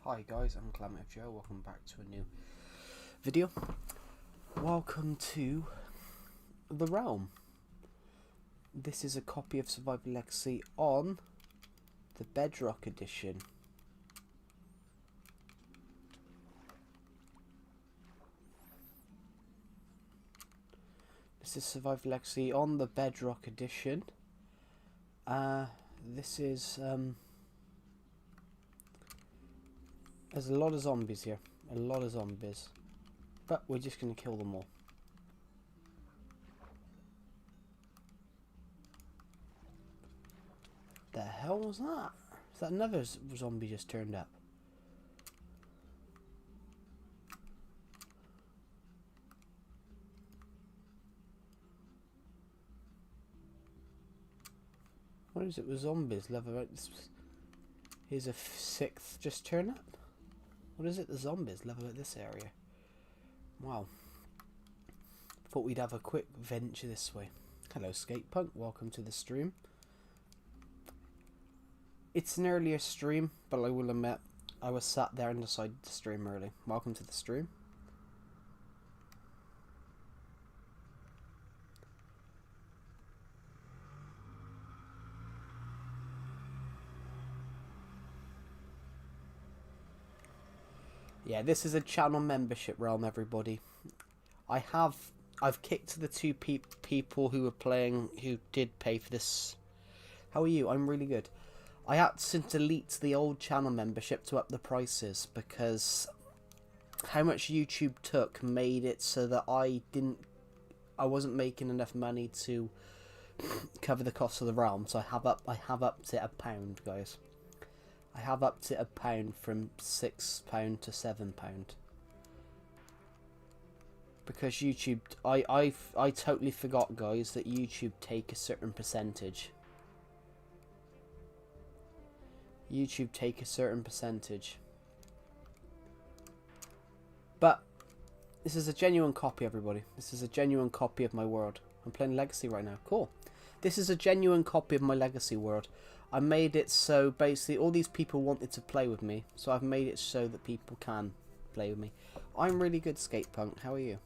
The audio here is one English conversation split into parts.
Hi guys, I'm Minecraft Joe. Welcome back to a new video. Welcome to the realm. This is a copy of Survival Legacy on the Bedrock edition. This is Survival Legacy on the Bedrock edition. This is there's a lot of zombies here. A lot of zombies. But we're just going to kill them all. The hell was that? Is that another zombie just turned up? What is it with zombies? Level. Here's a sixth just turn up. What is it? The zombies level at this area. Wow. Thought we'd have a quick venture this way. Hello, Skatepunk. Welcome to the stream. It's an earlier stream, but I will admit I was sat there and decided to stream early. Welcome to the stream. Yeah, this is a channel membership realm, everybody. I've kicked the two people who were playing who did pay for this. How are you? I'm really good. I had to delete the old channel membership to up the prices because how much YouTube took made it so that I wasn't making enough money to cover the cost of the realm. So I have upped it £1, guys. I have upped it £1 from £6 to £7. Because YouTube, I totally forgot, guys, that YouTube take a certain percentage. YouTube take a certain percentage. But this is a genuine copy, everybody. This is a genuine copy of my world. I'm playing Legacy right now. Cool. This is a genuine copy of my Legacy world. I made it so basically all these people wanted to play with me, so I've made it so that people can play with me. I'm really good, Skatepunk. How are you?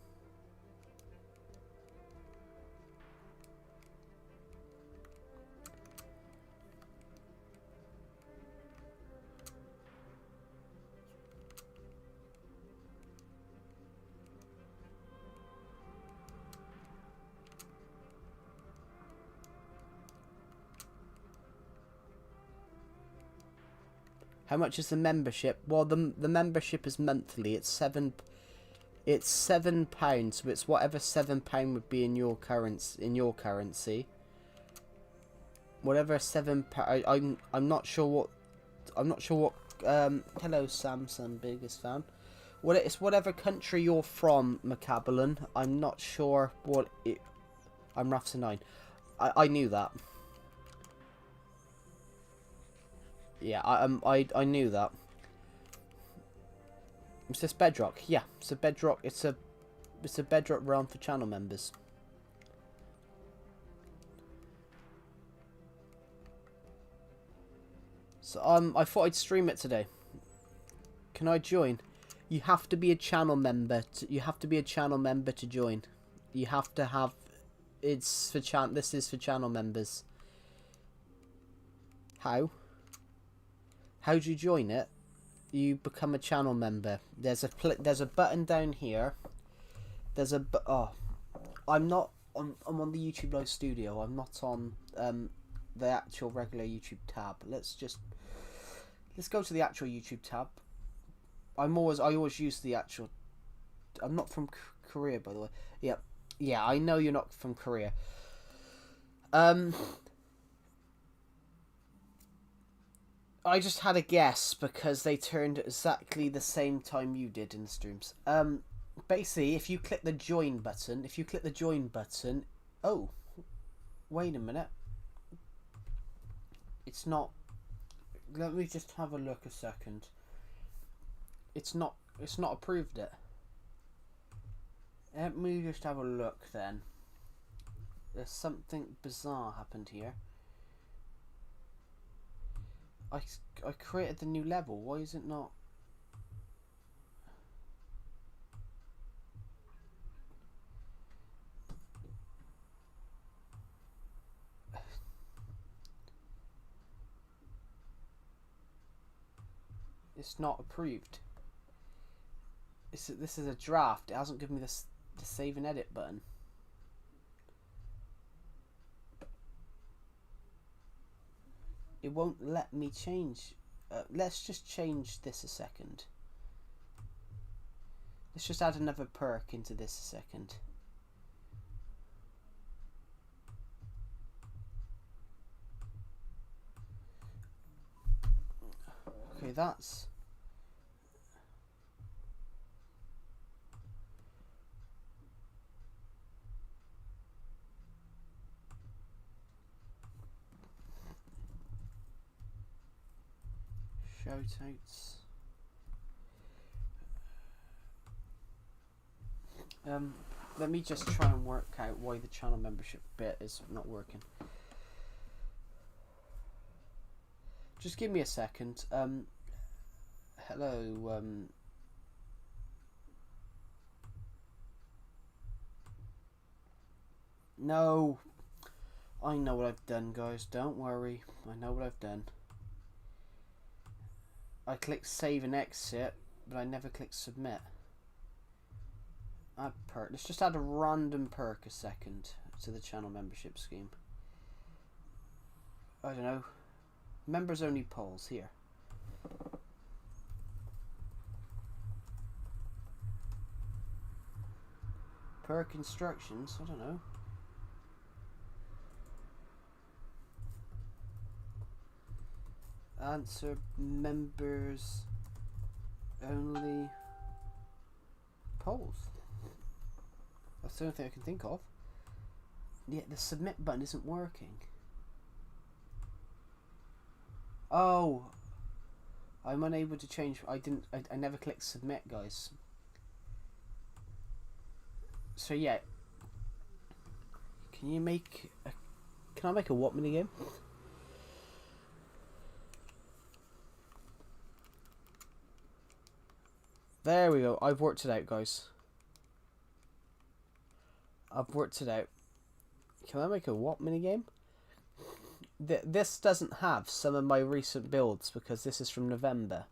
How much is the membership? Well, the membership is monthly. It's £7. So it's whatever £7 would be in your currency. Whatever £7. I'm not sure what. Hello, Samsung biggest fan. It's whatever country you're from, Macabalon. I'm not sure what it. I'm Rafsa9. I knew that. Yeah, I knew that. Is this Bedrock? Yeah, it's a Bedrock. It's a Bedrock realm for channel members. So I thought I'd stream it today. Can I join? You have to be a channel member. You have to be a channel member to join. You have to have. It's for This is for channel members. How? How do you join it? You become a channel member. There's a button down here. There's a I'm not on. I'm on the YouTube Live Studio. I'm not on the actual regular YouTube tab. Let's go to the actual YouTube tab. I always use the actual. I'm not from Korea, by the way. Yeah. I know you're not from Korea. I just had a guess because they turned at exactly the same time you did in the streams. Basically, if you click the join button, oh, wait a minute. It's not. Let me just have a look a second. It's not approved it. Let me just have a look then. There's something bizarre happened here. I created the new level. Why is it not? It's not approved. This is a draft. It hasn't given me the save and edit button. It won't let me change. Let's just change this a second. Let's just add another perk into this a second. Okay, that's... Shoutouts. Let me just try and work out why the channel membership bit is not working. Just give me a second. Hello. No. I know what I've done, guys. Don't worry. I know what I've done. I clicked save and exit, but I never clicked submit. Add perk. Let's just add a random perk a second to the channel membership scheme. I don't know. Members only polls here. Perk instructions. I don't know. Answer members only polls. That's the only thing I can think of. Yeah, the submit button isn't working. Oh, I'm unable to change. I never clicked submit, guys. So yeah, can you make a? Can I make a what minigame? There we go. I've worked it out, guys. I've worked it out. Can I make a what minigame? This doesn't have some of my recent builds because this is from November.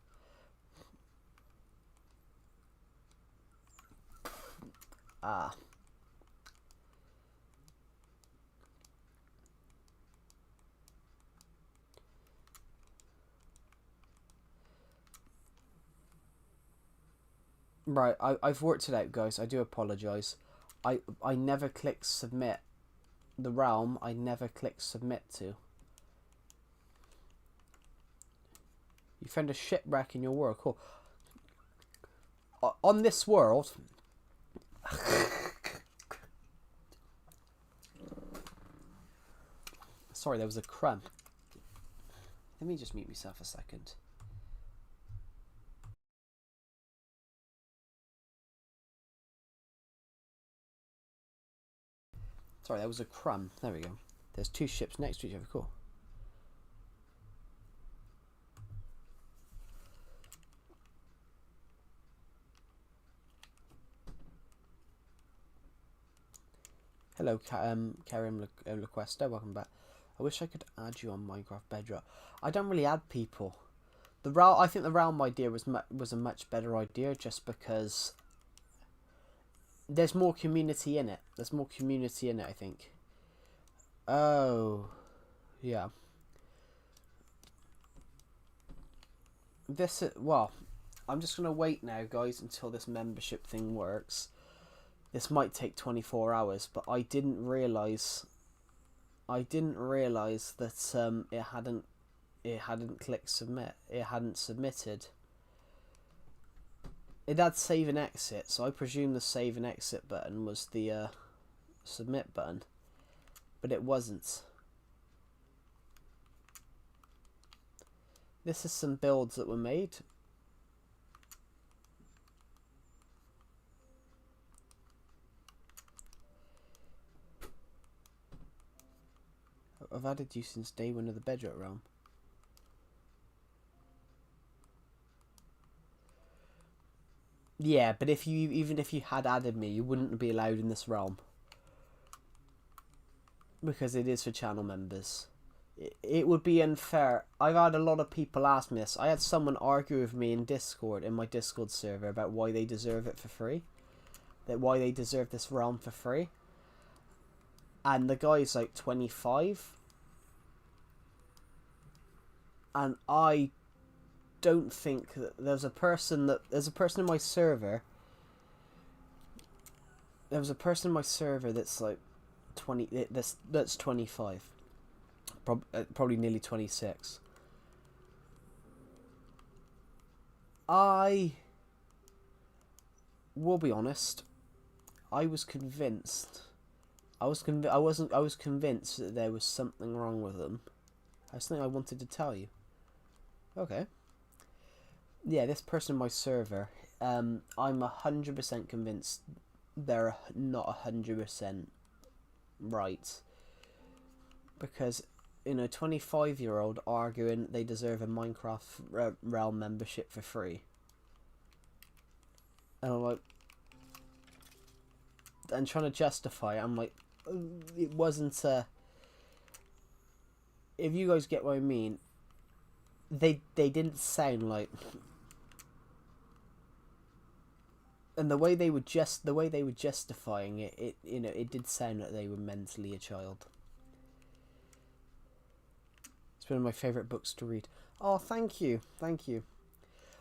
Ah. Right, I've worked it out, guys. I do apologise. I never clicked submit. The realm, I never clicked submit to. You found a shipwreck in your world. Cool. On this world... Sorry, there was a crumb. Let me just mute myself a second. Sorry, that was a crumb. There we go. There's two ships next to each other. Cool. Hello, Karim Lequesta. Welcome back. I wish I could add you on Minecraft Bedrock. I don't really add people. The realm. I think the realm idea was a much better idea, just because there's more community in it. There's more community in it, I think. Oh, yeah. This is, well, I'm just gonna wait now, guys, until this membership thing works. This might take 24 hours, but I didn't realize that it hadn't clicked submit. It hadn't submitted. It had save and exit, so I presume the save and exit button was the submit button, but it wasn't. This is some builds that were made. I've added you since day one of the Bedrock Realm. Yeah, but even if you had added me, you wouldn't be allowed in this realm. Because it is for channel members. it would be unfair. I've had a lot of people ask me this. I had someone argue with me in Discord, in my Discord server, about why they deserve it for free. That why they deserve this realm for free. And the guy's like 25. And I don't think that there's a person in my server. There was a person in my server that's like 20. That's 25. Probably nearly 26. I will be honest. I was convinced. I was convinced that there was something wrong with them. That's something I wanted to tell you. Okay. Yeah, this person in my server. I'm 100% convinced they're not 100% right, because 25-year-old arguing they deserve a Minecraft Realm membership for free, and I'm like, and trying to justify it, I'm like, it wasn't a. If you guys get what I mean, they didn't sound like. And the way they were justifying it, it did sound like they were mentally a child. It's one of my favourite books to read. Oh, thank you.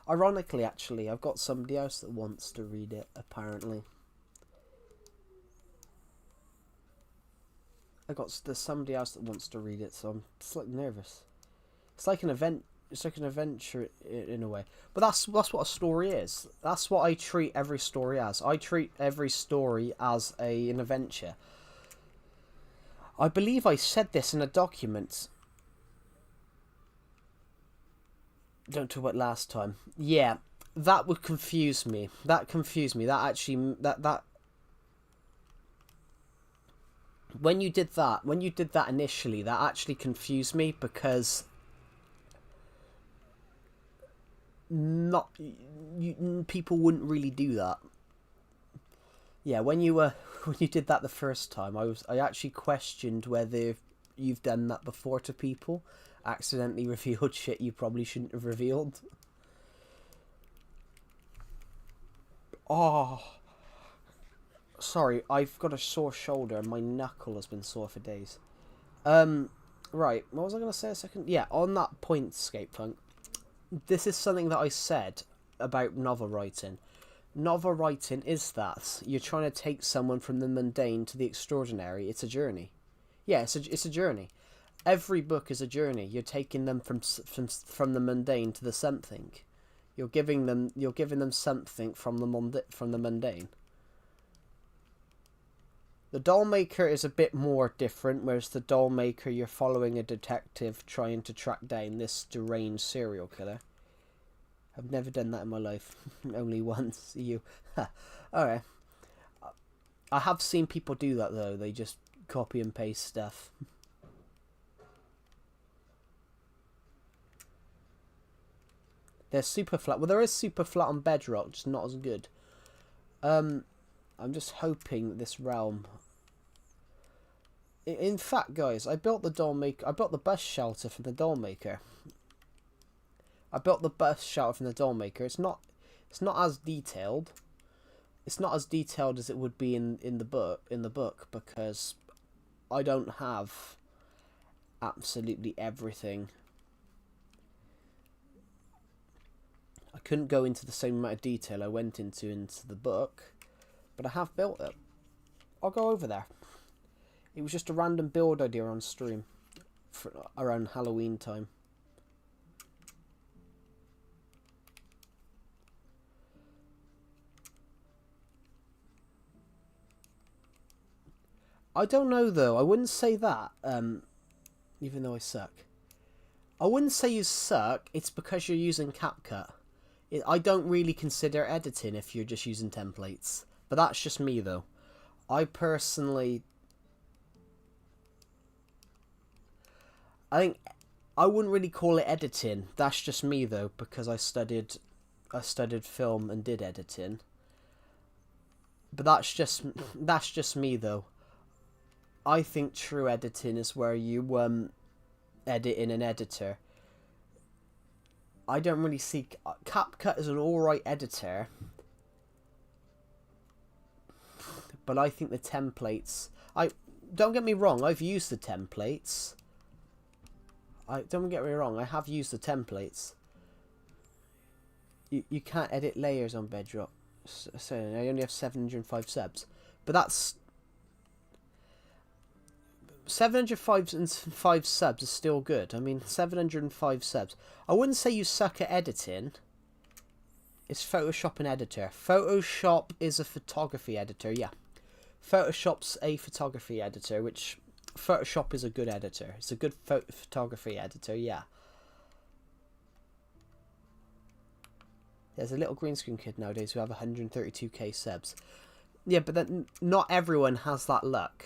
Ironically, actually, I've got somebody else that wants to read it, apparently. There's somebody else that wants to read it, so I'm slightly nervous. It's like an event. It's like an adventure in a way. But that's what a story is. That's what I treat every story as. I treat every story as an adventure. I believe I said this in a document. Don't talk about last time. Yeah, that would confuse me. That confused me. That actually... That... When you did that initially, that actually confused me, because... people wouldn't really do that. Yeah, when you did that the first time, I actually questioned whether you've done that before to people, accidentally revealed shit you probably shouldn't have revealed. Oh, sorry, I've got a sore shoulder and my knuckle has been sore for days. Right, what was I going to say a second? Yeah, on that point, Skatepunk, this is something that I said about novel writing. Novel writing is that you're trying to take someone from the mundane to the extraordinary. It's a journey. Yeah, it's a journey. Every book is a journey. You're taking them from the mundane to the something. You're giving them something from the mundane. The Dollmaker is a bit more different, whereas the Dollmaker, you're following a detective trying to track down this deranged serial killer. I've never done that in my life. Only once. You. Alright. I have seen people do that, though. They just copy and paste stuff. They're super flat. Well, there is super flat on Bedrock, just not as good. I'm just hoping that this realm... In fact, guys, I built the bus shelter from the Dollmaker. It's not as detailed. It's not as detailed as it would be in the book, because I don't have absolutely everything. I couldn't go into the same amount of detail I went into the book, but I have built it. I'll go over there. It was just a random build idea on stream for around Halloween time. I don't know, though. I wouldn't say that, even though I suck. I wouldn't say you suck. It's because you're using CapCut. I don't really consider editing if you're just using templates. But that's just me, though. I personally... I think I wouldn't really call it editing. That's just me, though, because I studied film and did editing. But that's just me, though. I think true editing is where you edit in an editor. I don't really see... CapCut is an alright editor. But I think the templates... Don't get me wrong, I've used the templates. Don't get me wrong, I have used the templates. You can't edit layers on Bedrock. So I only have 705 subs. But that's... 705 subs is still good. I mean, 705 subs. I wouldn't say you suck at editing. It's Photoshop an editor. Photoshop is a photography editor, yeah. Photoshop's a photography editor, which... Photoshop is a good editor. It's a good photography editor, yeah. There's a little green screen kid nowadays who have 132k subs. Yeah, but then not everyone has that luck.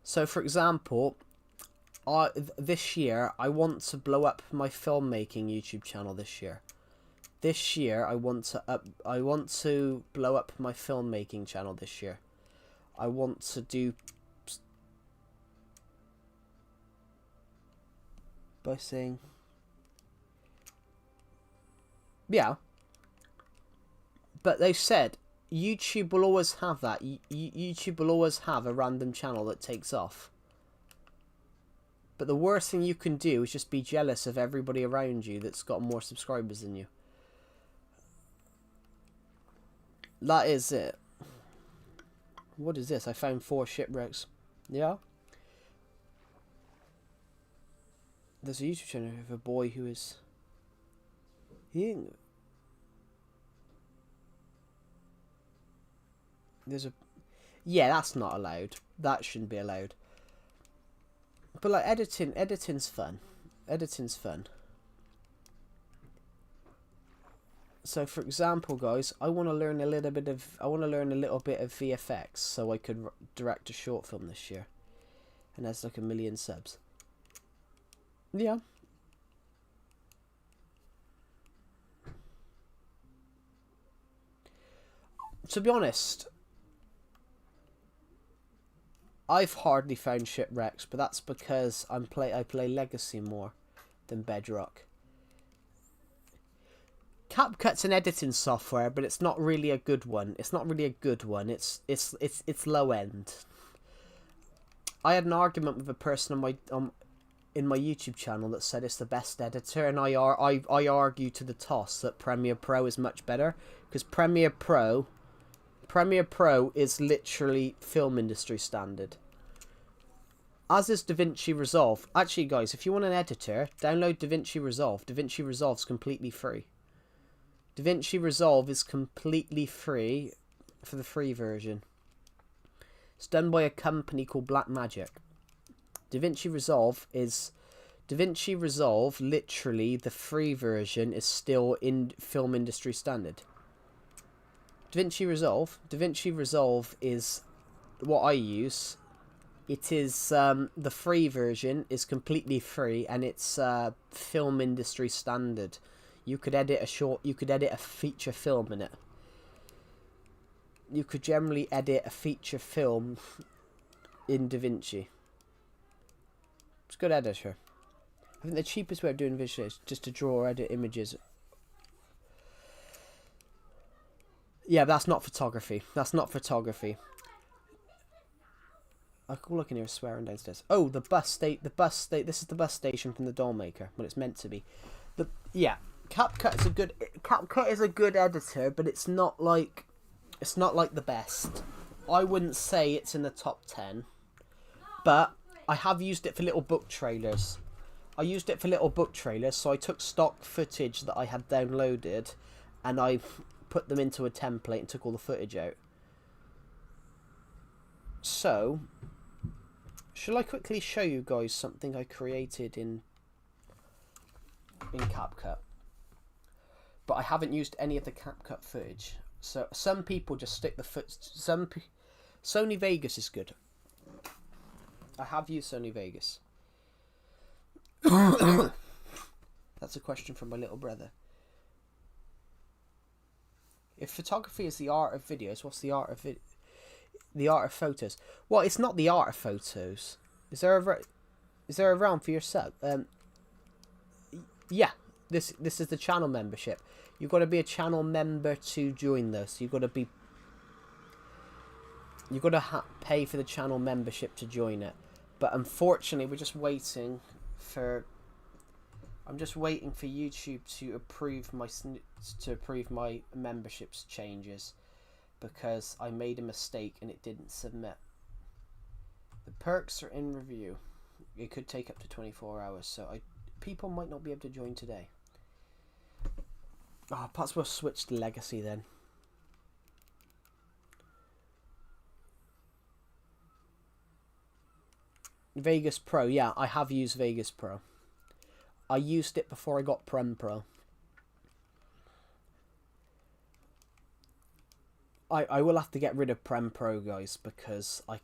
So, for example, this year, I want to blow up my filmmaking YouTube channel this year. This year, I want to blow up my filmmaking channel this year. I want to do... By saying... Yeah. But they said YouTube will always have that. YouTube will always have a random channel that takes off. But the worst thing you can do is just be jealous of everybody around you that's got more subscribers than you. That is it. What is this? I found 4 shipwrecks. Yeah? There's a YouTube channel of a boy who is... There's a... Yeah, that's not allowed. That shouldn't be allowed. But like editing's fun. Editing's fun. So for example, guys, I want to learn a little bit of VFX so I could direct a short film this year. And that's like 1 million subs. Yeah. To be honest, I've hardly found shipwrecks, but that's because I play Legacy more than Bedrock. CapCut's an editing software, but it's not really a good one. It's not really a good one. It's low end. I had an argument with a person in my YouTube channel that said it's the best editor, and I argue to the toss that Premiere Pro is much better, because Premiere Pro is literally film industry standard. As is DaVinci Resolve. Actually, guys, if you want an editor, download DaVinci Resolve. DaVinci Resolve's completely free. DaVinci Resolve is completely free for the free version. It's done by a company called Blackmagic. DaVinci Resolve, literally, the free version is still in film industry standard. DaVinci Resolve is what I use. It is, the free version is completely free, and it's film industry standard. You could edit a feature film in it. You could generally edit a feature film in DaVinci. It's a good editor. I think the cheapest way of doing visuals is just to draw or edit images. Yeah, but that's not photography. That's not photography. All I can hear is swearing downstairs. Oh, the bus state. This is the bus station from the Dollmaker. Well, it's meant to be. Yeah, CapCut is a good editor, but it's not like the best. I wouldn't say it's in the top 10, but I have used it for little book trailers. So I took stock footage that I had downloaded, and I put them into a template and took all the footage out. So, shall I quickly show you guys something I created in CapCut? But I haven't used any of the CapCut footage. So some people just stick the Sony Vegas is good. I have used Sony Vegas. That's a question from my little brother. If photography is the art of videos, what's the art of the art of photos? Well, it's not the art of photos. Is there a Is there a realm for your sub? Yeah. This is the channel membership. You've got to be a channel member to join this. You've got to be. You've got to pay for the channel membership to join it. But unfortunately, we're just waiting for. I'm just waiting for YouTube to approve my memberships changes, because I made a mistake and it didn't submit. The perks are in review. It could take up to 24 hours, so people might not be able to join today. Perhaps we'll switch to Legacy then. Vegas Pro, yeah, I have used Vegas Pro. I used it before I got Prem Pro. I will have to get rid of Prem Pro, guys, because I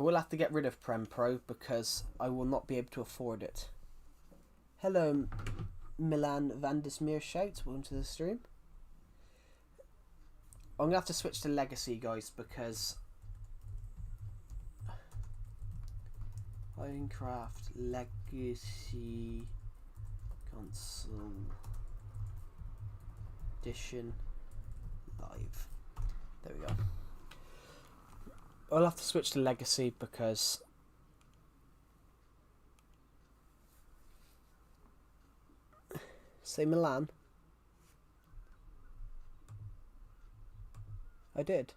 will have to get rid of Prem Pro because I will not be able to afford it. Hello, Milan Vandismere shouts. Welcome to the stream. I'm going to have to switch to Legacy, guys, because Minecraft Legacy Console Edition Live. There we go. I'll have to switch to Legacy because say Milan. I did.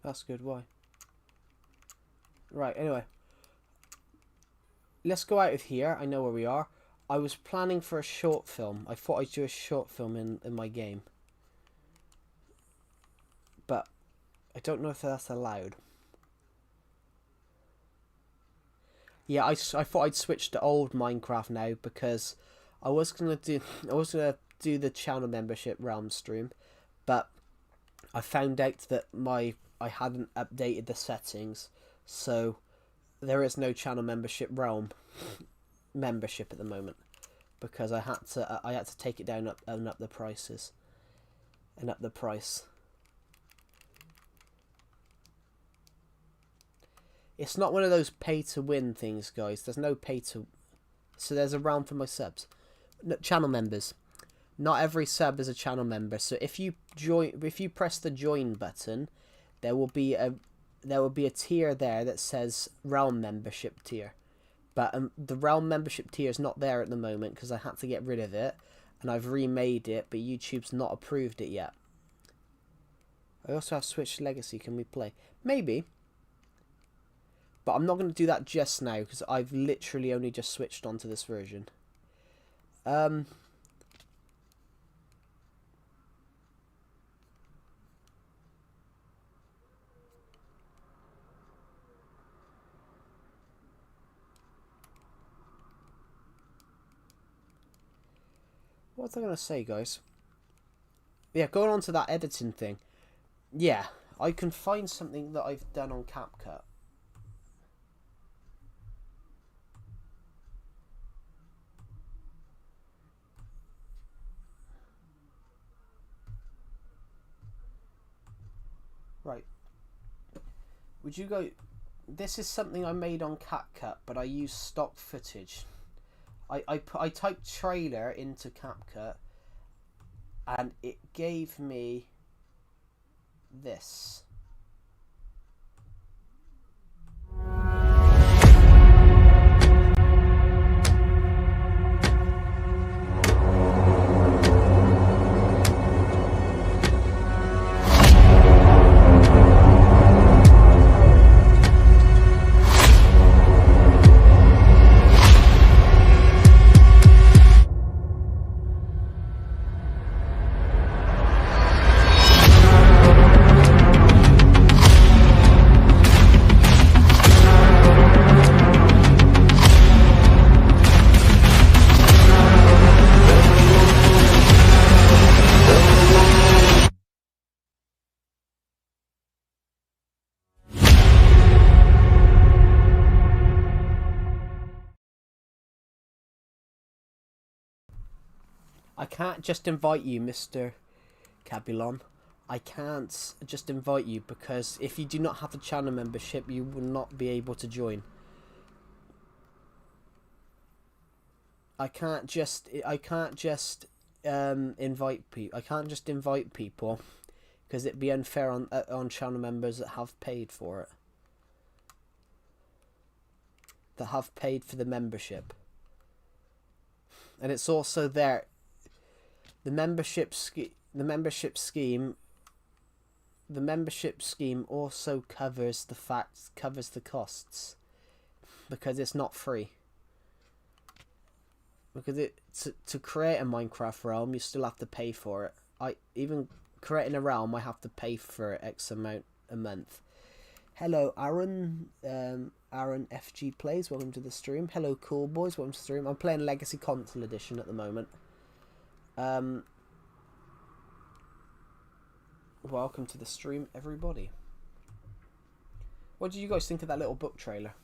That's good. Why? Right, anyway. Let's go out of here. I know where we are. I was planning for a short film. I thought I'd do a short film in my game. But I don't know if that's allowed. Yeah, I thought I'd switch to old Minecraft now because I was gonna do the channel membership realm stream, but I found out that I hadn't updated the settings, so there is no channel membership realm membership at the moment because I had to take it down and up the prices and up the price. It's not one of those pay to win things, guys. There's no pay to. So there's a realm for my subs, no, channel members. Not every sub is a channel member. So if you press the join button, there will be a tier there that says realm membership tier. But the realm membership tier is not there at the moment because I had to get rid of it, and I've remade it, but YouTube's not approved it yet. I also have Switch Legacy. Can we play? Maybe. But I'm not going to do that just now because I've literally only just switched onto this version. What was I going to say, guys? Yeah, going on to that editing thing. Yeah, I can find something that I've done on CapCut. Right. Would you go... This is something I made on CapCut, but I use stock footage. I typed trailer into CapCut, and it gave me this. I can't just invite you, Mr. Cabulon. I can't just invite you because if you do not have a channel membership, you will not be able to join. I can't just invite people. I can't just invite people because it'd be unfair on channel members that have paid for it. That have paid for the membership. And it's also there. The membership scheme also covers the costs because it's not free. Because to create a Minecraft realm, you still have to pay for it. Even creating a realm, I have to pay for X amount a month. Hello, Aaron. Aaron FG Plays, welcome to the stream. Hello, Cool Boys, welcome to the stream. I'm playing Legacy Console Edition at the moment. Welcome to the stream, everybody. What did you guys think of that little book trailer?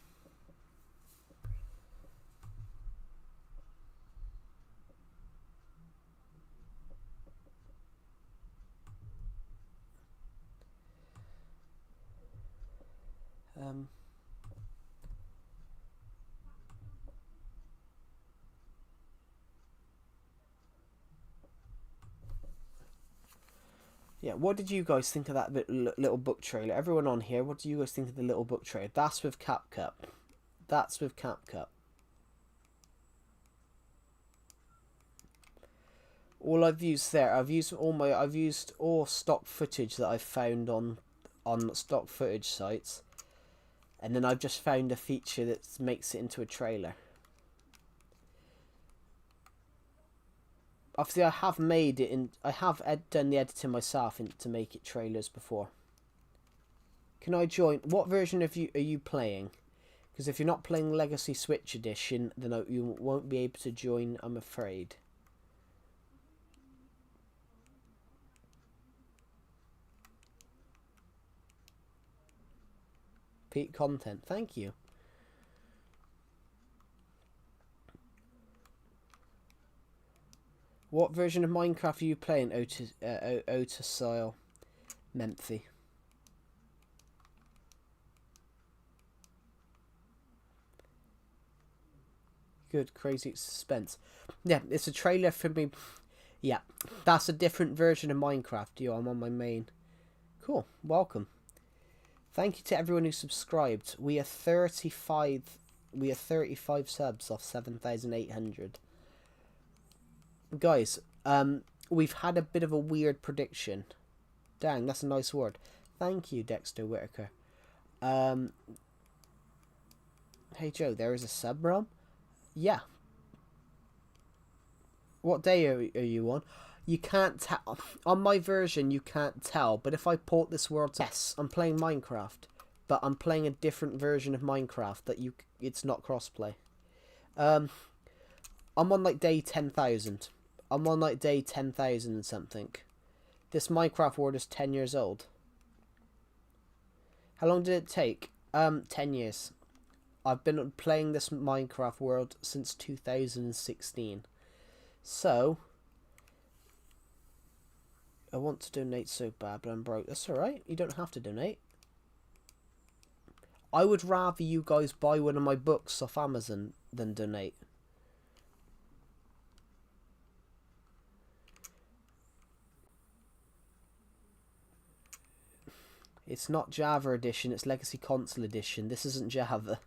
Yeah, what did you guys think of that little book trailer? Everyone on here, what do you guys think of the little book trailer? That's with CapCut. That's with CapCut. All I've used there, I've used all stock footage that I've found on stock footage sites, and then I've just found a feature that makes it into a trailer. Obviously, I have made it I have done the editing myself to make it trailers before. Can I join? What version are you playing? Because if you're not playing Legacy Switch Edition, then you won't be able to join, I'm afraid. Peak content, thank you. What version of Minecraft are you playing, Otisile Memphi? Good, crazy suspense. Yeah, it's a trailer for me. Yeah, that's a different version of Minecraft. I'm on my main. Cool, welcome. Thank you to everyone who subscribed. We are 35 subs off 7,800. Guys, we've had a bit of a weird prediction. Dang, that's a nice word. Thank you, Dexter Whitaker. Hey Joe, there is a sub realm? Yeah. What day are you on? You can't tell. On my version, you can't tell. But if I port this world to... Yes, I'm playing Minecraft. But I'm playing a different version of Minecraft that it's not crossplay. I'm on like day 10,000. I'm on like day 10,000 and something. This Minecraft world is 10 years old. How long did it take? 10 years. I've been playing this Minecraft world since 2016. So, I want to donate so bad, but I'm broke. That's alright. You don't have to donate. I would rather you guys buy one of my books off Amazon than donate. It's not Java edition, it's Legacy Console edition. This isn't Java.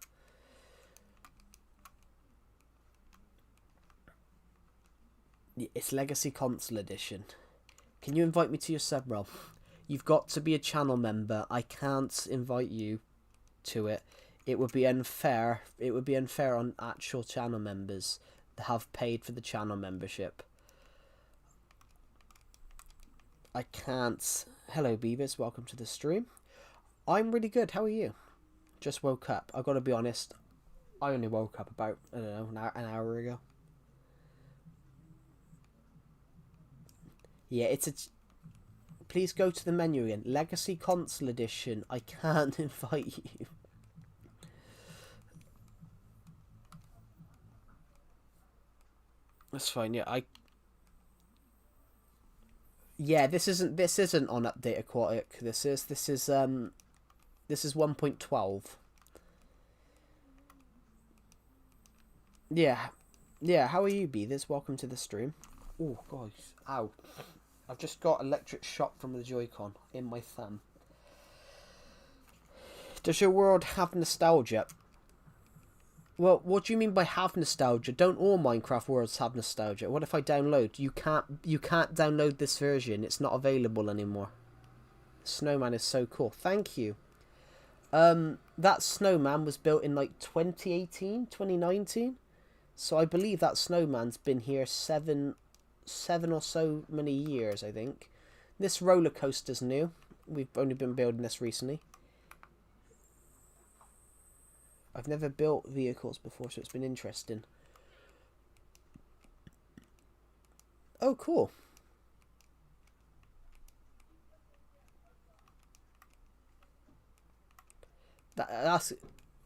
It's Legacy Console edition. Can you invite me to your sub realm? You've got to be a channel member. I can't invite you to it. It would be unfair. It would be unfair on actual channel members that have paid for the channel membership. I can't. Hello Beavers, welcome to the stream. I'm really good, how are you? Just woke up. I've got to be honest, I only woke up about, I don't know, an hour ago. Yeah, it's a... Please go to the menu again. Legacy Console Edition. I can't invite you. That's fine, yeah, Yeah, this isn't on Update Aquatic. This is 1.12. Yeah. Yeah, how are you, Beathers? Welcome to the stream. Oh, guys. Ow. I've just got electric shock from the Joy-Con in my thumb. Does your world have nostalgia? Well, what do you mean by have nostalgia? Don't all Minecraft worlds have nostalgia? What if I download? You can't download this version. It's not available anymore. Snowman is so cool. Thank you. That snowman was built in like 2018, 2019. So I believe that snowman's been here seven or so many years, I think. This roller coaster's new. We've only been building this recently. I've never built vehicles before, so it's been interesting. Oh, cool. That's.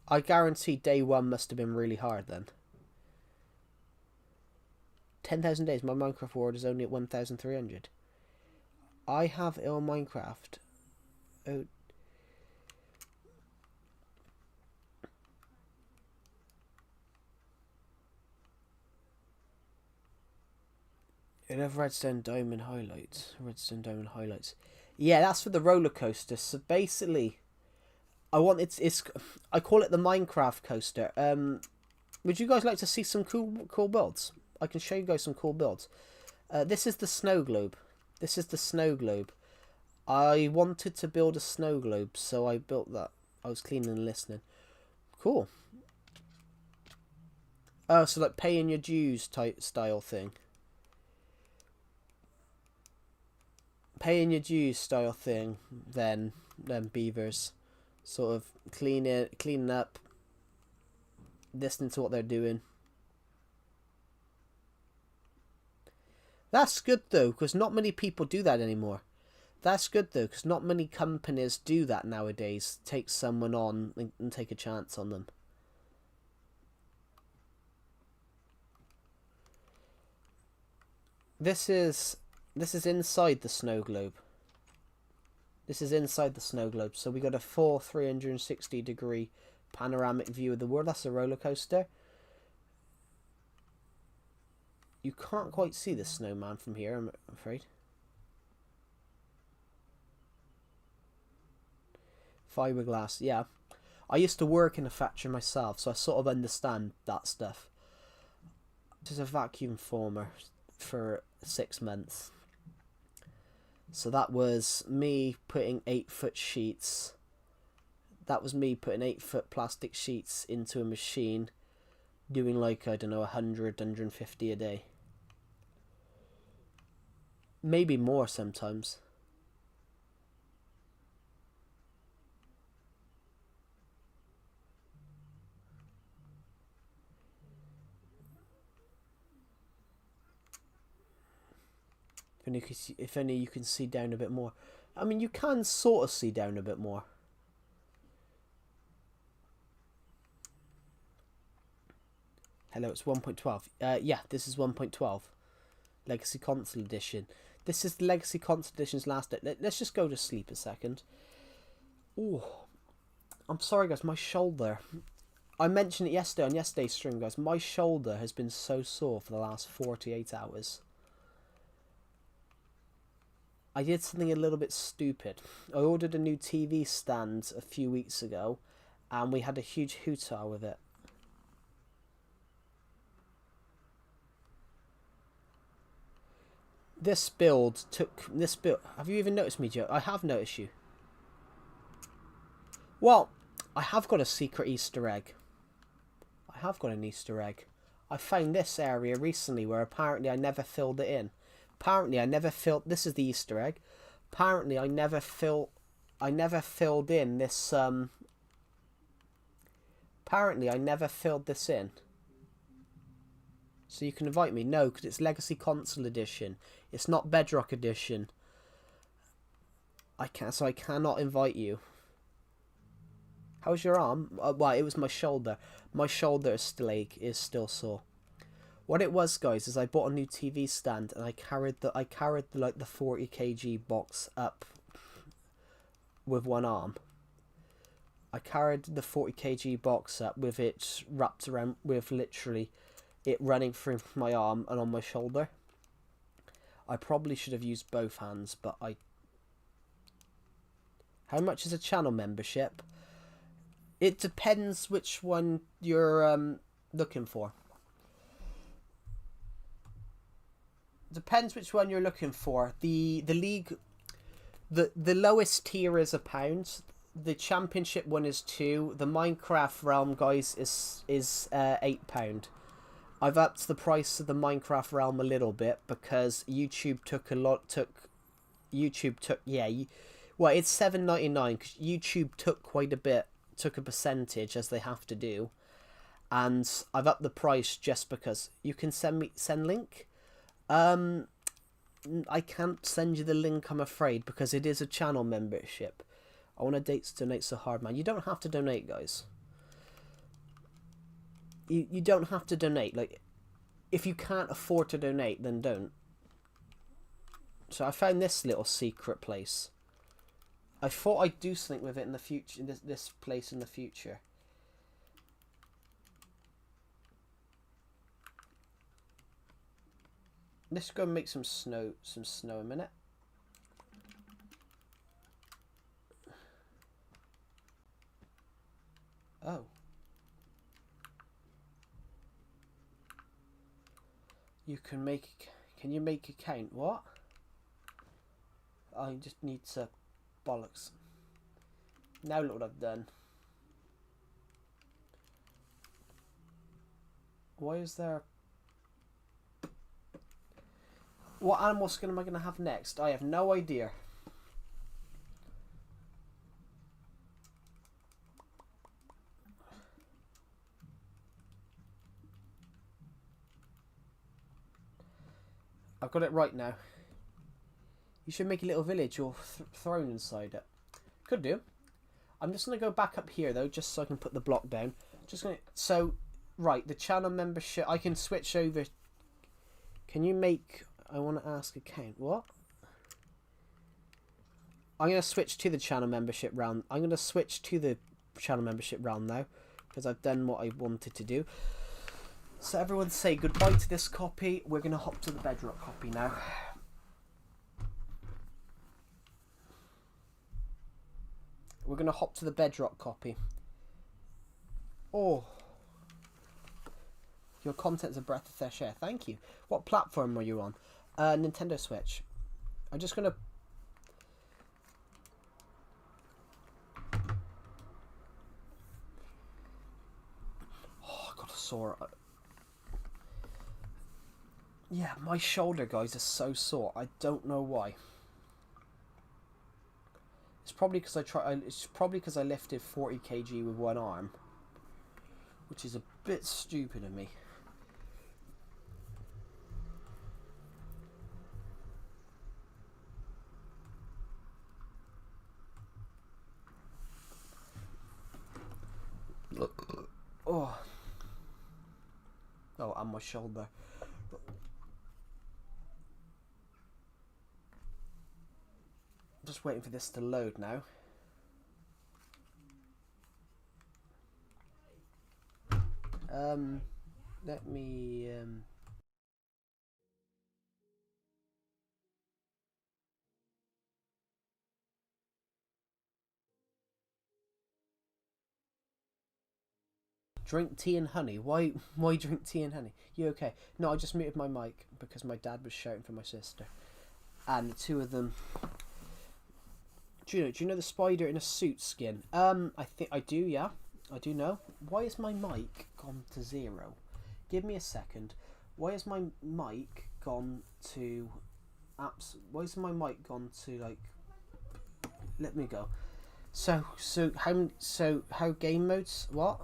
I guarantee day one must have been really hard then. 10,000 days. My Minecraft world is only at 1,300. I have it on Minecraft. Oh. Another redstone diamond highlights. Redstone diamond highlights. Yeah, that's for the roller coaster. So basically, I call it the Minecraft coaster. Would you guys like to see some cool builds? I can show you guys some cool builds. This is the snow globe. This is the snow globe. I wanted to build a snow globe, so I built that. I was cleaning and listening. Cool. Oh, so like paying your dues type style thing. Paying your dues style thing. Then beavers, sort of cleaning up, listening to what they're doing. That's good though, because not many people do that anymore. That's good though, because not many companies do that nowadays. Take someone on and take a chance on them. This is inside the snow globe. This is inside the snow globe. So we got a full 360-degree panoramic view of the world. That's a roller coaster. You can't quite see the snowman from here, I'm afraid. Fiberglass, yeah. I used to work in a factory myself, so I sort of understand that stuff. This is a vacuum former for 6 months. So that was me putting 8-foot sheets. That was me putting 8-foot plastic sheets into a machine, doing like, I don't know, 100, 150 a day. Maybe more sometimes. If only you can see down a bit more. I mean, you can sort of see down a bit more. Hello, it's 1.12. Yeah, this is 1.12. Legacy Console Edition. This is the Legacy Console Edition's last day. Let's just go to sleep a second. Oh, I'm sorry, guys. My shoulder. I mentioned it yesterday on yesterday's stream, guys. My shoulder has been so sore for the last 48 hours. I did something a little bit stupid. I ordered a new TV stand a few weeks ago, and we had a huge hooter with it. This build. Have you even noticed me, Joe? I have noticed you. Well, I have got a secret Easter egg. I have got an Easter egg. I found this area recently where apparently I never filled it in. Apparently I never filled. This is the Easter egg. Apparently I never filled in this. Apparently I never filled this in. So you can invite me. No, because it's Legacy Console Edition. It's not Bedrock Edition. So I cannot invite you. How's your arm? Well, it was my shoulder. My shoulder is still sore. What it was, guys, is I bought a new TV stand and I carried the like the 40 kg box up with one arm. I carried the 40 kg box up with it wrapped around, with literally it running through my arm and on my shoulder. I probably should have used both hands, but I... How much is a channel membership? It depends which one you're looking for. Depends which one you're looking for. The league, the lowest tier is £1. The championship one is £2. The Minecraft Realm, guys, is £8. I've upped the price of the Minecraft Realm a little bit because YouTube took well, it's $7.99 because YouTube took a percentage, as they have to do, and I've upped the price just because. You can send link. I can't send you the link, I'm afraid, because it is a channel membership. I want to donate so hard, man. You don't have to donate, guys. You don't have to donate. Like, if you can't afford to donate, then don't. So I found this little secret place. I thought I'd do something with it in the future. This place in the future. Let's go make some snow a minute. Oh. Can you make a count? What? I just need to bollocks. Now look what I've done. Why is there... What animal skin am I going to have next? I have no idea. I've got it right now. You should make a little village or throne inside it. Could do. I'm just going to go back up here, though, just so I can put the block down. Just going to... So, right, the channel membership... I can switch over... Can you make... I want to ask account. What? I'm going to switch to the channel membership round. I'm going to switch to the channel membership round now, because I've done what I wanted to do. So everyone say goodbye to this copy. We're going to hop to the Bedrock copy now. We're going to hop to the Bedrock copy. Oh. Your content's a breath of fresh air. Thank you. What platform are you on? Nintendo Switch. I'm just going to... Oh, I got a sore... Yeah, my shoulder, guys, is so sore. I don't know why. It's probably because I lifted 40 kg with one arm, which is a bit stupid of me. Oh, and my shoulder. Just waiting for this to load now. Let me drink tea and honey. Why drink tea and honey? You okay? No, I just muted my mic because my dad was shouting for my sister, and the two of them. Do you know the spider in a suit skin? I think I do, yeah. I do know. Why is my mic gone to 0? Give me a second. Why is my mic gone to why is my mic gone to, like, let me go. So how game modes? What?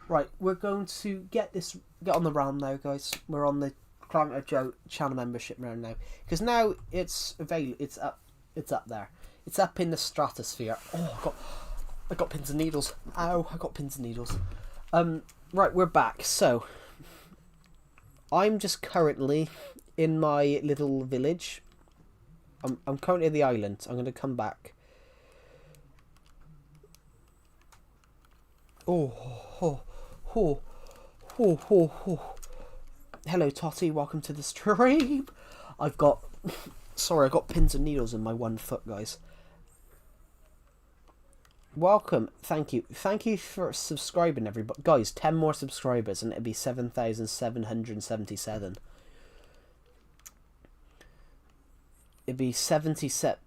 Right, we're going to get on the realm now, guys. We're on the Climate Joe channel membership round now, because now it's available. It's up there. It's up in the stratosphere. Oh, I got pins and needles. Ow, I got pins and needles. Right, we're back. So, I'm just currently in my little village. I'm currently at the island. I'm going to come back. Oh, oh, oh, oh, oh, oh. Hello, Totty. Welcome to the stream. I've got... Sorry, I got pins and needles in my one foot, guys. Welcome. Thank you. Thank you for subscribing, everybody. Guys, 10 more subscribers and it'll be 7,777. It'd be 77.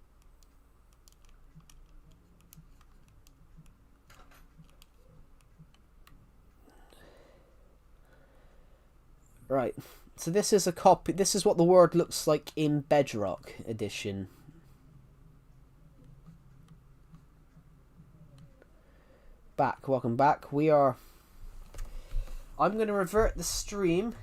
Right. So this is a copy. This is what the world looks like in Bedrock Edition. Back. Welcome back. We are... I'm going to revert the stream.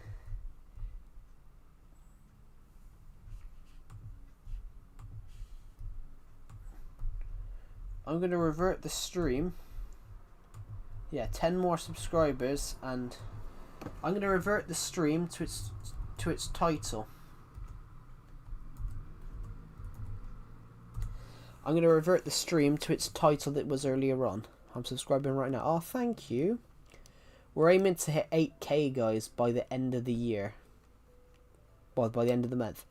I'm going to revert the stream. Yeah, 10 more subscribers, and I'm going to revert the stream to its title. I'm going to revert the stream to its title that was earlier on. I'm subscribing right now. Oh, thank you. We're aiming to hit 8k, guys, by the end of the year. Well, by the end of the month.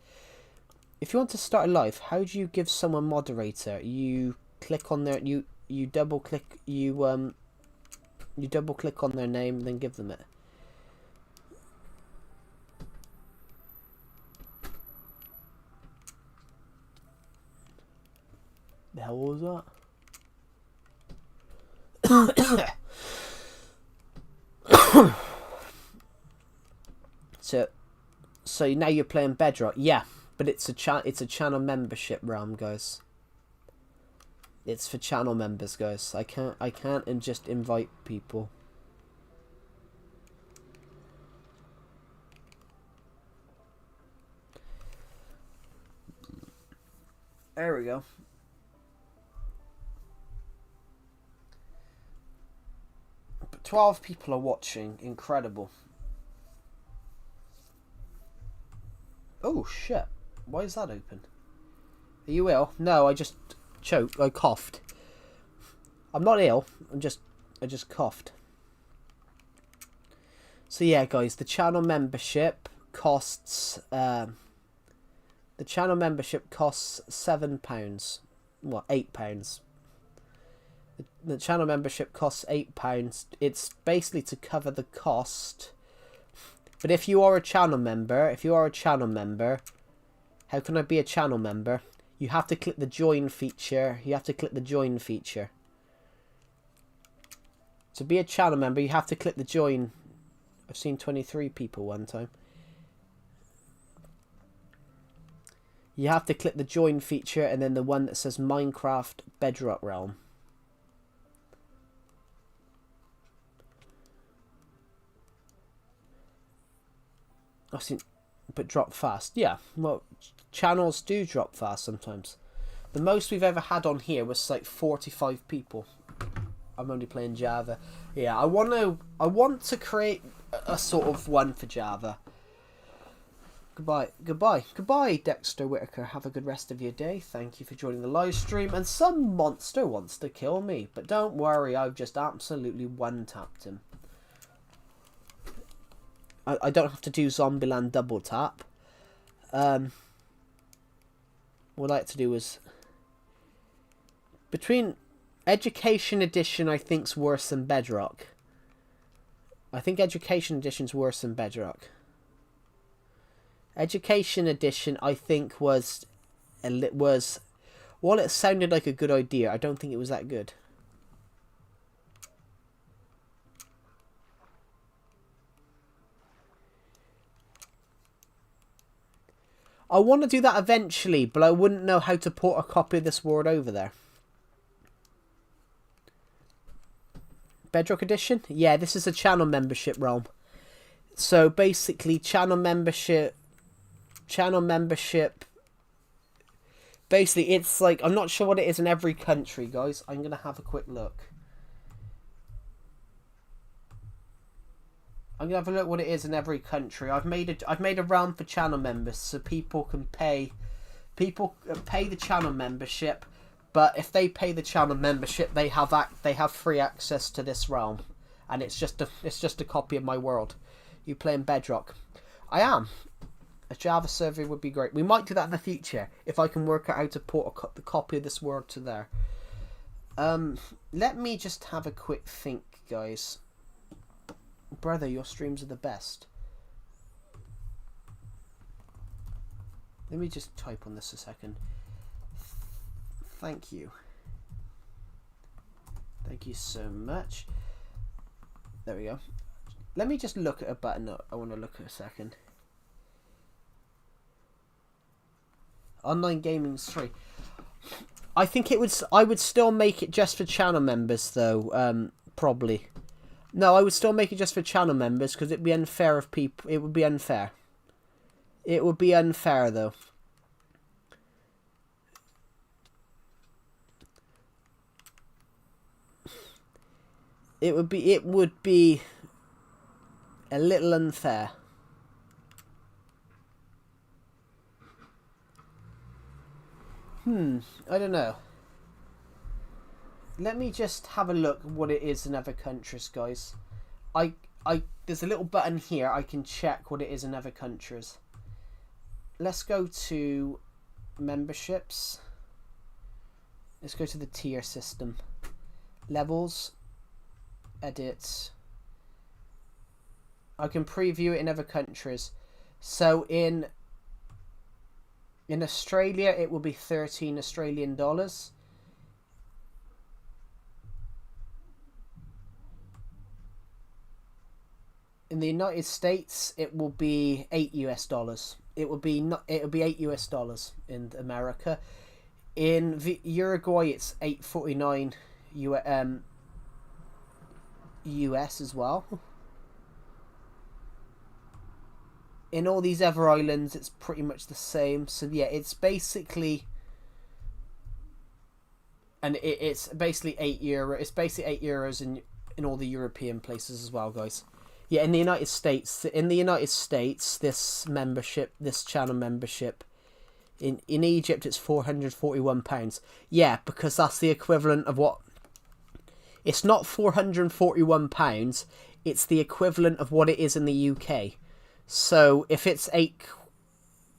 If you want to start a live, how do you give someone moderator? You click on their... You double click... You double click on their name, then give them it. The hell was that? So now you're playing Bedrock, yeah, but it's a channel membership realm, guys. It's for channel members, guys. I can't and just invite people. There we go. But 12 people are watching. Incredible. Oh shit! Why is that open? Are you ill? No, I just choked. I coughed. I'm not ill. I just coughed. So yeah, guys, the channel membership costs. The channel membership costs £7. What, £8? The channel membership costs £8. It's basically to cover the cost. But if you are a channel member, how can I be a channel member? You have to click the join feature. To be a channel member, you have to click the join. I've seen 23 people one time. You have to click the join feature and then the one that says Minecraft Bedrock Realm. I've seen, but drop fast. Yeah, well, channels do drop fast sometimes. The most we've ever had on here was like 45 people. I'm only playing Java. Yeah, I want to create a sort of one for Java. Goodbye, Dexter Whitaker. Have a good rest of your day. Thank you for joining the live stream. And some monster wants to kill me, but don't worry, I've just absolutely one-tapped him. I don't have to do Zombieland double tap. What I like to do is... Between Education Edition, I think's worse than Bedrock. I think Education Edition's worse than Bedrock. Education Edition, I think, was... While it sounded like a good idea, I don't think it was that good. I want to do that eventually, but I wouldn't know how to port a copy of this world over there. Bedrock Edition? Yeah, this is a channel membership realm. So basically, channel membership... Basically, it's like... I'm not sure what it is in every country, guys. I'm going to have a quick look. I'm gonna have a look what it is in every country. I've made a realm for channel members, so people can pay. People pay the channel membership, but if they pay the channel membership, they have free access to this realm, and it's just a copy of my world. You playing Bedrock? I am. A Java server would be great. We might do that in the future if I can work out how to port the copy of this world to there. Let me just have a quick think, guys. Brother, your streams are the best. Let me just type on this a second. Thank you. Thank you so much. There we go. Let me just look at a button I want to look at a second. Online gaming's free. I think I would still make it just for channel members though, probably. No, I would still make it just for channel members because it'd be unfair if people. It would be unfair. It would be unfair though. It would be a little unfair. I don't know. Let me just have a look what it is in other countries, guys. There's a little button here. I can check what it is in other countries. Let's go to memberships. Let's go to the tier system. Levels. Edit. I can preview it in other countries. So in Australia, it will be 13 Australian dollars. In the United States, it will be $8 US. It will be $8 US in America. In Uruguay, it's $8.49 US as well. In all these other islands, it's pretty much the same. So yeah, it's basically, and it's basically €8. It's basically €8 in all the European places as well, guys. Yeah, in the United States, this channel membership, in Egypt, it's £441. Yeah, because that's the equivalent of what. It's not £441. It's the equivalent of what it is in the UK. So if it's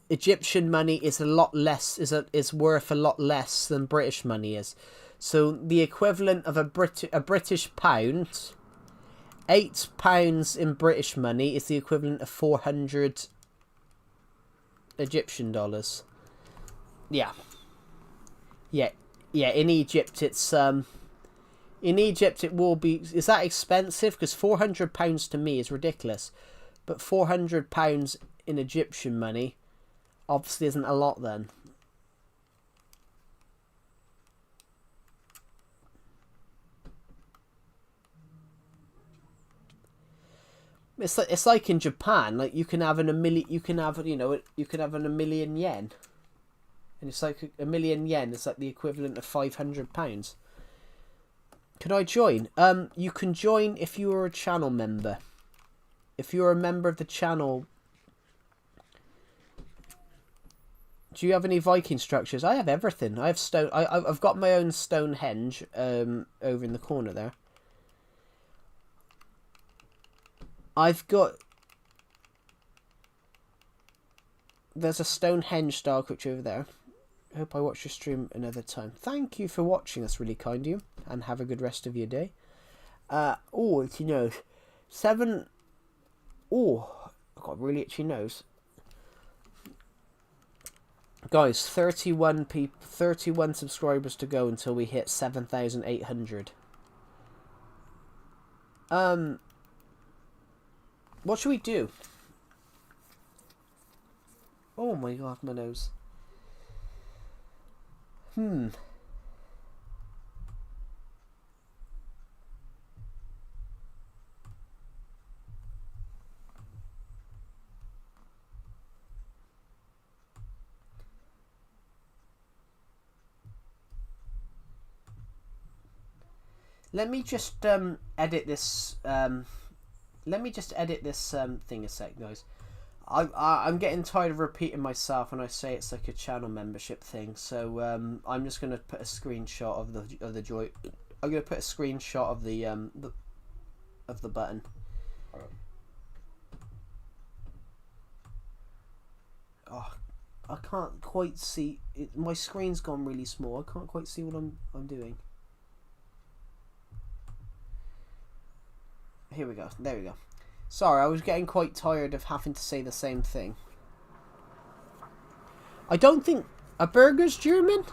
Egyptian money is a lot less, is worth a lot less than British money is. So the equivalent of a British pound, £8 in British money is the equivalent of 400 Egyptian dollars. Yeah. Yeah. Yeah, in Egypt it's in Egypt it will be. Is that expensive? Because £400 to me is ridiculous. But £400 in Egyptian money obviously isn't a lot then. It's like in Japan, like you can have a million yen, and it's like a million yen is like the equivalent of £500. Can I join? You can join if you are a channel member. If you're a member of the channel. Do you have any Viking structures? I have everything. I have stone. I've got my own Stonehenge over in the corner there. I've got. There's a Stonehenge style creature over there. I hope I watch your stream another time. Thank you for watching. That's really kind of you. And have a good rest of your day. Oh, itchy nose. 7. Oh, I've got a really itchy nose. Guys, 31 subscribers to go until we hit 7,800. What should we do? Oh my god, my nose. Let me just edit this let me just edit this thing a sec, guys. I'm getting tired of repeating myself when I say it's like a channel membership thing. So I'm just gonna put a screenshot of the joy. I'm gonna put a screenshot of the button. Oh, I can't quite see it. My screen's gone really small. I can't quite see what I'm doing. Here we go. There we go. Sorry, I was getting quite tired of having to say the same thing. I don't think a burger's German.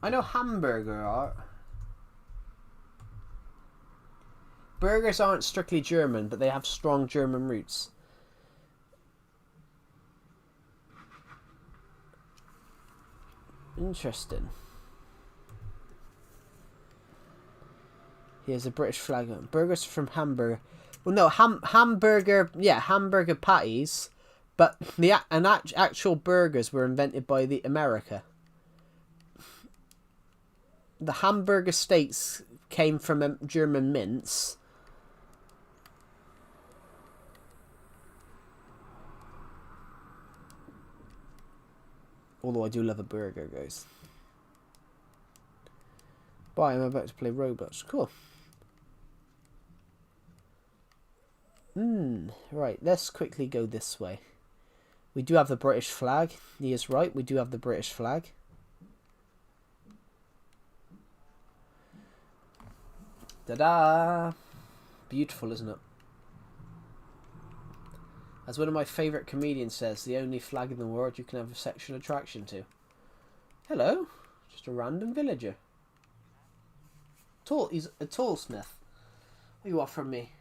I know hamburger are. Burgers aren't strictly German, but they have strong German roots. Interesting. Here's a British flag. Burgers from Hamburg. Well, no, hamburger. Yeah, hamburger patties, but actual burgers were invented by America. The hamburger steaks came from German mince. Although I do love a burger, guys. Bye, I'm about to play Roblox. Cool. Right, let's quickly go this way. We do have the British flag. He is right, we do have the British flag. Ta-da! Beautiful, isn't it? As one of my favourite comedians says, the only flag in the world you can have a sexual attraction to. Hello, just a random villager. He's a toolsmith. What do you want from me?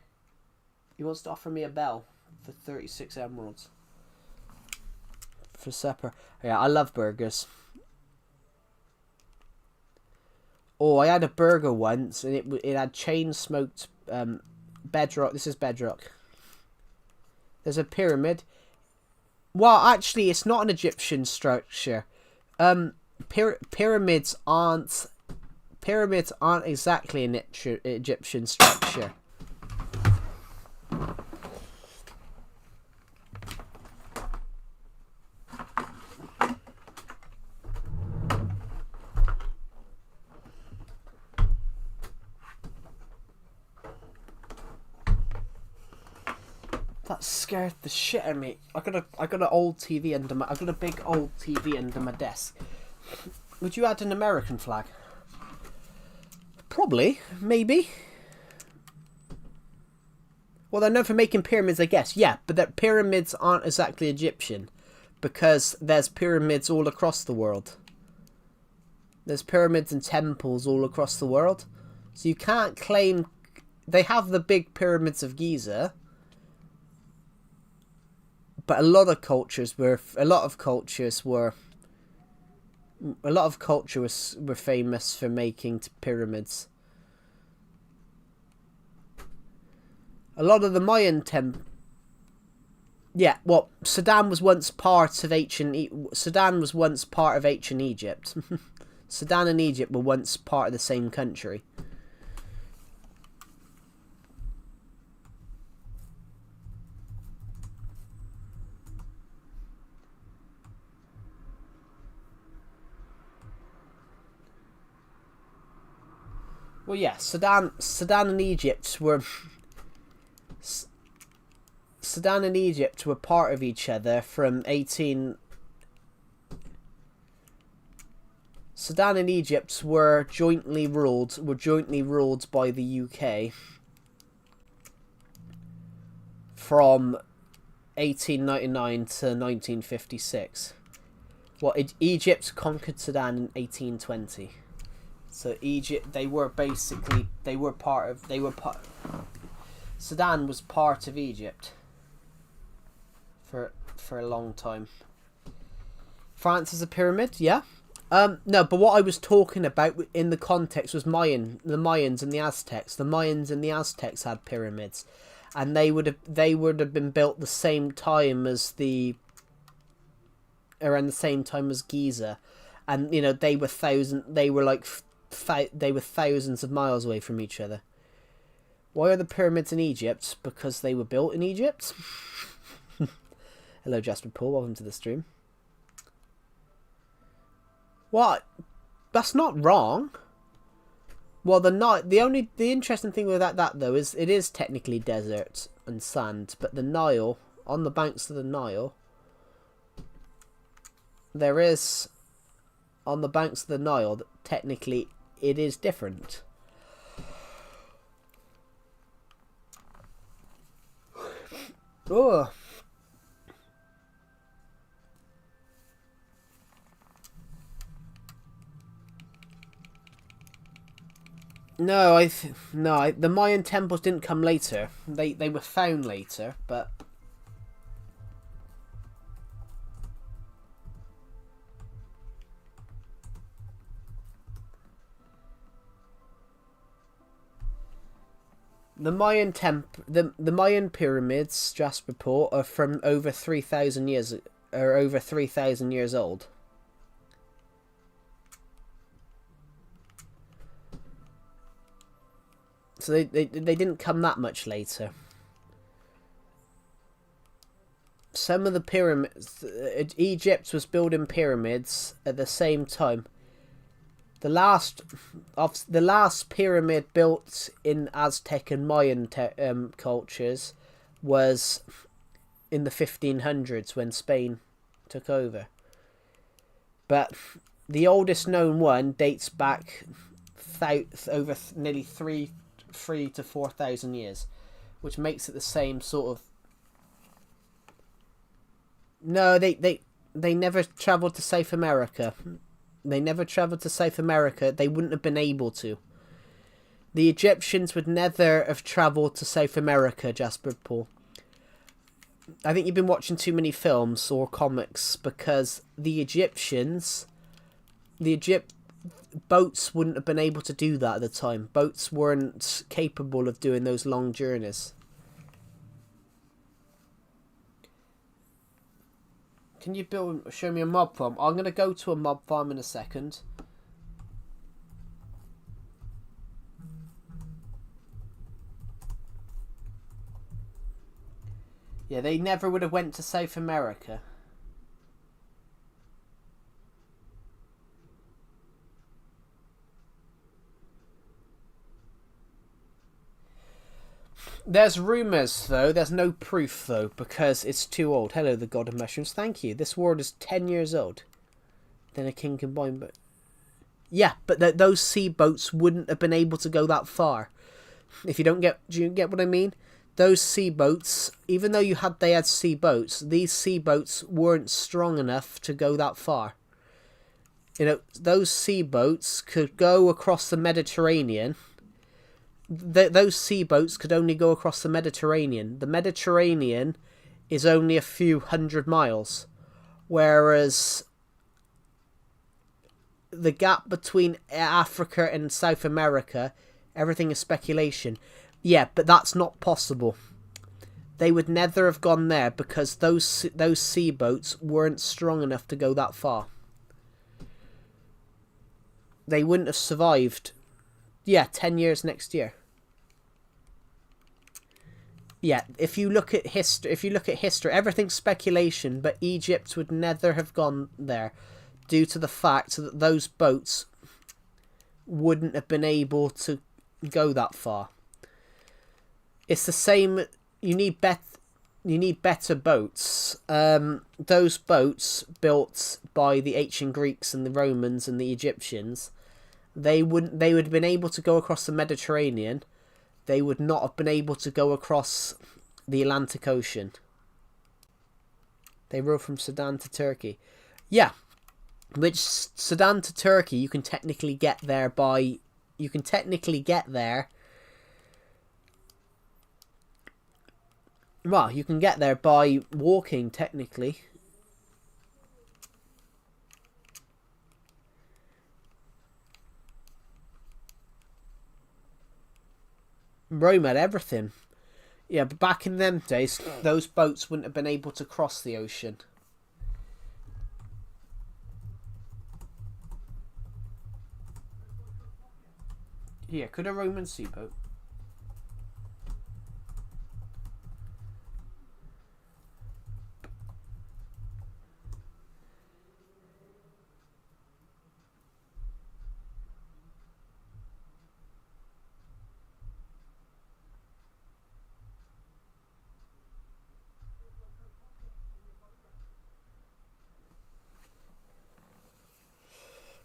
He wants to offer me a bell for 36 emeralds. For supper. Yeah, I love burgers. Oh, I had a burger once, and it had chain smoked bedrock. This is bedrock. There's a pyramid. Well, actually, it's not an Egyptian structure. Pyramids aren't exactly an Egyptian structure. That scared the shit out of me. I got an old TV under my. I got a big old TV under my desk. Would you add an American flag? Probably, maybe. Well, they're known for making pyramids, I guess. Yeah, but that pyramids aren't exactly Egyptian, because there's pyramids all across the world. There's pyramids and temples all across the world, so you can't claim they have the big pyramids of Giza. But a lot of culture were famous for making pyramids. A lot of the Mayan yeah, well, Sudan was once part of ancient Egypt. Sudan and Egypt were once part of the same country. Well, yeah, Sudan and Egypt were part of each other from Sudan and Egypt were jointly ruled by the UK from 1899 to 1956. Well, Egypt conquered Sudan in 1820. So Egypt, Sudan was part of Egypt for a long time. France is a pyramid, yeah. No, but what I was talking about in the context was the Mayans and the Aztecs. The Mayans and the Aztecs had pyramids, and they would have been built the same time as around the same time as Giza. and you know they were thousands of miles away from each other. Why are the pyramids in Egypt? Because they were built in Egypt. Hello, Jasper Paul. Welcome to the stream. What? That's not wrong. Well, the interesting thing with that though is it is technically desert and sand, but the Nile, on the banks of the Nile, there is, on the banks of the Nile, technically it is different. Oh. No, the Mayan temples didn't come later. They were found later, but the Mayan pyramids, Jasper Port, are from over 3,000 years, are over 3,000 years old. So they didn't come that much later. Some of the pyramids, Egypt was building pyramids at the same time. The last pyramid built in Aztec and Mayan cultures was in the 1500s when Spain took over. But the oldest known one dates back over nearly 3 to 4,000 years, which makes it the same sort of. No, they never travelled to South America. They never travelled to South America. They wouldn't have been able to. The Egyptians would never have travelled to South America, Jasper Paul. I think you've been watching too many films or comics, because the Egyptians, boats wouldn't have been able to do that at the time. Boats weren't capable of doing those long journeys. Can you show me a mob farm? I'm going to go to a mob farm in a second. Yeah, they never would have went to South America. There's rumours, though. There's no proof, though, because it's too old. Hello, the God of Mushrooms. Thank you. This world is 10 years old. Then a king combined, but... Yeah, but those sea boats wouldn't have been able to go that far. If you don't get... Do you get what I mean? Those sea boats, even though they had sea boats, these sea boats weren't strong enough to go that far. You know, those sea boats could go across the Mediterranean... Those sea boats could only go across the Mediterranean. The Mediterranean is only a few 100 miles, whereas the gap between Africa and South America, everything is speculation. Yeah, but that's not possible. They would never have gone there because those sea boats weren't strong enough to go that far. They wouldn't have survived. Yeah, 10 years next year. Yeah, if you look at history, everything's speculation, but Egypt would never have gone there due to the fact that those boats wouldn't have been able to go that far. It's the same. You need better boats. Those boats built by the ancient Greeks and the Romans and the Egyptians, they would have been able to go across the Mediterranean. They would not have been able to go across the Atlantic Ocean. They rode from Sudan to Turkey. Yeah, which Sudan to Turkey, you can technically get there by... You can technically get there... Well, you can get there by walking, technically. Rome had everything. Yeah, but back in them days, those boats wouldn't have been able to cross the ocean. Yeah, could a Roman sea boat?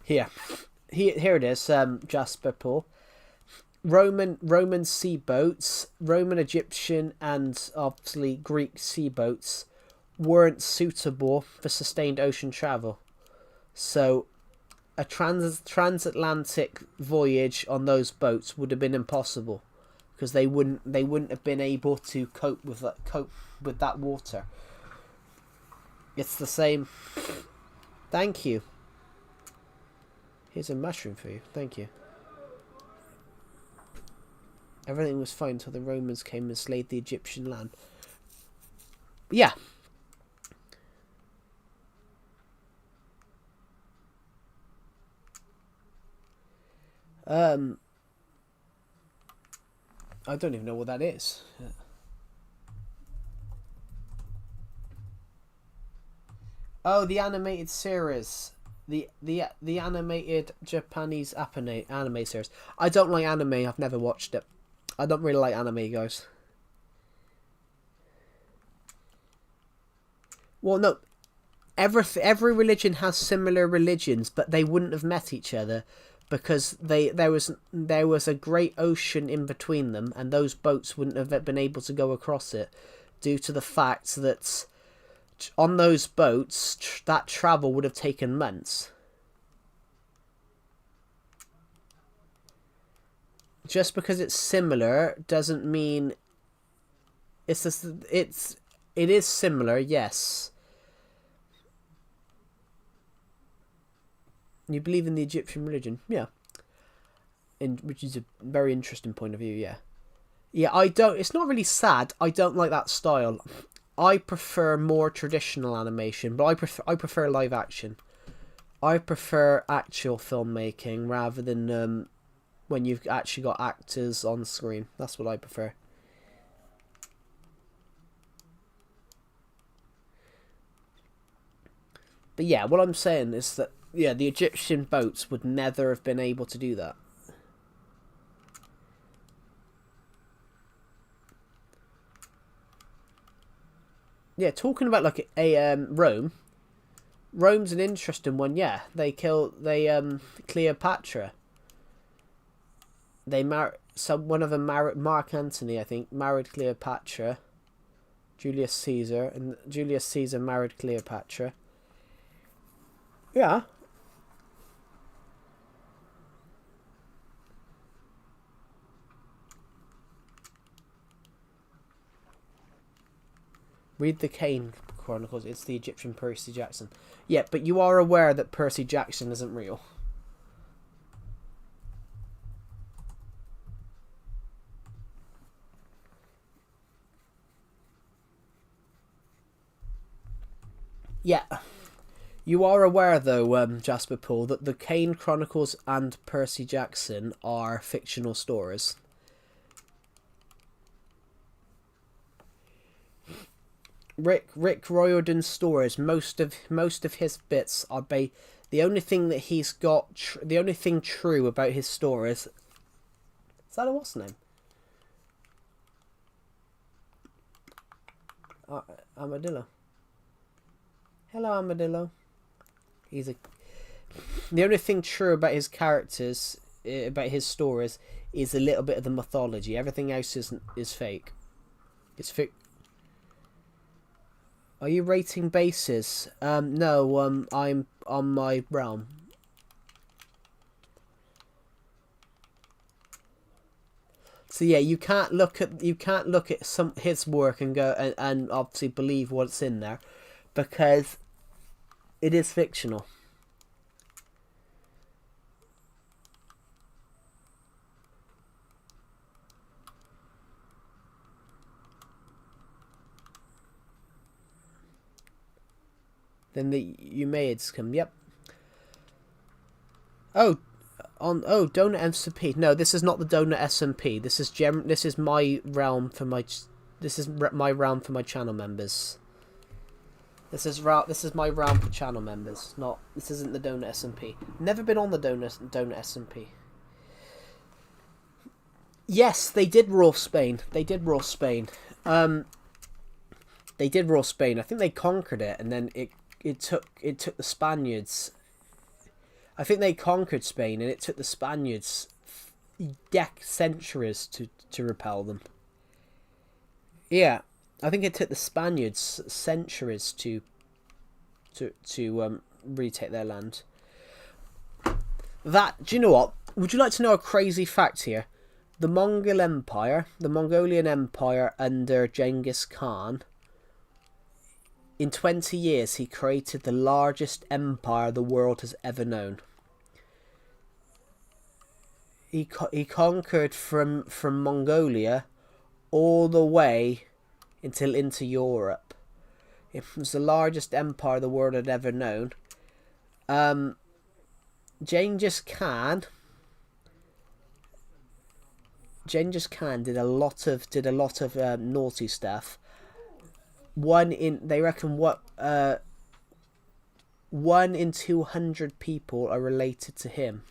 Here it is, Jasper Paul. Roman sea boats, Roman, Egyptian, and obviously Greek sea boats weren't suitable for sustained ocean travel. So a transatlantic voyage on those boats would have been impossible because they wouldn't have been able to cope with that water. It's the same. Thank you. Here's a mushroom for you. Thank you. Everything was fine until the Romans came and slayed the Egyptian land. Yeah. I don't even know what that is. Oh, the animated series. The animated Japanese anime series. I don't like anime. I've never watched it. I don't really like anime, guys. Well, no. Every religion has similar religions, but they wouldn't have met each other because there was a great ocean in between them, and those boats wouldn't have been able to go across it due to the fact that on those boats that travel would have taken months. Just because it's similar doesn't mean it is similar, yes. You believe in the Egyptian religion, yeah, which is a very interesting point of view, yeah. Yeah, I don't. It's not really sad. I don't like that style. I prefer more traditional animation, but I prefer live action. I prefer actual filmmaking rather than when you've actually got actors on screen. That's what I prefer. But yeah, what I'm saying is that the Egyptian boats would never have been able to do that. Yeah, talking about like a Rome. Rome's an interesting one. Yeah, they Cleopatra. They one of them married Mark Antony, I think, married Cleopatra. Julius Caesar, and Julius Caesar married Cleopatra. Yeah. Read the Kane Chronicles. It's the Egyptian Percy Jackson. Yeah, but you are aware that Percy Jackson isn't real. Yeah. You are aware, though, Jasper Paul, that the Kane Chronicles and Percy Jackson are fictional stories. Rick Riordan's stories, most of his bits are the only thing that he's got, the only thing true about his stories. Is that a what's name? Armadillo. Hello, Armadillo. The only thing true about his characters, about his stories, is a little bit of the mythology. Everything else is fake. It's fake. Are you rating bases? No. I'm on my realm. So yeah, you can't look at his work and go and obviously believe what's in there, because it is fictional. Then the Umayyads come. Yep. Oh, On Donut SMP. No, this is not the Donut SMP. This is my realm for my my realm for my channel members. This is my realm for channel members. Not this isn't the Donut SMP. Never been on the Donut SMP. Yes, they did rule Spain. They did rule Spain. They did rule Spain. I think they conquered it, and then it took the Spaniards. I think they conquered Spain, and it took the Spaniards centuries to repel them. Yeah, I think it took the Spaniards centuries to retake their land. Do you know what? Would you like to know a crazy fact here? The Mongolian Empire under Genghis Khan. In 20 years, he created the largest empire the world has ever known. He conquered from Mongolia all the way into Europe. It was the largest empire the world had ever known. Genghis Khan did a lot of naughty stuff. They reckon 1 in 200 people are related to him,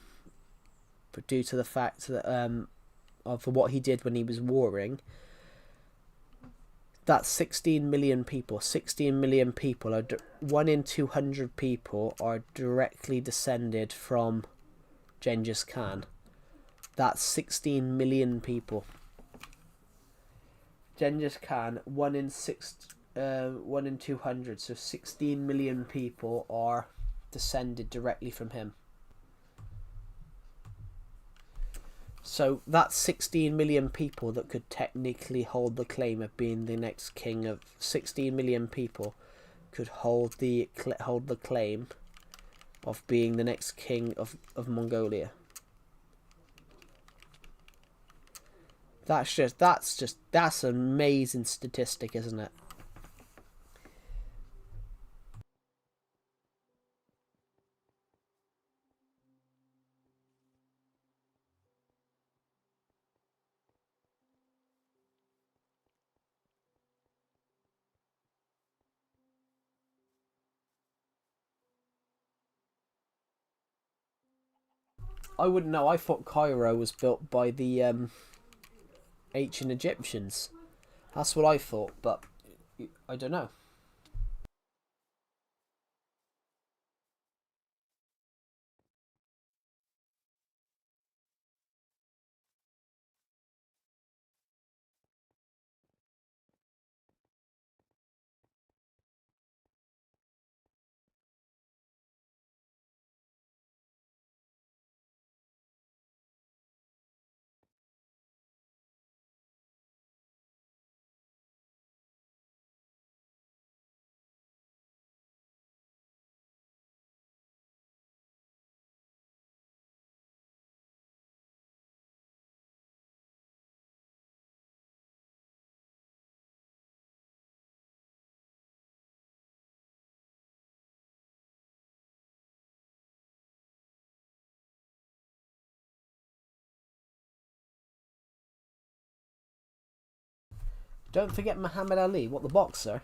but due to the fact that of what he did when he was warring. That's 16 million people. 16 million people are 1 in 200 people are directly descended from Genghis Khan. That's 16 million people. Genghis Khan, 1 in 200, so 16 million people are descended directly from him. So that's 16 million people that could technically hold the claim of being the next king of 16 million people could hold the claim of being the next king of Mongolia. That's an amazing statistic, isn't it? I wouldn't know. I thought Cairo was built by the ancient Egyptians. That's what I thought, but I don't know. Don't forget Muhammad Ali. What, the boxer?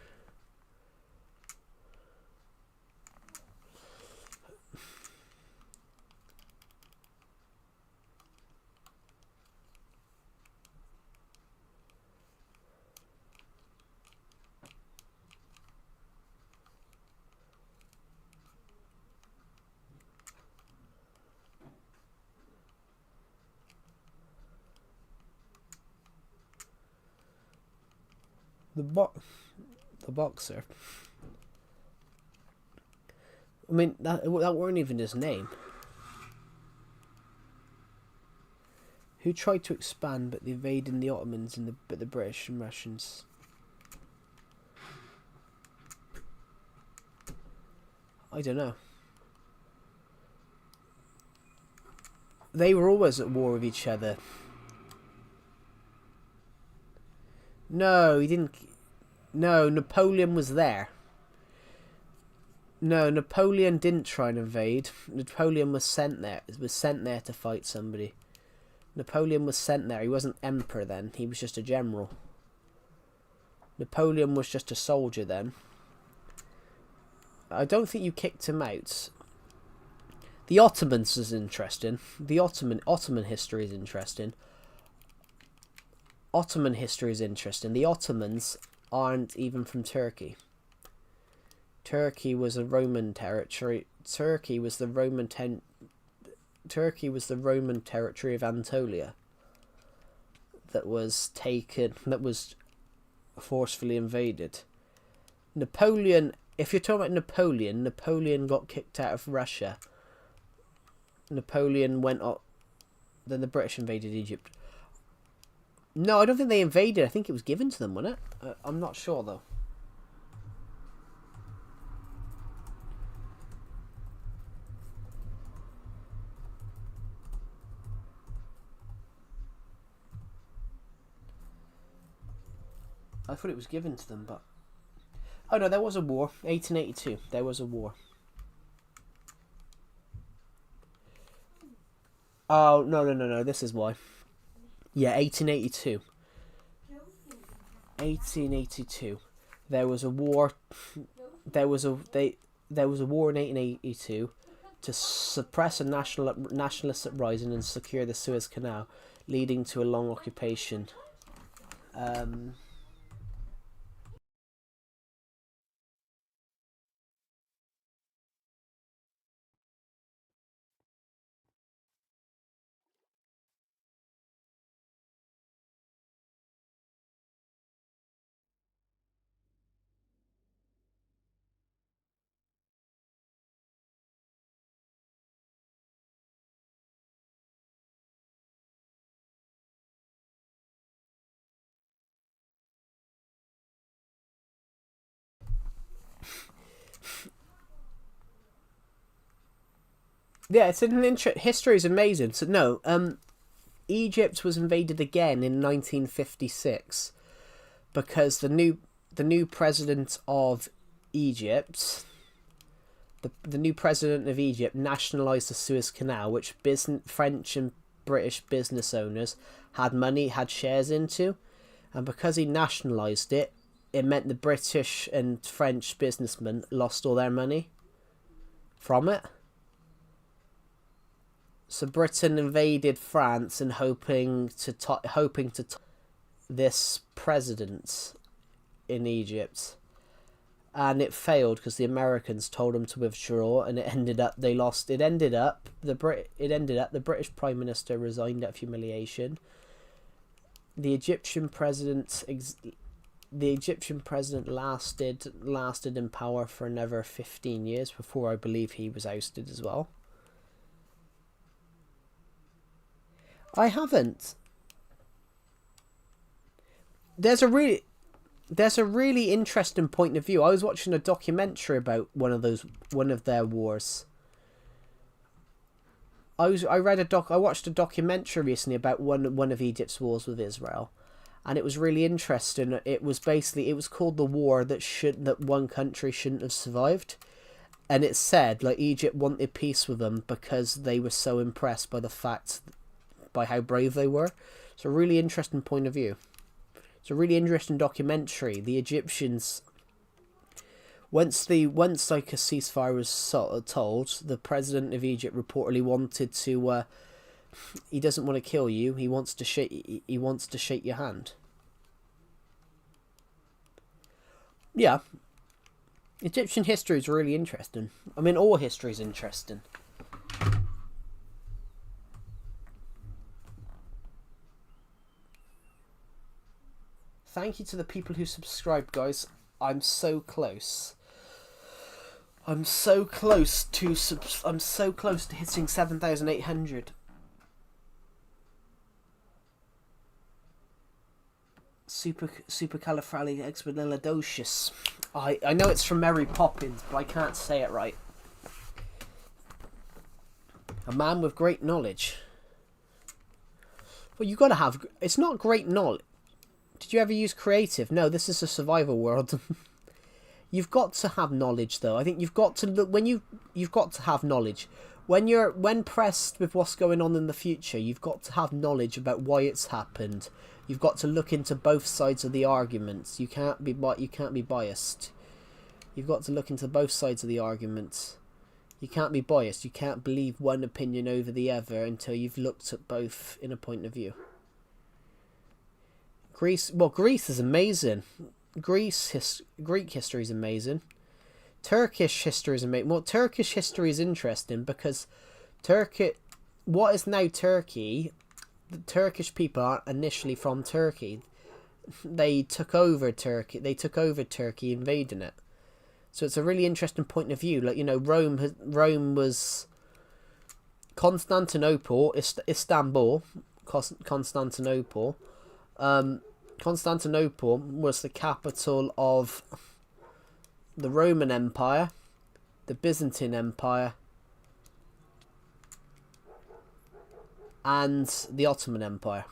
The boxer. I mean, that weren't even his name. Who tried to expand but evading the Ottomans and the British and Russians? I don't know. They were always at war with each other. No, he didn't. No, Napoleon was there. No, Napoleon didn't try and invade. Napoleon was sent there. To fight somebody. Napoleon was sent there. He wasn't emperor then. He was just a general. Napoleon was just a soldier then. I don't think you kicked him out. The Ottomans is interesting. The Ottoman history is interesting. Ottoman history is interesting. The Ottomans aren't even from Turkey. Turkey was a Roman territory. Turkey was the Roman territory of Anatolia that was taken, that was forcefully invaded. Napoleon, if you're talking about Napoleon got kicked out of Russia. Napoleon went up, then the British invaded Egypt. No, I don't think they invaded. I think it was given to them, wasn't it? I'm not sure though. I thought it was given to them, but... Oh no, there was a war. 1882. There was a war. Oh, no. This is why. Yeah, 1882. 1882. There was a war. There was a war in 1882 to suppress a nationalist uprising and secure the Suez Canal, leading to a long occupation. Yeah, it's an history is amazing. So no, Egypt was invaded again in 1956 because the new president of Egypt, the new president of Egypt nationalized the Suez Canal, which French and British business owners had shares into, and because he nationalized it, it meant the British and French businessmen lost all their money from it. So Britain invaded France and hoping to this president in Egypt, and it failed because the Americans told them to withdraw, and it ended up they lost. It ended up the British Prime Minister resigned out of humiliation. The Egyptian president lasted in power for another 15 years before I believe he was ousted as well. I haven't. There's a really interesting point of view. I was watching a documentary about one of their wars. I watched a documentary recently about one of Egypt's wars with Israel, and it was really interesting. It was called the war that one country shouldn't have survived. And it said like Egypt wanted peace with them because they were so impressed by how brave they were. It's a really interesting point of view. It's a really interesting documentary. The Egyptians, once like a ceasefire was told, the president of Egypt reportedly wanted to. He doesn't want to kill you. He wants to shake your hand. Yeah, Egyptian history is really interesting. I mean, all history is interesting. Thank you to the people who subscribed, guys. I'm so close. I'm so close to hitting 7,800. Supercalifragilisticexpialidocious. I know it's from Mary Poppins, but I can't say it right. A man with great knowledge. Well, you gotta have. It's not great knowledge. Did you ever use creative? No, this is a survival world. You've got to have knowledge, though. I think you've got to look when you've got to have knowledge. When pressed with what's going on in the future, you've got to have knowledge about why it's happened. You've got to look into both sides of the arguments. You can't be biased. You've got to look into both sides of the arguments. You can't be biased. You can't believe one opinion over the other until you've looked at both in a point of view. Greece is amazing. Greek history is amazing. Turkish history is amazing. Well, Turkish history is interesting because what is now Turkey, the Turkish people aren't initially from Turkey. They took over Turkey. They took over Turkey, invading it. So it's a really interesting point of view. Like, you know, Rome was Constantinople, Istanbul, Constantinople. Constantinople was the capital of the Roman Empire, the Byzantine Empire, and the Ottoman Empire.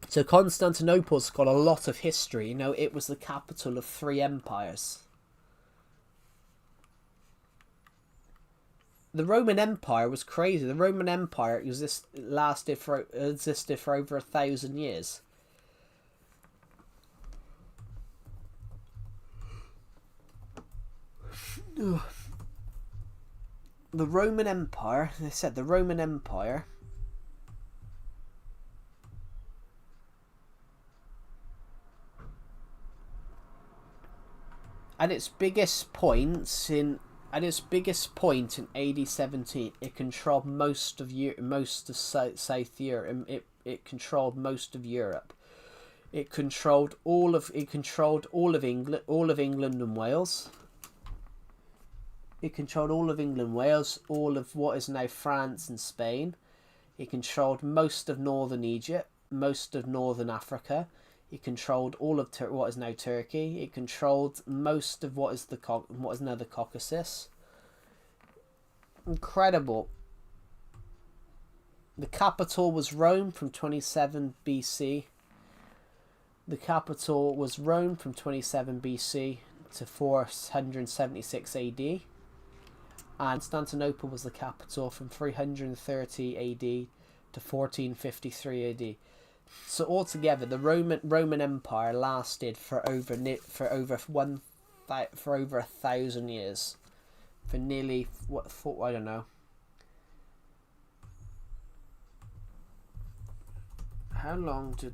So Constantinople's got a lot of history. You know, it was the capital of 3 empires. The Roman Empire was crazy. The Roman Empire existed for over 1,000 years. The Roman Empire, they said the Roman Empire at its biggest point in AD 17, it controlled most of South Europe. It controlled most of Europe. It controlled all of England, and Wales. It controlled all of England, Wales, all of what is now France and Spain. It controlled most of northern Egypt, most of northern Africa. It controlled all of what is now Turkey. It controlled most of what is now the Caucasus. Incredible. The capital was Rome from 27 BC. The capital was Rome from 27 BC to 476 AD. And Constantinople was the capital from 330 AD to 1453 AD. So altogether, the Roman Empire lasted for over 1,000 years, for nearly I don't know. How long did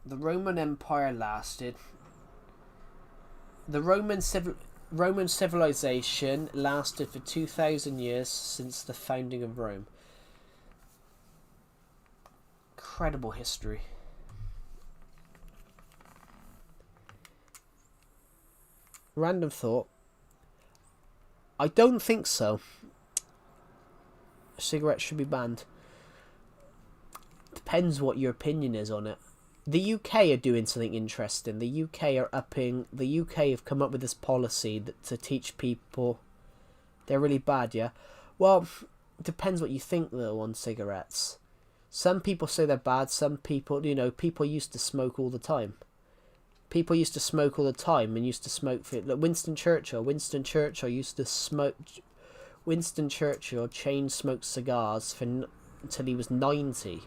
the Roman Empire lasted? The Roman civilization lasted for 2,000 years since the founding of Rome. Incredible history. Random thought. I don't think so. Cigarettes should be banned. Depends what your opinion is on it. The UK are doing something interesting. The UK have come up with this policy to teach people. They're really bad, yeah? Well, it depends what you think, though, on cigarettes. Some people say they're bad. Some people, people used to smoke all the time. People used to smoke all the time and used to smoke for... Like Winston Churchill used to smoke... Winston Churchill chain smoked cigars until he was 90.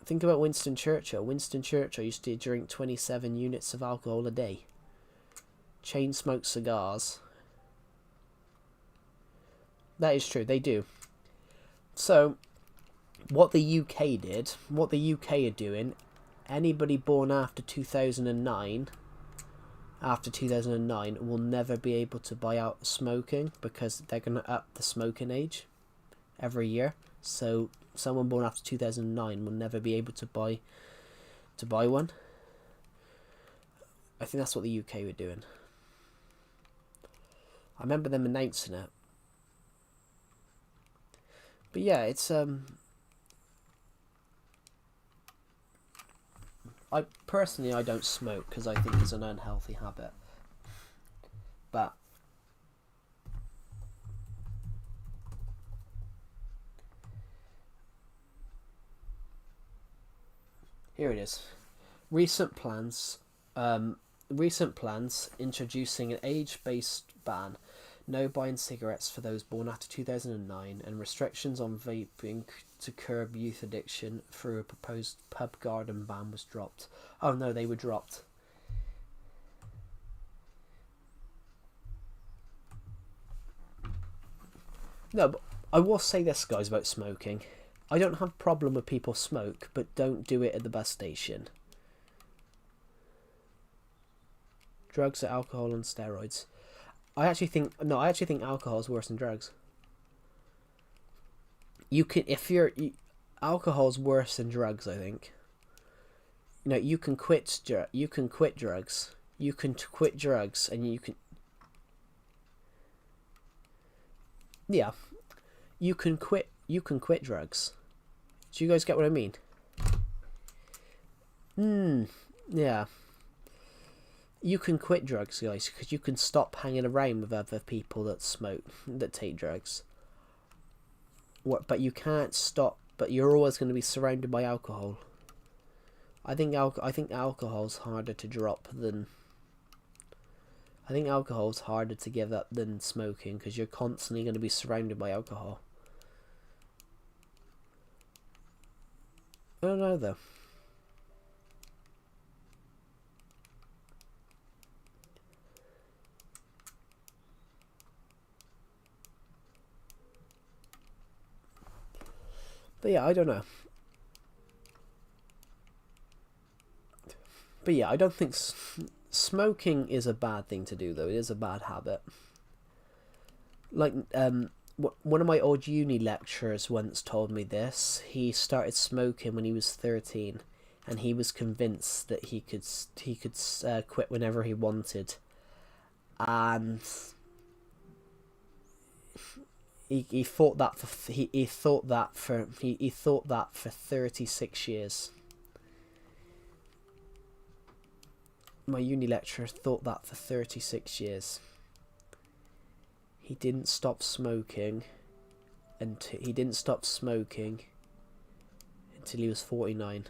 Think about Winston Churchill. Winston Churchill used to drink 27 units of alcohol a day. Chain smoke cigars. That is true, they do. So, what the UK did, what the UK are doing, anybody born after 2009 will never be able to buy out smoking because they're going to up the smoking age every year. So someone born after 2009 will never be able to buy one. I think that's what the UK were doing. I remember them announcing it. But yeah, it's I don't smoke because I think it's an unhealthy habit. But Here it is. Recent plans. Recent plans introducing an age-based ban, no buying cigarettes for those born after 2009, and restrictions on vaping to curb youth addiction through a proposed pub garden ban was dropped. Oh no, they were dropped. No, but I will say this, guys, about smoking. I don't have a problem with people smoke, but don't do it at the bus station. Drugs are alcohol and steroids. I actually think alcohol is worse than drugs. You can, if you're, alcohol's worse than drugs, I think. You know, you can quit drugs. You can quit drugs, and you can. Yeah, you can quit. You can quit drugs. Do you guys get what I mean? Yeah. You can quit drugs, guys, because you can stop hanging around with other people that smoke, that take drugs. But you can't stop. But you're always going to be surrounded by alcohol. I think alcohol's harder to drop than. I think alcohol's harder to give up than smoking, because you're constantly going to be surrounded by alcohol. I don't know though. But yeah, I don't know. But yeah, I don't think smoking is a bad thing to do, though. It is a bad habit. Like, one of my old uni lecturers once told me this. He started smoking when he was 13, and he was convinced that he could quit whenever he wanted. And he thought that for 36 years. My uni lecturer thought that for 36 years. He didn't stop smoking until he was 49.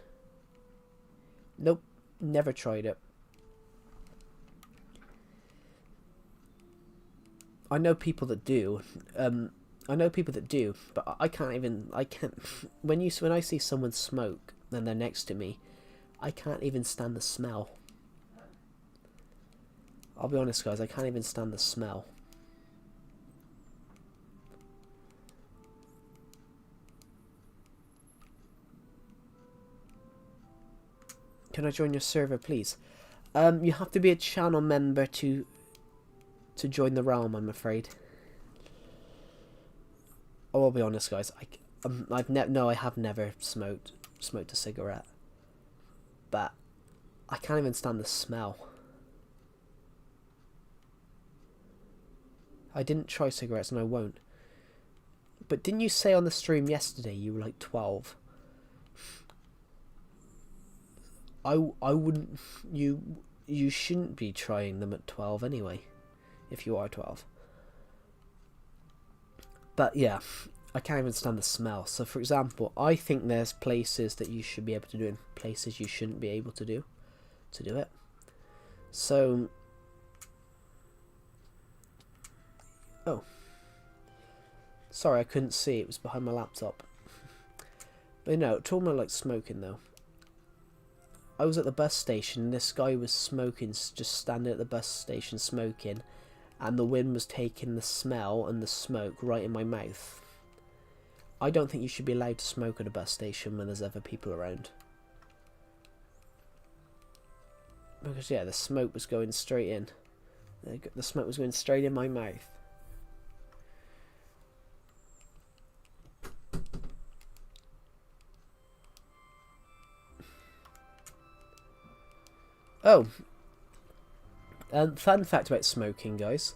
Nope, never tried it. I know people that do. But I can't. When I see someone smoke and they're next to me, I can't even stand the smell. I'll be honest, guys, I can't even stand the smell. Can I join your server, please? You have to be a channel member to join the realm, I'm afraid. Oh, I'll be honest, guys. I have never smoked a cigarette, but I can't even stand the smell. I didn't try cigarettes, and I won't. But didn't you say on the stream yesterday you were like 12? I wouldn't. You shouldn't be trying them at 12 anyway, if you are 12. But yeah, I can't even stand the smell. So for example, I think there's places that you should be able to do and places you shouldn't be able to do it. So, oh, sorry, I couldn't see. It was behind my laptop. But no, talking about like smoking though. I was at the bus station and this guy was smoking, just standing at the bus station smoking, and the wind was taking the smell and the smoke right in my mouth. I don't think you should be allowed to smoke at a bus station when there's other people around. Because yeah, the smoke was going straight in. The smoke was going straight in my mouth. Oh, fun fact about smoking, guys.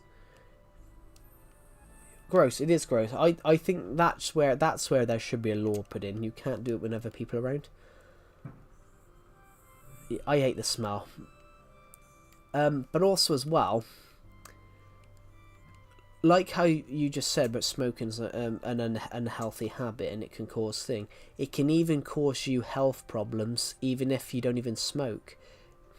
Gross. It is gross. I think that's where there should be a law put in. You can't do it when other people are around. I hate the smell. But also as well, like how you just said about smoking's an unhealthy habit and it can cause thing. It can even cause you health problems even if you don't even smoke.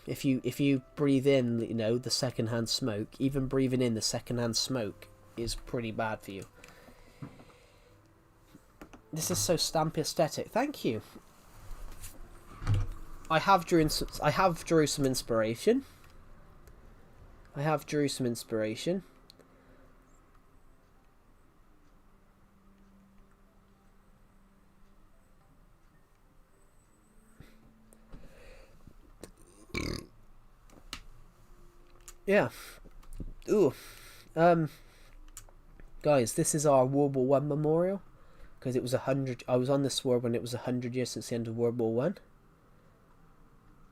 If you breathe in, you know, the secondhand smoke, even breathing in the secondhand smoke is pretty bad for you. This is so stampy aesthetic. Thank you. I have drew some inspiration. Yeah. Ooh. Guys, this is our World War One memorial because it was 100. I was on this world when it was 100 years since the end of World War One.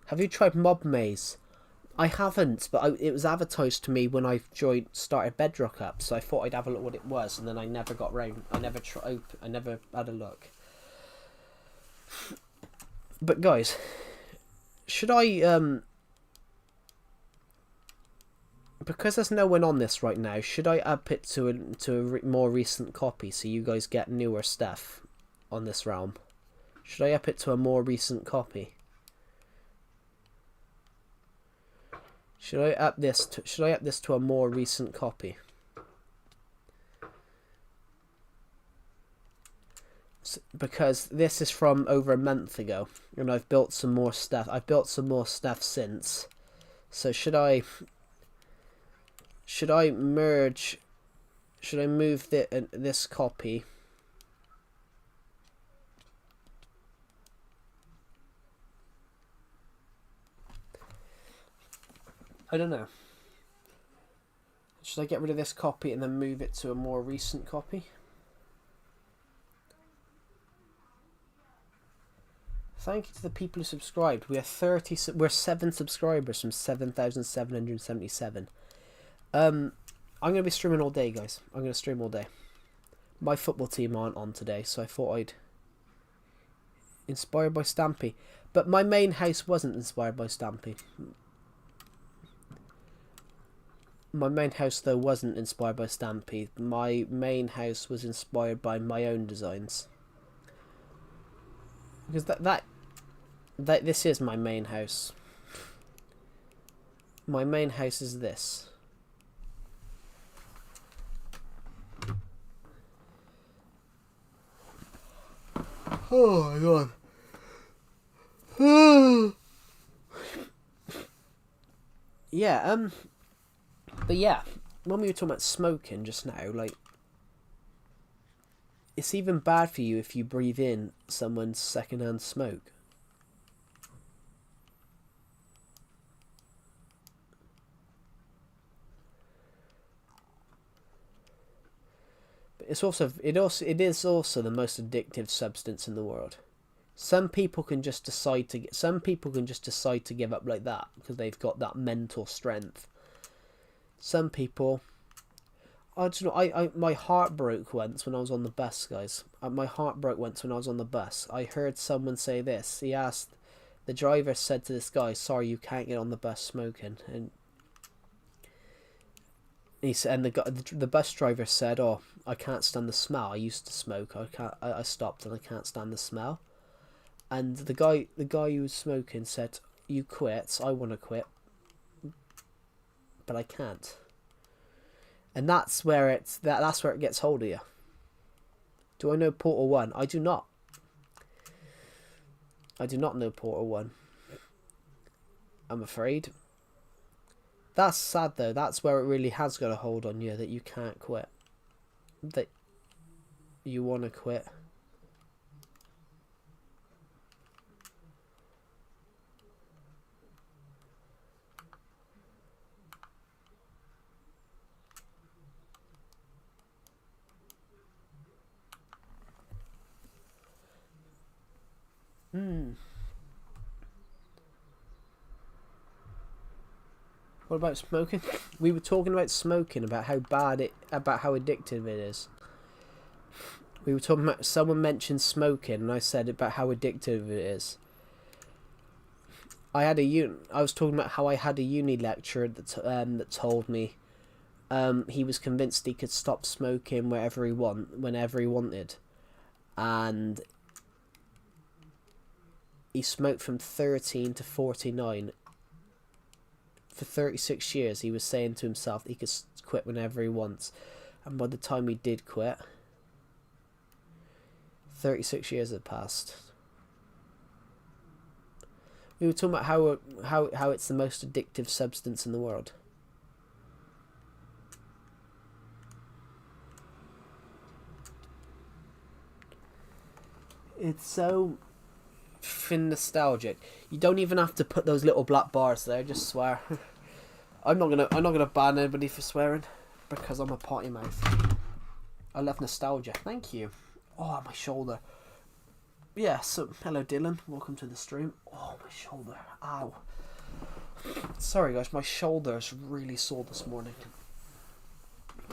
Have you tried Mob Maze? I haven't, but it was advertised to me when I started Bedrock up, so I thought I'd have a look what it was, and then I never got round. I never had a look. But guys, should I because there's no one on this right now, should I up it to a more recent copy so you guys get newer stuff on this realm? Should I up it to a more recent copy? Should I up this to a more recent copy? Because this is from over a month ago, and I've built some more stuff. I've built some more stuff since. So should I merge? Should I move this copy? I don't know. Should I get rid of this copy and then move it to a more recent copy? Thank you to the people who subscribed. We're 7 subscribers from 7,777. I'm going to be streaming all day, guys. I'm going to stream all day. My football team aren't on today, so I thought I'd... Inspired by Stampy. But my main house wasn't inspired by Stampy. My main house, though, wasn't inspired by Stampy. My main house was inspired by my own designs. Because this is my main house. My main house is this. Oh my god. Yeah, but yeah, when we were talking about smoking just now, like, it's even bad for you if you breathe in someone's secondhand smoke. But it is also the most addictive substance in the world. Some people can just decide to give up like that because they've got that mental strength. Some people, I don't know. My heart broke once when I was on the bus, guys. My heart broke once when I was on the bus. I heard someone say this. The driver said to this guy, "Sorry, you can't get on the bus smoking." And the bus driver said, "Oh, I can't stand the smell. I used to smoke. I stopped and I can't stand the smell." And the guy who was smoking said, "You quit. I want to quit, but I can't." And that's where it gets hold of you. Do I know Portal 1? I do not. I do not know Portal 1. I'm afraid. That's sad though. That's where it really has got a hold on you, that you can't quit. That you want to quit. What about smoking? We were talking about smoking, about how addictive it is. We were talking about, someone mentioned smoking, and I said about how addictive it is. I was talking about how I had a uni lecturer that told me he was convinced he could stop smoking whenever he wanted, and he smoked from 13 to 49. For 36 years, he was saying to himself he could quit whenever he wants, and by the time he did quit, 36 years had passed. We were talking about how it's the most addictive substance in the world. It's so nostalgic. You don't even have to put those little black bars there. Just swear. I'm not gonna ban anybody for swearing because I'm a potty mouth. I love nostalgia. Thank you. Oh, my shoulder. Yeah. So hello, Dylan. Welcome to the stream. Oh, my shoulder. Ow. Sorry, guys. My shoulder is really sore this morning.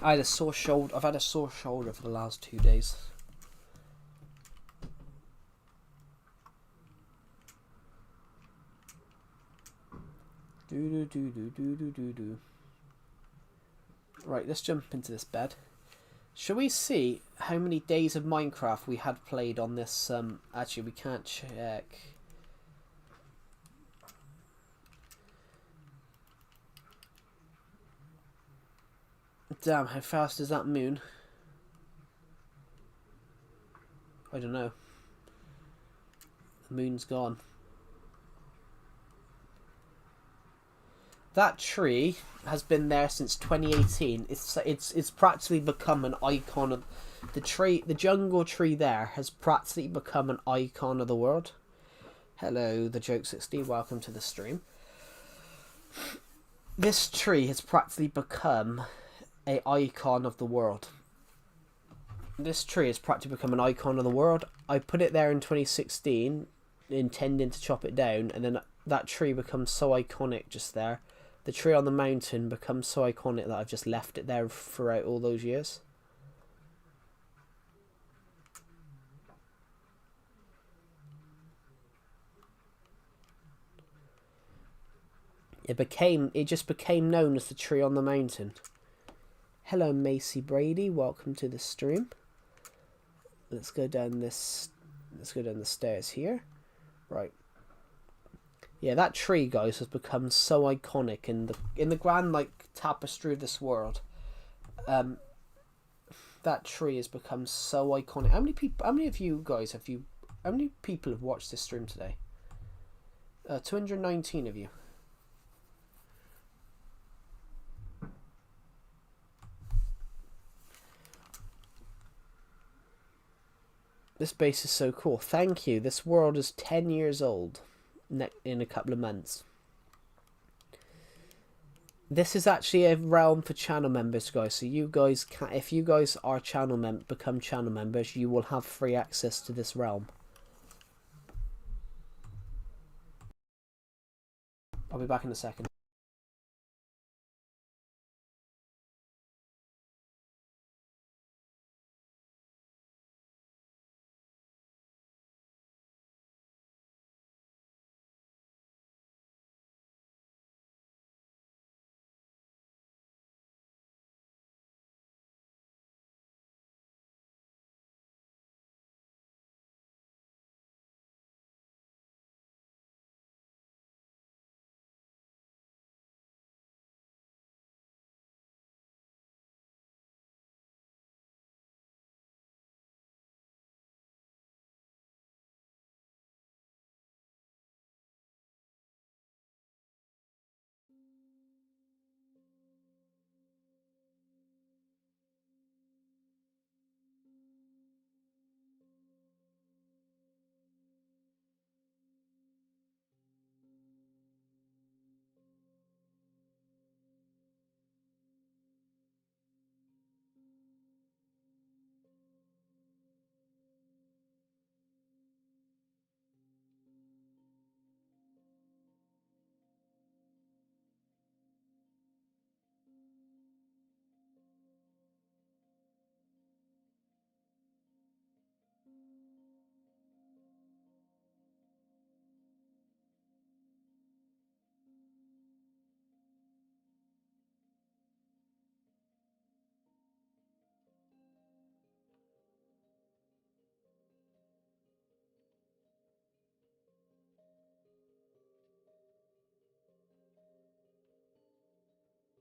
I had a sore shoulder. I've had a sore shoulder for the last 2 days. Right, let's jump into this bed. Shall we see how many days of Minecraft we had played on this? Actually, we can't check. Damn, how fast is that moon? I don't know. The moon's gone. That tree has been there since 2018. It's practically become an icon of the tree. The jungle tree there has practically become an icon of the world. Hello, the Joke 60. Welcome to the stream. This tree has practically become an icon of the world. This tree has practically become an icon of the world. I put it there in 2016, intending to chop it down, and then that tree becomes so iconic just there. The tree on the mountain becomes so iconic that I've just left it there throughout all those years. It just became known as the tree on the mountain. Hello, Macy Brady. Welcome to the stream. Let's go down the stairs here. Right. Yeah, that tree, guys, has become so iconic in the grand tapestry of this world. That tree has become so iconic. How many people have watched this stream today? 219 of you. This base is so cool. Thank you. This world is 10 years old in a couple of months. This is actually a realm for channel members, guys. So you guys can, if you guys are become channel members, you will have free access to this realm. I'll be back in a second.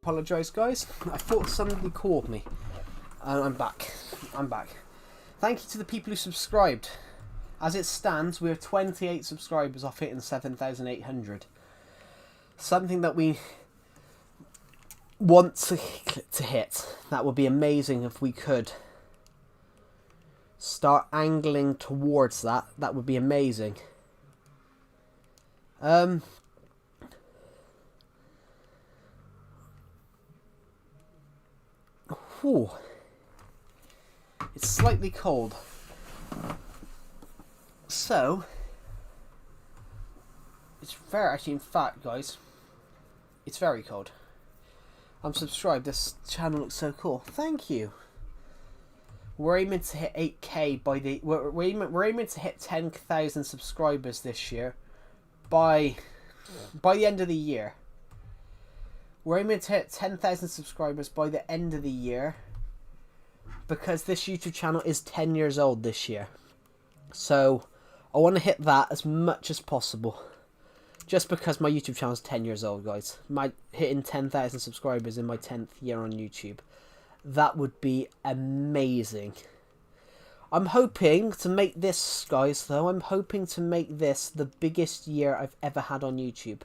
Apologise, guys. I thought somebody called me. And I'm back. I'm back. Thank you to the people who subscribed. As it stands, we're 28 subscribers off hitting 7,800. Something that we want to hit. That would be amazing if we could start angling towards that. That would be amazing. Whew. It's slightly cold. So, it's very, actually, in fact, guys, it's very cold. I'm subscribed. This channel looks so cool. Thank you. We're aiming to hit 8K by the. We're aiming to hit 10,000 subscribers this year. By the end of the year. We're aiming to hit 10,000 subscribers by the end of the year. Because this YouTube channel is 10 years old this year. So, I want to hit that as much as possible. Just because my YouTube channel is 10 years old, guys. Hitting 10,000 subscribers in my 10th year on YouTube. That would be amazing. I'm hoping to make this, guys, though. I'm hoping to make this the biggest year I've ever had on YouTube.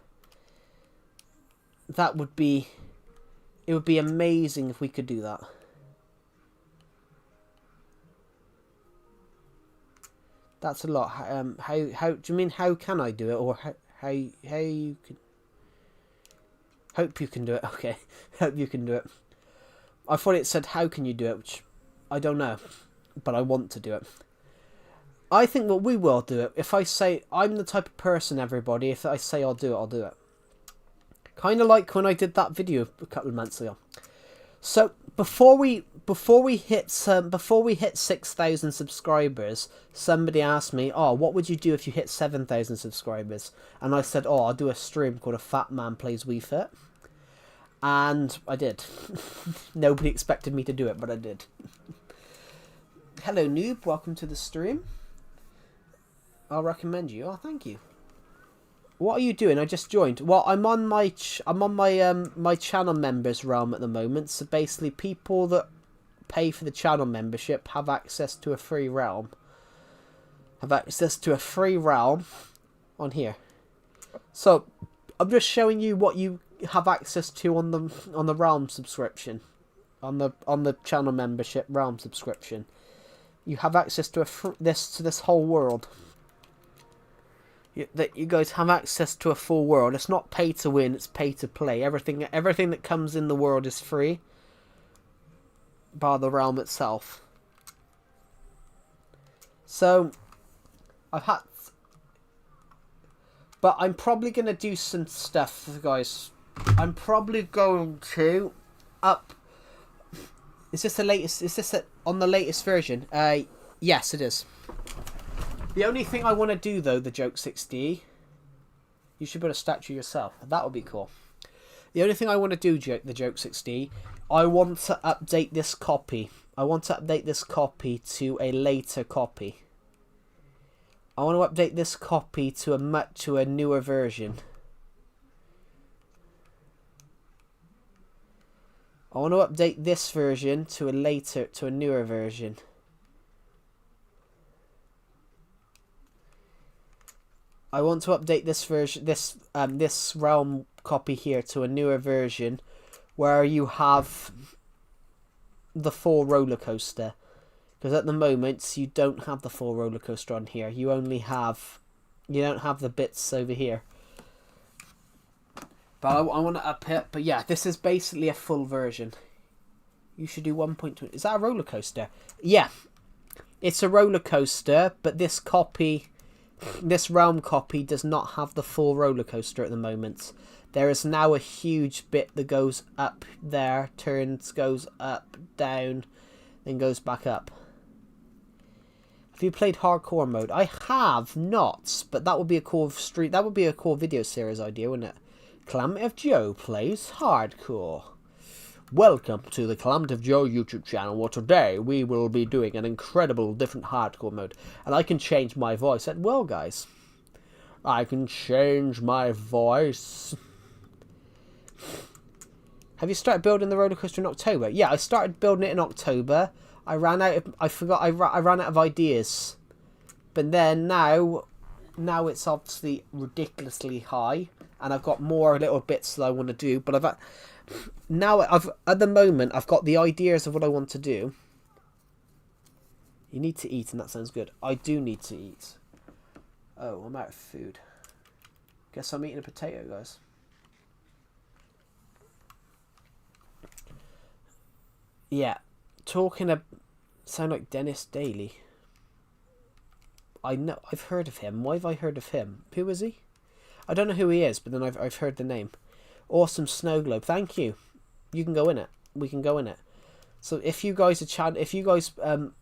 That would be... It would be amazing if we could do that. That's a lot. How do you mean how can I do it, or how you can? Hope you can do it. Okay, hope you can do it. I thought it said how can you do it, which I don't know, but I want to do it. I think what we will do it. If I say I'm the type of person, everybody. If I say I'll do it, I'll do it. Kind of like when I did that video a couple of months ago. So before we hit 6,000 subscribers, somebody asked me, "Oh, what would you do if you hit 7,000 subscribers?" And I said, "Oh, I'll do a stream called A Fat Man Plays Wii Fit." And I did. Nobody expected me to do it, but I did. Hello, noob. Welcome to the stream. I'll recommend you. Oh, thank you. What are you doing? I just joined. Well, I'm on my my channel members realm at the moment. So basically, people that pay for the channel membership have access to a free realm. Have access to a free realm on here. So I'm just showing you what you have access to on the realm subscription, on the channel membership realm subscription. You have access to this whole world. That you guys have access to a full world. It's not pay to win, it's pay to play. Everything that comes in the world is free, bar the realm itself. So but I'm probably gonna do some stuff, guys. I'm probably going to Is this the latest? Is this on the latest version? Yes, it is. The only thing I want to do, though, the Joke 60, you should build a statue yourself. That would be cool. The only thing I want to do, the Joke 60, I want to update this copy. I want to update this copy to a later copy. I want to update this copy to a newer version. I want to update this version to a newer version. I want to update this version, this realm copy here to a newer version, where you have the full roller coaster. Because at the moment you don't have the full roller coaster on here. You don't have the bits over here. But I want to up it. But yeah, this is basically a full version. You should do 1.2. Is that a roller coaster? Yeah, it's a roller coaster, but this realm copy does not have the full roller coaster at the moment. There is now a huge bit that goes up there, goes up, down, then goes back up. Have you played hardcore mode? I have not, but that would be a cool street. That would be a cool video series idea, wouldn't it? Calamity of Joe plays hardcore. Welcome to the Calamity of Joe YouTube channel, where today we will be doing an incredible different hardcore mode. And I can change my voice at will, guys. I can change my voice. Have you started building the roller coaster in October? Yeah, I started building it in October. I ran out of, I ran out of ideas. But then now it's obviously ridiculously high, and I've got more little bits that I want to do. But at the moment I've got the ideas of what I want to do. You need to eat, and that sounds good. I do need to eat. Oh, I'm out of food. Guess I'm eating a potato, guys. Yeah, sound like Dennis Daly. I know, I've heard of him. Why have I heard of him? Who is he? I don't know who he is, but then I've heard the name. Awesome snow globe. Thank you. You can go in it. We can go in it. So if you guys join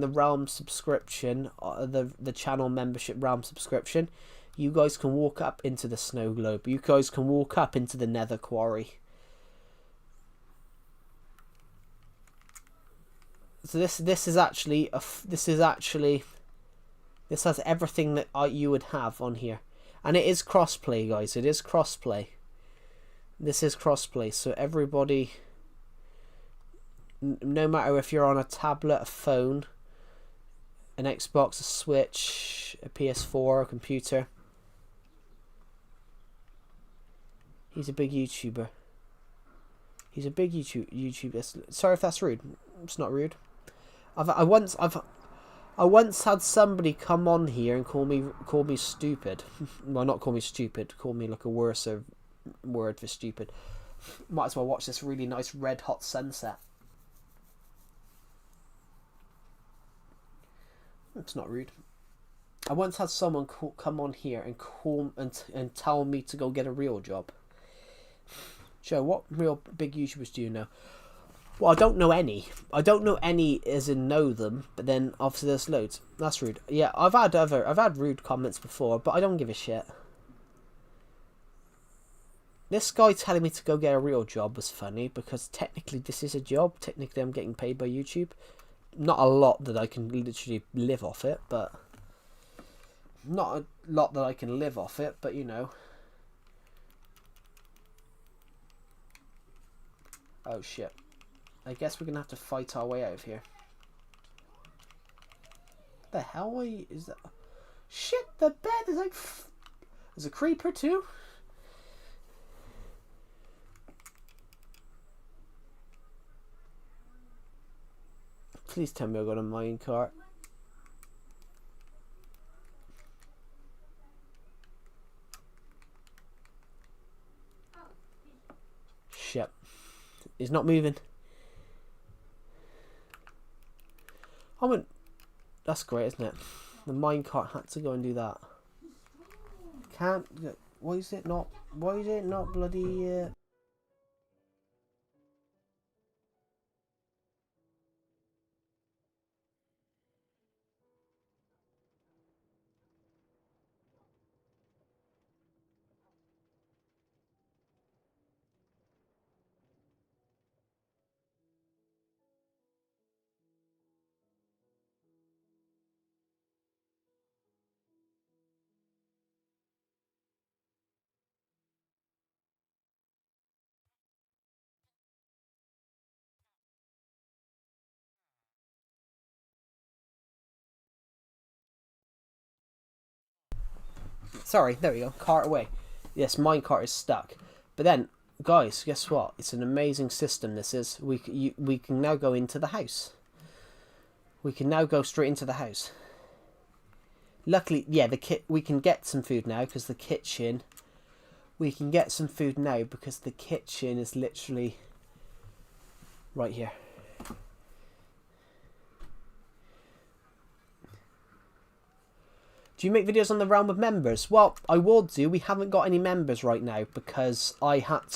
the Realm subscription, the channel membership Realm subscription, you guys can walk up into the snow globe. You guys can walk up into the Nether quarry. So this has everything that you would have on here, and it is crossplay, guys. It is crossplay. This is crossplay, so everybody, no matter if you're on a tablet, a phone, an Xbox, a Switch, a PS4, a computer. He's a big YouTuber. He's a big YouTuber. Sorry if that's rude. It's not rude. I once had somebody come on here and call me stupid. Well, not call me stupid. Call me like a worse word for stupid. Might as well watch this really nice red hot sunset. It's not rude. I once had someone come on here and tell me to go get a real job. Joe, what real big YouTubers do you know? Well, I don't know any. I don't know any as in know them, but then obviously there's loads. That's rude. Yeah, I've had rude comments before, but I don't give a shit. This guy telling me to go get a real job was funny, because technically this is a job. Technically I'm getting paid by YouTube. Not a lot that I can literally live off it, but... Not a lot that I can live off it, but you know. Oh shit. I guess we're gonna have to fight our way out of here. The hell is that? Shit, the bed is like... There's a creeper too? Please tell me I got a minecart. Shit. He's not moving. That's great, isn't it? The minecart had to go and do that. Can't. Why is it not? Why is it not bloody? Sorry, there we go. Cart away. Yes, minecart is stuck. But then, guys, guess what? It's an amazing system. This is. We can now go into the house. We can now go straight into the house. Luckily, yeah, we can get some food now because the kitchen. We can get some food now because the kitchen is literally right here. Do you make videos on the Realm of members? Well, I will do. We haven't got any members right now because we don't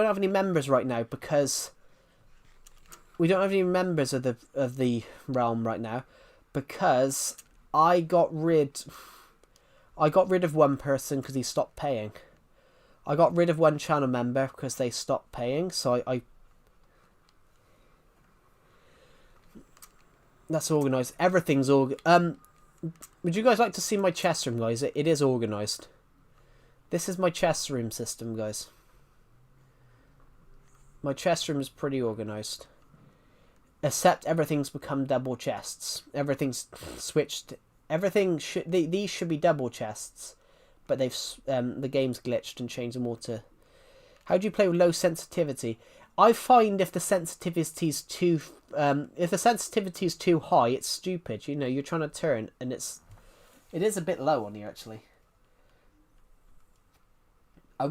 have any members right now because we don't have any members of the Realm right now because I got rid of one person because he stopped paying. I got rid of one channel member because they stopped paying, so I that's organised. Everything's would you guys like to see my chest room, guys? It is organised. This is my chest room system, guys. My chest room is pretty organised. Except everything's become double chests. Everything's switched. These should be double chests, but they've the game's glitched and changed them all to. How do you play with low sensitivity? I find if the sensitivity is too high, it's stupid. You know, you're trying to turn, and it is a bit low on here actually. I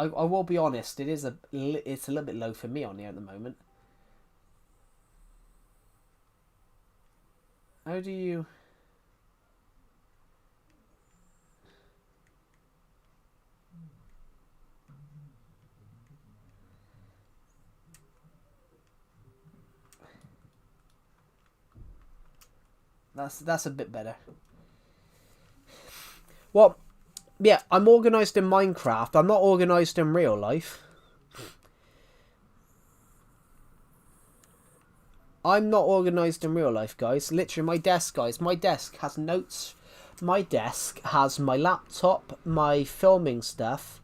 will be honest. It's a little bit low for me on here at the moment. How do you? That's a bit better. Well, yeah, I'm organised in Minecraft. I'm not organised in real life. I'm not organised in real life, guys. Literally, my desk, guys. My desk has notes. My desk has my laptop, my filming stuff.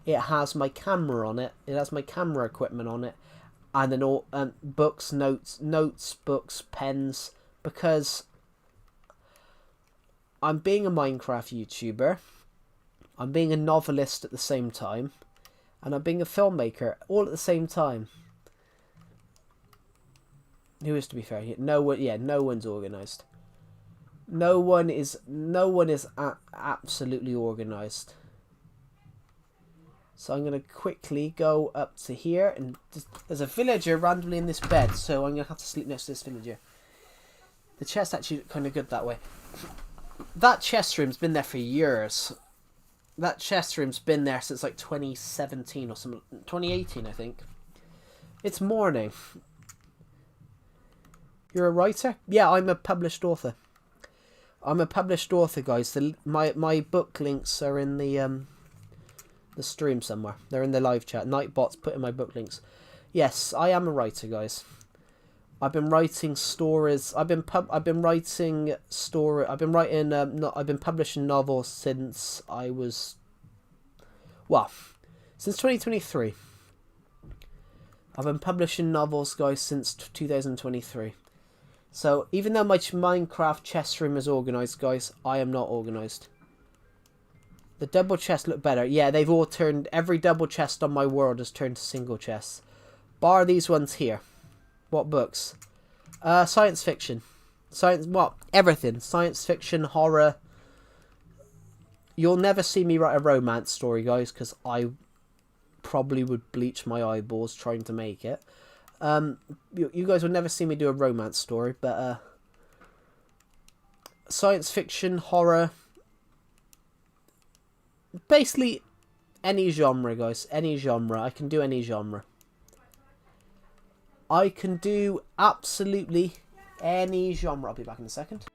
It has my camera on it. It has my camera equipment on it. And then all books, notes, books, pens. Because I'm being a Minecraft YouTuber. I'm being a novelist at the same time. And I'm being a filmmaker all at the same time. Who is, to be fair? No one. Yeah, no one's organised. No one is absolutely organised. So I'm going to quickly go up to here, and there's a villager randomly in this bed, so I'm going to have to sleep next to this villager. The chest actually kind of good that way. That chest room's been there for years. That chest room's been there since like 2017 or something. 2018, I think. It's morning. You're a writer? Yeah, I'm a published author. I'm a published author, guys. My book links are in the stream somewhere. They're in the live chat. Nightbot's putting my book links. Yes, I am a writer, guys. I've been writing stories. I've been publishing novels since I was, well, since 2023. I've been publishing novels, guys, since 2023. So even though my Minecraft chest room is organised, guys, I am not organised. The double chests look better. Yeah, they've all turned. Every double chest on my world has turned to single chests. Bar these ones here. What books? Science fiction. Everything. Science fiction, horror. You'll never see me write a romance story, guys, because I probably would bleach my eyeballs trying to make it. You guys will never see me do a romance story, but science fiction, horror, basically any genre, guys. Any genre. I can do any genre. I can do absolutely any genre. I'll be back in a second.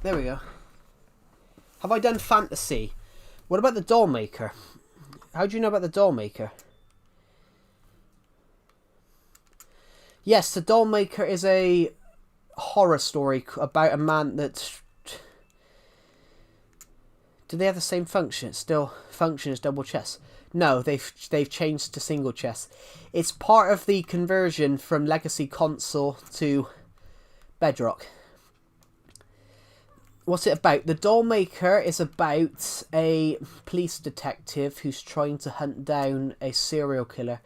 There we go. Have I done fantasy? What about the doll maker? How do you know about the doll maker? Yes, the doll maker is a horror story about a man that... Do they have the same function? It still function as double chess. No, they've changed to single chess. It's part of the conversion from Legacy Console to Bedrock. What's it about? The doll maker is about a police detective who's trying to hunt down a serial killer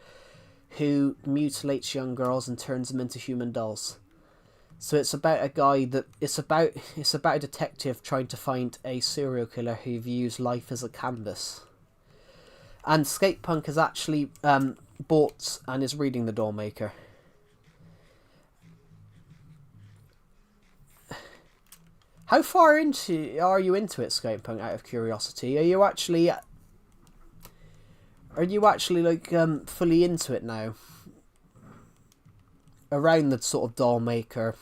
who mutilates young girls and turns them into human dolls. So it's about a guy that it's about a detective trying to find a serial killer who views life as a canvas. And Skatepunk has actually bought and is reading The Dollmaker. How far into are you into it, Skatepunk? Out of curiosity, are you actually like fully into it now? Around the sort of Dollmaker,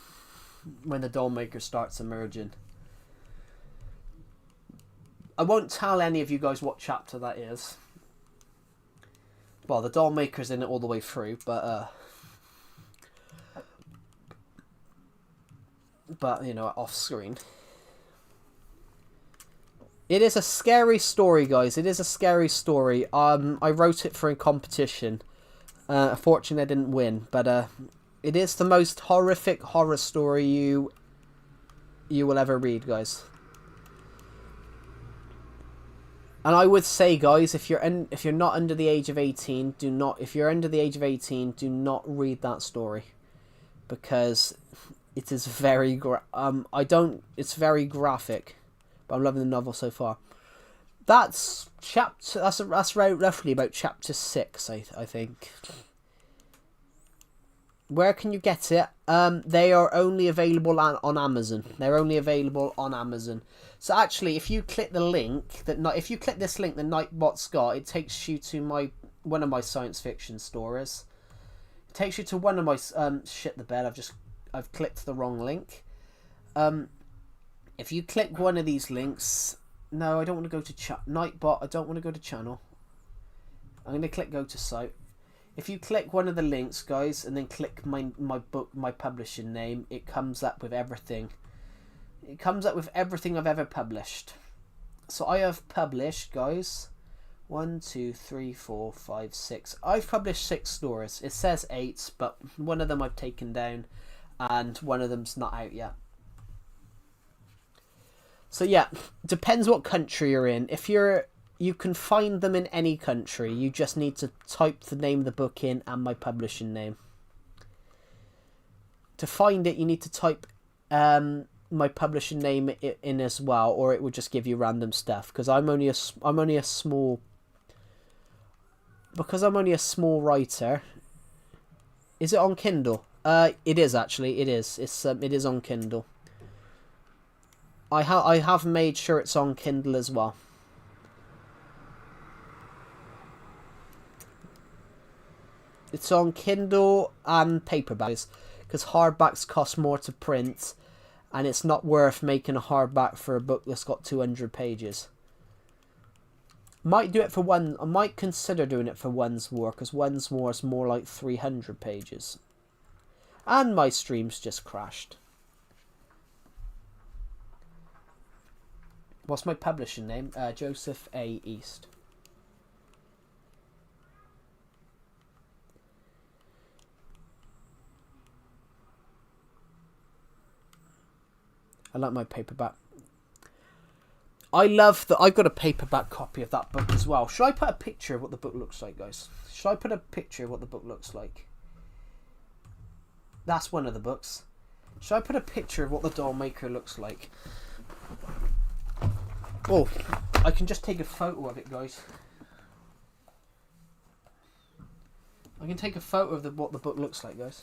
when the Dollmaker starts emerging. I won't tell any of you guys what chapter that is. Well, the Dollmaker's in it all the way through, but you know, off screen. It is a scary story, guys. It is a scary story. I wrote it for a competition. Unfortunately, I didn't win, but it is the most horrific horror story you will ever read, guys. And I would say, guys, if you're not under the age of 18, do not. If you're under the age of 18, do not read that story, because it is very It's very graphic, but I'm loving the novel so far. That's roughly about chapter 6, I think. Where can you get it? They are only available on Amazon. They're only available on Amazon. So actually, if you click the link if you click this link that Nightbot's got, it takes you to one of my science fiction stories. It takes you to one of my shit the bed. I've clicked the wrong link. If you click one of these links, no, I don't want to go to Nightbot. I don't want to go to channel. I'm going to click go to site. If you click one of the links, guys, and then click my book, my publishing name, it comes up with everything. It comes up with everything I've ever published. So I have published, guys, 1, 2, 3, 4, 5, 6. I've published 6 stories. It says 8, but one of them I've taken down, and one of them's not out yet. So yeah, depends what country you're in. You can find them in any country. You just need to type the name of the book in and my publishing name. To find it, you need to type my publishing name in as well, or it would just give you random stuff. Because I'm only a small writer. Is it on Kindle? It is actually. It is. It is on Kindle. I have made sure it's on Kindle as well. It's on Kindle and paperbacks, because hardbacks cost more to print, and it's not worth making a hardback for a book that's got 200 pages. Might do it for one. I might consider doing it for One's War, because One's War is more like 300 pages. And my stream's just crashed. What's my publishing name? Joseph A. East. I like my paperback. I've got a paperback copy of that book as well. Should I put a picture of what the book looks like, guys? Should I put a picture of what the book looks like? That's one of the books. Should I put a picture of what the Dollmaker looks like? Oh, I can just take a photo of it, guys. I can take a photo of what the book looks like, guys.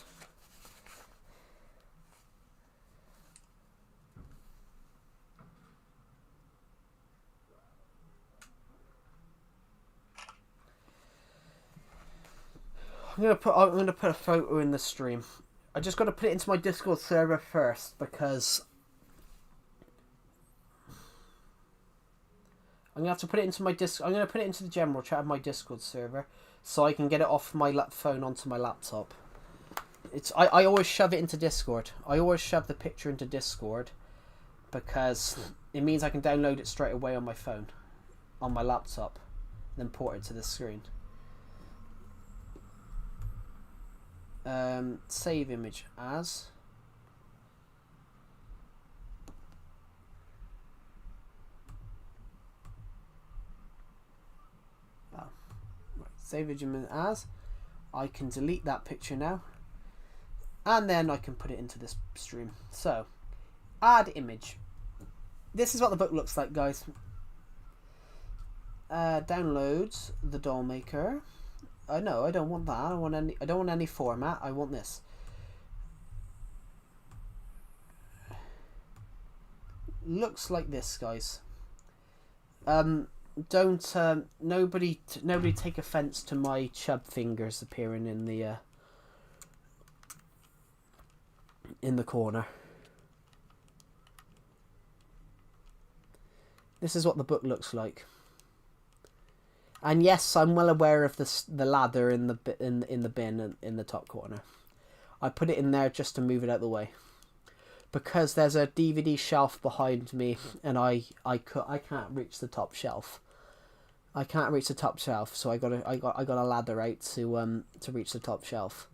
I'm gonna put a photo in the stream. I just got to put it into my Discord server first, because I'm gonna have to put it into my I'm gonna put it into the general chat of my Discord server, so I can get it off my phone onto my laptop. I always shove it into Discord. I always shove the picture into Discord, because it means I can download it straight away on my phone, on my laptop, then port it to the screen. Save image as. Oh, right. Save image as. I can delete that picture now. And then I can put it into this stream. So, add image. This is what the book looks like, guys. Downloads the doll maker. No, I don't want that. I don't want any format. I want this. Looks like this, guys. Don't nobody take offense to my chub fingers appearing in the corner. This is what the book looks like. And yes, I'm well aware of the ladder in the bin in the top corner. I put it in there just to move it out of the way, because there's a DVD shelf behind me, and I can't reach the top shelf. I can't reach the top shelf, so I got a ladder out to reach the top shelf.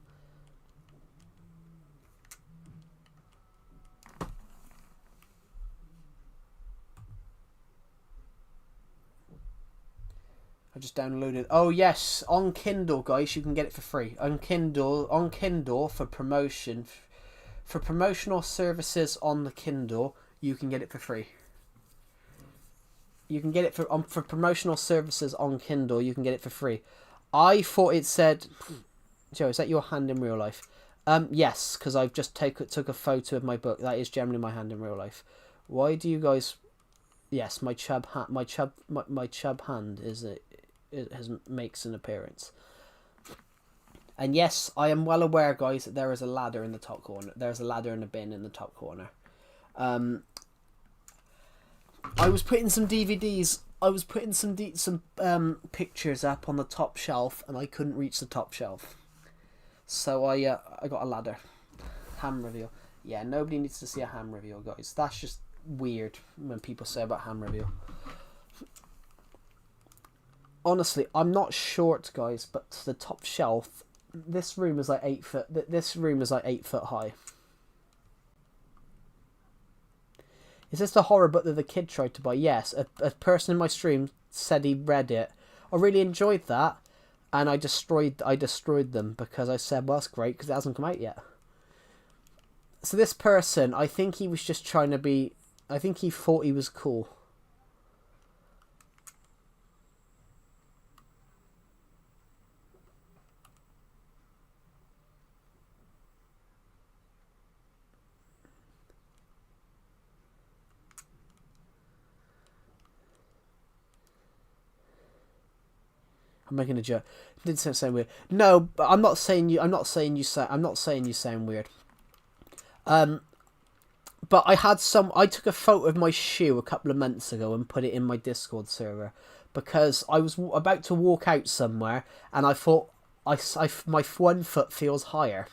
I just downloaded. Oh yes, on Kindle, guys, you can get it for free. On Kindle for promotion, for promotional services on the Kindle, you can get it for free. You can get it for promotional services on Kindle. You can get it for free. I thought it said, Joe, is that your hand in real life? Yes, because I've just took a photo of my book. That is generally my hand in real life. Why do you guys? Yes, my chub hand makes an appearance. And yes, I am well aware, guys, that there is a ladder in the top corner. There's a ladder in a bin in the top corner. I was putting some DVDs. I was putting some pictures up on the top shelf, and I couldn't reach the top shelf. So I got a ladder. Ham reveal. Yeah, nobody needs to see a ham reveal, guys. That's just weird when people say about ham reveal. Honestly, I'm not short, guys, but to the top shelf, this room is like 8 foot. This room is like 8 foot high. Is this the horror book that the kid tried to buy? Yes, a person in my stream said he read it. I really enjoyed that, and I destroyed them because I said, well, that's great because it hasn't come out yet. So this person, I think he was just trying to be. I think he thought he was cool. I'm making a joke. It didn't sound weird. No, but I'm not saying you sound weird. But I took a photo of my shoe a couple of months ago and put it in my Discord server because I was about to walk out somewhere and I thought my one foot feels higher,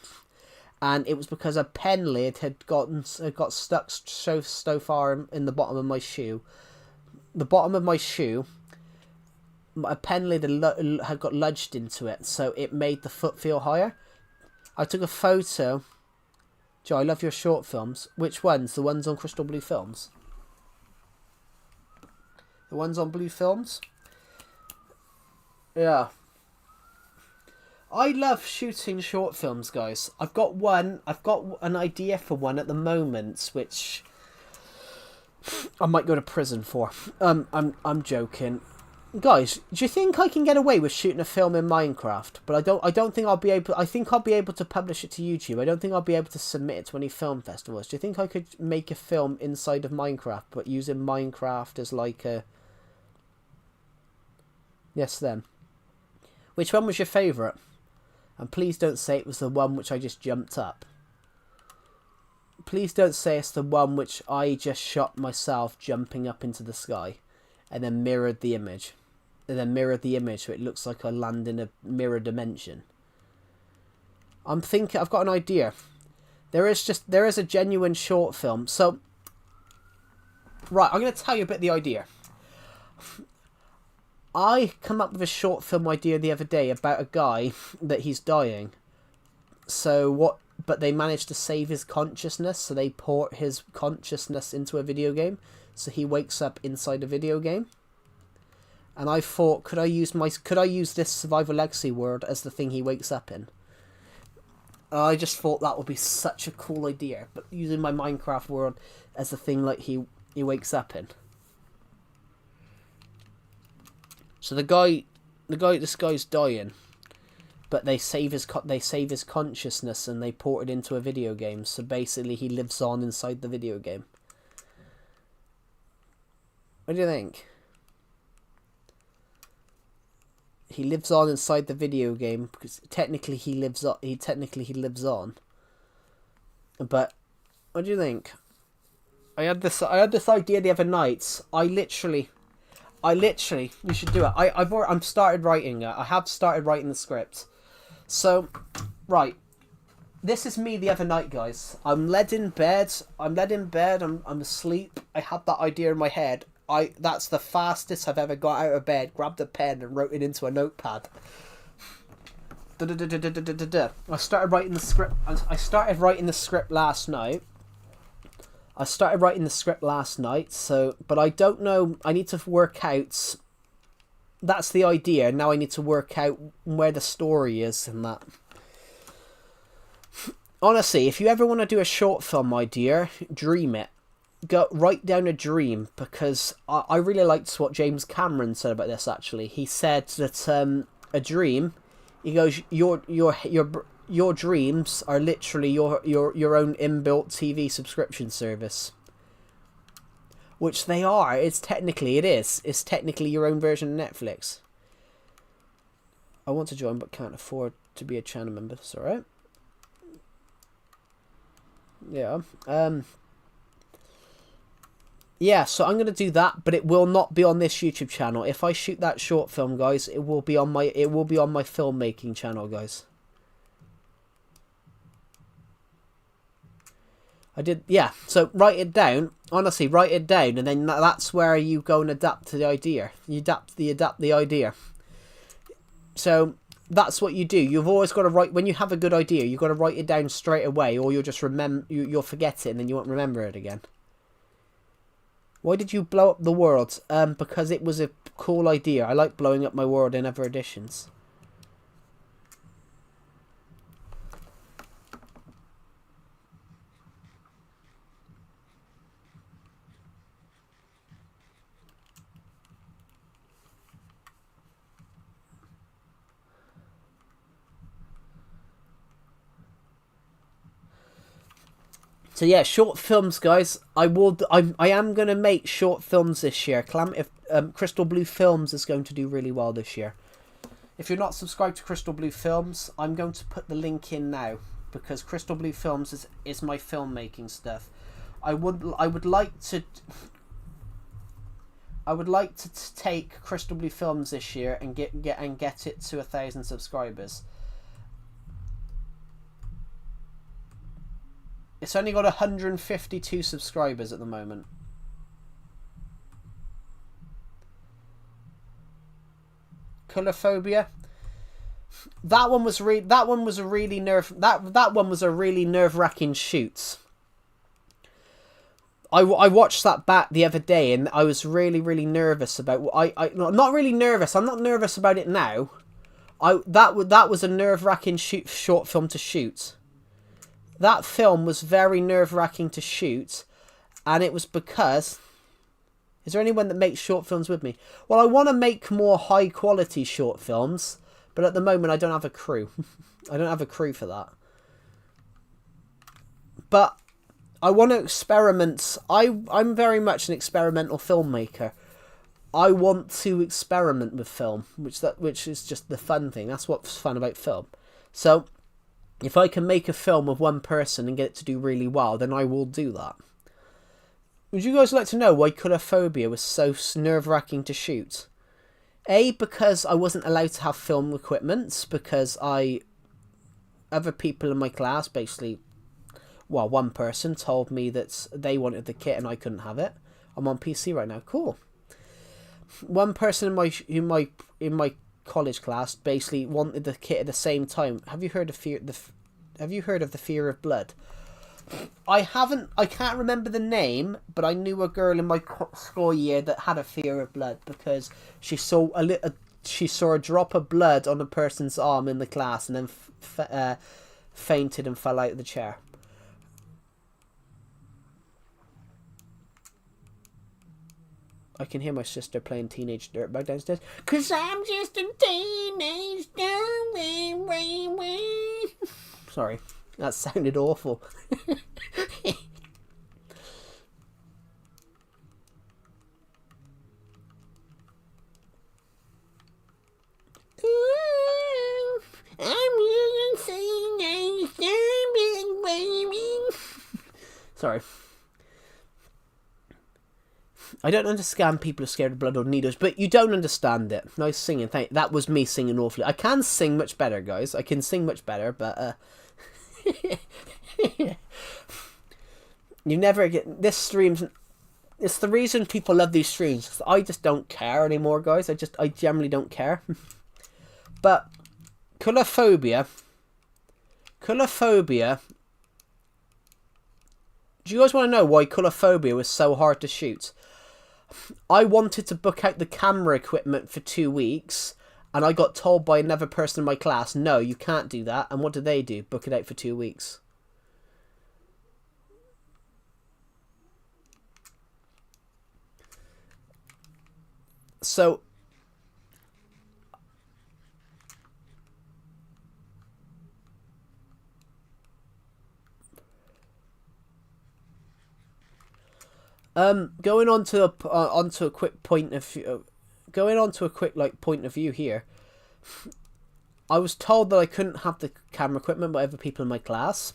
and it was because a pen lid had got stuck so far in the bottom of my shoe. The bottom of my shoe. A pen lid had got lodged into it, so it made the foot feel higher. I took a photo. Joe, I love your short films. Which ones? The ones on Crystal Blue Films? The ones on Blue Films? Yeah. I love shooting short films, guys. I've got an idea for one at the moment, which I might go to prison for. I'm joking. Guys, do you think I can get away with shooting a film in Minecraft? But I don't think I'll be able. I think I'll be able to publish it to YouTube. I don't think I'll be able to submit it to any film festivals. Do you think I could make a film inside of Minecraft, but using Minecraft as like a? Yes, then. Which one was your favourite? And please don't say it was the one which I just jumped up. Please don't say it's the one which I just shot myself jumping up into the sky, and then mirrored the image. And then mirrored the image so it looks like I land in a mirror dimension. I'm thinking, I've got an idea. There is a genuine short film. So, right, I'm going to tell you a bit of the idea. I come up with a short film idea the other day about a guy that he's dying. But they managed to save his consciousness, so they port his consciousness into a video game. So he wakes up inside a video game. And I thought, could I use this Survival Legacy world as the thing he wakes up in? I just thought that would be such a cool idea, but using my Minecraft world as the thing like he wakes up in. So this guy's dying, but they save his consciousness and they port it into a video game. So basically, he lives on inside the video game. What do you think? He lives on inside the video game because technically he lives on. But what do you think? I had this idea the other night. I literally, we should do it. I've started writing it. I have started writing the script. So, right. This is me the other night, guys. I'm led in bed. I'm asleep. I had that idea in my head. That's the fastest I've ever got out of bed, grabbed a pen and wrote it into a notepad. I started writing the script. I started writing the script last night. So, but I don't know. I need to work out. That's the idea. Now I need to work out where the story is and that. Honestly, if you ever want to do a short film idea, dream it. Go write down a dream, because I really liked what James Cameron said about this. Actually, he said that a dream, he goes, your dreams are literally your own inbuilt TV subscription service, which they are. It's technically your own version of Netflix. I want to join but can't afford to be a channel member. That's all right. Yeah. Yeah, so I'm going to do that, but it will not be on this YouTube channel. If I shoot that short film, guys, it will be on my filmmaking channel, guys. Yeah, so write it down. Honestly, write it down, and then that's where you go and adapt to the idea. You adapt the idea. So that's what you do. You've always got to write, when you have a good idea, you've got to write it down straight away, or you'll just you'll forget it, and then you won't remember it again. Why did you blow up the world? Because it was a cool idea. I like blowing up my world in other editions. So yeah, short films, guys. I am gonna make short films this year. Crystal Blue Films is going to do really well this year. If you're not subscribed to Crystal Blue Films, I'm going to put the link in now, because Crystal Blue Films is my filmmaking stuff. I would like to take Crystal Blue Films this year and get it to 1,000 subscribers. It's only got 152 subscribers at the moment. Colorphobia. That one was a really nerve-wracking shoot. I watched that back the other day, and I was really nervous about. Not really nervous. I'm not nervous about it now. That was a nerve-wracking short film to shoot. That film was very nerve-wracking to shoot, and it was because... Is there anyone that makes short films with me? Well, I want to make more high-quality short films, but at the moment I don't have a crew. I don't have a crew for that. But I want to experiment. I'm very much an experimental filmmaker. I want to experiment with film, which is just the fun thing. That's what's fun about film. So... if I can make a film of one person and get it to do really well, then I will do that. Would you guys like to know why Colorphobia was so nerve-wracking to shoot? A, because I wasn't allowed to have film equipment, because other people in my class basically, well, one person told me that they wanted the kit and I couldn't have it. I'm on PC right now. Cool. One person in my college class basically wanted the kit at the same time. Have you heard of the Fear of Blood? I can't remember the name, but I knew a girl in my school year that had a fear of blood because she saw a drop of blood on a person's arm in the class, and then fainted and fell out of the chair. I can hear my sister playing Teenage Dirtbag downstairs. 'Cause I'm just a teenage dirtbag. Sorry, that sounded awful. Sorry. I don't understand people are scared of blood or needles, but you don't understand it. Nice singing. That was me singing awfully. I can sing much better, guys. I can sing much better, but you never get this streams. It's the reason people love these streams. I just don't care anymore, guys. I generally don't care. But colophobia. Do you guys want to know why colophobia was so hard to shoot? I wanted to book out the camera equipment for 2 weeks, and I got told by another person in my class, no, you can't do that. And what did they do? Book it out for 2 weeks. So going on to onto a quick point of view, point of view here. I was told that I couldn't have the camera equipment by other people in my class.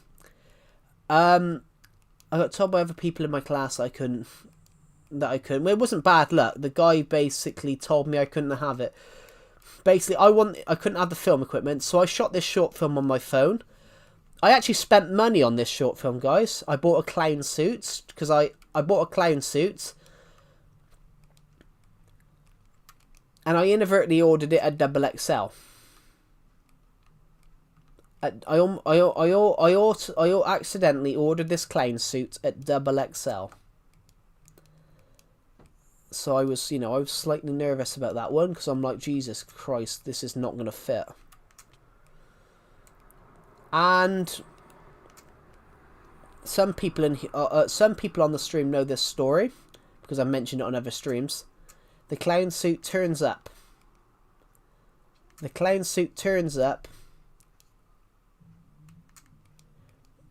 I got told by other people in my class that I couldn't. Well, it wasn't bad luck. The guy basically told me I couldn't have it. Basically, I couldn't have the film equipment, so I shot this short film on my phone. I actually spent money on this short film, guys. I bought a clown suit because I bought a clown suit, and I inadvertently ordered it at XXL. I accidentally ordered this clown suit at XXL. So I was slightly nervous about that one because I'm like, Jesus Christ, this is not going to fit. And some people on the stream know this story because I mentioned it on other streams. The clown suit turns up.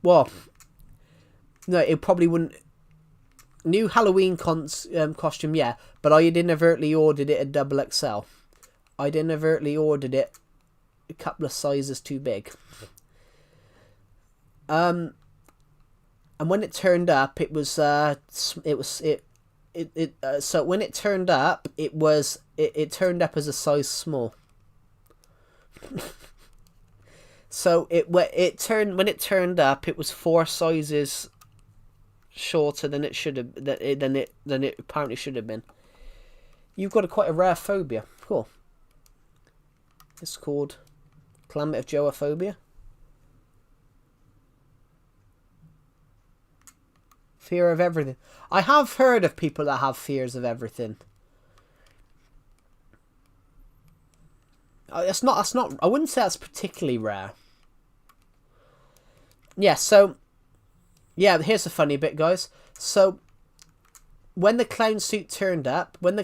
Well, no, it probably wouldn't. New Halloween costume, yeah, but I had inadvertently ordered it at XXL. I'd inadvertently ordered it a couple of sizes too big. And when it turned up, it turned up as a size small. So when it turned up, it was 4 sizes shorter than it should have than it apparently should have been. You've got quite a rare phobia. Cool. It's called Calamity of Joeophobia. Fear of everything. I have heard of people that have fears of everything. That's not. I wouldn't say that's particularly rare. Yeah. So. Yeah, here's the funny bit, guys. So, when the clown suit turned up, when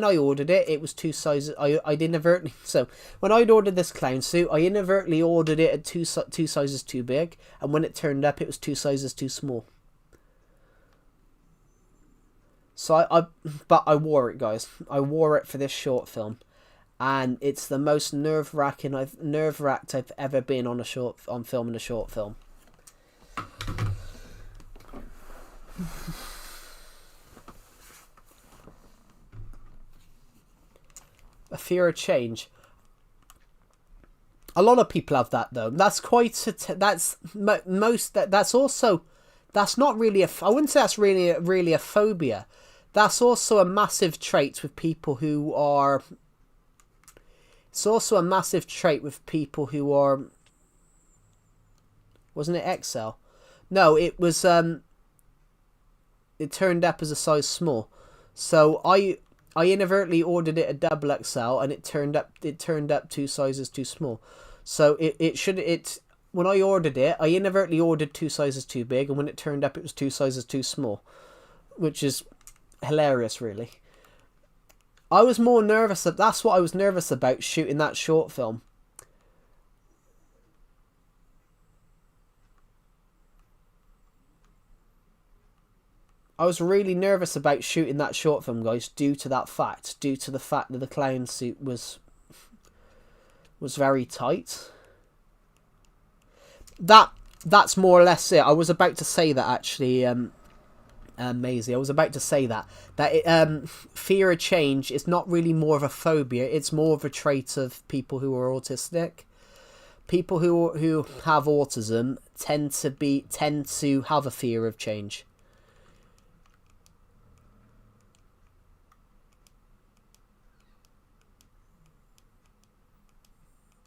I ordered it, it was 2 sizes. I inadvertently. So, when I'd ordered this clown suit, I inadvertently ordered it at 2 sizes too big, and when it turned up, it was 2 sizes too small. So but I wore it, guys. I wore it for this short film, and it's the most nerve-wracked I've ever been on filming a short film. A fear of change. A lot of people have that though. That's quite that's not really I wouldn't say that's really a phobia. That's also a massive trait with people who are. It's also a massive trait with people who are. Wasn't it XL? No, it was. It turned up as a size small, so I inadvertently ordered it a XXL, and it turned up 2 sizes too small. So when I ordered it, I inadvertently ordered 2 sizes too big, and when it turned up, it was 2 sizes too small, which is hilarious, really. I was more nervous. That's what I was nervous about shooting that short film. I was really nervous about shooting that short film, guys, due to the fact that the clown suit was very tight. That's more or less it. I was about to say that, actually, Maisie. I was about to say that fear of change is not really more of a phobia. It's more of a trait of people who are autistic. People who have autism tend to have a fear of change.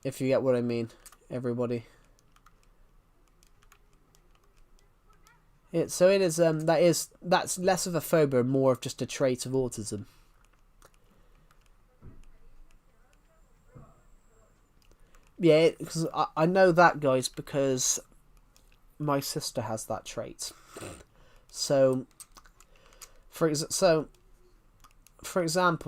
If you get what I mean, everybody. That's less of a phobia and more of just a trait of autism. Yeah, because I know that, guys, because my sister has that trait. So, for example,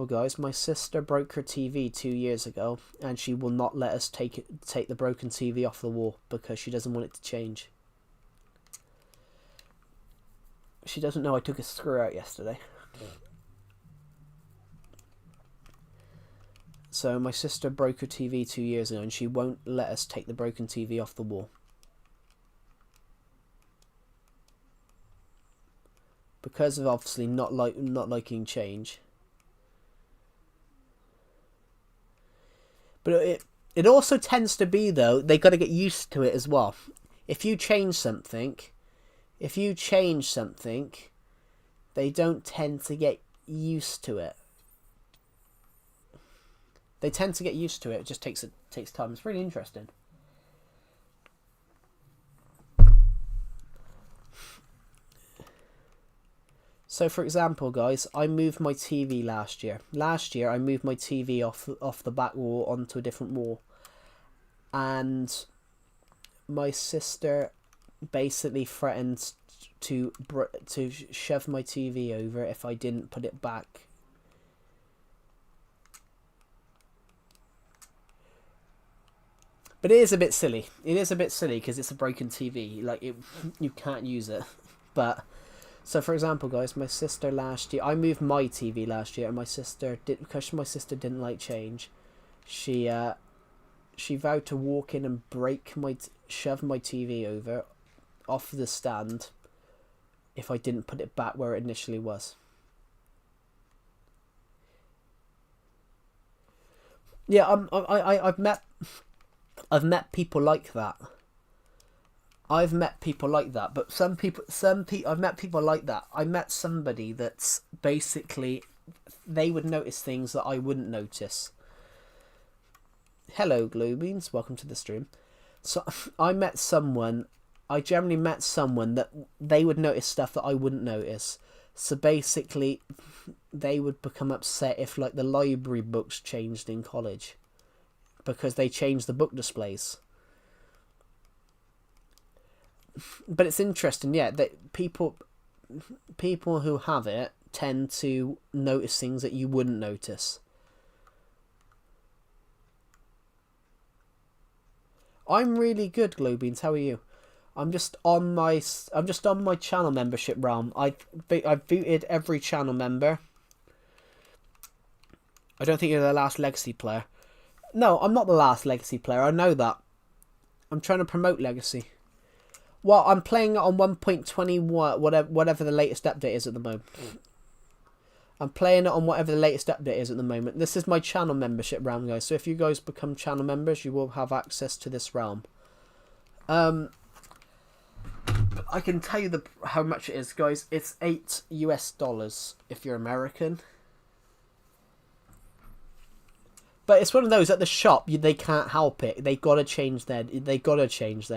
guys, my sister broke her TV 2 years ago, and she will not let us take the broken TV off the wall because she doesn't want it to change. She doesn't know I took a screw out yesterday. So my sister broke her TV 2 years ago, and she won't let us take the broken TV off the wall because of obviously not liking change. But it also tends to be, though, they got to get used to it as well. If you change something, they don't tend to get used to it. They tend to get used to it. It just takes time. It's really interesting. So, for example, guys, I moved my TV last year. Last year, I moved my TV off the back wall onto a different wall, and my sister basically threatened to shove my TV over if I didn't put it back. But it is a bit silly. It is a bit silly because it's a broken TV. Like, you can't use it. But so, for example, guys, my sister last year, I moved my TV last year, and because my sister didn't like change, she vowed to walk in and shove my TV over off the stand if I didn't put it back where it initially was. Yeah, I've met people like that. I've met people like that, but I've met people like that. I met somebody that's basically, they would notice things that I wouldn't notice. Hello, Globeans, welcome to the stream. So I generally met someone that they would notice stuff that I wouldn't notice. So basically, they would become upset if, like, the library books changed in college because they changed the book displays. But it's interesting, yeah, that people who have it tend to notice things that you wouldn't notice. I'm really good, Globeans. How are you? I'm just on my channel membership realm. I've booted every channel member. I don't think you're the last Legacy player. No, I'm not the last Legacy player. I know that. I'm trying to promote Legacy. Well, I'm playing it on 1.21, whatever the latest update is at the moment. I'm playing it on whatever the latest update is at the moment. This is my channel membership realm, guys. So if you guys become channel members, you will have access to this realm. I can tell you how much it is, guys. It's $8 if you're American. But it's one of those at the shop. They can't help it. They gotta change their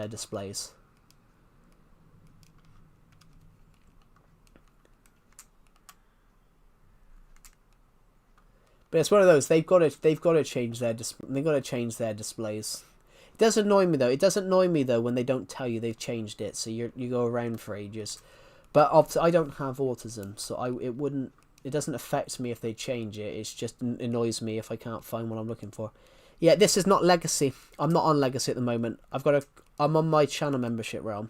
displays. But it's one of those. They've got to change their displays. It does annoy me though. It doesn't annoy me though when they don't tell you they've changed it, so you go around for ages. But I don't have autism, so it doesn't affect me if they change it. It's just annoys me if I can't find what I'm looking for. Yeah, this is not Legacy. I'm not on Legacy at the moment. I'm on my channel membership realm.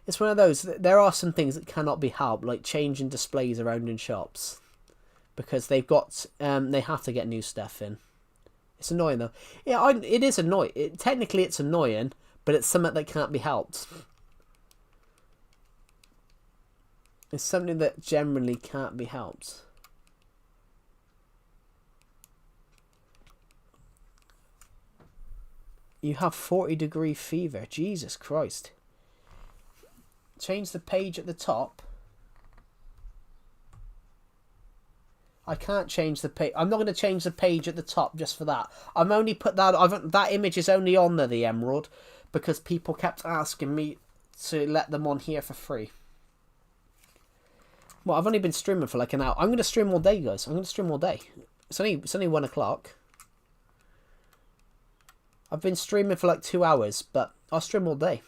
It's one of those. There are some things that cannot be helped, like changing displays around in shops, because they have to get new stuff in. It's annoying though. Yeah, it is annoying. Technically, it's annoying, but it's something that can't be helped. It's something that generally can't be helped. You have 40-degree fever. Jesus Christ. Change the page at the top. I can't change the page. I'm not going to change the page at the top just for that. I've only put that. That image is only on there, the emerald, because people kept asking me to let them on here for free. Well, I've only been streaming for like an hour. I'm going to stream all day, guys. I'm going to stream all day. It's only 1 o'clock. I've been streaming for like 2 hours, but I'll stream all day.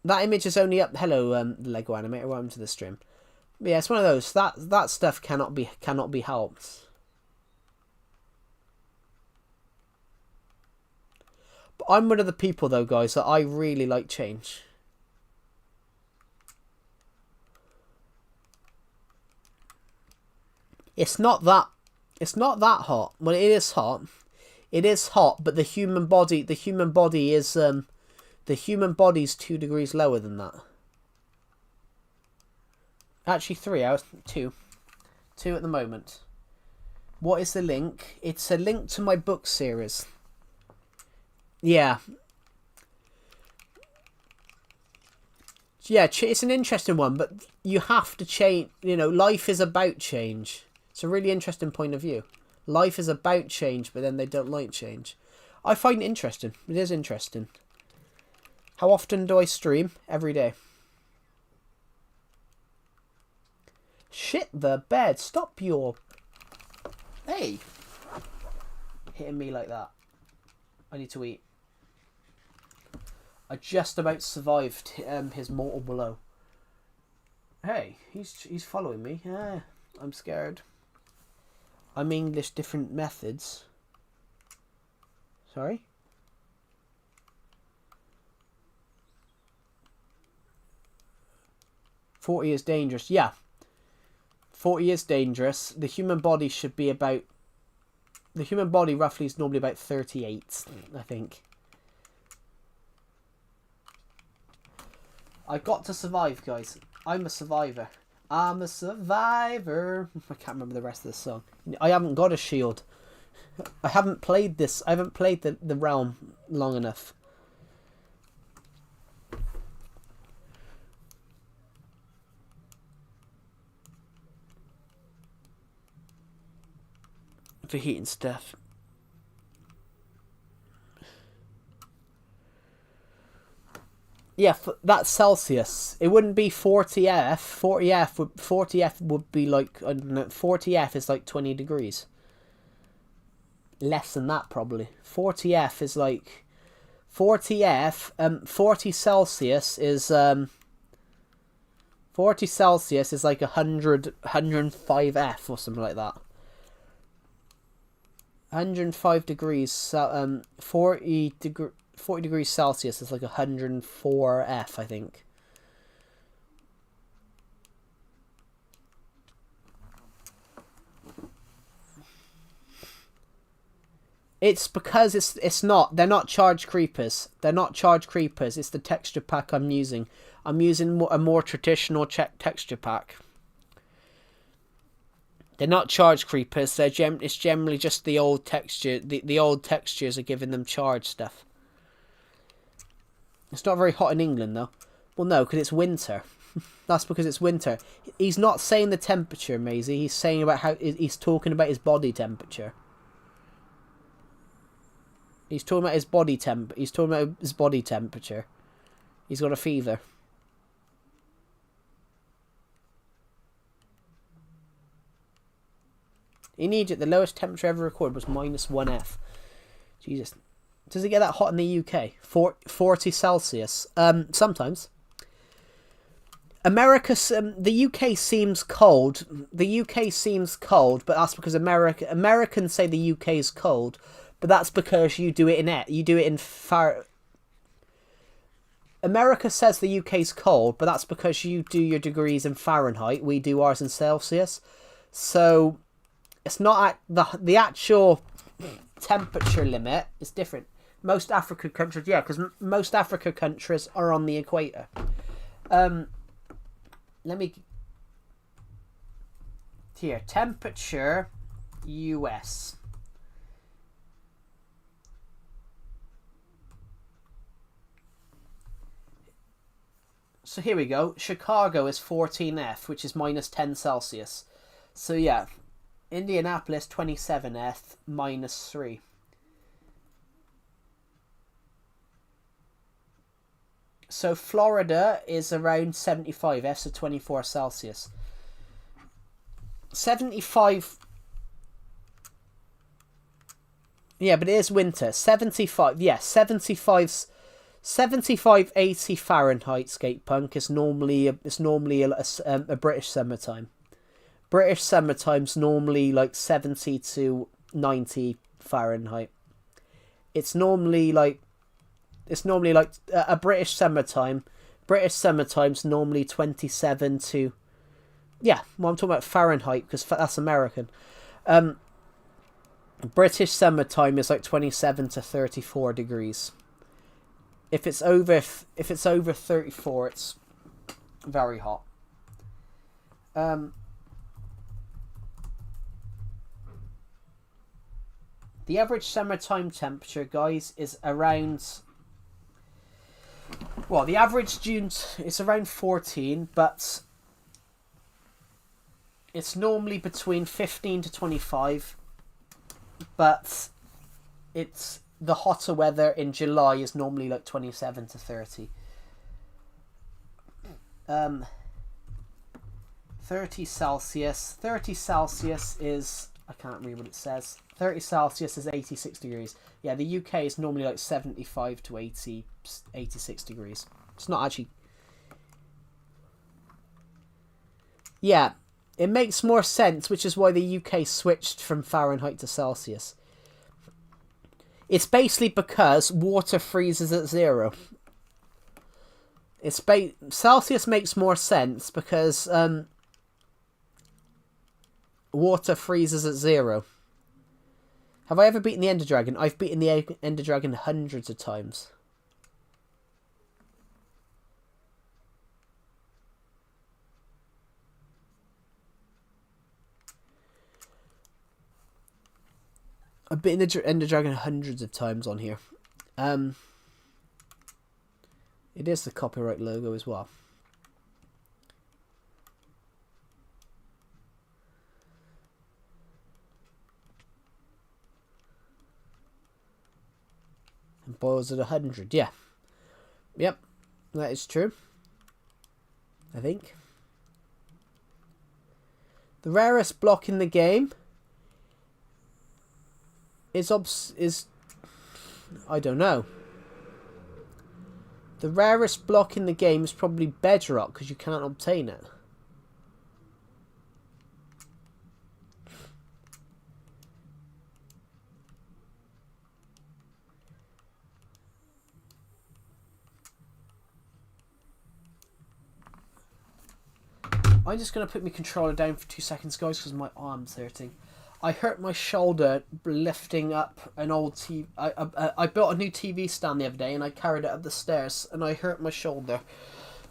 That image is only up. Hello, the Lego animator. Welcome to the stream. But yeah, it's one of those. That stuff cannot be helped. But I'm one of the people though, guys, that I really like change. It's not that hot. Well, it is hot. It is hot, but the human body is the human body's 2 degrees lower than that. Actually, 3 hours. 2 at the moment. What is the link? It's a link to my book series. Yeah. Yeah, it's an interesting one, but you have to change. You know, life is about change. It's a really interesting point of view. Life is about change, but then they don't like change. I find it interesting. It is interesting. How often do I stream? Every day. Shit the bed. Stop your... Hey. Hitting me like that. I need to eat. I just about survived his mortal blow. Hey, he's following me. Yeah, I'm scared. I'm English different methods. Sorry? "40 is dangerous." Yeah. 40 is dangerous. The human body should be about... The human body roughly is normally about 38, I think. I got to survive, guys. I'm a survivor. I'm a survivor. I can't remember the rest of the song. I haven't got a shield. I haven't played this. I haven't played the realm long enough. For heating stuff. Yeah, that's Celsius. It wouldn't be 40F. 40F would be like, I don't know, 40F is like 20 degrees. Less than that probably. 40F is like 40 Celsius is 40 Celsius is like 105F or something like that. 105 degrees 40 degrees Celsius is like 104F, I think. It's because it's not. They're not charge creepers. They're not charge creepers. It's the texture pack I'm using. I'm using a more traditional texture pack. They're not charge creepers. It's generally just the old texture. The old textures are giving them charge stuff. It's not very hot in England, though. Well, no, because it's winter. That's because it's winter. He's not saying the temperature, Maisie. He's saying about how... He's talking about his body temperature. He's talking about his body temp. He's talking about his body temperature. He's got a fever. In Egypt, the lowest temperature ever recorded was -1 F. Jesus. Does it get that hot in the UK? 40 Celsius. Sometimes. The UK seems cold. The UK seems cold, but that's because Americans say the UK is cold, but that's because you do it in it. You do it in America says the UK's cold, but that's because you do your degrees in Fahrenheit. We do ours in Celsius. So it's not the actual temperature limit is different. Most African countries, yeah, because most African countries are on the equator. Let me... Here, temperature, US. So here we go. Chicago is 14F, which is -10 Celsius. So yeah, Indianapolis 27F, -3. So Florida is around 75F, so 24 Celsius. 75... Yeah, but it is winter. 75, yeah, 75... 75-80 Fahrenheit skate punk is normally a British summertime. British summertime's normally like 70 to 90 Fahrenheit. It's normally like a British summertime. British summertime's normally 27 to... Yeah, well, I'm talking about Fahrenheit because that's American. British summertime is like 27 to 34 degrees. If it's over 34, it's very hot. The average summertime temperature, guys, is around... Well, the average June is around 14, but it's normally between 15 to 25. But it's... The hotter weather in July is normally like 27 to 30. 30 Celsius. 30 Celsius is... I can't read what it says. 30 Celsius is 86 degrees. Yeah, the UK is normally like 75 to 86 degrees. It's not actually... Yeah, it makes more sense, which is why the UK switched from Fahrenheit to Celsius. It's basically because water freezes at 0. Celsius makes more sense because water freezes at 0. Have I ever beaten the Ender Dragon? I've beaten the Ender Dragon hundreds of times. I've beaten the Ender Dragon hundreds of times on here. It is the copyright logo as well. And boils at 100, yeah. Yep, that is true. I think. The rarest block in the game is I don't know. The rarest block in the game is probably Bedrock because you can't obtain it. I'm just going to put my controller down for 2 seconds, guys, because my arm's hurting. I hurt my shoulder lifting up an old TV. I built a new TV stand the other day and I carried it up the stairs and I hurt my shoulder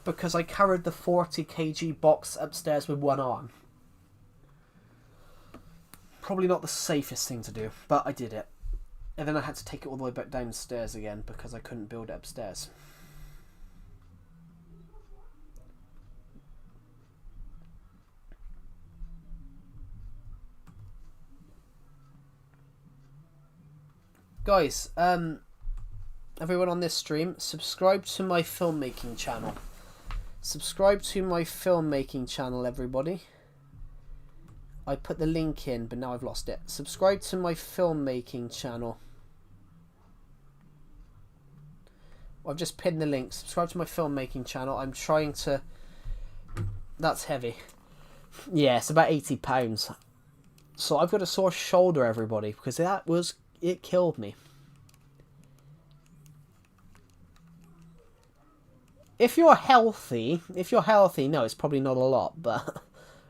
because I carried the 40 kg box upstairs with one arm. Probably not the safest thing to do, but I did it. And then I had to take it all the way back downstairs again because I couldn't build it upstairs. Guys, everyone on this stream, subscribe to my filmmaking channel. Subscribe to my filmmaking channel, everybody. I put the link in, but now I've lost it. Subscribe to my filmmaking channel. I've just pinned the link. Subscribe to my filmmaking channel. I'm trying to... That's heavy. Yeah, it's about £80. So I've got a sore shoulder, everybody, because that was... It killed me. If you're healthy, no, it's probably not a lot, but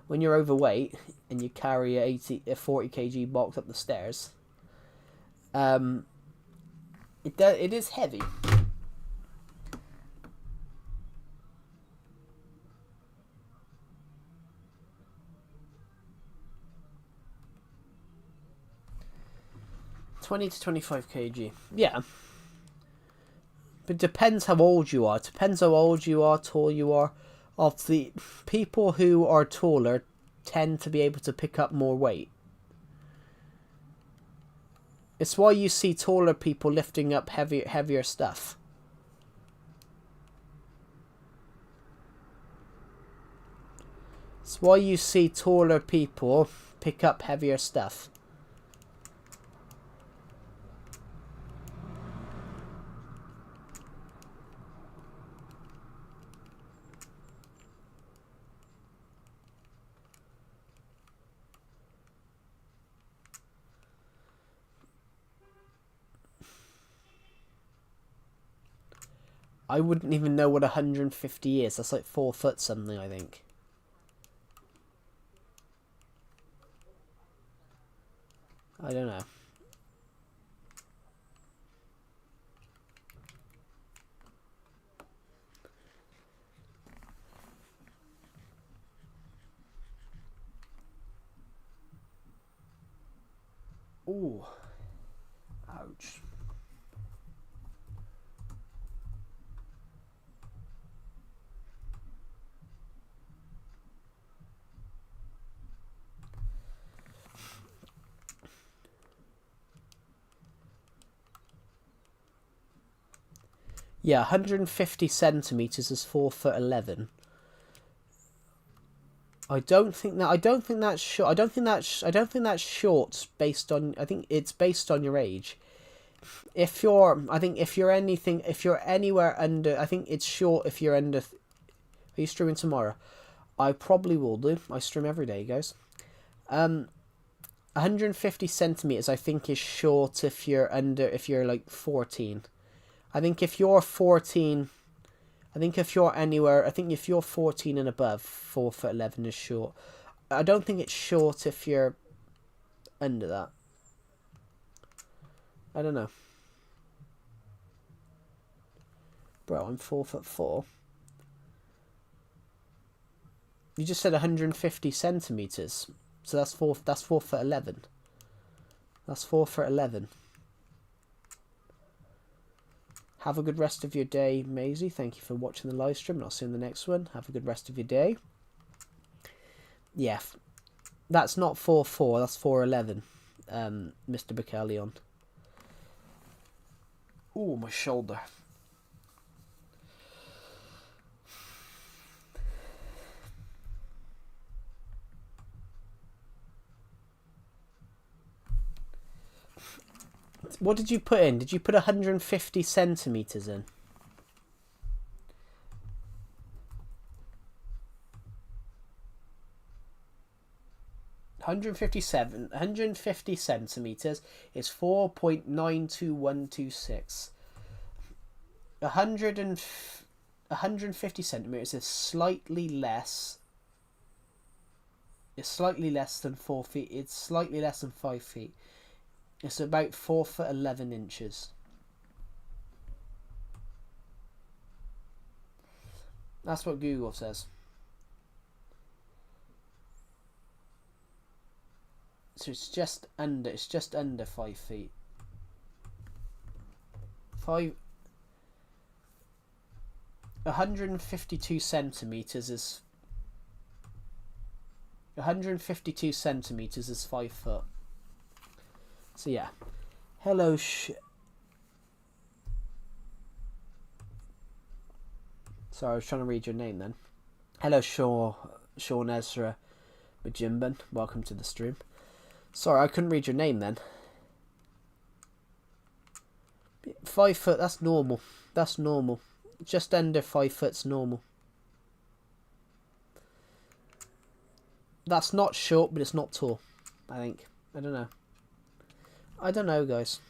when you're overweight and you carry a 40 kg box up the stairs, it is heavy. $20 to $25 kg. Yeah. But it depends how old you are. It depends how old you are, tall you are. Of the people who are taller tend to be able to pick up more weight. It's why you see taller people lifting up heavier stuff. It's why you see taller people pick up heavier stuff. I wouldn't even know what 150 is. That's like 4 foot something, I think. I don't know. Ooh. Ouch. Yeah, 150 centimeters is 4'11". I don't think that's short. I don't think that's short based on. I think it's based on your age. If you're anywhere under, I think it's short if you're under. Are you streaming tomorrow? I probably will do. I stream every day, guys. 150 centimeters, I think, is short if you're under. If you're like 14. I think if you're 14, I think if you're anywhere, I think if you're 14 and above, 4'11" is short. I don't think it's short if you're under that. I don't know. Bro, I'm 4'4". You just said 150 centimeters, so that's 4'11". That's 4'11". Have a good rest of your day, Maisie. Thank you for watching the live stream, and I'll see you in the next one. Have a good rest of your day. Yeah, that's not 4'4", that's 4'11", Mr. Bacallion. Ooh, my shoulder. What did you put in? Did you put 150 centimeters in? $150 centimeters is 4.92126. 150 centimeters is slightly less. It's slightly less than 4 feet. It's slightly less than 5 feet. It's about 4'11". That's what Google says. So it's just under 5 feet. 152 centimeters is 152 centimeters is 5 foot. So yeah, hello. Sorry, I was trying to read your name then. Hello, Sean Ezra. Majimban, welcome to the stream. Sorry, I couldn't read your name then. 5 foot, that's normal. That's normal. Just under 5 foot's normal. That's not short, but it's not tall, I think. I don't know. I don't know, guys.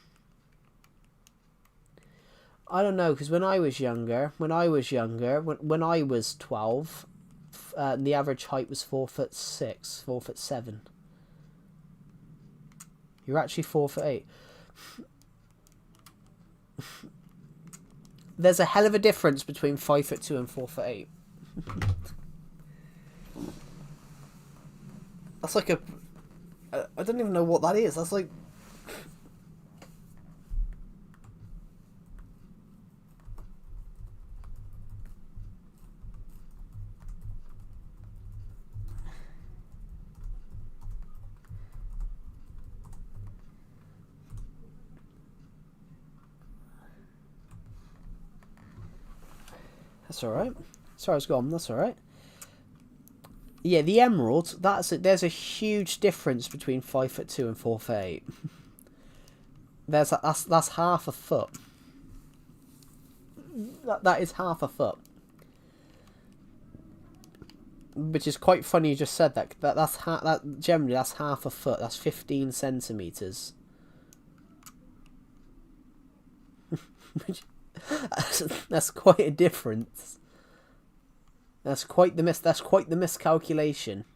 I don't know, because when I was younger, when I was 12, the average height was 4'6", 4'7". You're actually 4'8". There's a hell of a difference between 5'2" and 4'8". That's like a... I don't even know what that is. That's like... That's alright. Sorry, I was gone. That's alright. Yeah, the emerald, there's a huge difference between 5'2" and 4'8". That's half a foot. That is half a foot. Which is quite funny you just said that. Generally that's half a foot. That's 15 centimeters. That's quite a difference. That's quite the miscalculation.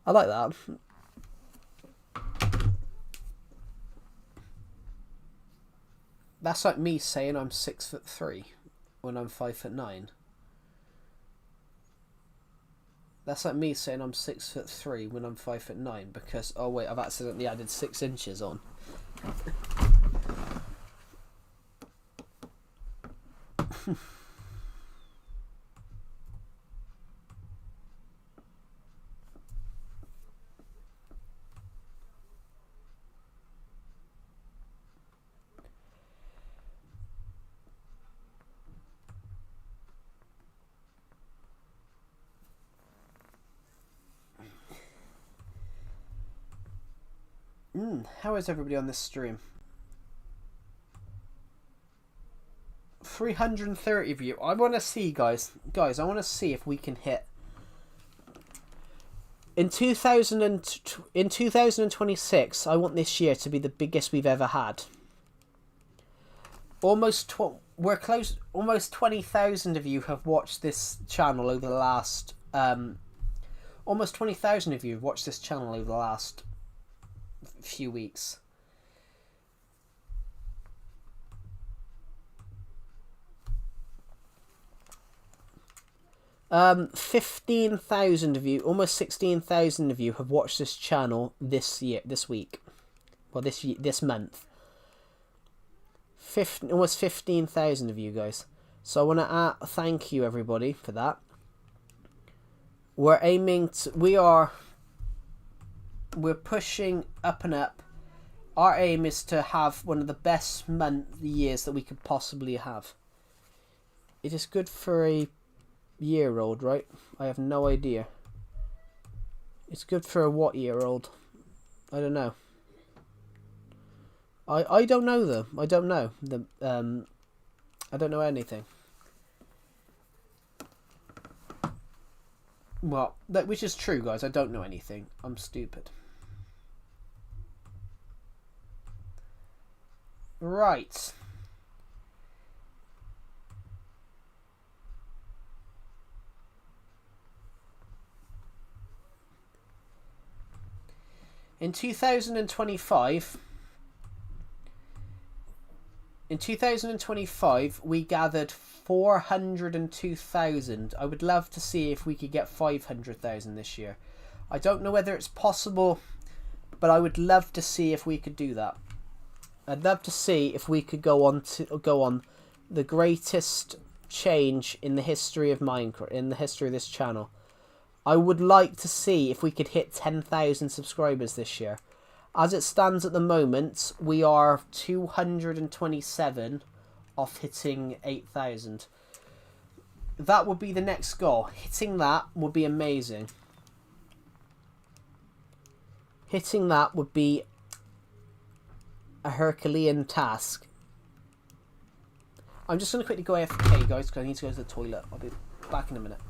I like that. That's like me saying I'm 6'3" when I'm 5'9". That's like me saying I'm 6'3" when I'm 5'9" because oh wait, I've accidentally added 6 inches on. How is everybody on this stream? 330 of you. I want to see, guys, I want to see if we can hit in 2026. I want this year to be the biggest we've ever had. We're close. Almost 20,000 of you have watched this channel over the last. Almost 20,000 of you have watched this channel over the last few weeks. 15,000 of you, almost 16,000 of you have watched this channel this week. Well, this month. Almost 15,000 of you guys. So I want to thank you everybody for that. We're aiming to, we're pushing up and up. Our aim is to have one of the best years that we could possibly have. It is good for a year-old, right? I have no idea. It's good for a what year-old? I don't know. I don't know though. I don't know. I don't know anything. Well, which is true, guys. I don't know anything. I'm stupid. Right. In 2025, we gathered 402,000. I would love to see if we could get 500,000 this year. I don't know whether it's possible, but I would love to see if we could do that. I'd love to see if we could go on the greatest change in the history of Minecraft, in the history of this channel. I would like to see if we could hit 10,000 subscribers this year. As it stands at the moment, we are 227 off hitting 8,000. that would be the next goal. Hitting that would be amazing. Hitting that would be a Herculean task. I'm just going to quickly go AFK, guys, because I need to go to the toilet. I'll be back in a minute.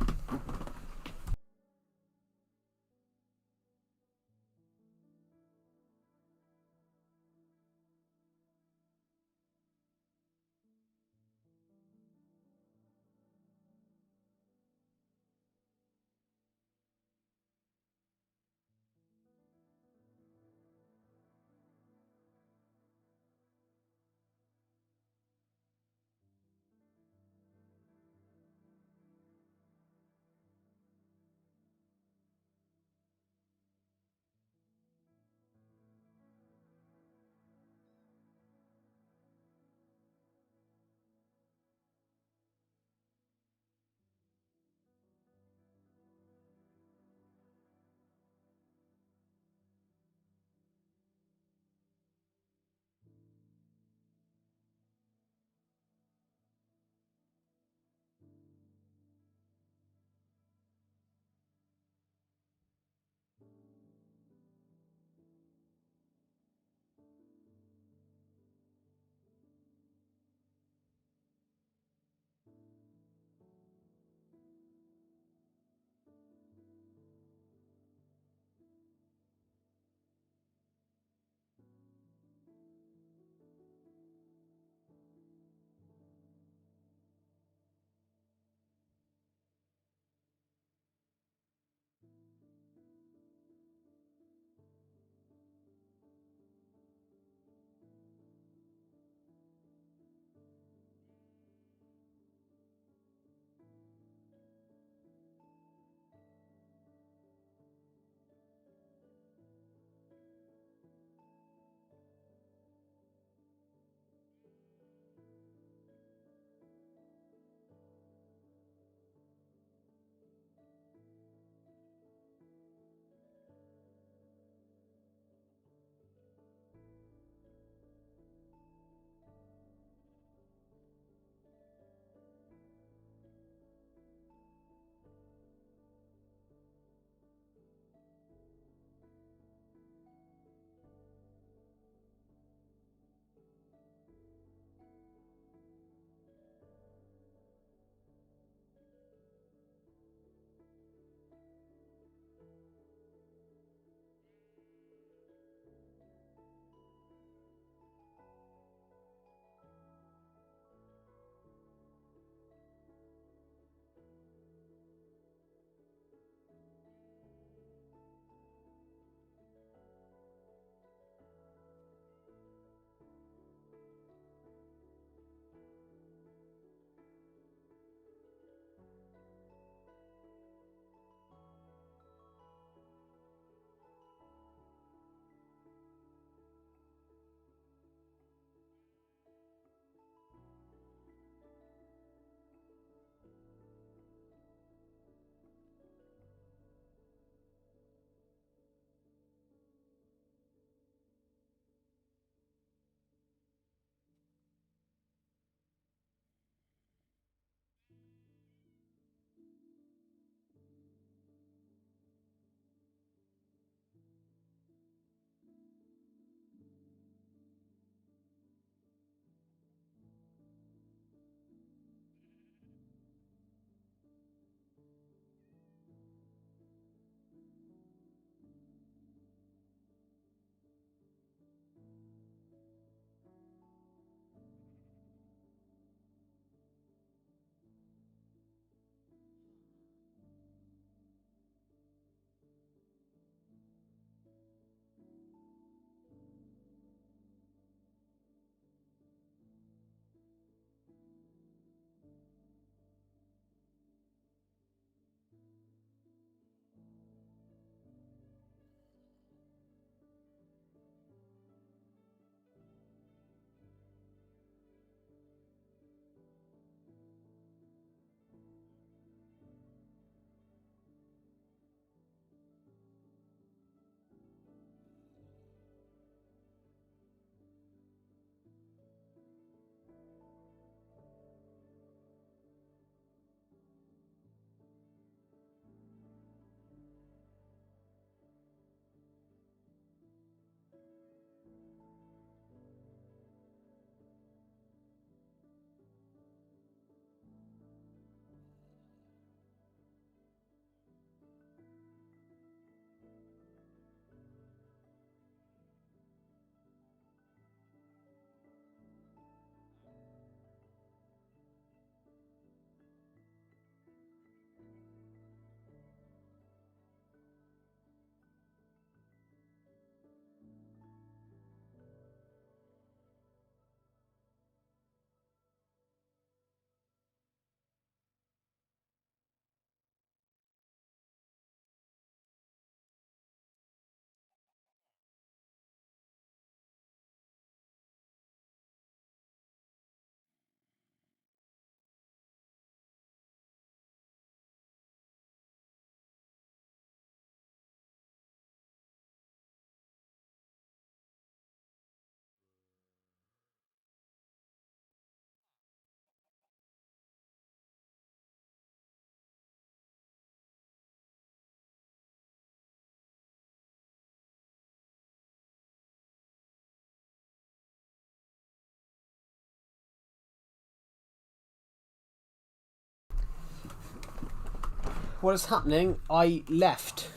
what is happening? I left.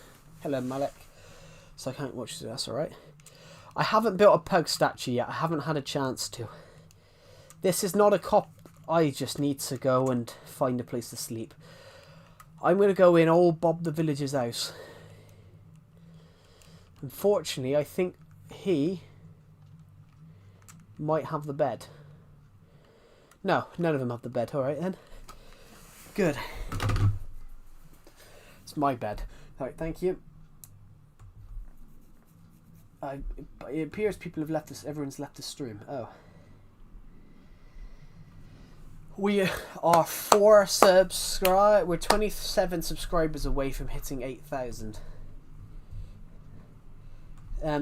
Hello, Malik. So I can't watch this. That's all right. I haven't built a pug statue yet. I haven't had a chance to. This is not a cop. I just need to go and find a place to sleep. I'm going to go in old Bob the Villager's house. Unfortunately, I think he might have the bed. No, none of them have the bed. All right, then. Good. It's my bed. All right, thank you. It appears people have left this. Everyone's left the stream. Oh. We are 4 subscribe. We're 27 subscribers away from hitting 8,000.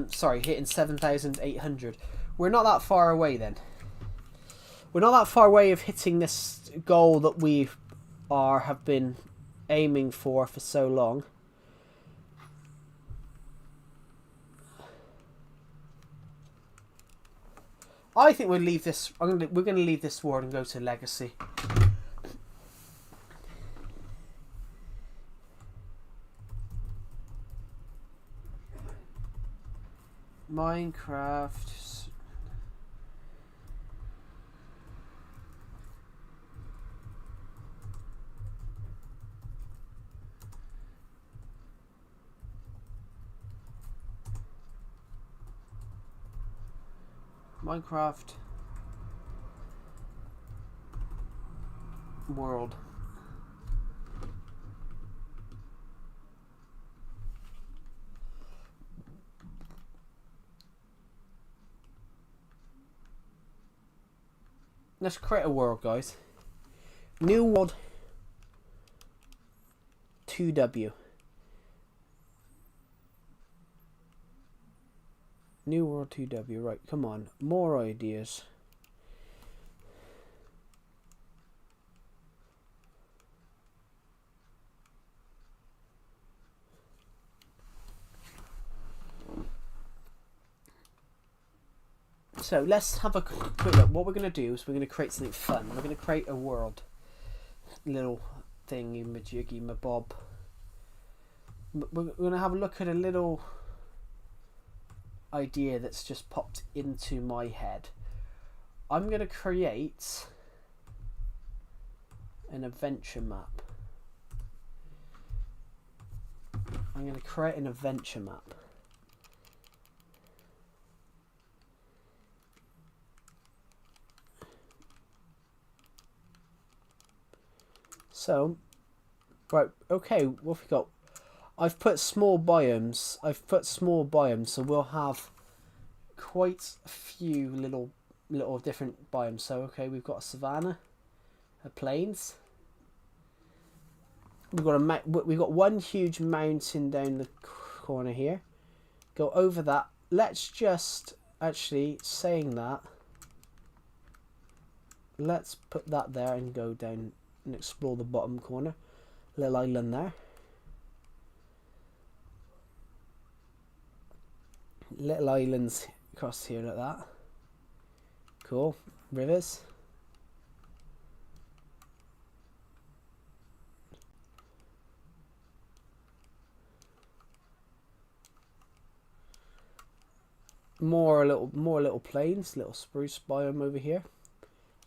Sorry, hitting 7,800. We're not that far away then. We're not that far away of hitting this goal that we have been aiming for so long. I think we'll leave this. We're going to leave this world and go to Legacy. Minecraft. Minecraft world. Let's create a world, guys. New world 2W. New world 2W. Right, come on. More ideas. So let's have a quick look. What we're going to do is we're going to create something fun. We're going to create a world. Little thingy, majiggy, mabob. We're going to have a look at a little idea that's just popped into my head. I'm going to create an adventure map. I'm going to create an adventure map. So, right, okay, what have we got? I've put small biomes. So we'll have quite a few little different biomes. So, okay, we've got a savanna, a plains. We've got one huge mountain down the corner here. Go over that. Let's just actually saying that. Let's put that there and go down and explore the bottom corner. Little island there. Little islands across here like that. Cool. Rivers. More little plains, little spruce biome over here.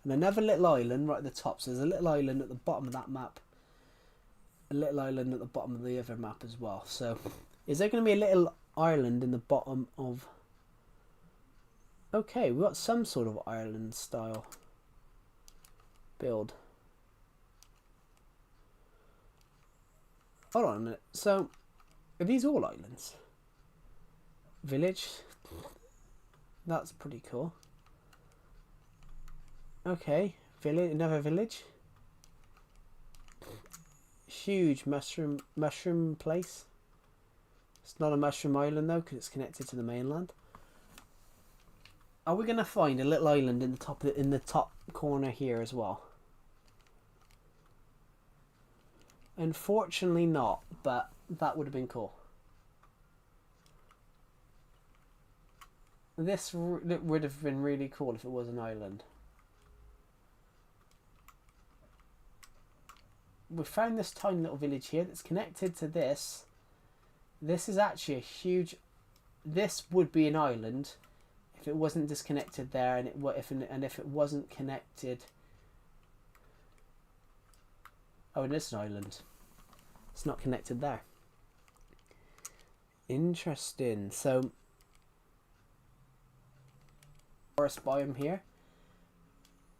And another little island right at the top. So there's a little island at the bottom of that map. A little island at the bottom of the other map as well. So is there going to be a little island in the bottom of... Okay, we've got some sort of island style build. Hold on a minute. So are these all islands? Village. That's pretty cool. Okay, village, another village. Huge mushroom place. It's not a mushroom island though, because it's connected to the mainland. Are we gonna find a little island in the top corner here as well? Unfortunately not, but that would have been cool. This would have been really cool if it was an island. we found this tiny little village here that's connected to this. This is actually a huge. This would be an island if it wasn't disconnected there, and if it wasn't connected. Oh, it is an island. It's not connected there. Interesting. So, forest biome here,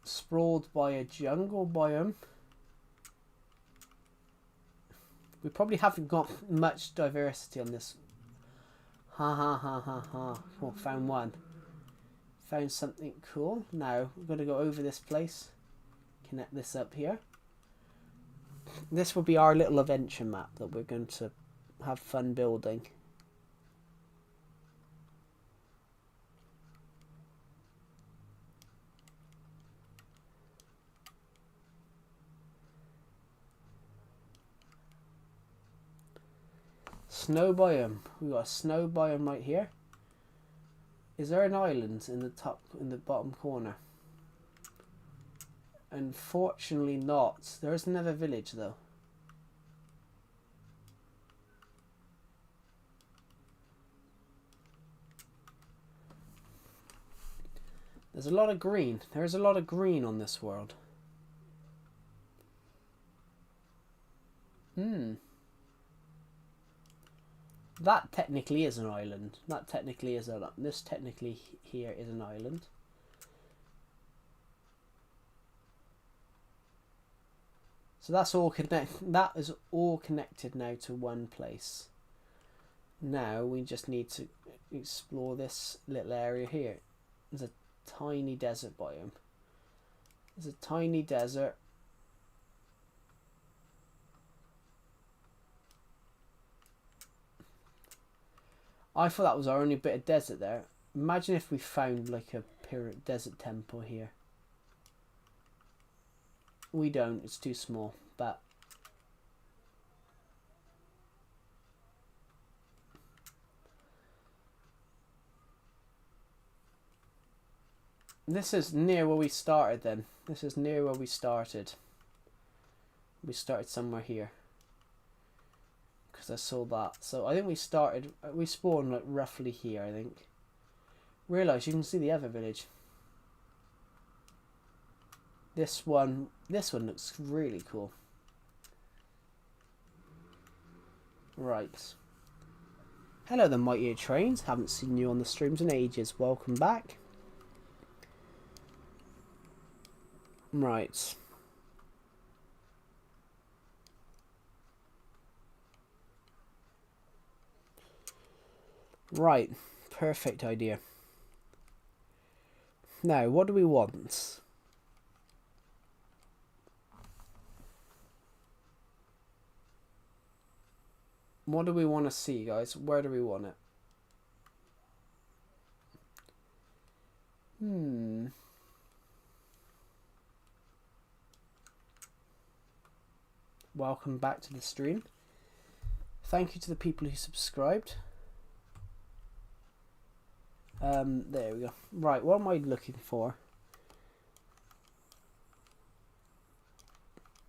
sprawled by a jungle biome. We probably haven't got much diversity on this. Ha ha ha ha ha. Oh, found one. Found something cool. Now, we're going to go over this place. Connect this up here. This will be our little adventure map that we're going to have fun building. Snow biome. We've got a snow biome right here. Is there an island in the bottom corner? Unfortunately not. There is another village though. There's a lot of green. There is a lot of green on this world. That technically is an island. That technically is a. This technically here is an island. So that's all connect. That is all connected now to one place. Now we just need to explore this little area here. There's a tiny desert biome. There's a tiny desert. I thought that was our only bit of desert there. Imagine if we found like a desert temple here. We don't, it's too small, but this is near where we started then. This is near where we started. We started somewhere here. Because I saw that. So I think we spawned like roughly here, I think. Realise you can see the other village. This one looks really cool. Right. Hello the Mighty Trains. Haven't seen you on the streams in ages. Welcome back. Right. Right. Perfect idea. Now, what do we want? What do we want to see, guys? Where do we want it? Welcome back to the stream. Thank you to the people who subscribed. There we go. Right, what am I looking for?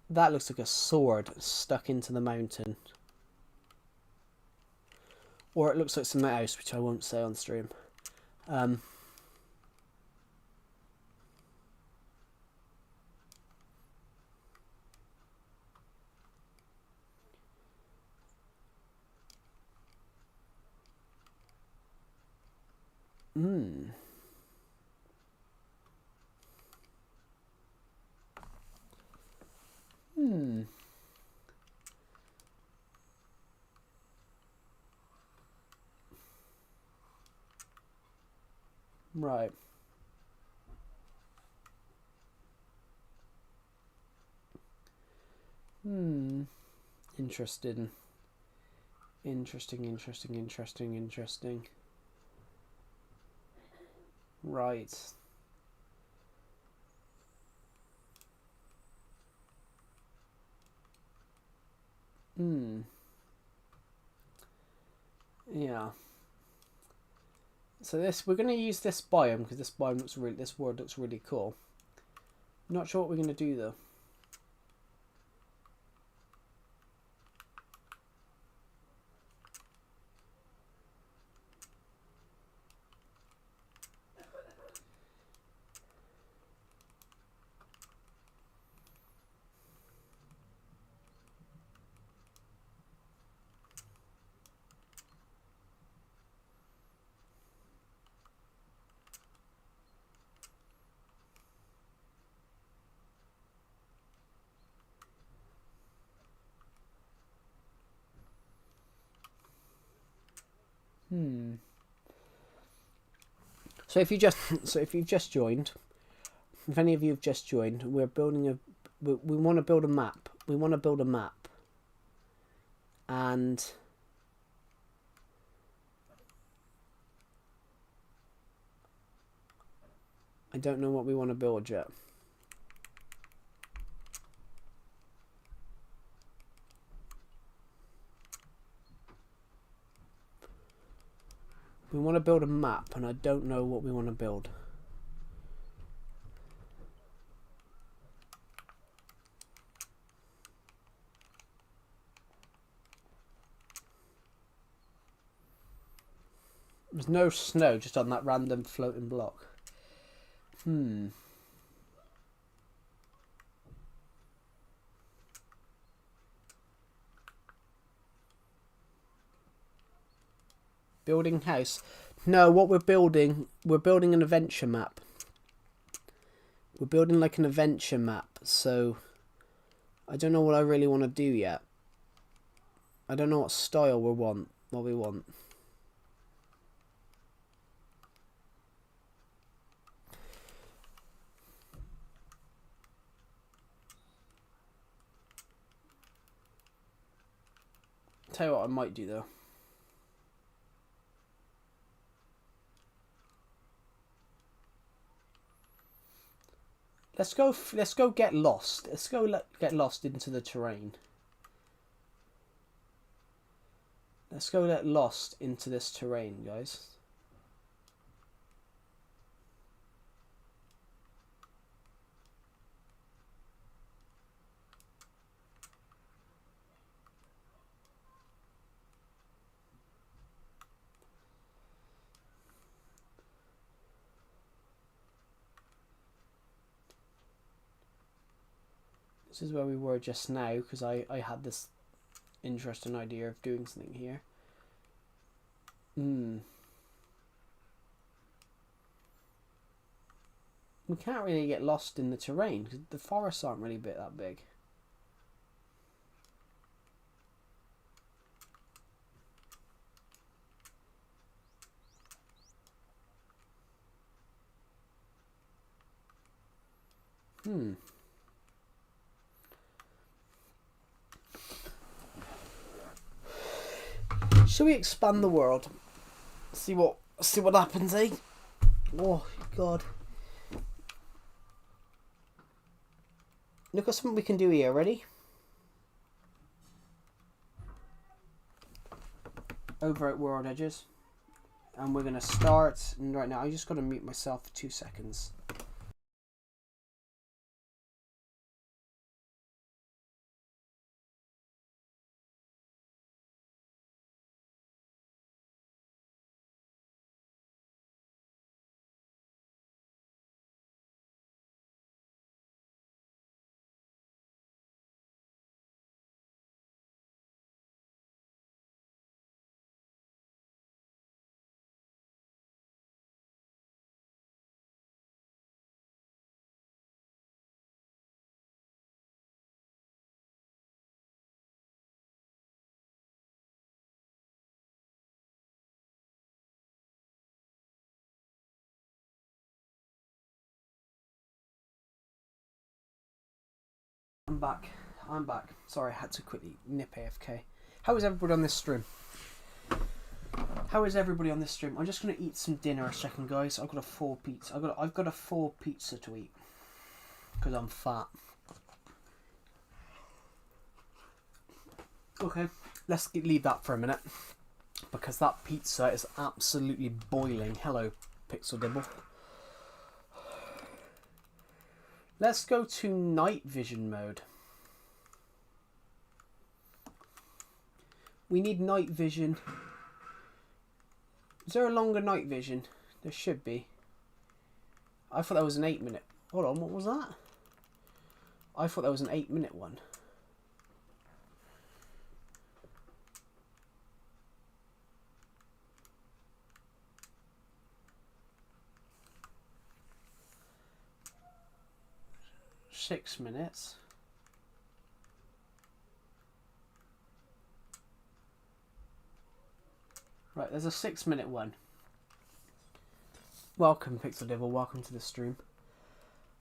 That looks like a sword stuck into the mountain. Or it looks like something else, which I won't say on stream. Right. Interesting. Interesting. Right. Yeah. So we're going to use this biome because this world looks really cool. Not sure what we're going to do though. So if you've just joined, if any of you have just joined, we're building a. We want to build a map. We want to build a map, and I don't know what we want to build yet. We want to build a map, and I don't know what we want to build. There's no snow, just on that random floating block. Building house. No, what we're building an adventure map. We're building like an adventure map, so I don't know what I really want to do yet. I don't know what style we want. Tell you what I might do though. Let's go get lost. Let's go get lost into the terrain. Let's go get lost into this terrain, guys. This is where we were just now, because I had this interesting idea of doing something here. We can't really get lost in the terrain, because the forests aren't really that big. Shall we expand the world? See what happens, eh? Oh God! Look at something we can do here. Ready? Over at world edges, and we're gonna start right now. I just gotta mute myself for 2 seconds. I'm back. Sorry, I had to quickly nip AFK. How is everybody on this stream? I'm just gonna eat some dinner a second, guys. I've got a full pizza. I've got a full pizza to eat because I'm fat. Okay, let's leave that for a minute because that pizza is absolutely boiling. Hello, Pixel Dibble. Let's go to night vision mode. We need night vision. Is there a longer night vision? There should be. I thought that was an 8-minute. Hold on, what was that? I thought that was an 8-minute one. Six minutes. Right, there's a 6-minute one. Welcome, Pixel Devil. Welcome to the stream.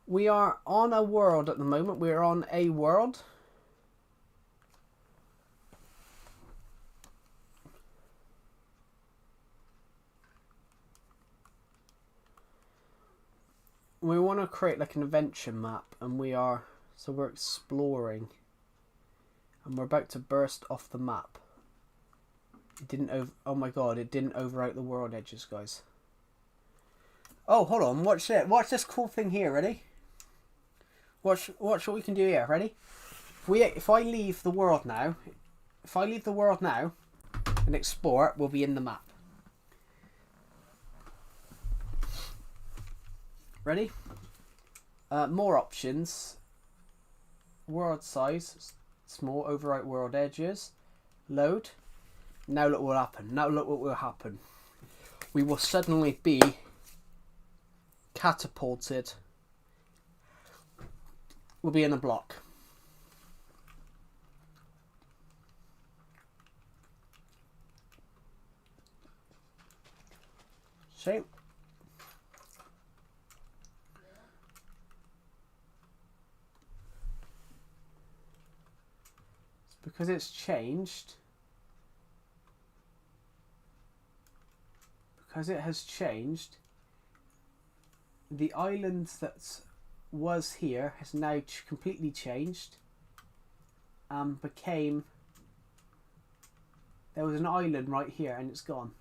We are on a world at the moment. We're on a world. We want to create like an adventure map, and we're exploring, and we're about to burst off the map. It didn't oh my god, it didn't overwrite the world edges, guys. Oh, hold on, watch it. Watch this cool thing here, ready? Watch what we can do here, ready? If I leave the world now, and export, we'll be in the map. Ready? More options. World size, small, overwrite world edges. Load. Now look what will happen. Now look what will happen. We will suddenly be catapulted. We'll be in a block. See? Because it's changed. Because it has changed. The island that was here has now completely changed. Became. There was an island right here and it's gone.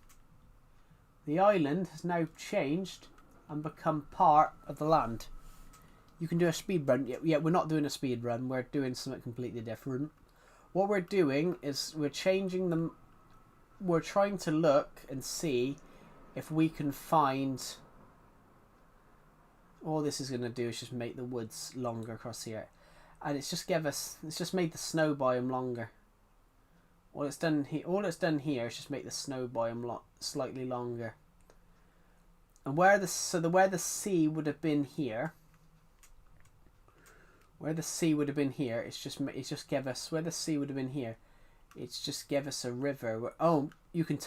The island has now changed and become part of the land. You can do a speed run. Yeah, we're not doing a speed run. We're doing something completely different. What we're doing is we're changing them. We're trying to look and see if we can find. All this is going to do is just make the woods longer across here, and it's just made the snow biome longer. All it's done here is just make the snow biome slightly longer. And where the sea would have been here. Where the sea would have been here, it's just gave us where the sea would have been here. It's just gave us a river. Where, you can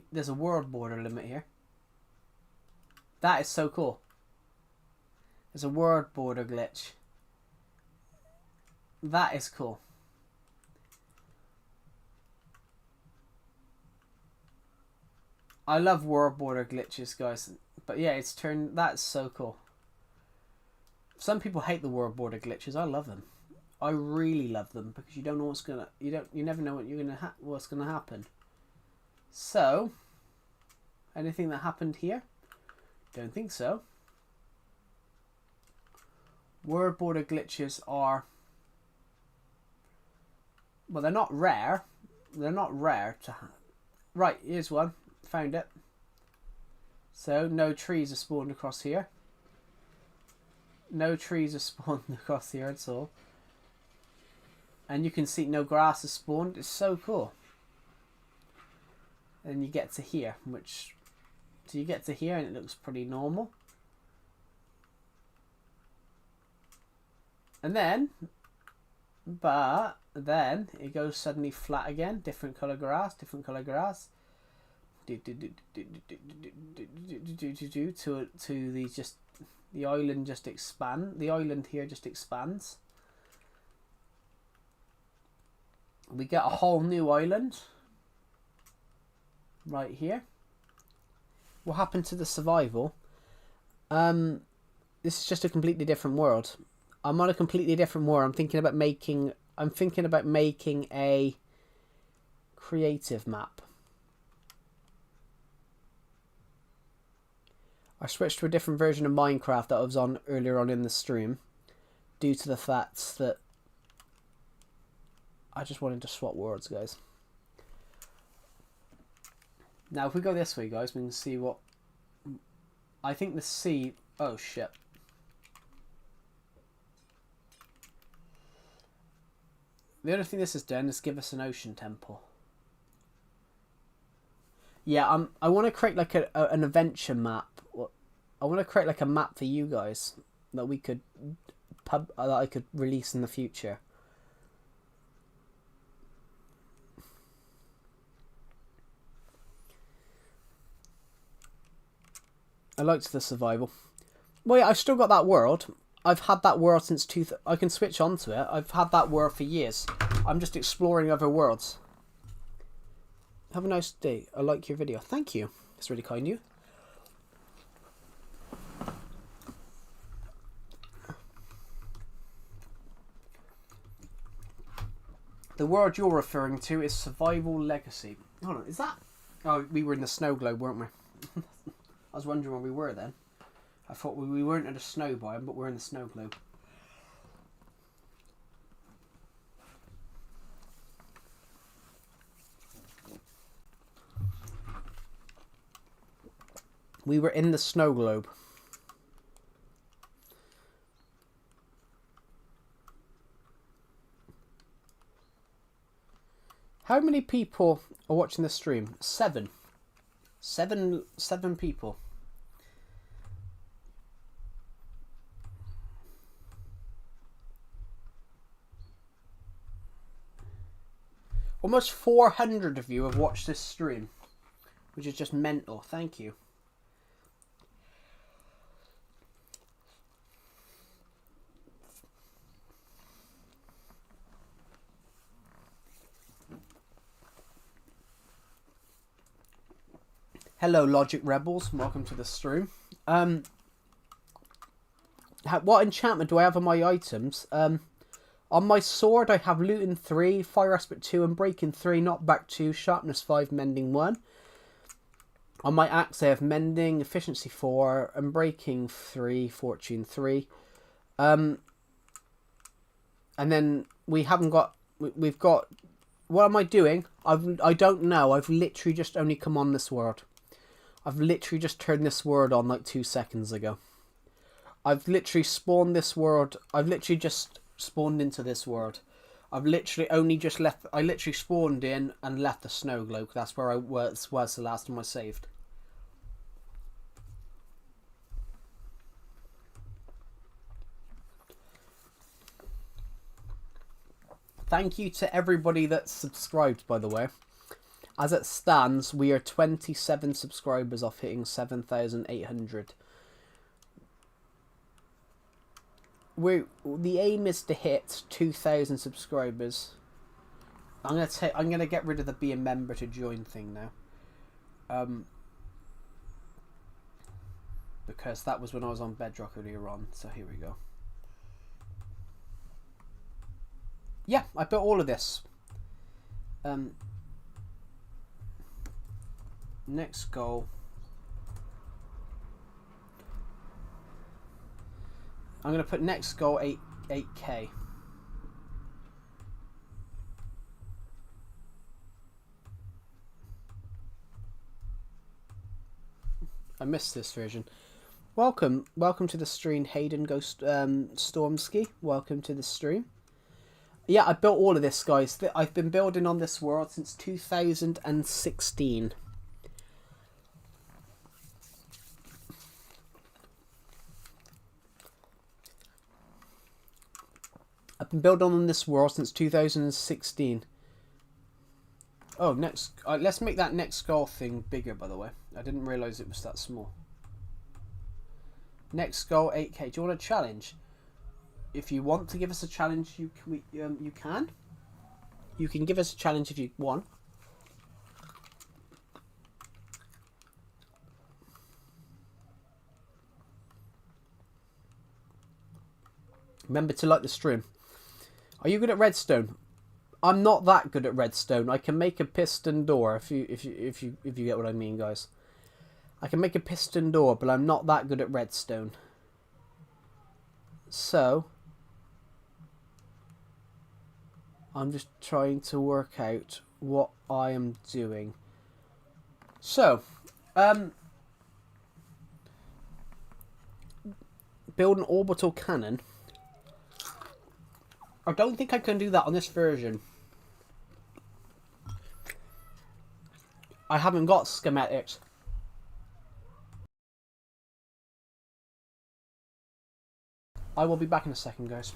there's a world border limit here. That is so cool. There's a world border glitch. That is cool. I love world border glitches, guys. But yeah, that's so cool. Some people hate the world border glitches. I love them. I really love them because you don't know you never know what's gonna happen. So, anything that happened here? Don't think so. World border glitches are, well, they're not rare. They're not rare to right, here's one. Found it. So, no trees are spawned across here. No trees are spawned across here at all. And you can see no grass is spawned. It's so cool. And you get to here, so you get to here and it looks pretty normal. And then, but then it goes suddenly flat again. Different colour grass, different colour grass. To the island just expand. The island here just expands. We get a whole new island right here. What happened to the survival? This is just a completely different world. I'm on a completely different world. I'm thinking about making a creative map. I switched to a different version of Minecraft that I was on earlier on in the stream due to the fact that I just wanted to swap worlds, guys. Now, if we go this way, guys, we can see what... I think the sea... Oh, shit. The only thing this has done is give us an ocean temple. Yeah, I want to create like an adventure map. I want to create like a map for you guys that we could that I could release in the future. liked the survival. Well, yeah, I've still got that world. I've had that world since I can switch onto it. I've had that world for years. I'm just exploring other worlds. Have a nice day. I like your video. Thank you. It's really kind of you. The world you're referring to is Survival Legacy. Hold on, is that... Oh, we were in the snow globe, weren't we? I was wondering where we were then. I thought we weren't in a snow biome, but we're in the snow globe. We were in the snow globe. How many people are watching the stream? 7. 7 people. Almost 400 of you have watched this stream, which is just mental. Thank you. Hello, Logic Rebels. Welcome to the stream. What enchantment do I have on my items? On my sword, I have Looting 3, Fire Aspect 2, and Breaking 3, Knockback 2, Sharpness 5, Mending 1. On my axe, I have Mending, Efficiency 4, and Breaking 3, Fortune 3. And then we haven't got... We've got... What am I doing? I don't know. I've literally just only come on this world. I've literally just turned this world on like 2 seconds ago. I've literally spawned this world. I've literally just spawned into this world. I've literally only just left. I literally spawned in and left the snow globe. That's where I was the last time I saved. Thank you to everybody that's subscribed, by the way. As it stands, we are 27 subscribers off hitting 7,800. The aim is to hit 2,000 subscribers. I'm gonna get rid of the be a member to join thing now. Because that was when I was on Bedrock earlier on. So here we go. Yeah, I built all of this. Next goal. I'm going to put next goal 8K. I missed this version. Welcome to the stream, Hayden Ghost Stormski. Welcome to the stream. Yeah, I built all of this, guys. I've been building on this world since 2016. I've been building on this world since 2016. Oh, next. Let's make that next goal thing bigger, by the way. I didn't realise it was that small. Next goal 8K. Do you want a challenge? If you want to give us a challenge, you can. You can give us a challenge if you want. Remember to like the stream. Are you good at redstone? I'm not that good at redstone. I can make a piston door if you get what I mean, guys. I can make a piston door, but I'm not that good at redstone. So I'm just trying to work out what I am doing. So, build an orbital cannon. I don't think I can do that on this version. I haven't got schematics. I will be back in a second, guys.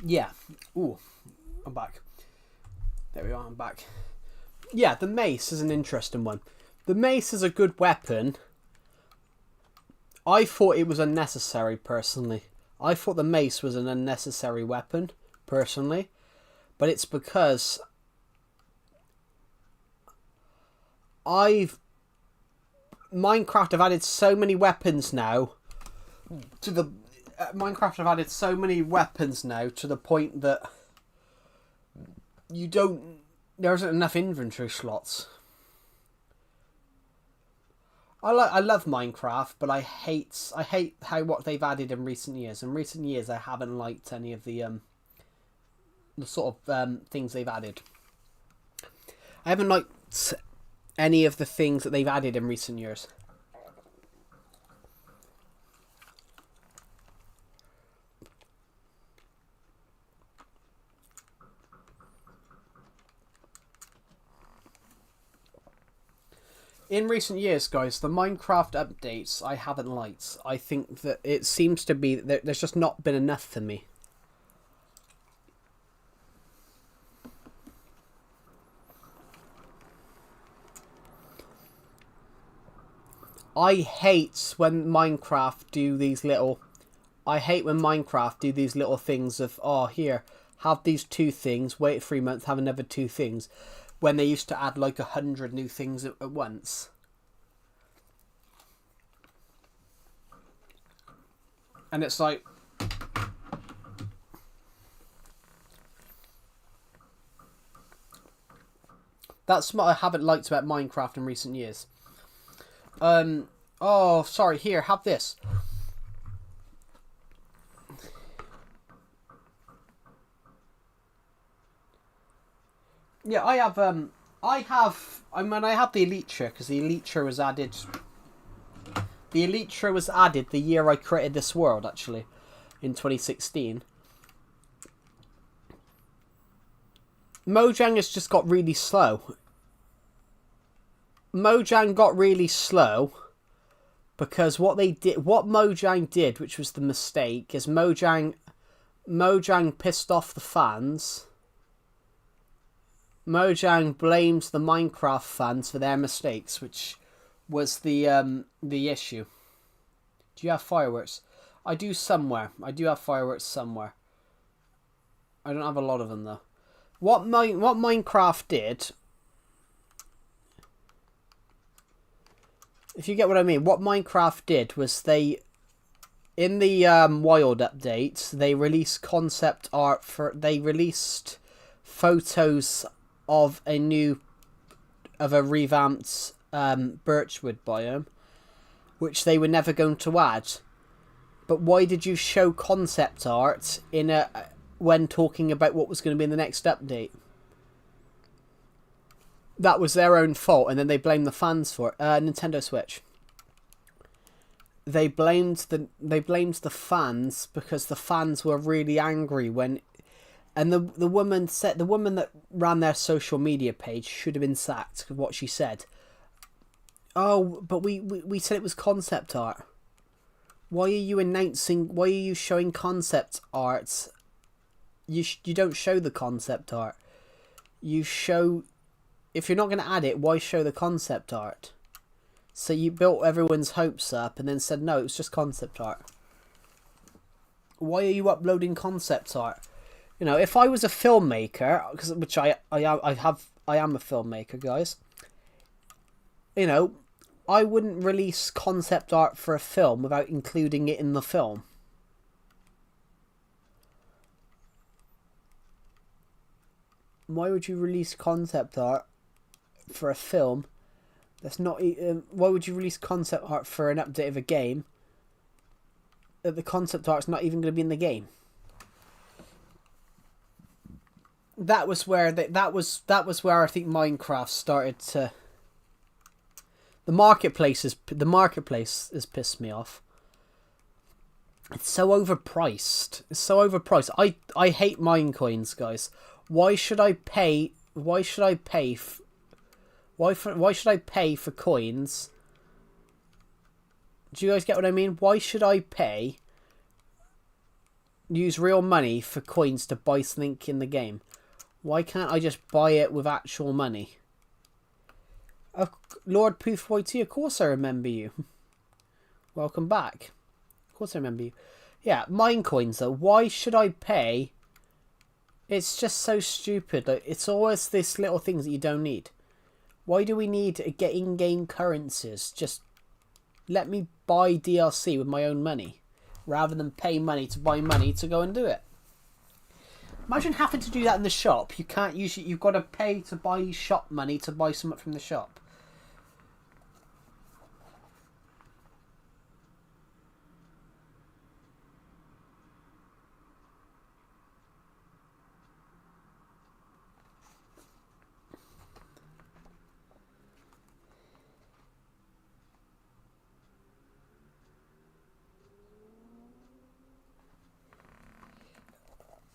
Yeah. Ooh, I'm back. There we are, I'm back. Yeah, the mace is an interesting one. The mace is a good weapon. I thought it was unnecessary, personally. I thought the mace was an unnecessary weapon, personally. But it's because Minecraft have added so many weapons now to the... Minecraft have added so many weapons now to the point that there isn't enough inventory slots. I love Minecraft, but I hate what they've added in recent years. In recent years, I haven't liked any of the sort of things they've added. I haven't liked any of the things that they've added in recent years. In recent years, guys, the Minecraft updates I haven't liked. I think that it seems to be that there's just not been enough for me. I hate when Minecraft do these little things of, oh, here, have these 2 things, wait 3 months, have another 2 things, when they used to add like 100 new things at once. And it's like, that's what I haven't liked about Minecraft in recent years. Oh, sorry, here, have this. Yeah, I have the Elytra, because the Elytra was added. The Elytra was added the year I created this world, actually, in 2016. Mojang has just got really slow. Mojang got really slow because what Mojang did, which was the mistake, is Mojang pissed off the fans. Mojang blames the Minecraft fans for their mistakes, which was the issue. Do you have fireworks? I do somewhere. I do have fireworks somewhere. I don't have a lot of them though. What Minecraft did, if you get what I mean, what Minecraft did was in the Wild update, they released concept art they released photos of a revamped birchwood biome, which they were never going to add. But why did you show concept art when talking about what was going to be in the next update? That was their own fault, and then they blamed the fans for it. Nintendo Switch. They blamed the fans because the fans were really angry when, and the woman that ran their social media page should have been sacked for what she said. Oh, but we said it was concept art. Why are you showing concept art? You don't show the concept art. You show, if you're not going to add it, why show the concept art? So you built everyone's hopes up and then said, no, it's just concept art. Why are you uploading concept art? You know, if I was a filmmaker, which I am a filmmaker, guys. You know, I wouldn't release concept art for a film without including it in the film. Why would you release concept art for a film that's not... why would you release concept art for an update of a game that the concept art's not even going to be in the game? That was where I think Minecraft started to... The marketplace has pissed me off. It's so overpriced. I hate Minecoins, guys. Why should I pay for coins? Do you guys get what I mean? Why should I pay use real money for coins to buy something in the game. Why can't I just buy it with actual money? Oh, Lord Poof42, of course I remember you. Welcome back. Of course I remember you. Yeah, mine coins though. Why should I pay? It's just so stupid. Like, it's always this little things that you don't need. Why do we need to get in-game currencies? Just let me buy DLC with my own money, rather than pay money to buy money to go and do it. Imagine having to do that in the shop. You can't use it. You've got to pay to buy shop money to buy something from the shop.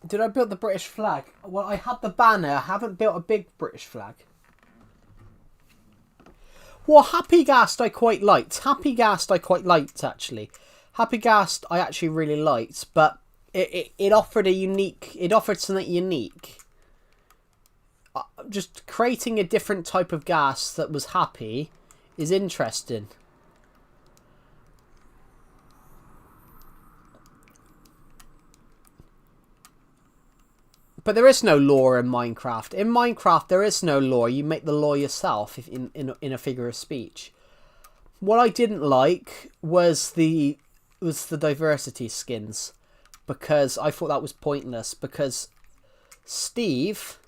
Did I build the British flag? Well, I had the banner. I haven't built a big British flag. Well, Happy Ghast I quite liked. Happy Ghast I quite liked, actually. Happy Ghast I actually really liked, but it offered a unique... It offered something unique. Just creating a different type of gas that was happy is interesting. But there is no lore in Minecraft. In Minecraft, there is no lore. You make the lore yourself if in a figure of speech. What I didn't like was the diversity skins, because I thought that was pointless. Because Steve,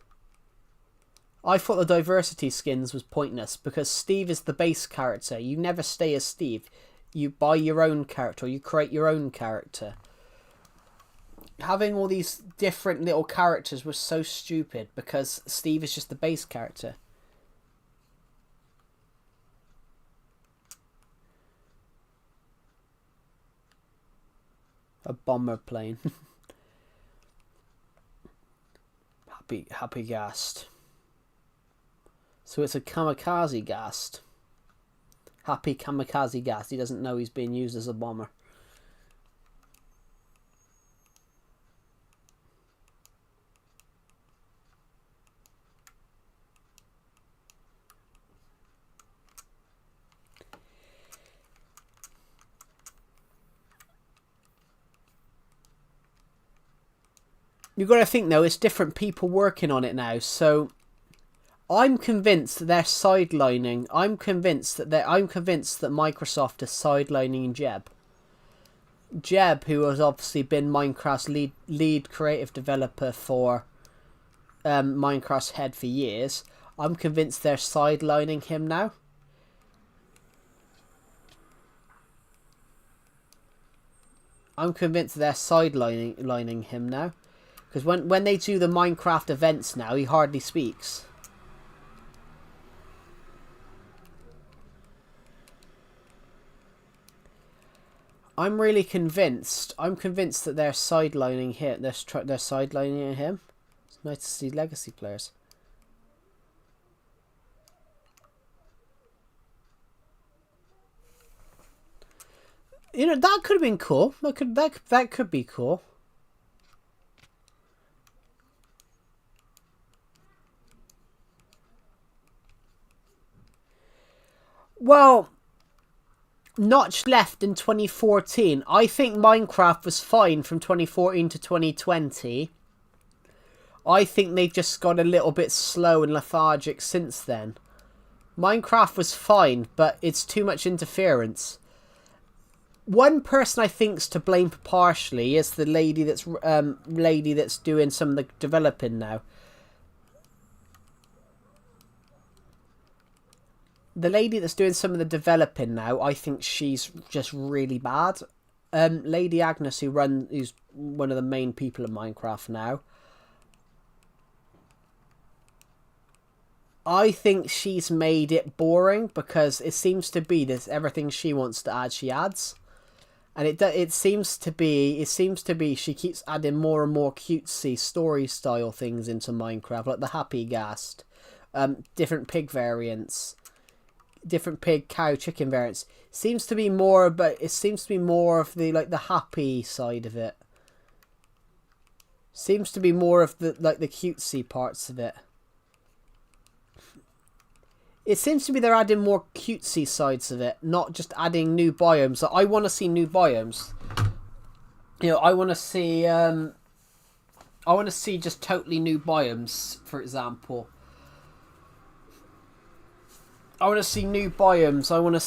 I thought the diversity skins was pointless because Steve is the base character. You never stay as Steve. You buy your own character. Or you create your own character. Having all these different little characters was so stupid because Steve is just the base character. A bomber plane. Happy Ghast. So it's a kamikaze Ghast. Happy kamikaze Ghast. He doesn't know he's being used as a bomber. You've got to think though, it's different people working on it now, so I'm convinced that they're sidelining. I'm convinced that Microsoft is sidelining Jeb. Jeb, who has obviously been Minecraft's lead creative developer for Minecraft's head for years. I'm convinced they're sidelining him now. I'm convinced they're sidelining him now. Because when they do the Minecraft events now, he hardly speaks. I'm really convinced. I'm convinced that they're sidelining him. They're sidelining him. It's nice to see legacy players. You know, that could have been cool. That could be cool. Well, Notch left in 2014. I think Minecraft was fine from 2014 to 2020. I think they've just got a little bit slow and lethargic since then. Minecraft was fine, but it's too much interference. One person I think's to blame partially is the lady that's doing some of the developing now. The lady that's doing some of the developing now, I think she's just really bad. Lady Agnes, who's one of the main people in Minecraft now, I think she's made it boring because it seems to be this everything she wants to add, she adds, and it seems to be she keeps adding more and more cutesy story style things into Minecraft, like the Happy Ghast, different pig variants. Different pig, cow, chicken variants. Seems to be more, but it seems to be more of the the happy side of it. Seems to be more of the the cutesy parts of it. It seems to be they're adding more cutesy sides of it, not just adding new biomes. I want to see new biomes. You know, I want to see just totally new biomes, for example. I want to see new biomes. I want to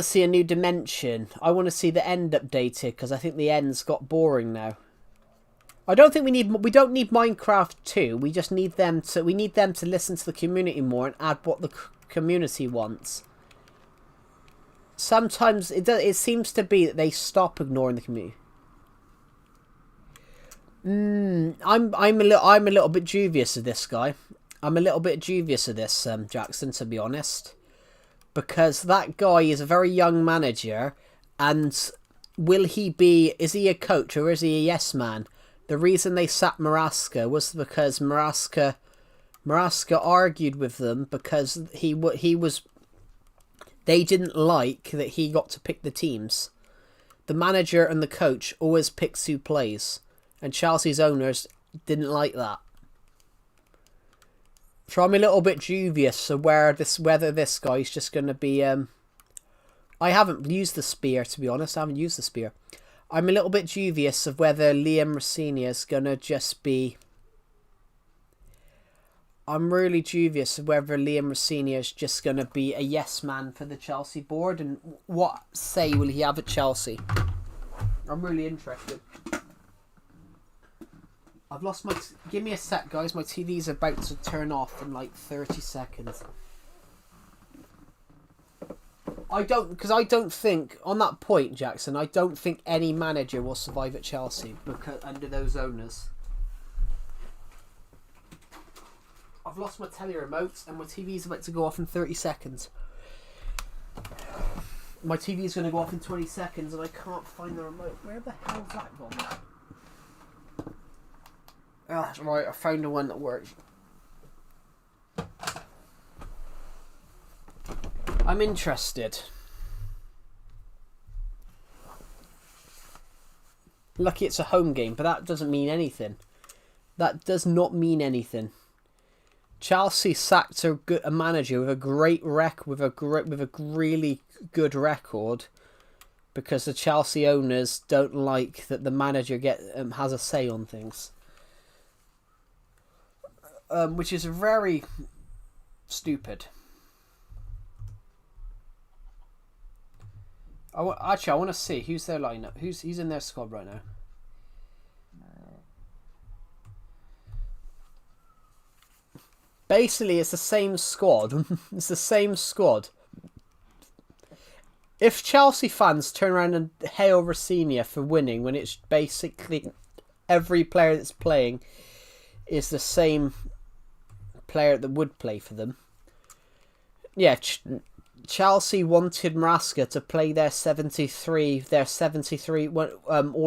see a new dimension. I want to see the end updated because I think the end's got boring now. I don't think we don't need Minecraft 2. We just need them to listen to the community more and add what the community wants. Sometimes it seems to be that they stop ignoring the community. I'm a little bit dubious of this guy. I'm a little bit dubious of this Jackson, to be honest, because that guy is a very young manager, and is he a coach or is he a yes man? The reason they sacked Maraska was because Maraska argued with them because they didn't like that he got to pick the teams. The manager and the coach always picks who plays, and Chelsea's owners didn't like that. So I'm a little bit dubious of whether this guy's just going to be... I haven't used the spear, to be honest. I haven't used the spear. I'm a little bit dubious of whether Liam Rossini is going to just be... I'm really dubious of whether Liam Rossini is just going to be a yes man for the Chelsea board, and what say will he have at Chelsea? I'm really interested. I've lost my... Give me a sec, guys. My TV's about to turn off in like 30 seconds. I don't think, on that point, Jackson, I don't think any manager will survive at Chelsea because under those owners. I've lost my telly remote and my TV's about to go off in 30 seconds. My TV's going to go off in 20 seconds and I can't find the remote. Where the hell's that gone? Oh, that's right, I found the one that works. I'm interested. Lucky it's a home game, but that doesn't mean anything. That does not mean anything. Chelsea sacked a manager with a great with a really good record because the Chelsea owners don't like that the manager has a say on things, which is very stupid. I want to see who's their lineup. Who's in their squad right now? Basically, it's the same squad. It's the same squad. If Chelsea fans turn around and hail Rossini for winning when it's basically every player that's playing is the same player that would play for them. Yeah, Chelsea wanted Maraska to play all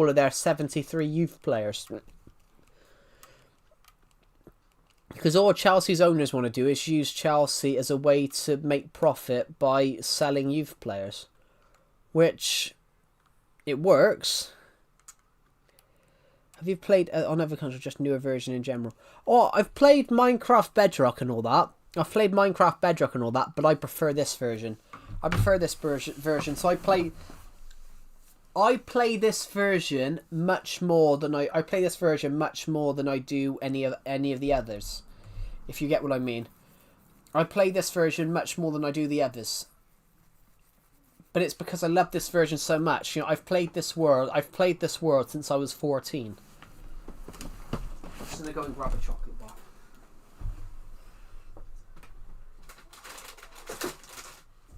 of their 73 youth players. Because all Chelsea's owners want to do is use Chelsea as a way to make profit by selling youth players. Which, it works. Have you played on other consoles, just newer version in general? Oh, I've played Minecraft Bedrock and all that. I've played Minecraft Bedrock and all that, but I prefer this version. I prefer this version. So I play this version much more than I play this version much more than I do any of the others. If you get what I mean. I play this version much more than I do the others. But it's because I love this version so much. You know, I've played this world since I was 14. I'm just gonna go and grab a chocolate bar.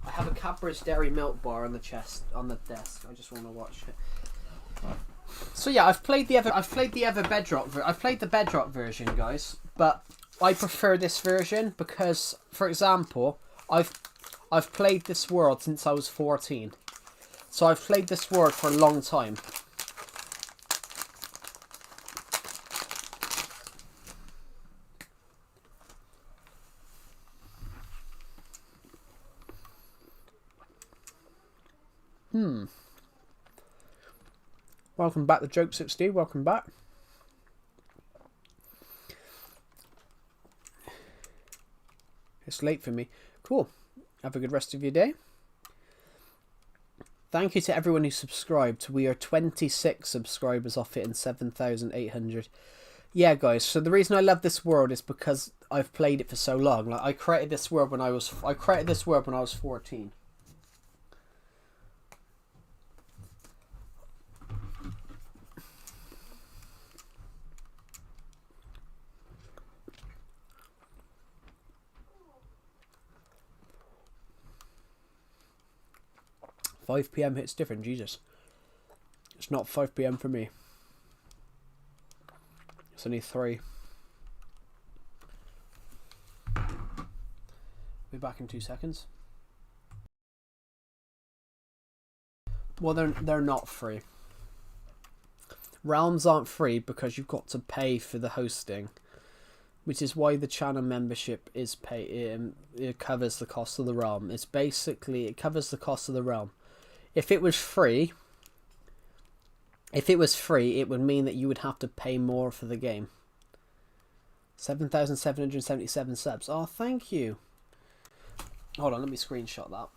I have a Cadbury's Dairy Milk bar on the desk. I just want to watch it. So yeah, I've played the Bedrock version, guys, but I prefer this version because, for example, I've played this world since I was 14. So I've played this world for a long time. Welcome back, the Joke 60. Welcome back. It's late for me. Cool. Have a good rest of your day. Thank you to everyone who subscribed. We are 26 subscribers off hitting 7,800. Yeah, guys. So the reason I love this world is because I've played it for so long. Like I created this world when I was 14. 5 PM hits different, Jesus. It's not 5 PM for me. It's only 3. Be back in 2 seconds. Well, they're not free. Realms aren't free because you've got to pay for the hosting, which is why the channel membership is it covers the cost of the realm. It's basically, it covers the cost of the realm. If it was free, it would mean that you would have to pay more for the game. 7,777 subs. Oh, thank you. Hold on, let me screenshot that.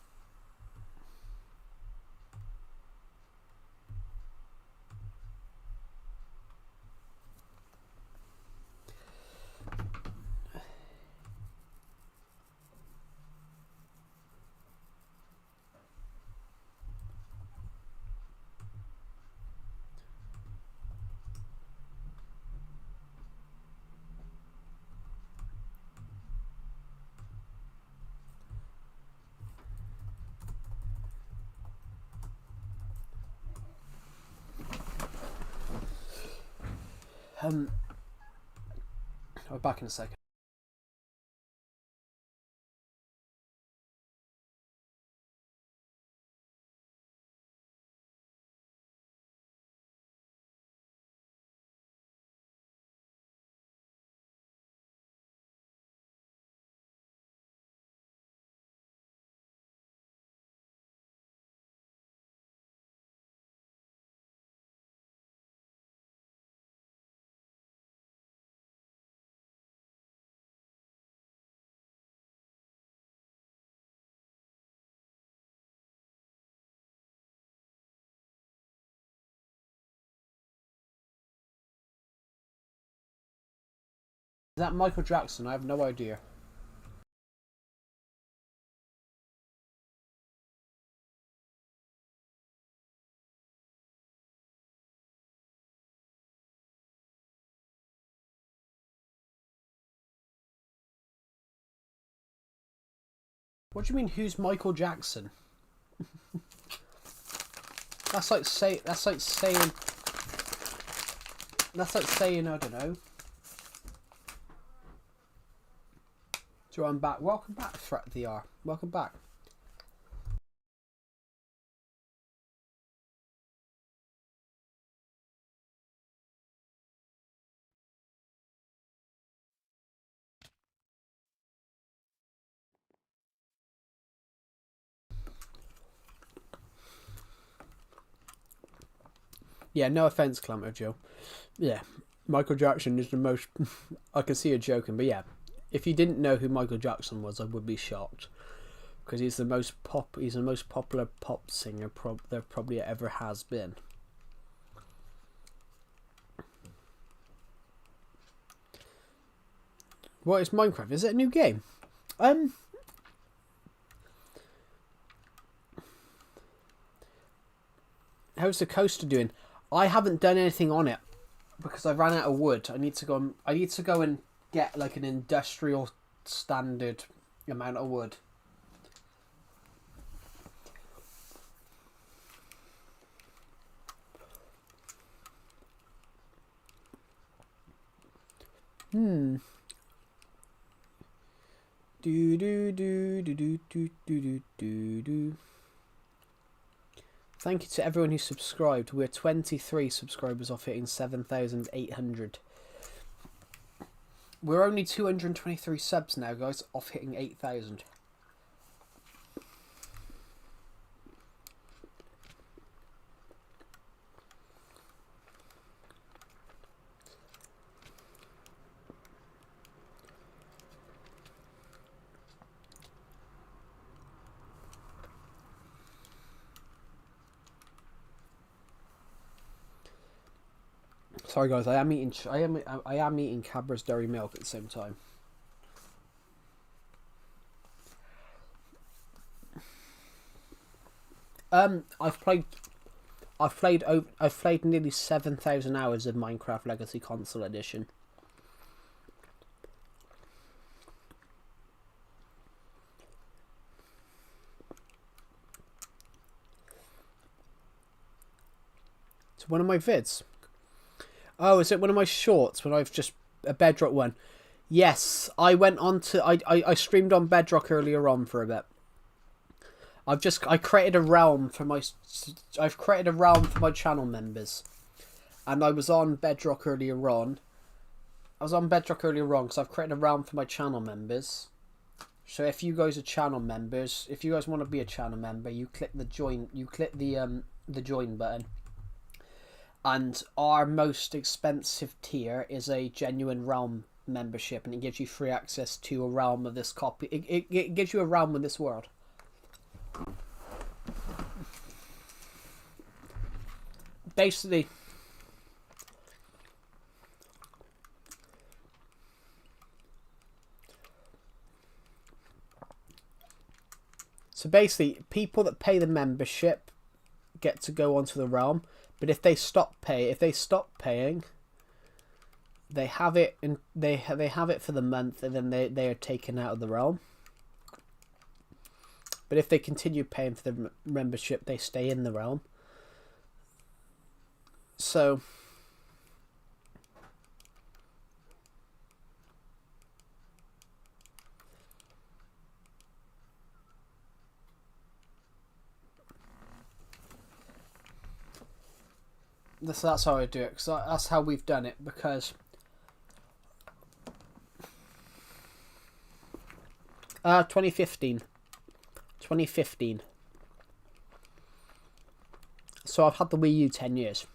I'll be back in a second. Is that Michael Jackson? I have no idea. What do you mean, who's Michael Jackson? That's like saying I don't know. So I'm back. Welcome back, Threat VR. Welcome back. Yeah, no offense, Clamor Joe. Yeah, Michael Jackson is the most. I can see you joking, but yeah, if you didn't know who Michael Jackson was, I would be shocked, because he's the most popular pop singer there probably ever has been. What is Minecraft? Is it a new game? How's the coaster doing? I haven't done anything on it because I ran out of wood. I need to go and get like an industrial standard amount of wood. Do do do do do do do do do. Thank you to everyone who subscribed. We're 23 subscribers off hitting 7,800. We're only 223 subs now, guys, off hitting 8,000. Sorry guys, I am eating Cadbury's dairy milk at the same time. I've played nearly 7,000 hours of Minecraft Legacy Console Edition. It's one of my vids. Oh, is it one of my shorts when I've just a Bedrock one? Yes, I went on to I streamed on Bedrock earlier on for a bit. I created a realm for my channel members, and I was on Bedrock earlier on. Because I've created a realm for my channel members. So if you guys are channel members, if you guys want to be a channel member, you click the join. You click the join button. And our most expensive tier is a genuine realm membership, and it gives you free access to a realm of this copy. It gives you a realm in this world. Basically, people that pay the membership get to go onto the realm, but if they stop paying, they have it and they have it for the month, and then they are taken out of the realm. But if they continue paying for the membership, they stay in the realm. So that's how I do it, because that's how we've done it, because 2015. So I've had the Wii U 10 years.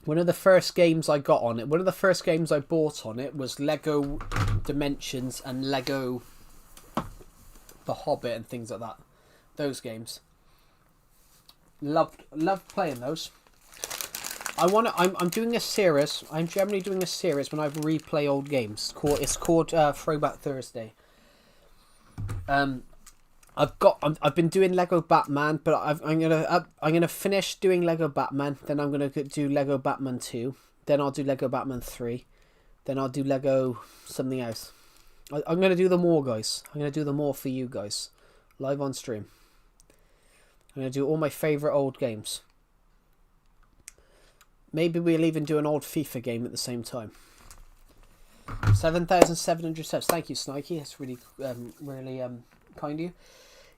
One of the first games I got on it, one of the first games I bought on it was Lego Dimensions and Lego The Hobbit and things like that. Those games. Loved playing those. I'm doing a series. I'm generally doing a series when I replay old games. It's called Throwback Thursday. I've been doing Lego Batman, but I'm gonna finish doing Lego Batman. Then I'm gonna do Lego Batman 2. Then I'll do Lego Batman 3. Then I'll do Lego something else. I'm gonna do them all, guys. I'm gonna do them all for you guys, live on stream. I'm gonna do all my favorite old games. Maybe we'll even do an old FIFA game at the same time. 7,700 subs. Thank you, Snikey. That's really kind of you.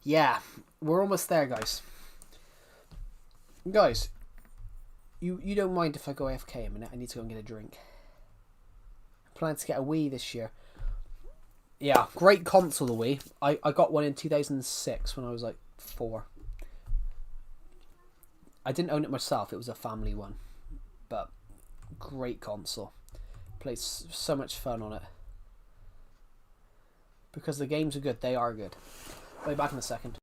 Yeah, we're almost there, guys. Guys, you don't mind if I go AFK a minute? I need to go and get a drink. I plan to get a Wii this year. Yeah, great console, the Wii. I got one in 2006 when I was like 4. I didn't own it myself. It was a family one. But great console. Played so much fun on it. Because the games are good. They are good. I'll be back in a second.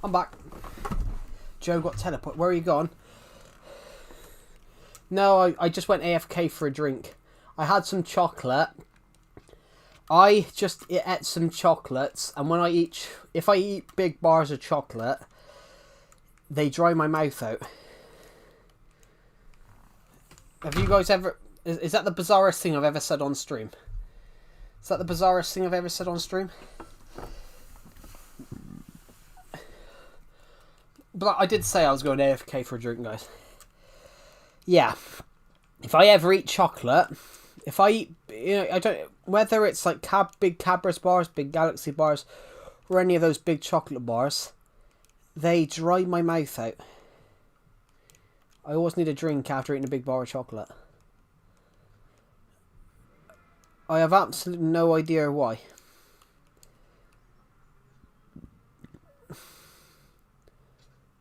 I'm back. Joe got teleport. Where are you gone? No, I just went AFK for a drink. I had some chocolate. I just ate some chocolates, and if I eat big bars of chocolate, they dry my mouth out. Have you guys ever... Is that the bizarrest thing I've ever said on stream? Is that the bizarrest thing I've ever said on stream? But I did say I was going AFK for a drink, guys. Yeah. If I ever eat chocolate... If I eat... I don't... Whether it's like big Cadbury's bars, big Galaxy bars, or any of those big chocolate bars, they dry my mouth out. I always need a drink after eating a big bar of chocolate. I have absolutely no idea why.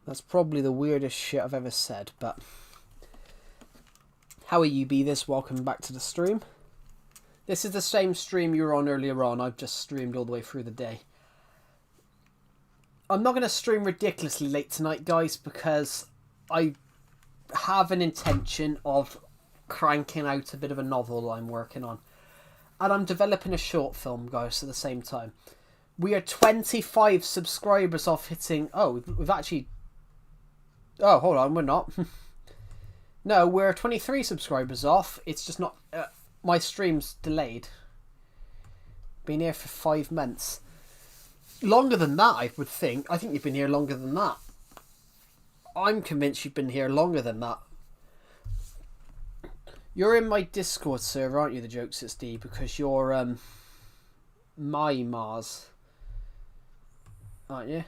That's probably the weirdest shit I've ever said, but... How are you, Beavis? Welcome back to the stream. This is the same stream you were on earlier on. I've just streamed all the way through the day. I'm not going to stream ridiculously late tonight, guys, because I have an intention of cranking out a bit of a novel I'm working on. And I'm developing a short film, guys, at the same time. We are 25 subscribers off hitting... Oh, we've actually... Oh, hold on, we're not. No, we're 23 subscribers off. It's just not... my stream's delayed. Been here for 5 months. Longer than that, I would think. I think you've been here longer than that. I'm convinced you've been here longer than that. You're in my Discord server, aren't you, the Joke 6D? Because you're my Mars, aren't you?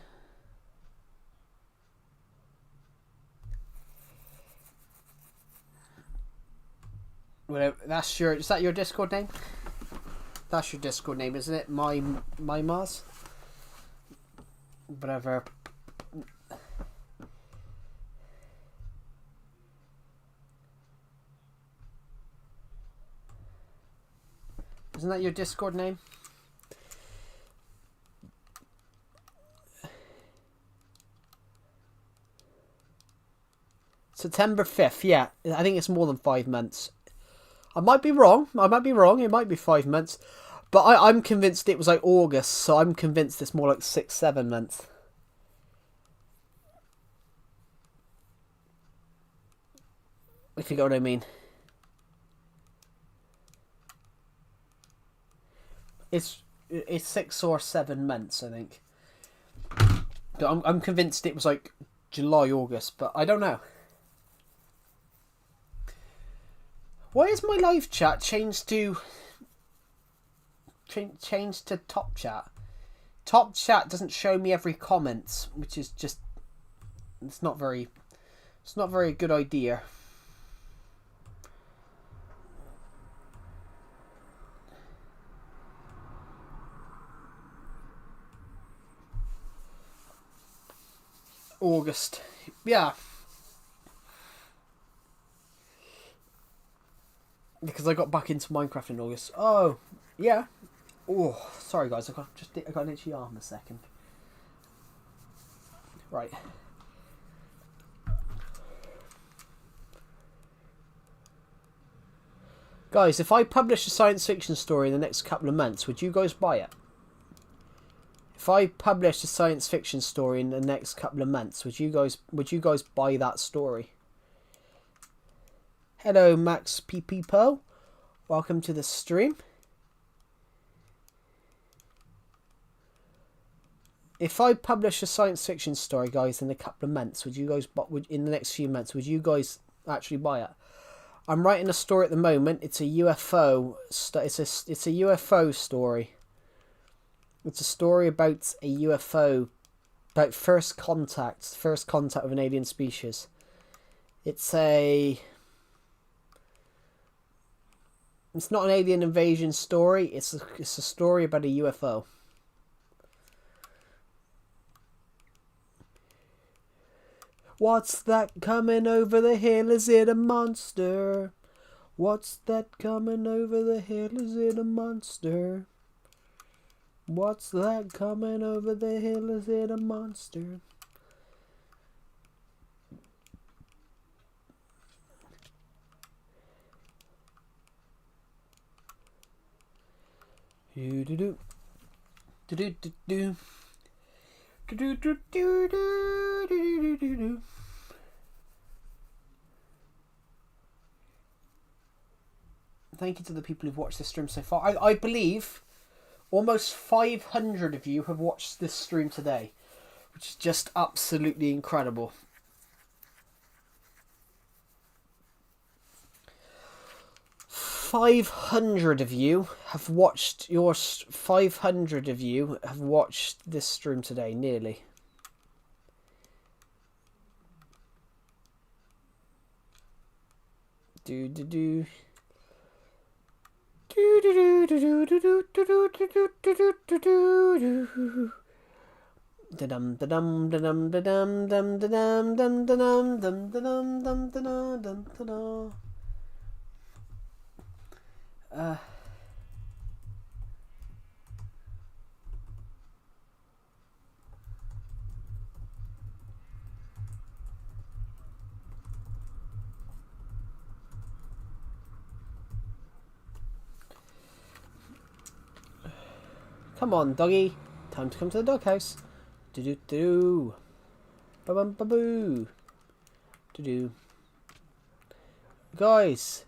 Whatever. That's your. Is that your Discord name? That's your Discord name, isn't it? My Mars. Whatever. Isn't that your Discord name? September 5th, yeah. I think it's more than 5 months. I might be wrong. It might be 5 months. But I'm convinced it was like August, so I'm convinced it's more like 6, 7 months. If you get what I mean. It's 6 or 7 months, I think. I'm convinced it was like July, August, but I don't know. Why is my live chat changed to top chat? Top chat doesn't show me every comment, which is just it's not very good idea. August. Yeah. Because I got back into Minecraft in August. Oh, yeah. Oh, sorry guys, I got an itchy arm a second. Right. Guys, if I publish a science fiction story in the next couple of months, would you guys buy it? If I published a science fiction story in the next couple of months, would you guys buy that story? Hello, Max PPPO. Welcome to the stream. If I publish a science fiction story, guys, in a couple of months, in the next few months, would you guys actually buy it? I'm writing a story at the moment. It's a UFO. It's a UFO story. It's a story about a UFO, about first contact with an alien species. It's not an alien invasion story. It's a story about a UFO. What's that coming over the hill? Is it a monster? What's that coming over the hill? Is it a monster? What's that coming over the hill? Is it a monster? Do do do. Do do do do. Do do do do do do do do. Thank you to the people who've watched this stream so far. I believe almost 500 of you have watched this stream today, which is just absolutely incredible. 500 of you have watched 500 of you have watched this stream today, nearly. Do do do. Do do do do do do do do do do do do. Da-dum da-dum da-dum da-dum dum da-dum dum da-dum dum da-dum dum da-dum dum da-dum. Come on, doggy. Time to come to the doghouse. Do-do-do. Ba-bum-ba-boo. Do-do. Guys,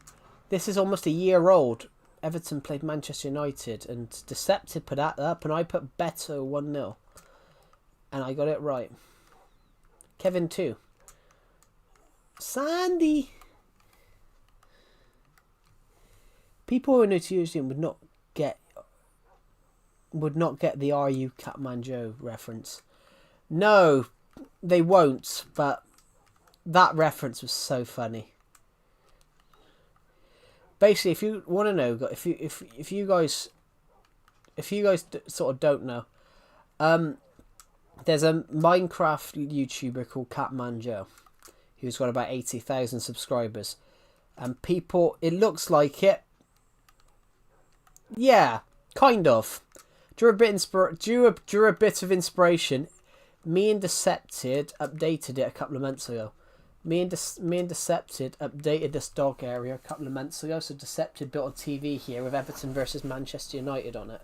this is almost a year old. Everton played Manchester United and Decepted put that up and I put Beto 1-0. And I got it right. Kevin 2. Sandy. People who are new to using would not get the "Are you Catman Joe" reference. No, they won't. But that reference was so funny. Basically, if you want to know, if you guys sort of don't know, there's a Minecraft YouTuber called Catman Joe, who's got about 80,000 subscribers, and people, it looks like it. Yeah, kind of. Drew a bit of inspiration. Me and Decepted updated it a couple of months ago. Me and Decepted updated this dog area a couple of months ago. So Decepted built a TV here with Everton versus Manchester United on it.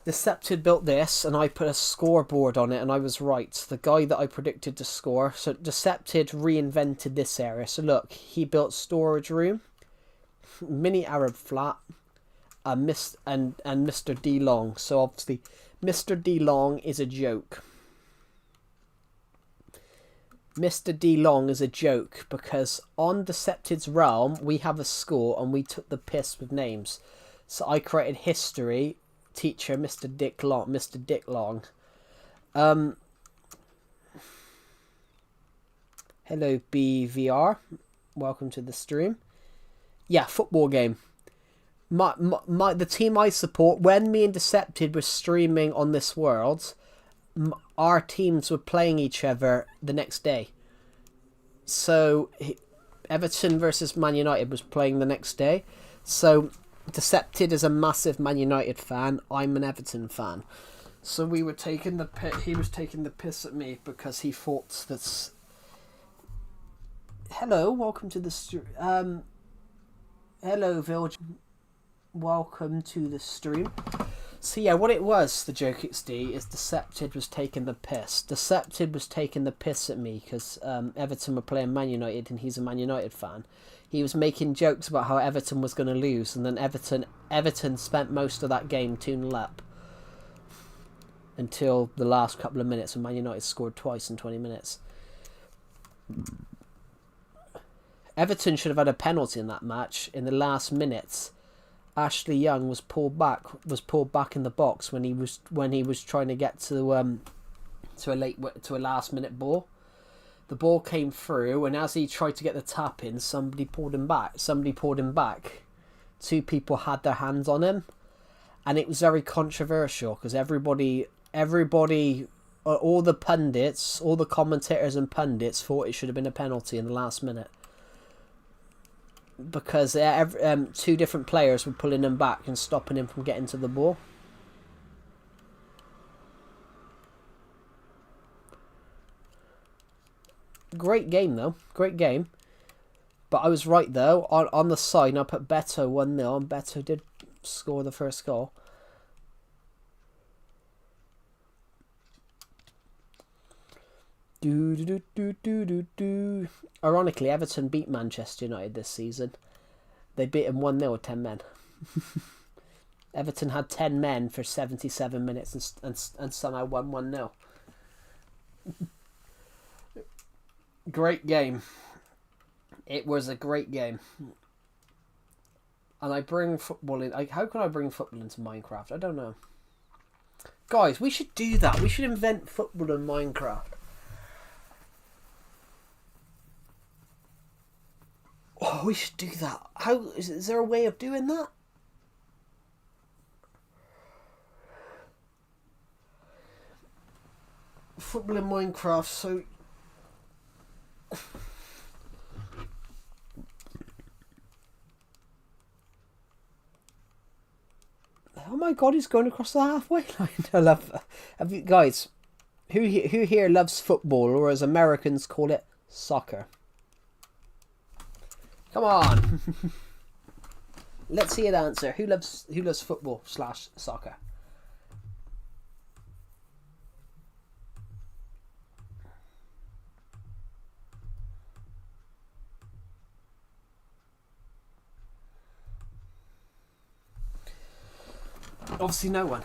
Decepted built this, and I put a scoreboard on it, and I was right. The guy that I predicted to score. So Decepted reinvented this area. So look, he built storage room, mini Arab flat. And Mr. D Long. So obviously, Mr. D Long is a joke. Mr. D Long is a joke because on Decepted's Realm we have a school and we took the piss with names. So I created history teacher Mr. Dick Long. Mr. Dick Long. Hello BVR. Welcome to the stream. Yeah, football game. The team I support, when me and Decepted were streaming on this world, our teams were playing each other the next day. So Everton versus Man United was playing the next day. So Decepted is a massive Man United fan. I'm an Everton fan. So we were taking the he was taking the piss at me because he thought that. Hello, welcome to the stream. Hello, Village. Welcome to the stream. So yeah, what it was, the joke XD, is Decepted was taking the piss. Decepted was taking the piss at me because Everton were playing Man United and he's a Man United fan. He was making jokes about how Everton was going to lose, and then Everton spent most of that game 2-0 up until the last couple of minutes, and Man United scored twice in 20 minutes. Everton should have had a penalty in that match in the last minutes. Ashley Young was pulled back in the box when he was trying to get to a last minute ball. The ball came through, and as he tried to get the tap in, somebody pulled him back. Two people had their hands on him, and it was very controversial because everybody, all the pundits, all the commentators and pundits thought it should have been a penalty in the last minute. Because two different players were pulling him back and stopping him from getting to the ball. Great game, though. Great game. But I was right, though. On the side, I put Beto 1-0, and Beto did score the first goal. Do do do do do do do. Ironically, Everton beat Manchester United this season. They beat them 1-0, 10 men. Everton had 10 men for 77 minutes and somehow won 1-0. Great game. It was a great game. And I bring football in. How can I bring football into Minecraft? I don't know. Guys, we should do that. We should invent football in Minecraft. Oh, we should do that. How is there a way of doing that? Football in Minecraft, so oh my god, he's going across the halfway line. I love that. Have you guys who here loves football, or as Americans call it, soccer? Come on. Let's see an answer. Who loves football / soccer? Obviously no one.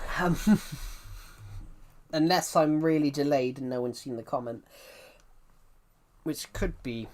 Unless I'm really delayed and no one's seen the comment. Which could be.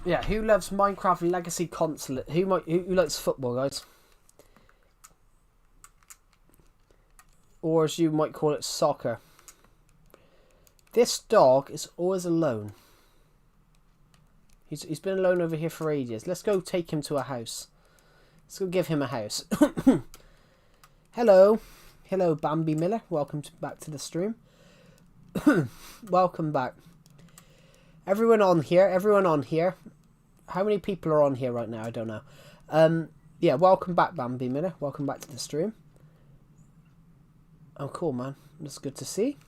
Yeah, who loves Minecraft Legacy Console? Who likes football, guys? Or as you might call it, soccer. This dog is always alone. He's been alone over here for ages. Let's go take him to a house. Let's go give him a house. Hello. Hello, Bambi Miller. Welcome back to the stream. Welcome back. Everyone on here. How many people are on here right now? I don't know. Yeah, welcome back, Bambi Miller. Welcome back to the stream. Oh, cool, man. That's good to see.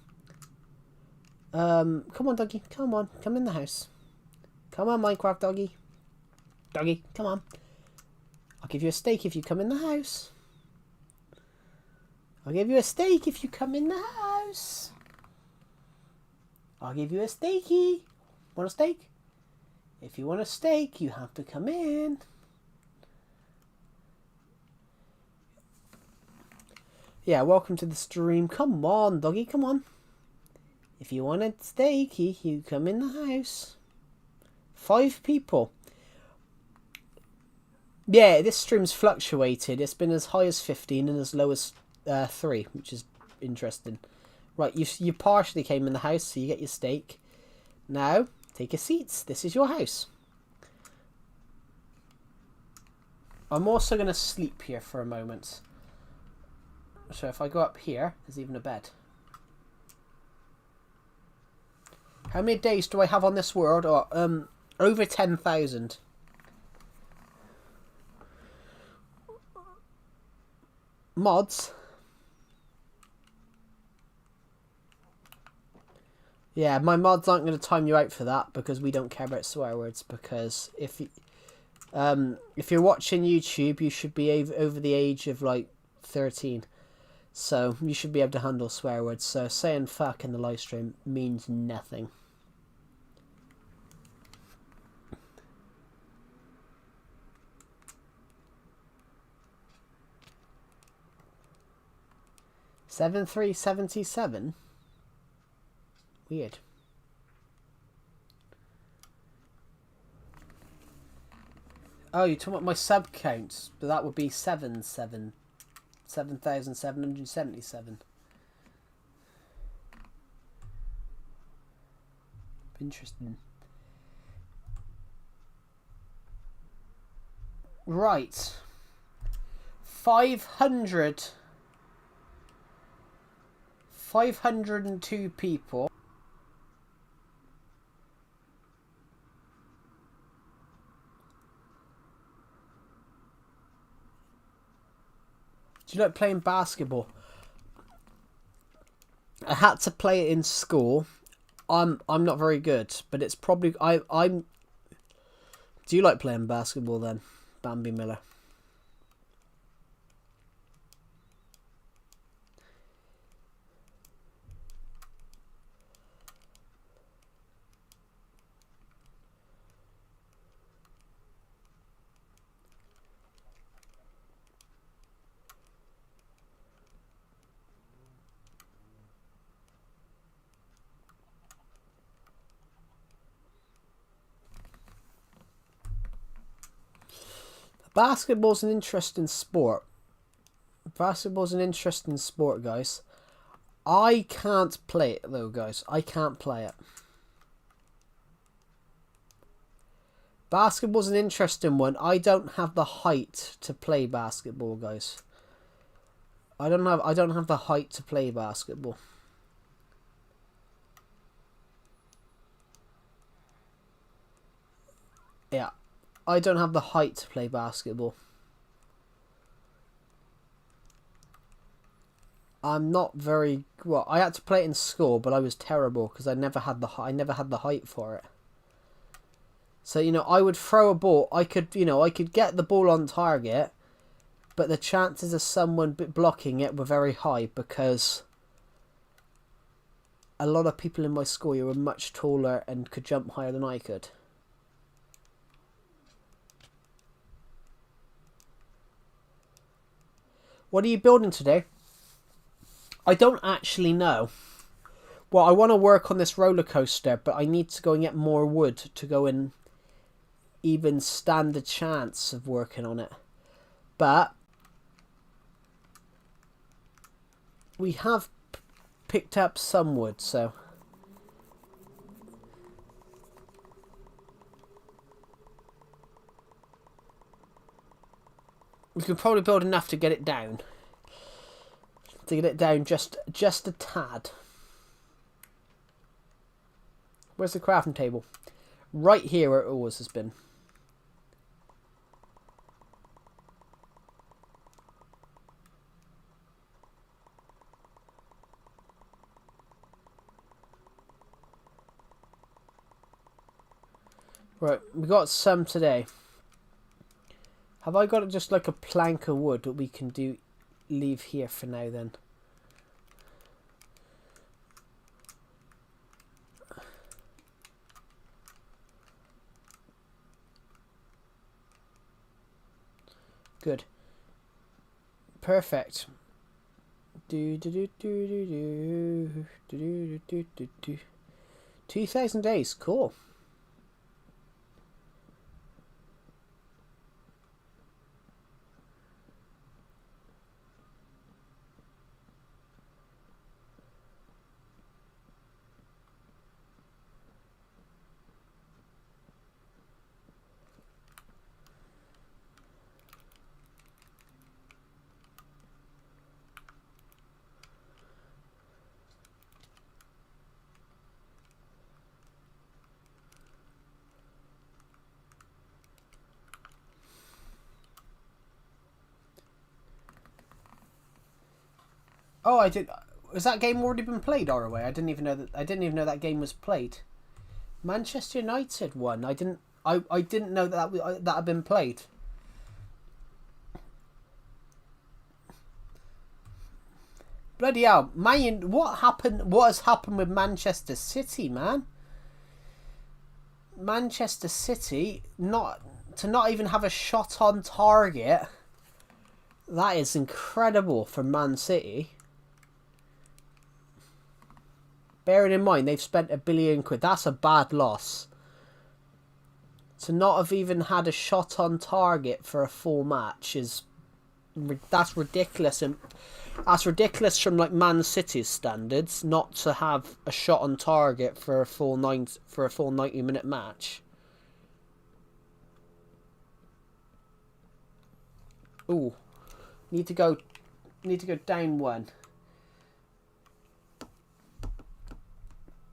Come on, doggy. Come on. Come in the house. Come on, Minecraft doggy. Doggy, come on. I'll give you a steak if you come in the house. I'll give you a steak if you come in the house. I'll give you a steaky. Want a steak? If you want a steak, you have to come in. Yeah, welcome to the stream. Come on, doggy, come on. If you want a steaky, you come in the house. 5 people. Yeah, this stream's fluctuated. It's been as high as 15 and as low as 3, which is interesting. Right, you partially came in the house, so you get your steak. Now, take your seats. This is your house. I'm also going to sleep here for a moment. So if I go up here, there's even a bed. How many days do I have on this world? Oh, over 10,000. Mods. Yeah, my mods aren't going to time you out for that because we don't care about swear words. Because if you're watching YouTube, you should be over the age of like 13, so you should be able to handle swear words. So saying fuck in the live stream means nothing. $73.77. Weird. Oh, you're talking about my sub counts, but that would be 7,777. Interesting. Right. 500 502 people. Do you like playing basketball? I had to play it in school. I'm not very good, but it's probably I'm. Do you like playing basketball then, Bambi Miller? Basketball's an interesting sport. Basketball's an interesting sport, guys. I can't play it though, guys. I can't play it. Basketball's an interesting one. I don't have the height to play basketball, guys. I don't have the height to play basketball. Yeah. I don't have the height to play basketball. I'm not very well. I had to play it in school, but I was terrible because I never had the height for it. So I would throw a ball. I could get the ball on target, but the chances of someone blocking it were very high because a lot of people in my school were much taller and could jump higher than I could. What are you building today? I don't actually know. Well, I want to work on this roller coaster, but I need to go and get more wood to go and even stand a chance of working on it. But we have picked up some wood, so we can probably build enough to get it down. To get it down just a tad. Where's the crafting table? Right here where it always has been. Right, we got some today. Have I got just like a plank of wood that we can leave here for now then? Good. Perfect. 2,000 days, cool. Oh, I did. Has that game already been played, ROA? I didn't even know that game was played. Manchester United won. I didn't know that had been played. Bloody hell, man! What happened? What has happened with Manchester City, man? Manchester City not even have a shot on target. That is incredible for Man City. Bearing in mind they've spent £1 billion. That's a bad loss. To not have even had a shot on target for a full match that's ridiculous, and that's ridiculous from like Man City's standards. Not to have a shot on target for a full 90-minute match. Ooh, need to go down one.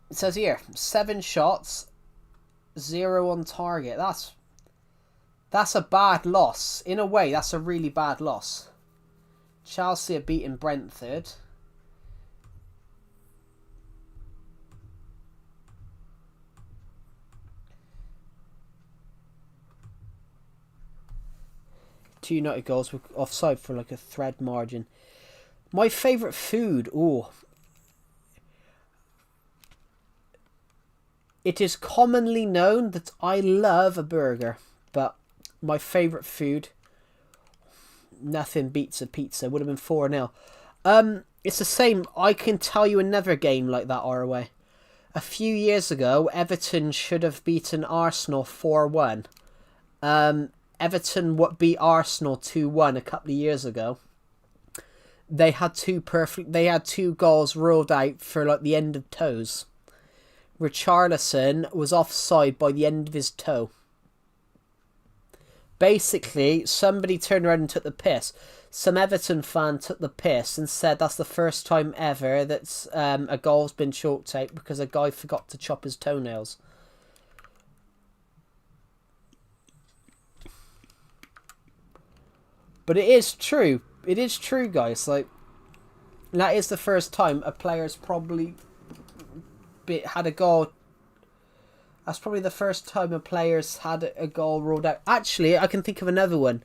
It says here 7 shots, 0 on target. That's a bad loss. In a way, that's a really bad loss. Chelsea are beating Brentford. Two United goals were offside for like a thread margin. My favourite food, it is commonly known that I love a burger, but my favourite food, nothing beats a pizza. Would have been 4-0. It's the same. I can tell you another game like that, ROA. A few years ago, Everton should have beaten Arsenal 4-1. Everton beat Arsenal 2-1 a couple of years ago. They had two goals ruled out for like the end of toes. Richarlison was offside by the end of his toe. Basically, somebody turned around and took the piss. Some Everton fan took the piss and said that's the first time ever that a goal's been chalked out because a guy forgot to chop his toenails. But it is true. It is true, guys. Like, that is the first time a player's probably had a goal. That's probably the first time a player's had a goal ruled out. Actually, I can think of another one.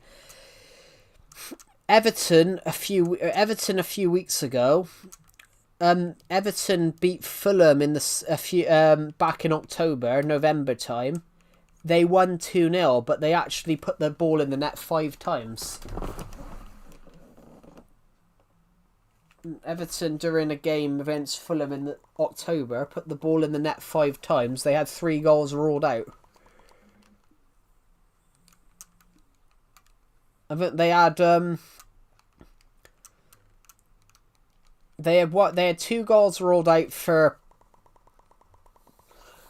Everton a few weeks ago. Everton beat Fulham in back in November time. They won 2-0, but they actually put the ball in the net 5 times. Everton, during a game against Fulham in October, put the ball in the net 5 times. They had 3 goals ruled out. I think they had They had 2 goals ruled out for.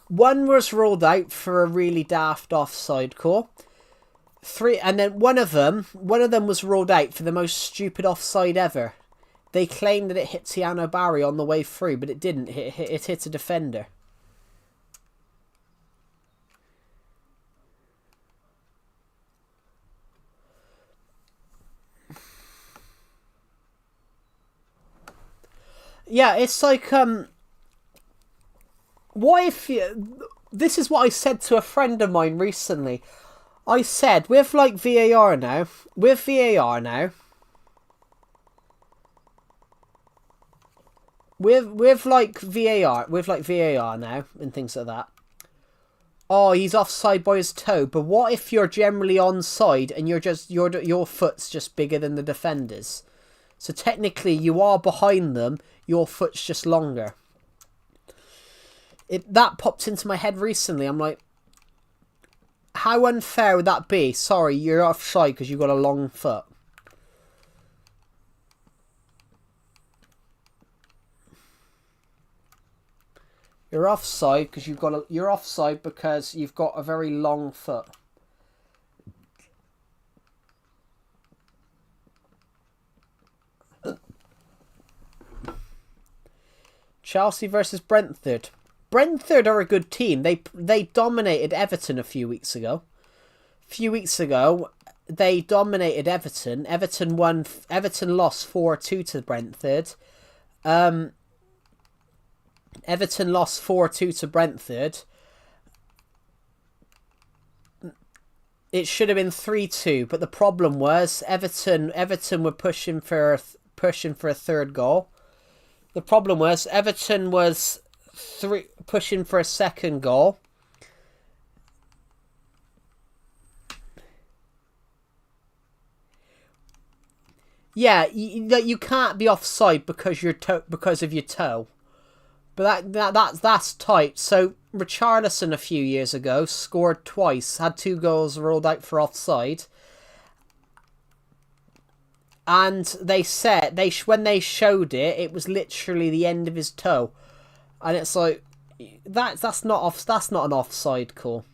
One was ruled out for a really daft offside call. 3, and then one of them was ruled out for the most stupid offside ever. They claimed that it hit Tiano Barry on the way through, but it didn't. It hit a defender. Yeah, it's like what if you... This is what I said to a friend of mine recently. I said, with like VAR now, with VAR now, with like VAR now and things like that. Oh, he's offside by his toe. But what if you're generally onside and your foot's just bigger than the defender's? So technically, you are behind them. Your foot's just longer. That popped into my head recently. I'm like, how unfair would that be? Sorry, you're offside because you've got a long foot. You're offside because you've got a very long foot. Chelsea versus Brentford. Brentford are a good team. They dominated Everton a few weeks ago. They dominated Everton. Everton lost 4-2 to Brentford. Everton lost 4-2 to Brentford. It should have been 3-2, but the problem was Everton were pushing for a third goal. The problem was Everton was pushing for a second goal. Yeah, you can't be offside because of your toe. But that's tight. So Richarlison a few years ago scored twice, had 2 goals ruled out for offside. And they said when they showed it, it was literally the end of his toe, and it's like that's not an offside call.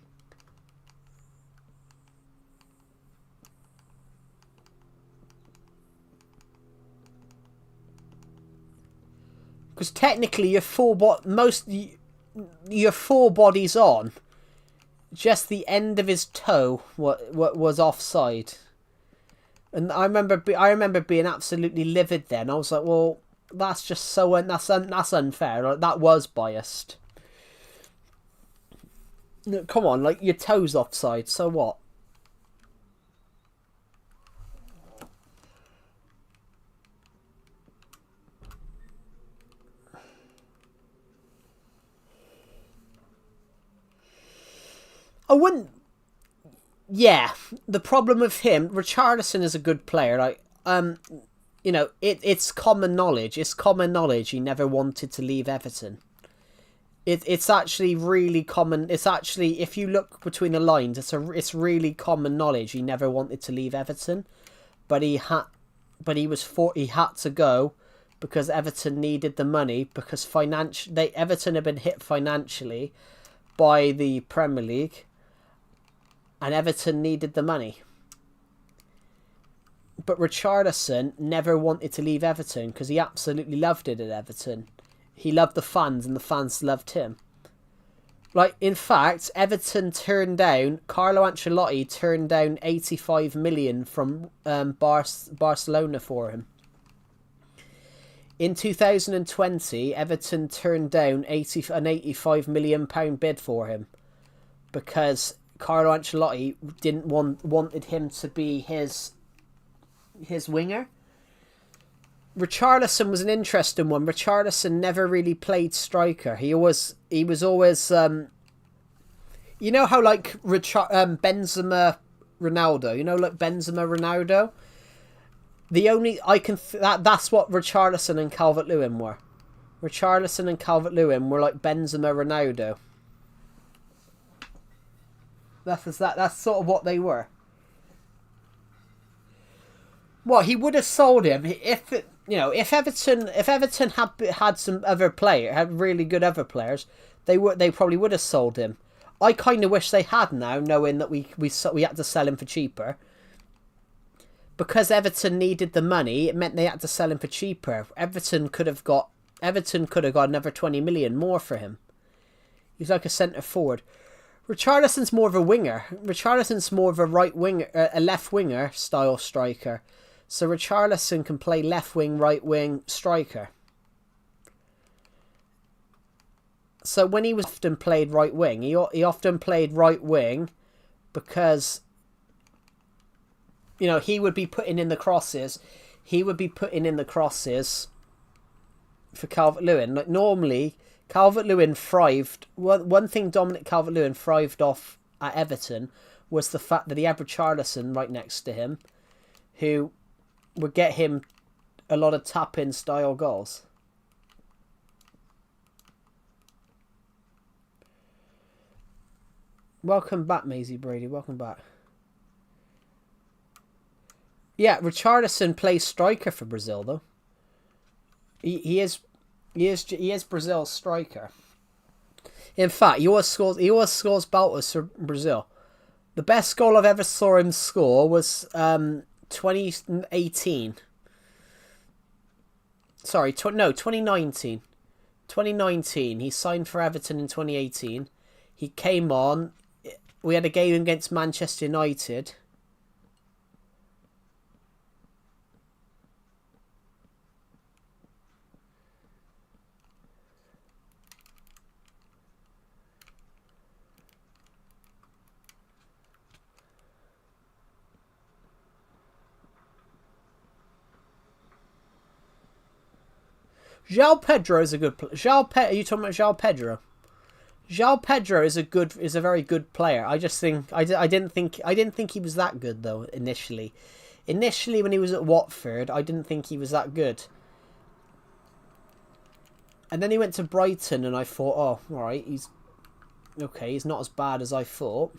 Because technically, your full your full body's on. Just the end of his toe what was offside. And I remember being absolutely livid then. I was like, well, that's just so that's unfair. Like, that was biased. Come on, like, your toe's offside, so what? I wouldn't. Yeah, the problem with him, Richarlison is a good player. Like, you know, it's common knowledge. It's common knowledge he never wanted to leave Everton. It's actually really common. It's actually, if you look between the lines, it's really common knowledge he never wanted to leave Everton, but he had to go because Everton needed the money because Everton had been hit financially by the Premier League, and Everton needed the money. But Richarlison never wanted to leave Everton because he absolutely loved it at Everton. He loved the fans and the fans loved him. Like, in fact, Everton Carlo Ancelotti turned down 85 million from Barcelona for him. In 2020, Everton turned down an 85 million pound bid for him because Carlo Ancelotti wanted him to be his winger. Richarlison was an interesting one. Richarlison never really played striker. He was always you know how, like, Benzema Ronaldo, you know, like Benzema Ronaldo. That's what Richarlison and Calvert-Lewin were. Richarlison and Calvert-Lewin were like Benzema Ronaldo. That's sort of what they were. Well, he would have sold him if Everton had some other had really good other players. They probably would have sold him. I kind of wish they had now, knowing that we had to sell him for cheaper. Because Everton needed the money, it meant they had to sell him for cheaper. Everton could have got another 20 million more for him. He's like a centre forward. Richarlison's more of a winger. Richarlison's more of a right winger, a left winger style striker. So Richarlison can play left wing, right wing, striker. So when he was often played right wing, he often played right wing because, you know, he would be putting in the crosses. He would be putting in the crosses for Calvert-Lewin. Like, normally, Calvert-Lewin thrived. One thing Dominic Calvert-Lewin thrived off at Everton was the fact that he had Richarlison right next to him, who would get him a lot of tap-in style goals. Welcome back, Maisie Brady. Welcome back. Yeah, Richarlison plays striker for Brazil, though. He is Brazil's striker. In fact, he always scores belters for Brazil. The best goal I've ever saw him score was 2018. Sorry, 2019. 2019. He signed for Everton in 2018. He came on. We had a game against Manchester United. João Pedro is a good player. Are you talking about João Pedro? João Pedro is a very good player. I just think I didn't think he was that good though initially. Initially, when he was at Watford, I didn't think he was that good. And then he went to Brighton, and I thought, oh, all right, he's okay. He's not as bad as I thought.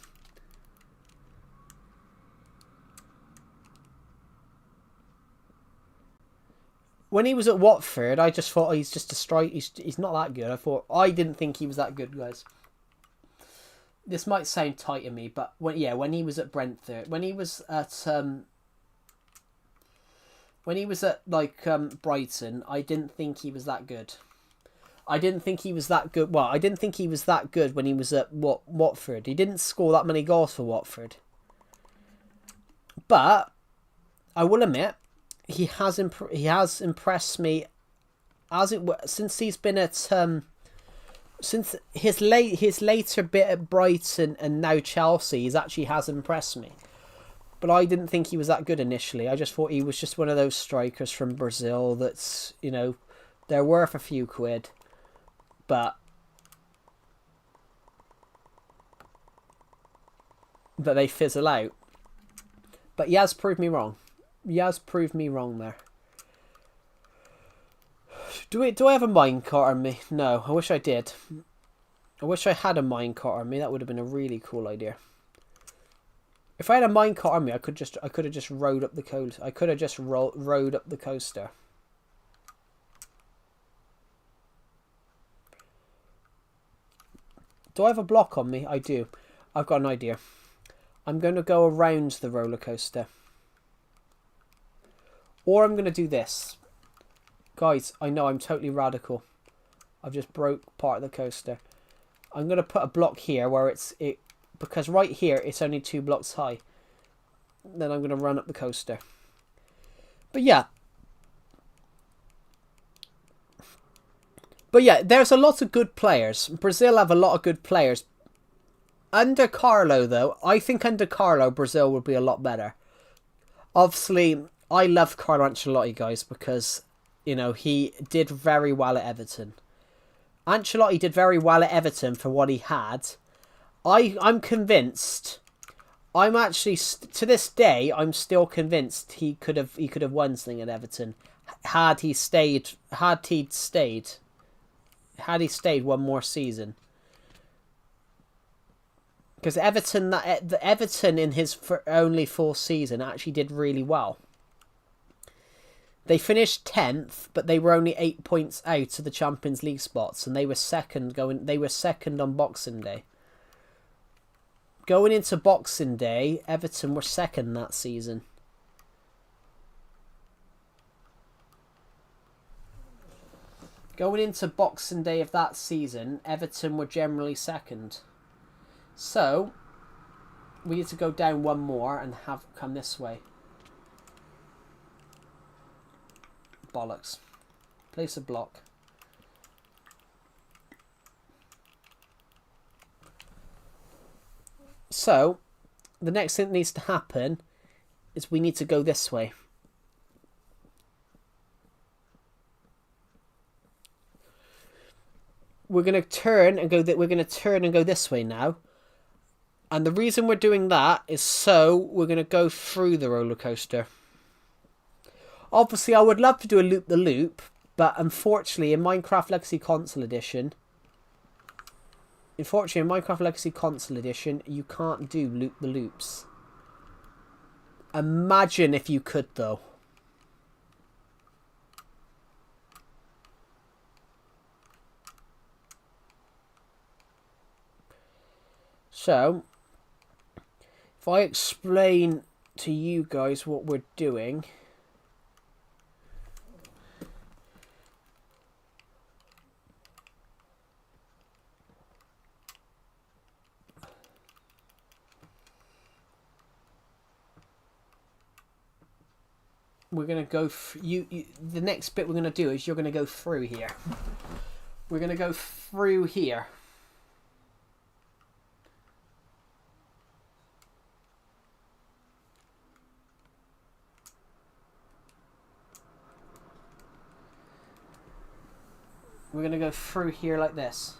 When he was at Watford, I just thought, oh, he's just a strike. He's not that good. I didn't think he was that good, guys. This might sound tight to me, but when he was at Brentford, when he was at Brighton, I didn't think he was that good. I didn't think he was that good. Well, I didn't think he was that good when he was at Watford. He didn't score that many goals for Watford. But I will admit, he has impressed me since he's been at since his later bit at Brighton and now Chelsea. He actually has impressed me. But I didn't think he was that good initially. I just thought he was just one of those strikers from Brazil that's, you know, they're worth a few quid. But that they fizzle out. But he has proved me wrong. He has proved me wrong there. Do I have a minecart on me? No, I wish I did. I wish I had a minecart on me. That would have been a really cool idea. If I had a minecart on me, I could have just rowed up the coast. I could have just rowed up the coaster. Do I have a block on me? I do. I've got an idea. I'm going to go around the roller coaster. Or I'm going to do this. Guys, I know I'm totally radical. I've just broke part of the coaster. I'm going to put a block here where because right here it's only 2 blocks high. Then I'm going to run up the coaster. But yeah. There's a lot of good players. Brazil have a lot of good players. Under Carlo, though, I think under Carlo, Brazil would be a lot better. Obviously, I love Carlo Ancelotti, guys, because, you know, he did very well at Everton. Ancelotti did very well at Everton for what he had. I'm convinced. I'm actually, to this day, I'm still convinced he could have won something at Everton had he stayed one more season. Because Everton in his only 4th season actually did really well. They finished 10th, but they were only 8 points out of the Champions League spots, and they were second on Boxing Day. Going into Boxing Day, Everton were second that season. Going into Boxing Day of that season, Everton were generally second. So, we need to go down one more and come this way. Bollocks. Place a block. So, the next thing that needs to happen is we need to go this way. We're going to turn and go this way now. And the reason we're doing that is so we're going to go through the roller coaster. Obviously, I would love to do a loop-the-loop, but unfortunately, in Minecraft Legacy Console Edition, you can't do loop-the-loops. Imagine if you could, though. So, if I explain to you guys what we're doing. We're going to go... the next bit we're going to do is you're going to go through here. We're going to go through here. We're going to go through here like this.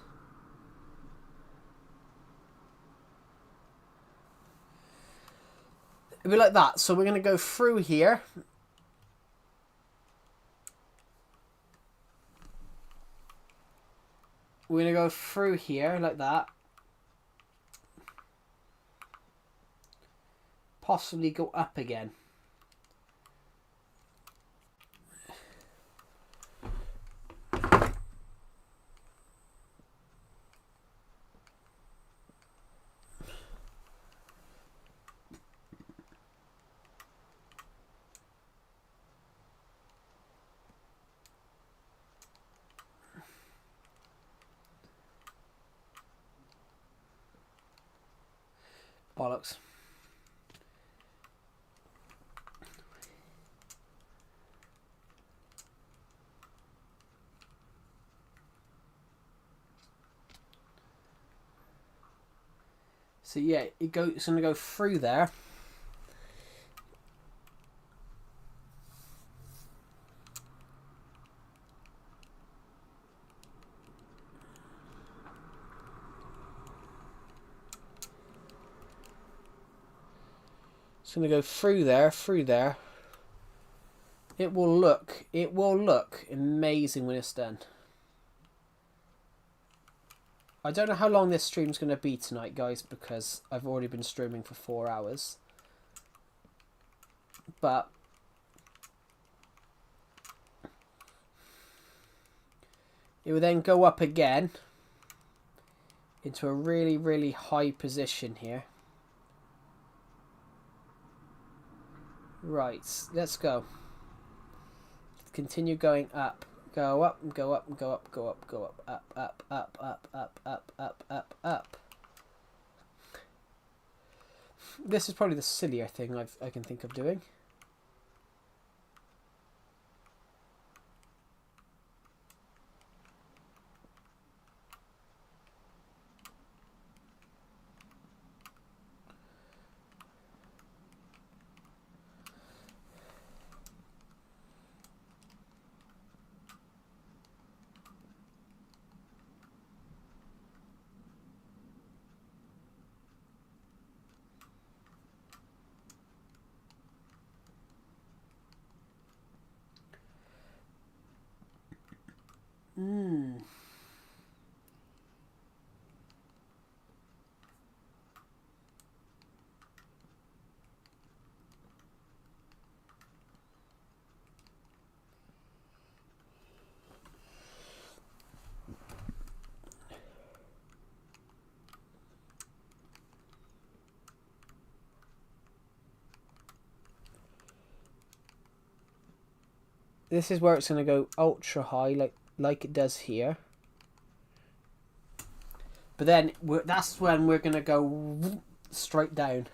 It'll be like that. So we're going to go through here. We're going to go through here like that. Possibly go up again. Bollocks. So yeah, it's going to go through there. It's going to go through there. It will look amazing when it's done. I don't know how long this stream's going to be tonight, guys, because I've already been streaming for 4 hours. But it will then go up again into a really, really high position here. Right, let's go. Continue going up. Go up, go up, go up, go up, go up, up, up, up, up, up, up, up, up, up. This is probably the sillier thing I can think of doing. This is where it's going to go ultra high, like it does here. But then that's when we're going to go straight down.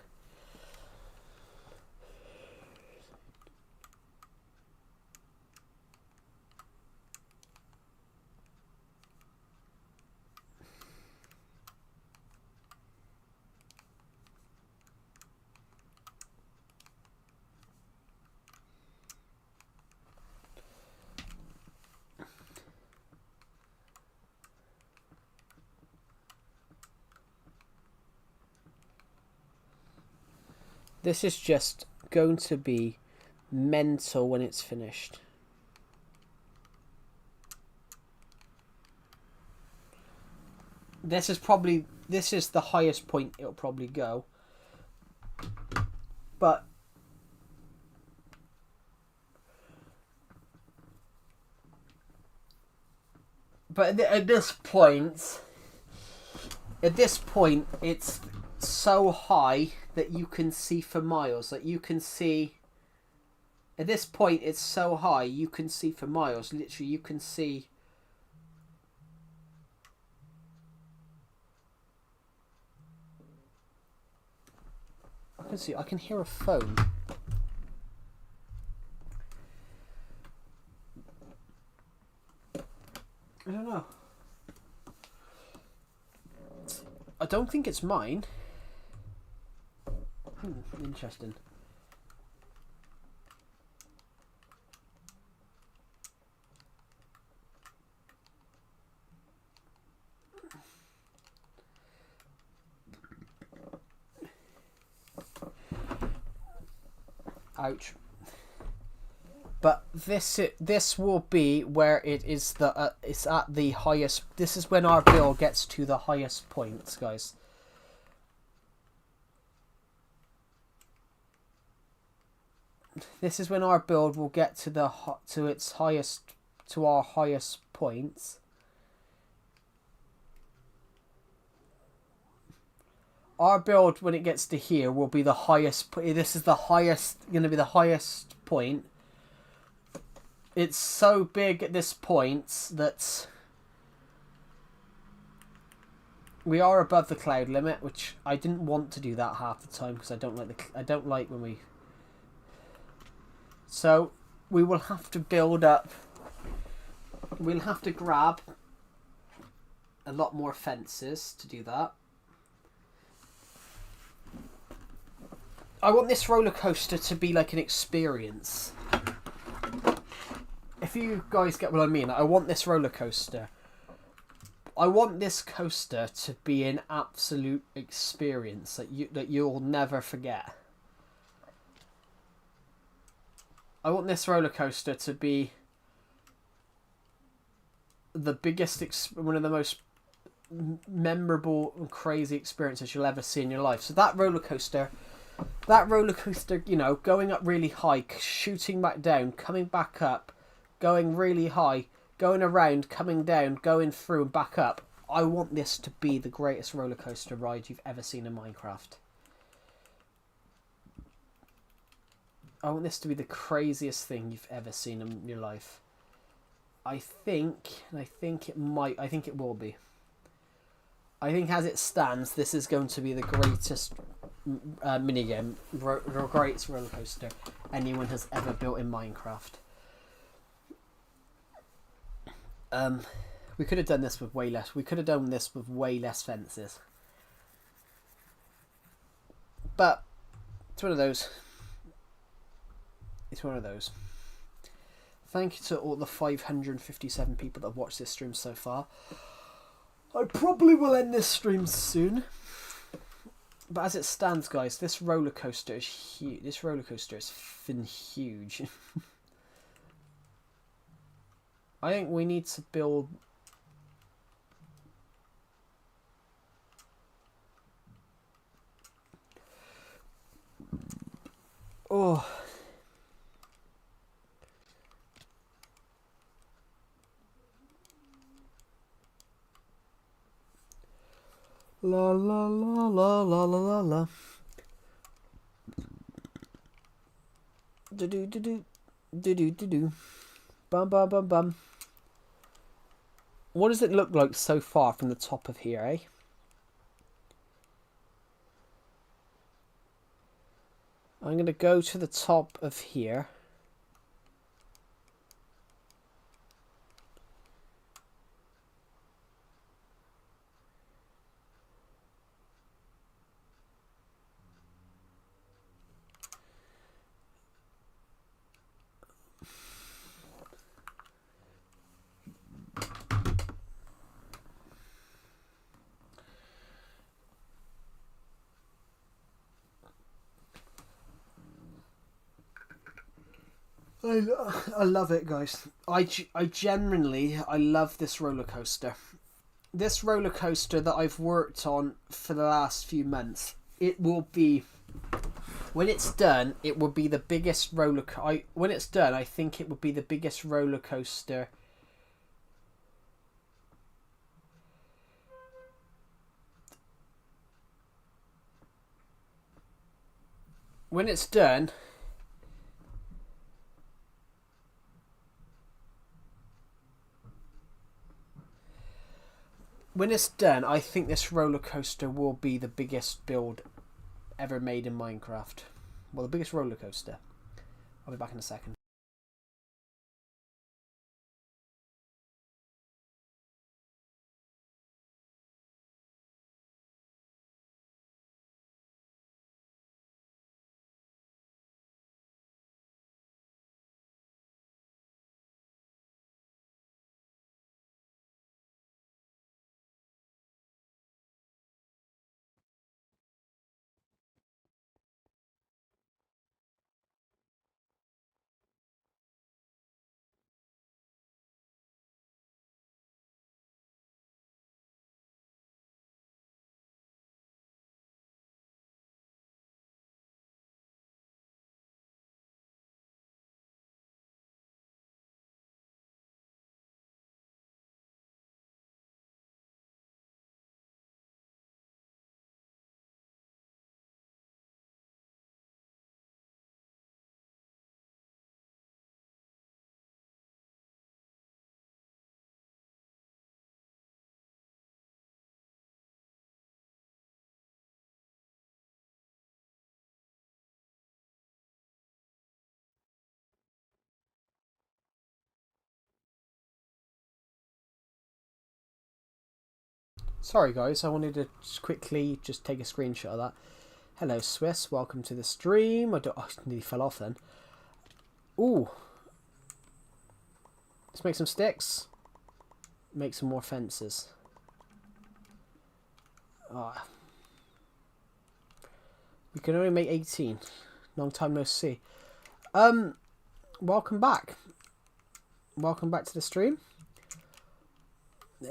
This is just going to be mental when it's finished. This is the highest point it'll probably go. But at this point it's so high that you can see for miles. Like you can see. At this point, it's so high you can see for miles. Literally, you can see. I can hear a phone. I don't know. I don't think it's mine. Interesting. Ouch. But this will be where it is it's at the highest. This is when our build gets to the highest points, guys. This is when our build will get to our highest points. Our build, when it gets to here, will be the highest. This is the highest. Going to be the highest point. It's so big at this point that We are above the cloud limit, which I didn't want to do that half the time because I don't like I don't like when we. So we will have to build up. We'll have to grab a lot more fences to do that. I want this roller coaster to be like an experience. If you guys get what I mean, I want this roller coaster. I want this coaster to be an absolute experience that you'll never forget. I want this roller coaster to be the biggest, one of the most memorable and crazy experiences you'll ever see in your life. So that roller coaster, you know, going up really high, shooting back down, coming back up, going really high, going around, coming down, going through and back up. I want this to be the greatest roller coaster ride you've ever seen in Minecraft. I want this to be the craziest thing you've ever seen in your life. I think it will be. I think as it stands, this is going to be the greatest minigame, the greatest roller coaster anyone has ever built in Minecraft. We could have done this with way less. We could have done this with way less fences. But it's one of those. It's one of those. Thank you to all the 557 people that have watched this stream so far. I probably will end this stream soon. But as it stands, guys, this roller coaster is huge. This roller coaster has been huge. I think we need to build. Oh. La la la la la la la la. Do do do do do do do do. Bum bum bum bum. What does it look like so far from the top of here, eh? I'm going to go to the top of here. I love it, guys. I genuinely love this roller coaster. This roller coaster that I've worked on for the last few months. It will be, when it's done, it will be the biggest roller. When it's done, I think it will be the biggest roller coaster. When it's done. When it's done, I think this roller coaster will be the biggest build ever made in Minecraft. Well, the biggest roller coaster. I'll be back in a second. Sorry guys, I wanted to just quickly just take a screenshot of that. Hello Swiss, welcome to the stream. I nearly fell off then. Ooh. Let's make some sticks. Make some more fences. We can only make 18. Long time no see. Welcome back. Welcome back to the stream.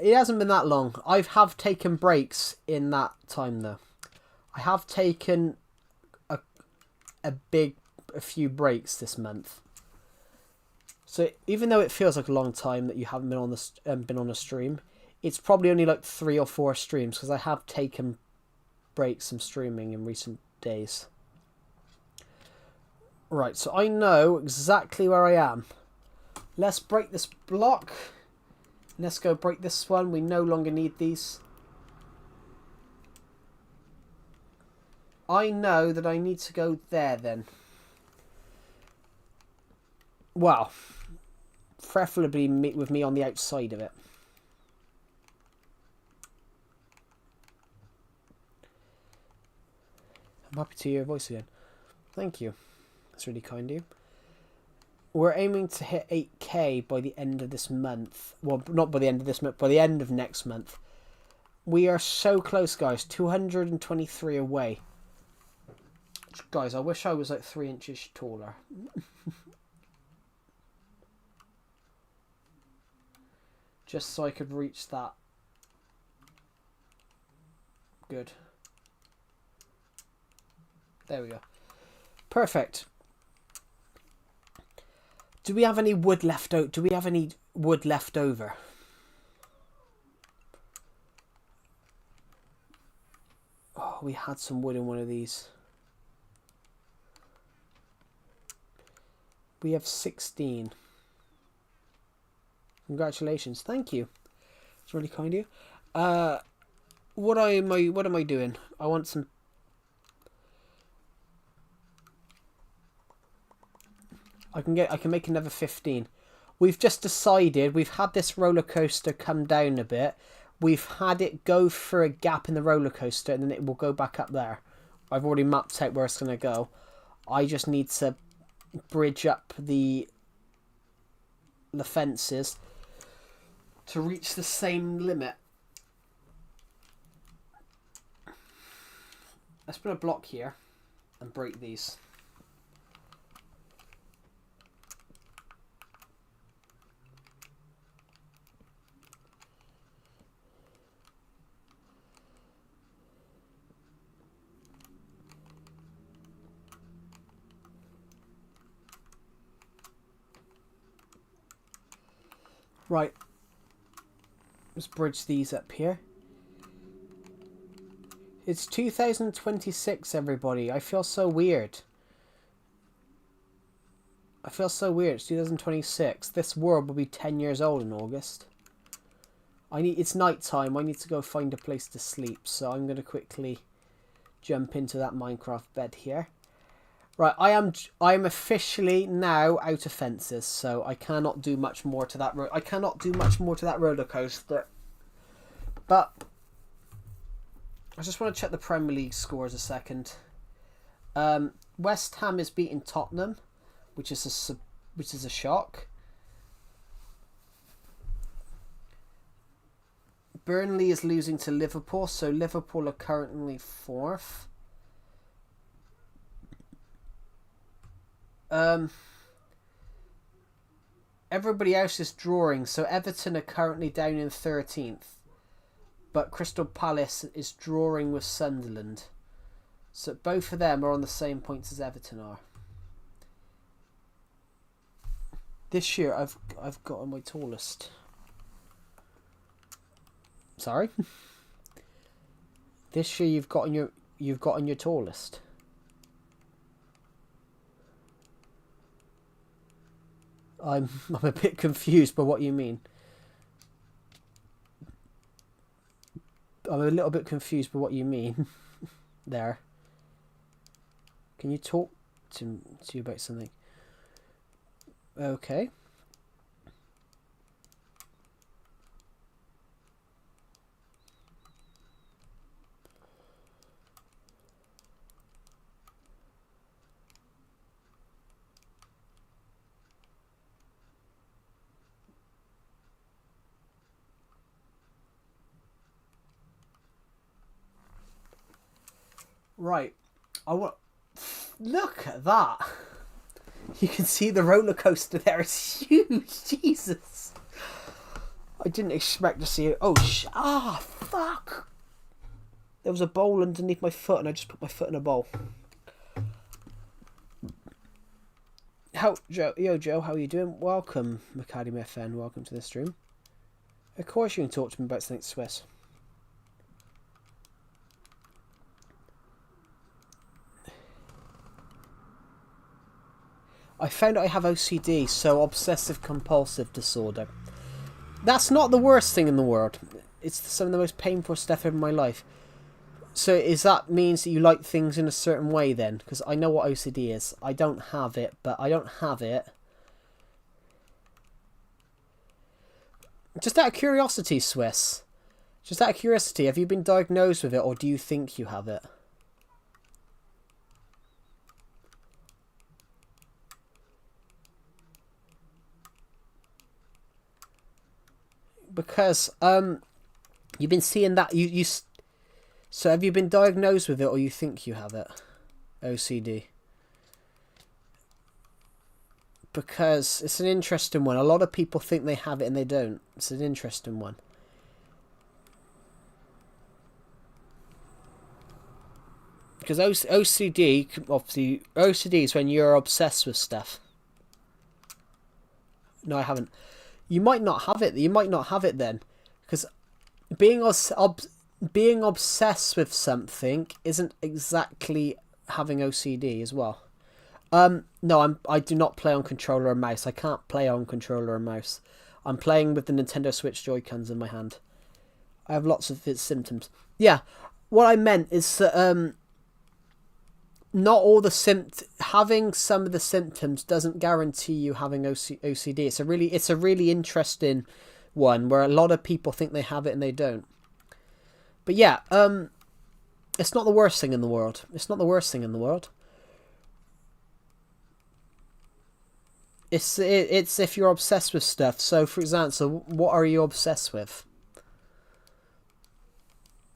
It hasn't been that long. I have taken breaks in that time though. I have taken a few breaks this month. So even though it feels like a long time that you haven't been on a stream, it's probably only like 3 or 4 streams because I have taken breaks from streaming in recent days. Right, so I know exactly where I am. Let's break this block. Let's go break this one. We no longer need these. I know that I need to go there then. Well, preferably with me on the outside of it. I'm happy to hear your voice again. Thank you. That's really kind of you. We're aiming to hit 8k by the end of this month. Well, not by the end of this month, by the end of next month. We are so close, guys. 223 away. Guys, I wish I was like 3 inches taller. Just so I could reach that. Good. There we go. Perfect. Do we have any wood left out? Do we have any wood left over? Oh, we had some wood in one of these. We have 16. Congratulations. Thank you. It's really kind of you. What am I doing? I want some. I can make another 15. We've just decided, we've had this roller coaster come down a bit. We've had it go through a gap in the roller coaster and then it will go back up there. I've already mapped out where it's going to go. I just need to bridge up the fences to reach the same limit. Let's put a block here and break these. Right, let's bridge these up here. It's 2026, everybody. I feel so weird. I feel so weird. It's 2026. This world will be 10 years old in August. It's night time. I need to go find a place to sleep. So I'm going to quickly jump into that Minecraft bed here. Right, I am officially now out of fences, so I cannot do much more to that. I cannot do much more to that roller coaster. But I just want to check the Premier League scores a second. West Ham is beating Tottenham, which is a shock. Burnley is losing to Liverpool, so Liverpool are currently 4th. Everybody else is drawing, so Everton are currently down in 13th, but Crystal Palace is drawing with Sunderland, so both of them are on the same points as Everton are. This year I've gotten my tallest. Sorry. This year you've gotten your tallest. I'm a bit confused by what you mean. I'm a little bit confused by what you mean. There. Can you talk to you about something? Okay. Right. I want. Look at that. You can see the roller coaster there. It's huge. Jesus. I didn't expect to see it. Oh, fuck. There was a bowl underneath my foot and I just put my foot in a bowl. Joe, how are you doing? Welcome, Macadam FN. Welcome to the stream. Of course you can talk to me about something Swiss. I found out I have OCD, so obsessive compulsive disorder. That's not the worst thing in the world. It's some of the most painful stuff in my life. So is that means that you like things in a certain way then? Because I know what OCD is. I don't have it, but I don't have it. Just out of curiosity, Swiss. Just out of curiosity, have you been diagnosed with it or do you think you have it? Because you've been seeing that so have you been diagnosed with it or you think you have it? OCD. Because it's an interesting one. A lot of people think they have it and they don't. It's an interesting one. Because OCD, obviously, OCD is when you're obsessed with stuff. No, I haven't. You might not have it. You might not have it then. Because being obsessed with something isn't exactly having OCD as well. No, I do not play on controller or mouse. I can't play on controller or mouse. I'm playing with the Nintendo Switch Joy-Cons in my hand. I have lots of its symptoms. Yeah, what I meant is that not all the having some of the symptoms doesn't guarantee you having OCD. It's a really interesting one where a lot of people think they have it and they don't. But yeah, it's not the worst thing in the world. It's not the worst thing in the world. It's if you're obsessed with stuff. So, for example, what are you obsessed with?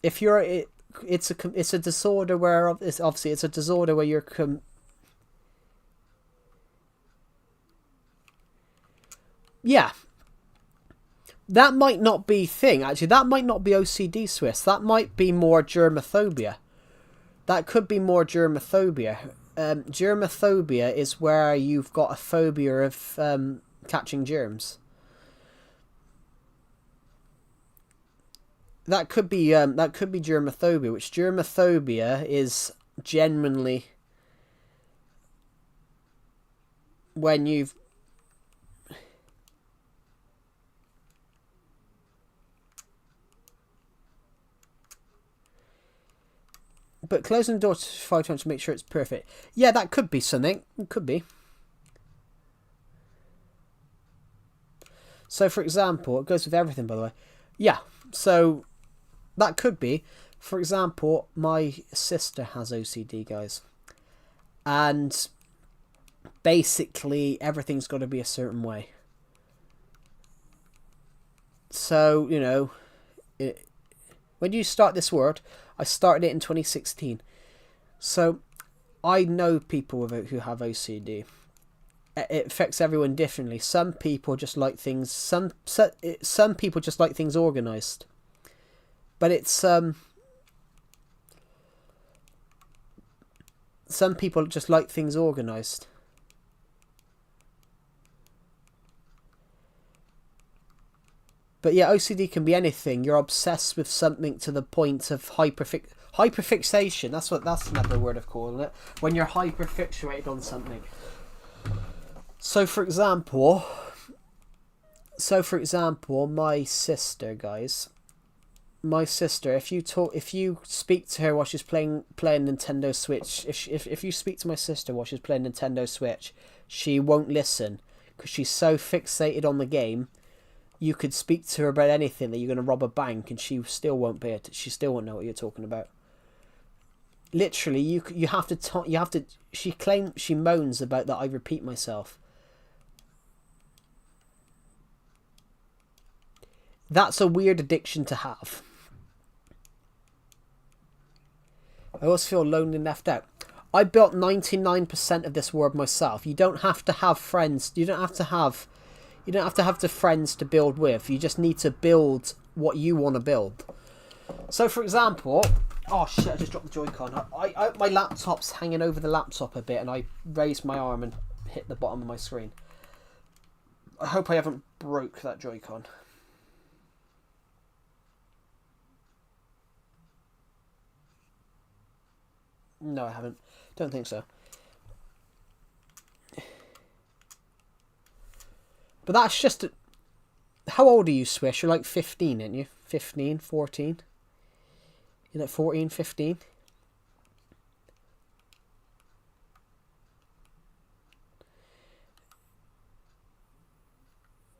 If you're it's a disorder where it's a disorder where you're yeah. That might not be thing. Actually, that might not be OCD, Swiss. That might be more germophobia. That could be more germophobia. Germophobia is where you've got a phobia of catching germs. That could be germophobia, which germophobia is genuinely when you've but closing the door 5 times to make sure it's perfect. Yeah, that could be something. It could be. So, for example, it goes with everything, by the way. Yeah, so that could be. For example, my sister has OCD, guys. And basically, everything's got to be a certain way. So, you know, when you start this word, I started it in 2016. So, I know people who have OCD. It affects everyone differently. Some people just like things. Some people just like things organized. But it's some people just like things organized. But yeah, OCD can be anything. You're obsessed with something to the point of hyperfixation. That's another word of calling it. When you're hyperfixated on something. So for example, my sister, guys. My sister, if you speak to her while she's playing Nintendo Switch, if you speak to my sister while she's playing Nintendo Switch, she won't listen because she's so fixated on the game. You could speak to her about anything, that you're going to rob a bank, and she still won't be it. She still won't know what you're talking about. Literally, you have to. She moans about that I repeat myself. That's a weird addiction to have. I always feel lonely and left out. I built 99% of this world myself. You don't have to have friends. You don't have to have the friends to build with. You just need to build what you want to build. So, for example, oh shit! I just dropped the Joy-Con. My laptop's hanging over the laptop a bit, and I raised my arm and hit the bottom of my screen. I hope I haven't broke that Joy-Con. No, I haven't. Don't think so. But that's just... How old are you, Swish? You're like 15, aren't you? 15, 14? You're like 14, 15?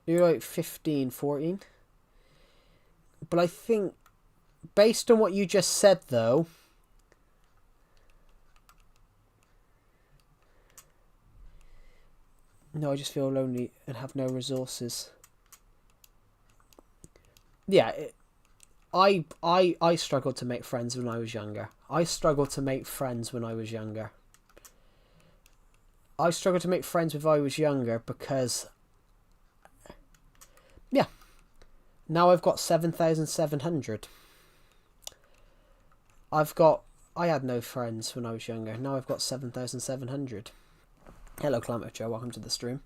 You're like 15, 14? But I think, based on what you just said, though... No, I just feel lonely and have no resources. Yeah, I struggled to make friends when I was younger. I struggled to make friends when I was younger. I struggled to make friends when I was younger because... Yeah. Now I've got 7,700. I had no friends when I was younger. Now I've got 7,700. Hello, Climate Joe. Welcome to the stream.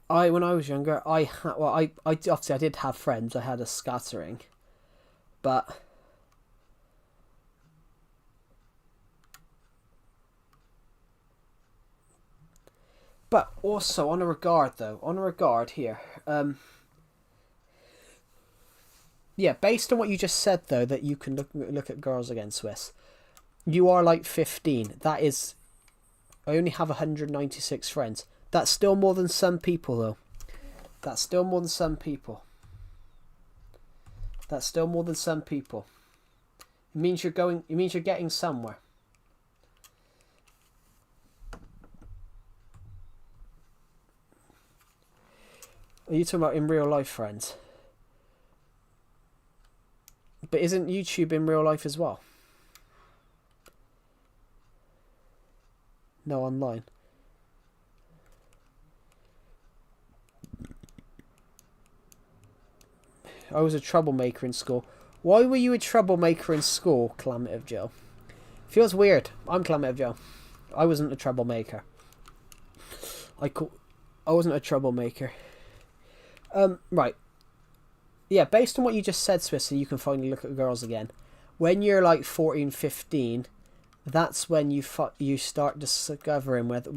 When I was younger, I obviously I did have friends. I had a scattering, but also on a regard here. Yeah, based on what you just said though, that you can look at girls again, Swiss. You are like 15. That is, I only have 196 friends. That's still more than some people, though. That's still more than some people. That's still more than some people. It means you're going. It means you're getting somewhere. Are you talking about in real life friends? But isn't YouTube in real life as well? No, online. I was a troublemaker in school. Why were you a troublemaker in school, Climate of Joe? Feels weird. I'm Climate of Joe. I wasn't a troublemaker. I wasn't a troublemaker. Right. Yeah, based on what you just said, Swissy, you can finally look at girls again. When you're like 14, 15, that's when you start discovering whether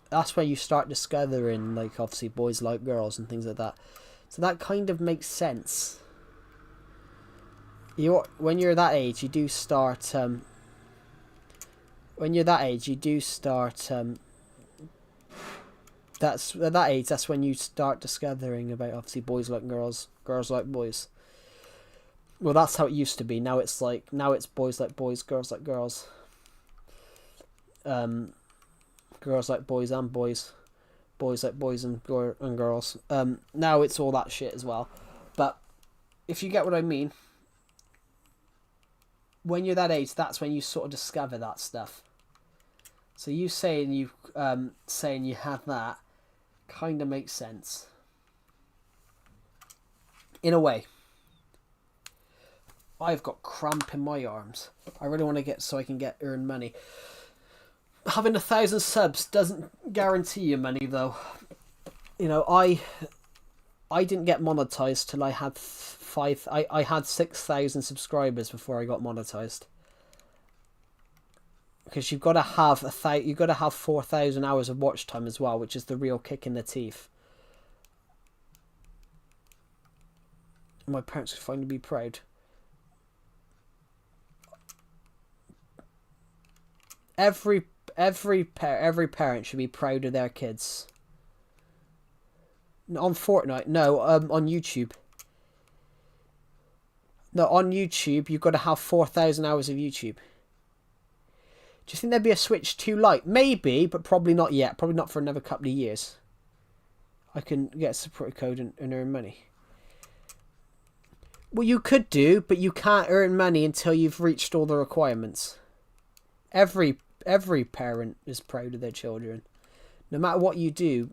that's when you start discovering, like, obviously boys like girls and things like that. So that kind of makes sense. When you're that age, you do start. When you're that age, you do start. That's at that age. That's when you start discovering about, obviously, boys like girls, girls like boys. Well, that's how it used to be. Now it's boys like boys, girls like girls. Girls like boys and boys. Boys like boys and girls. Now it's all that shit as well. But if you get what I mean, when you're that age, that's when you sort of discover that stuff. So you saying you have that kind of makes sense in a way. I've got cramp in my arms. I really want to get so I can earn money. Having 1,000 subs doesn't guarantee you money, though. You know, I didn't get monetized till I had I had 6,000 subscribers before I got monetized. Because you've got to have 4,000 hours of watch time as well, which is the real kick in the teeth. My parents could finally be proud. Every parent should be proud of their kids. On Fortnite, no, on YouTube. No, on YouTube, you've got to have 4,000 hours of YouTube. Do you think there'd be a Switch 2 Lite? Maybe, but probably not yet. Probably not for another couple of years. I can get a support code and earn money. Well, you could do, but you can't earn money until you've reached all the requirements. Every parent is proud of their children, no matter what you do.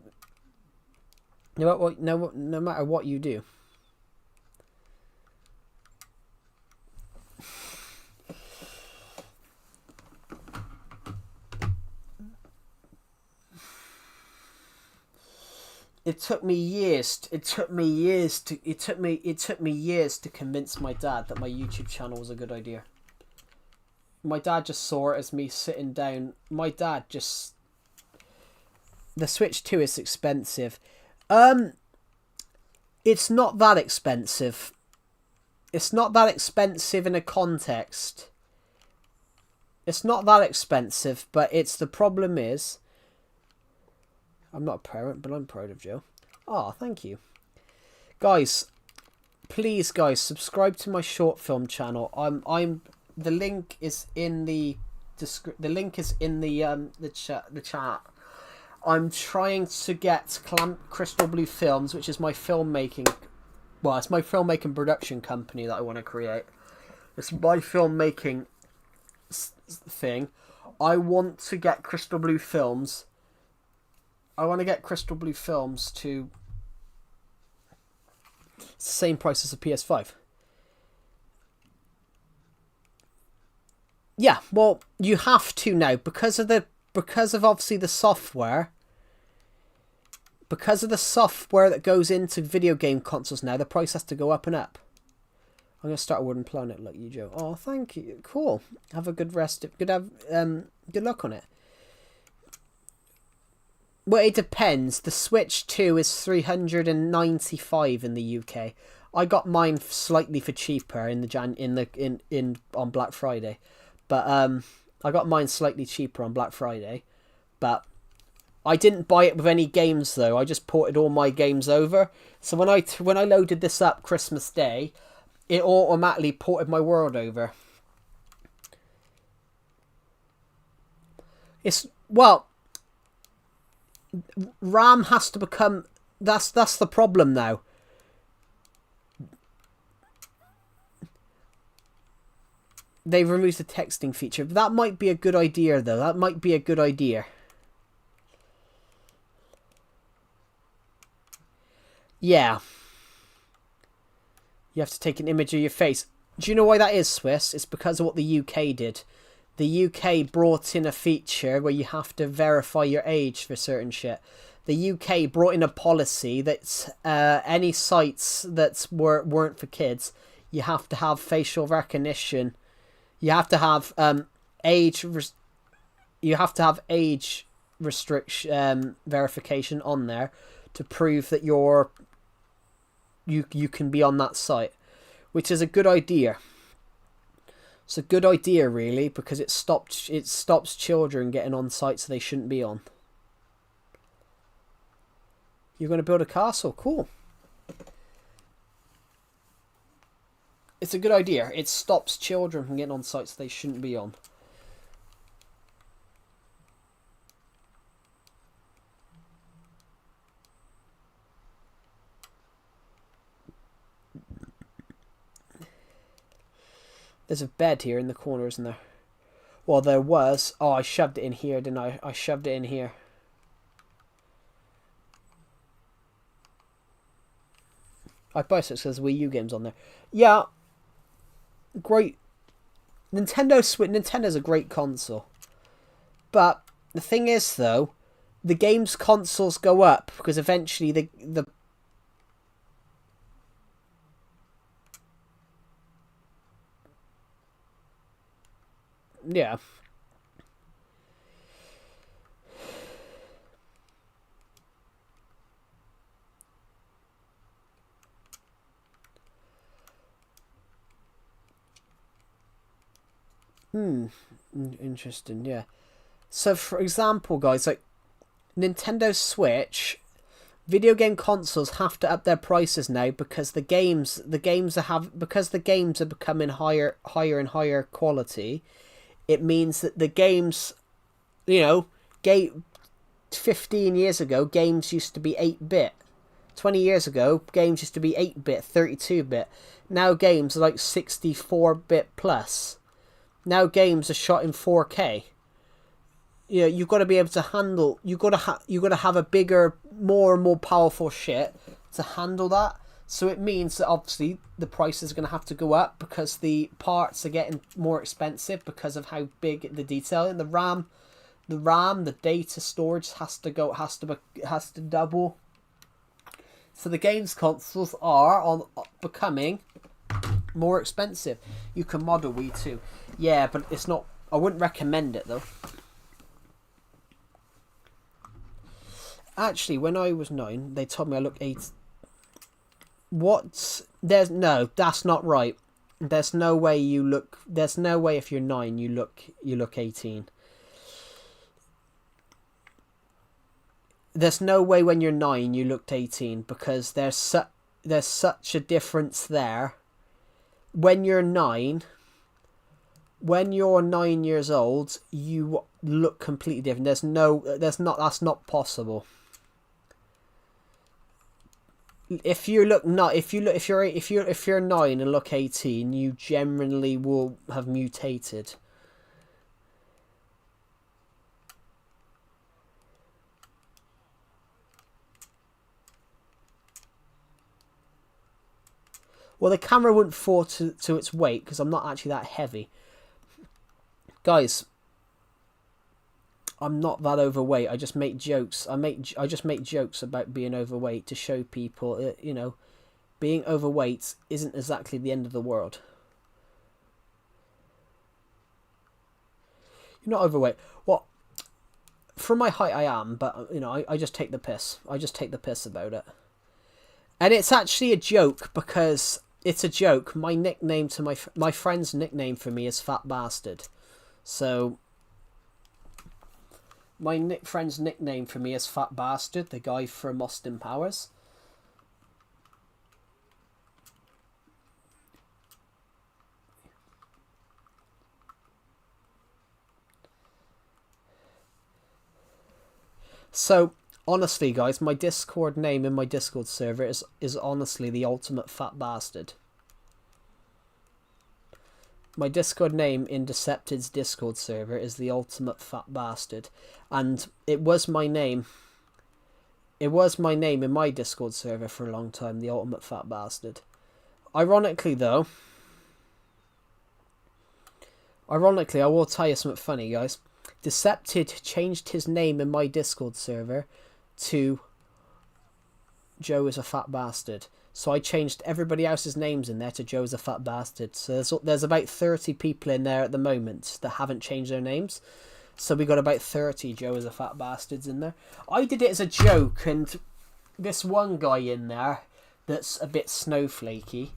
No matter what you do. It took me years to convince my dad that my YouTube channel was a good idea. My dad just saw it as me sitting down. My dad just... The Switch 2 is expensive. It's not that expensive. It's not that expensive in a context. It's not that expensive, but the problem is... I'm not a parent, but I'm proud of Joe. Oh, thank you. Guys, please, guys, subscribe to my short film channel. The link is in the chat. I'm trying to get Crystal Blue Films, which is my filmmaking... Well, it's my filmmaking production company that I want to create. It's my filmmaking thing. I want to get Crystal Blue Films... I want to get Crystal Blue Films to the same price as a PS5. Yeah, well, you have to now because of obviously the software. Because of the software that goes into video game consoles now, the price has to go up and up. I'm gonna start a wooden planet like you, Joe. Oh, thank you. Cool. Have a good rest. Good luck on it. Well, it depends. The Switch 2 is $395 in the UK. I got mine slightly for cheaper on Black Friday, but I got mine slightly cheaper on Black Friday, but I didn't buy it with any games though. I just ported all my games over. So when I loaded this up Christmas Day, it automatically ported my world over. RAM has to become... That's the problem now. They've removed the texting feature. That might be a good idea, though. That might be a good idea. Yeah. You have to take an image of your face. Do you know why that is, Swiss? It's because of what the UK did. The UK brought in a feature where you have to verify your age for certain shit. The UK brought in a policy that any sites that weren't for kids, you have to have facial recognition. You have to have age restriction verification on there to prove that you can be on that site, which is a good idea. It's a good idea, really, because it stops children getting on sites they shouldn't be on. You're going to build a castle? Cool. It's a good idea. It stops children from getting on sites they shouldn't be on. There's a bed here in the corner, isn't there? Well, there was. Oh, I shoved it in here, didn't I? I shoved it in here. I bicycle says Wii U games on there. Yeah. Great. Nintendo's a great console. But the thing is, though, the games consoles go up because eventually the yeah. Interesting, yeah. So, for example, guys, like Nintendo Switch, video game consoles have to up their prices now because the games are becoming higher and higher quality. It means that the games, 15 years ago, games used to be 8-bit. 20 years ago, games used to be 8-bit, 32-bit. Now games are like 64-bit plus. Now games are shot in 4K. You know, you've got to be able to handle. You've got to have a bigger, more and more powerful shit to handle that. So it means that obviously the price is going to have to go up because the parts are getting more expensive because of how big the detail in the RAM, the data storage has to double. So the games consoles are becoming more expensive. You can model Wii too, yeah, but it's not. I wouldn't recommend it though. Actually, when I was 9, they told me I look 8. What? No, that's not right. There's no way you look. There's no way if you're 9 you look 18. There's no way when you're 9 you looked 18 because there's such a difference there. When you're 9 years old, you look completely different. That's not possible. If you're 9 and look 18, you generally will have mutated. Well, the camera wouldn't fall to its weight because I'm not actually that heavy. Guys, I'm not that overweight. I just make jokes. I just make jokes about being overweight to show people that, you know, being overweight isn't exactly the end of the world. You're not overweight. Well, for my height I am, but, you know, I just take the piss. I just take the piss about it. And it's actually a joke because it's a joke. My nickname to my friend's nickname for me is Fat Bastard. So my friend's nickname for me is Fat Bastard, the guy from Austin Powers. So, honestly, guys, my Discord name in my Discord server is honestly the ultimate Fat Bastard. My Discord name in Decepted's Discord server is the ultimate Fat Bastard. And it was my name. It was my name in my Discord server for a long time, the ultimate Fat Bastard. Ironically, I will tell you something funny, guys. Decepted changed his name in my Discord server to Joe is a Fat Bastard. So I changed everybody else's names in there to Joe is a Fat Bastard. So there's about 30 people in there at the moment that haven't changed their names. So we got about 30 Joe is a Fat Bastards in there. I did it as a joke, and this one guy in there that's a bit snowflakey.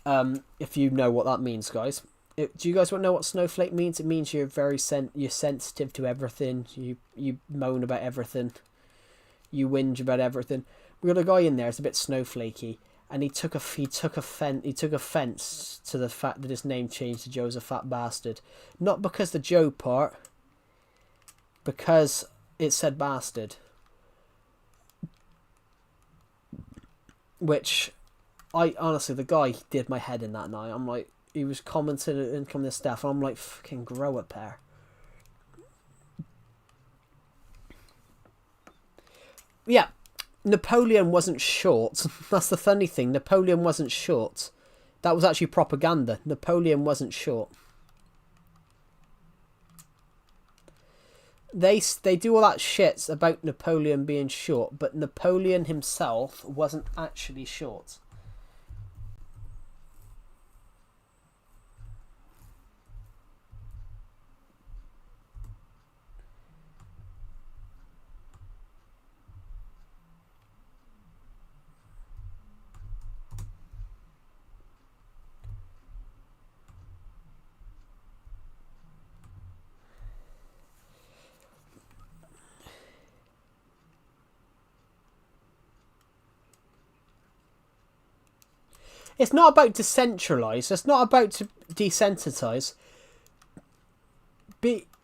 If you know what that means, guys. Do you guys want to know what snowflake means? It means you're you're sensitive to everything. You moan about everything. You whinge about everything. We got a guy in there that's a bit snowflakey, and he took offence to the fact that his name changed to Joe's a Fat Bastard. Not because the Joe part, because it said bastard. Which, I honestly, the guy did my head in that night. I'm like, he was commenting and coming to stuff, and I'm like, fucking grow a pair. Yeah, Napoleon wasn't short. That's the funny thing. Napoleon wasn't short. That was actually propaganda. Napoleon wasn't short. They do all that shit about Napoleon being short, but Napoleon himself wasn't actually short. It's not about decentralize. It's not about to desensitize.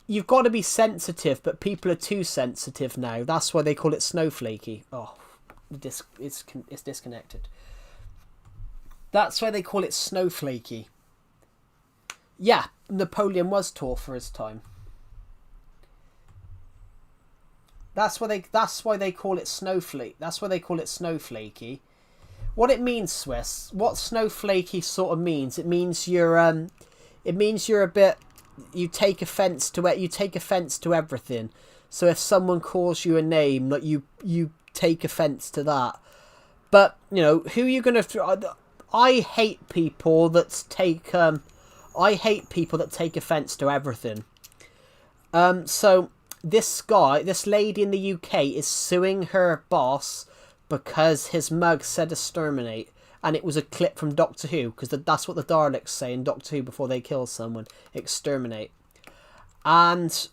You've got to be sensitive, but people are too sensitive now. That's why they call it snowflakey. Oh, it's disconnected. That's why they call it snowflakey. Yeah, Napoleon was tall for his time. That's why they call it snowflake. That's why they call it snowflakey. What it means, Swiss. What snowflakey sort of means? It means you're a bit. You take offence to it. You take offence to everything. So if someone calls you a name, like you take offence to that. But you know who you're gonna. I hate people that take. I hate people that take offence to everything. So this lady in the UK is suing her boss because his mug said exterminate, and it was a clip from Doctor Who, because that's what the Daleks say in Doctor Who before they kill someone, exterminate. And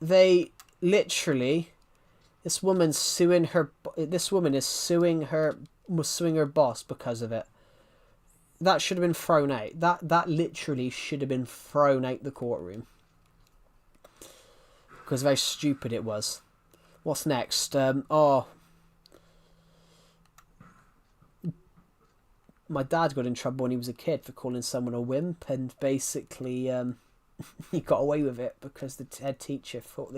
they literally, this woman is suing her boss because of it. That should have been thrown out. That literally should have been thrown out the courtroom. Because of how stupid it was. What's next? My dad got in trouble when he was a kid for calling someone a wimp, and basically he got away with it because the head teacher thought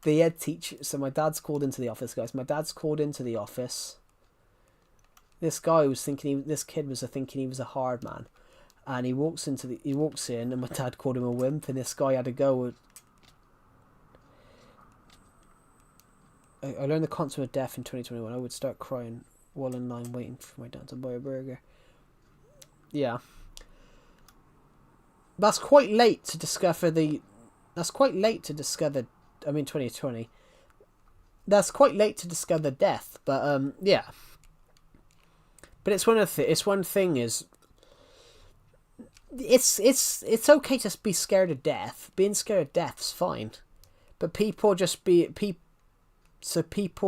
the head teacher. So my dad's called into the office, guys. My dad's called into the office. This guy was thinking this kid was thinking he was a hard man, and he walks in, and my dad called him a wimp, and this guy had to go. I learned the concept of death in 2021. I would start crying while in line waiting for my dad to buy a burger. Yeah. That's quite late to discover That's quite late to discover. I mean, 2020. That's quite late to discover death, but yeah. But it's one thing is. It's okay to be scared of death. Being scared of death's fine, but people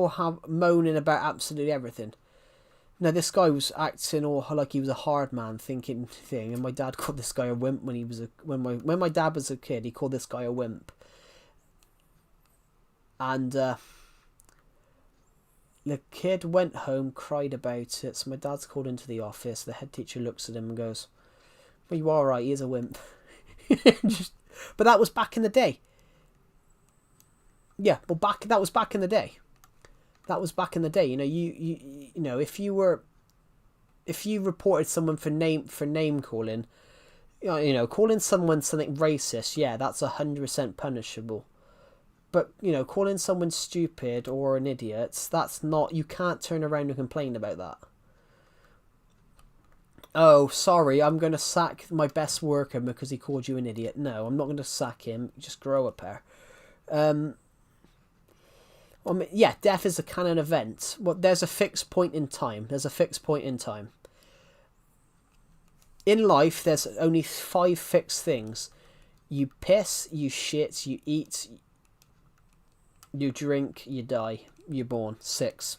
have moaning about absolutely everything. Now this guy was acting all like he was a hard man thinking thing, and my dad called this guy a wimp when my dad was a kid. He called this guy a wimp, and the kid went home, cried about it. So my dad's called into the office. The head teacher looks at him and goes, "Well, you are right. He is a wimp." But that was back in the day. Yeah, well, that was back in the day. That was back in the day. You know, you know, if you reported someone for name calling, you know, calling someone something racist, yeah, that's 100% punishable. But you know, calling someone stupid or an idiot, that's not. You can't turn around and complain about that. Oh, sorry, I'm going to sack my best worker because he called you an idiot. No, I'm not going to sack him. Just grow a pair. I mean, yeah, death is a canon event. Well, there's a fixed point in time. In life, there's only 5 fixed things. You piss, you shit, you eat, you drink, you die, you're born. 6.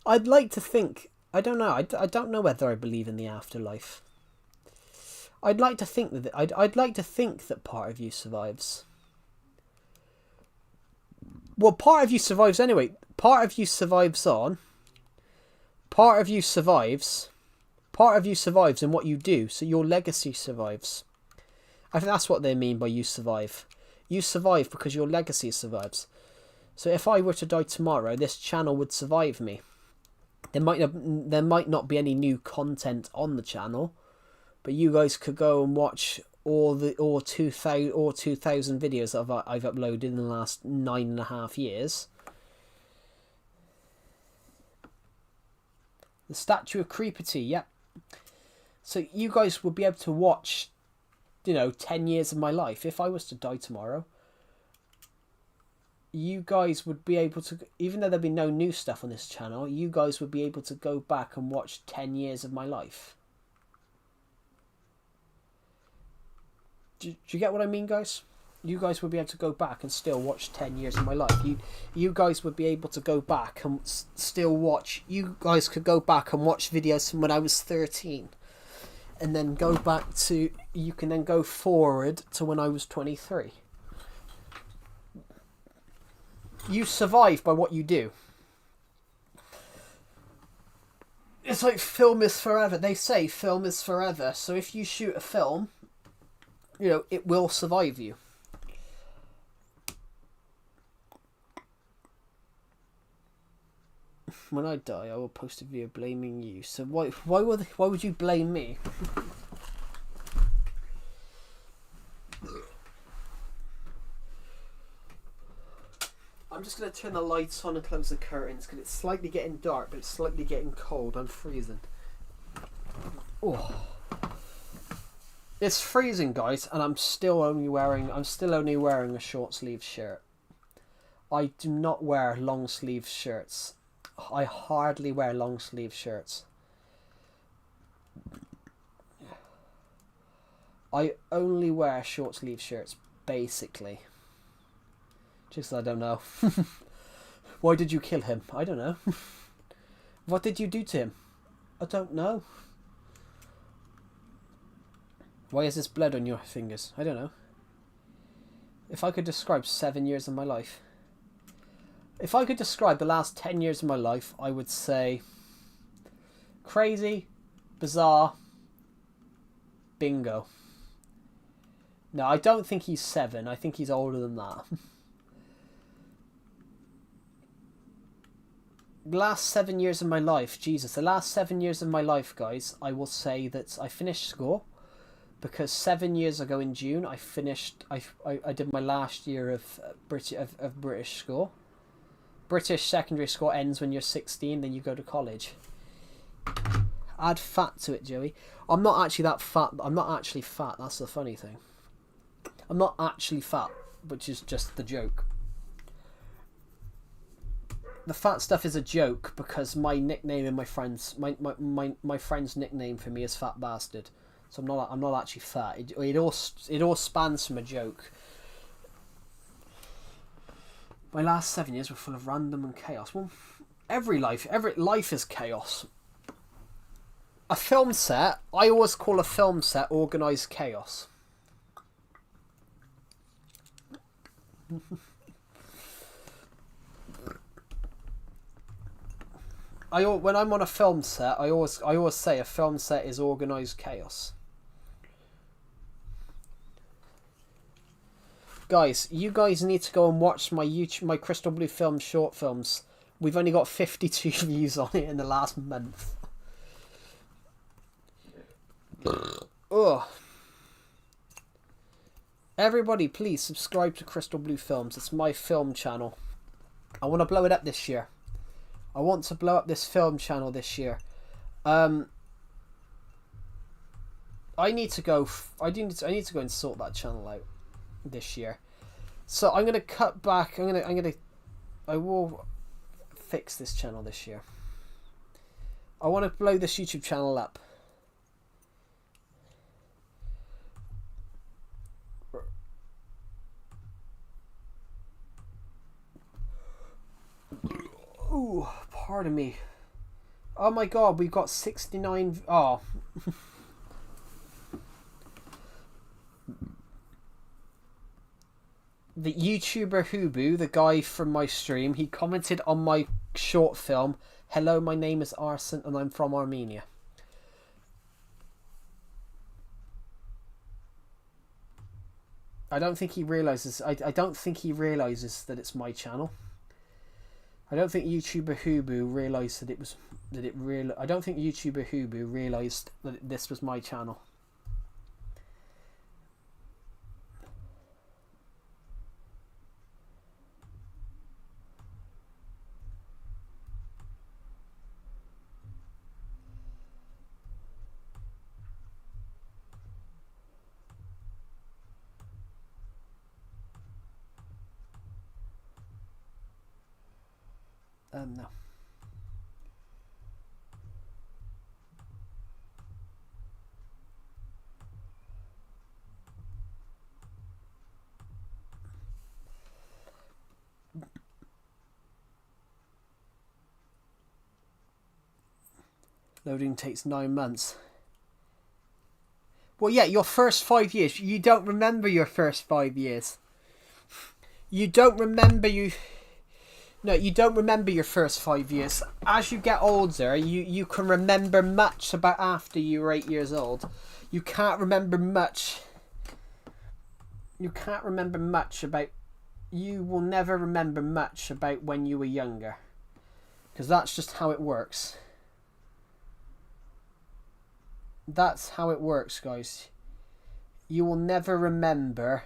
I'd like to think. I don't know. I don't know whether I believe in the afterlife. I'd like to think that I'd like to think that part of you survives. Well, part of you survives anyway. Part of you survives on. Part of you survives. Part of you survives in what you do. So your legacy survives. I think that's what they mean by you survive. You survive because your legacy survives. So if I were to die tomorrow, this channel would survive me. There might not be any new content on the channel, but you guys could go and watch all 2,000 videos that I've uploaded in the last 9.5 years. The Statue of Creepity, yep. So you guys would be able to watch, 10 years of my life. If I was to die tomorrow, you guys would be able to, even though there'd be no new stuff on this channel, you guys would be able to go back and watch 10 years of my life. Do you get what I mean, guys? you guys would be able to go back and still watch 10 years of my life. You guys would be able to go back and still watch. You guys could go back and watch videos from when I was 13. And then go back to... You can then go forward to when I was 23. You survive by what you do. It's like film is forever. They say film is forever. So if you shoot a film, you know, it will survive you. When I die, I will post a video blaming you. So why would you blame me? I'm just going to turn the lights on and close the curtains because it's slightly getting dark, but it's slightly getting cold. I'm freezing. Oh, it's freezing, guys, and I'm still only wearing a short sleeve shirt. I do not wear long sleeve shirts. I hardly wear long sleeve shirts. I only wear short sleeve shirts, basically. Just I don't know. Why did you kill him? I don't know. What did you do to him? I don't know. Why is this blood on your fingers? I don't know. If I could describe 7 years of my life. If I could describe the last 10 years of my life, I would say crazy, bizarre, bingo. No, I don't think he's 7. I think he's older than that. The last 7 years of my life, Jesus, the last 7 years of my life, guys, I will say that I finished school because 7 years ago in June I did my last year of British school. British secondary school ends when you're 16, then you go to college. Add fat to it, Joey. I'm not actually that fat. I'm not actually fat. That's the funny thing. I'm not actually fat, which is just the joke. The fat stuff is a joke because my nickname and my friend's nickname for me is Fat Bastard. So I'm not actually fat. It all spans from a joke. My last 7 years were full of random and chaos. Well, every life is chaos. A film set, I always call a film set organised chaos. When I'm on a film set, I always say a film set is organised chaos. Guys, you guys need to go and watch my Crystal Blue Film short films. We've only got 52 views on it in the last month. Ugh. Everybody, please subscribe to Crystal Blue Films. It's my film channel. I want to blow it up this year. I want to blow up this film channel this year. I need to go and sort that channel out this year. So I'm gonna cut back. I will fix this channel this year. I want to blow this YouTube channel up. Ooh, pardon me. Oh my god, we got 69. Oh. The YouTuber Hubu, the guy from my stream, he commented on my short film, "Hello, my name is Arsen and I'm from Armenia." I don't think he realizes. I don't think he realizes that it's my channel. I don't think YouTuber Hubu realized that it was I don't think YouTuber Hubu realized that this was my channel. No. Loading takes 9 months. Well, yeah, your first 5 years. You don't remember your first 5 years. You don't remember No, you don't remember your first 5 years. As you get older, you can remember much about after you were 8 years old. You can't remember much. You can't remember much about... You will never remember much about when you were younger. Because that's just how it works. That's how it works, guys. You will never remember...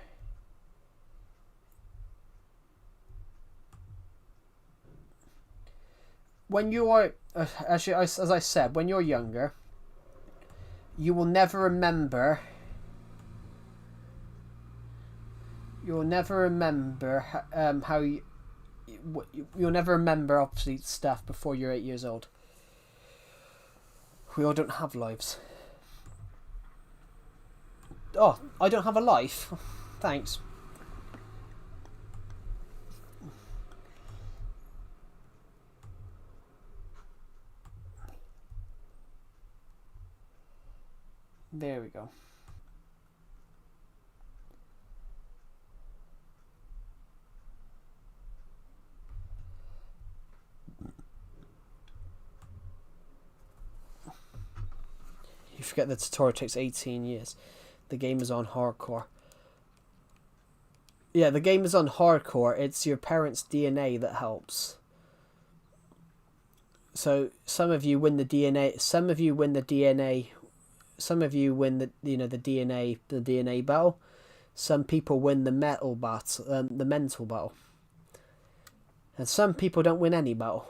When you are, as I said, when you're younger, you will never remember. You'll never remember how you'll never remember obviously stuff before you're 8 years old. We all don't have lives. Oh, I don't have a life. Thanks. There we go. You forget the tutorial takes 18 years. The game is on hardcore. Yeah, the game is on hardcore. It's your parents' DNA that helps. So some of you win the DNA. Some of you win the DNA. Some of you win the the DNA battle. Some people win the mental battle, and some people don't win any battle.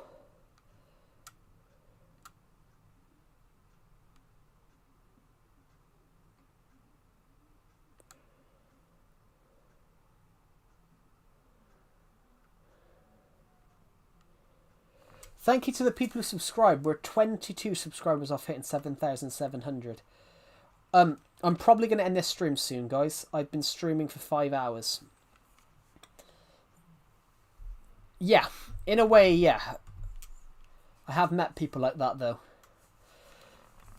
Thank you to the people who subscribe. We're 22 subscribers off hitting 7,700. I'm probably going to end this stream soon, guys. I've been streaming for 5 hours. Yeah, in a way, yeah. I have met people like that, though.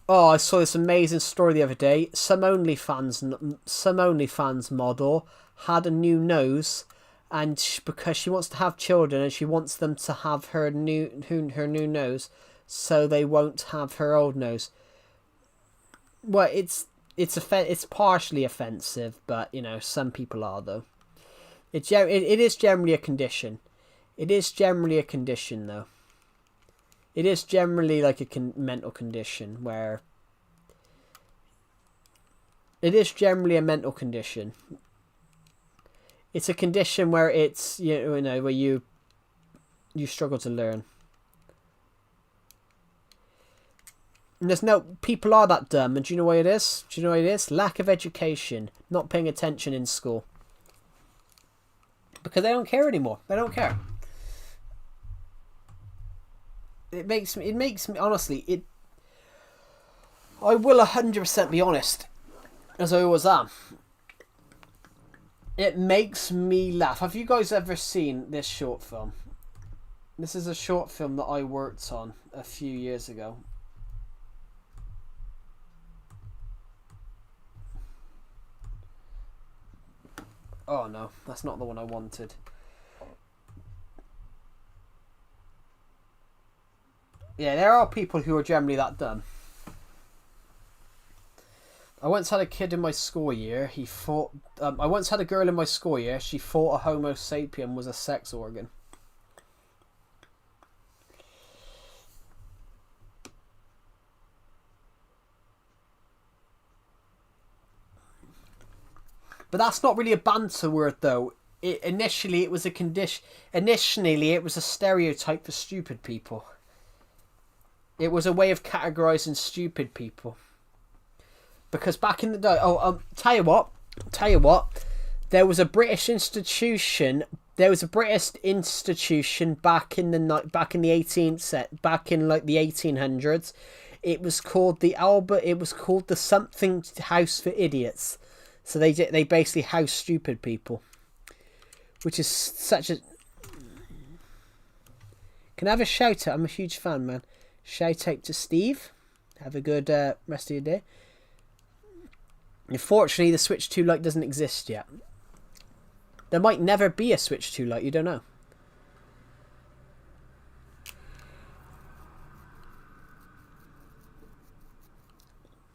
Oh, I saw this amazing story the other day. Some OnlyFans model had a new nose, and because she wants to have children and she wants them to have her new nose, so they won't have her old nose. Well, it's partially offensive, but you know some people are though. It is generally a condition. It is generally a condition though. It is generally like a mental condition where. It is generally a mental condition. It's a condition where it's you know where you struggle to learn. And there's no people are that dumb, and do you know what it is? Do you know what it is? Lack of education, not paying attention in school, because they don't care anymore. They don't care. It makes me honestly. I will 100% be honest, as I always am. It makes me laugh. Have you guys ever seen this short film? This is a short film that I worked on a few years ago. Oh no, that's not the one I wanted. Yeah, there are people who are generally that dumb. I once had a kid in my school year. He thought. I once had a girl in my school year. She thought a Homo sapien was a sex organ. But that's not really a banter word, though. Initially, it was a condition. Initially, it was a stereotype for stupid people. It was a way of categorizing stupid people. Because back in the day, tell you what, there was a British institution. There was a British institution back in the 1800s. It was called the Albert. It was called the something house for idiots. So they basically house stupid people, which is such a. Can I have a shout out? I'm a huge fan, man. Shout out to Steve. Have a good rest of your day. Unfortunately, the Switch 2 Lite doesn't exist yet. There might never be a Switch 2 Lite, you don't know.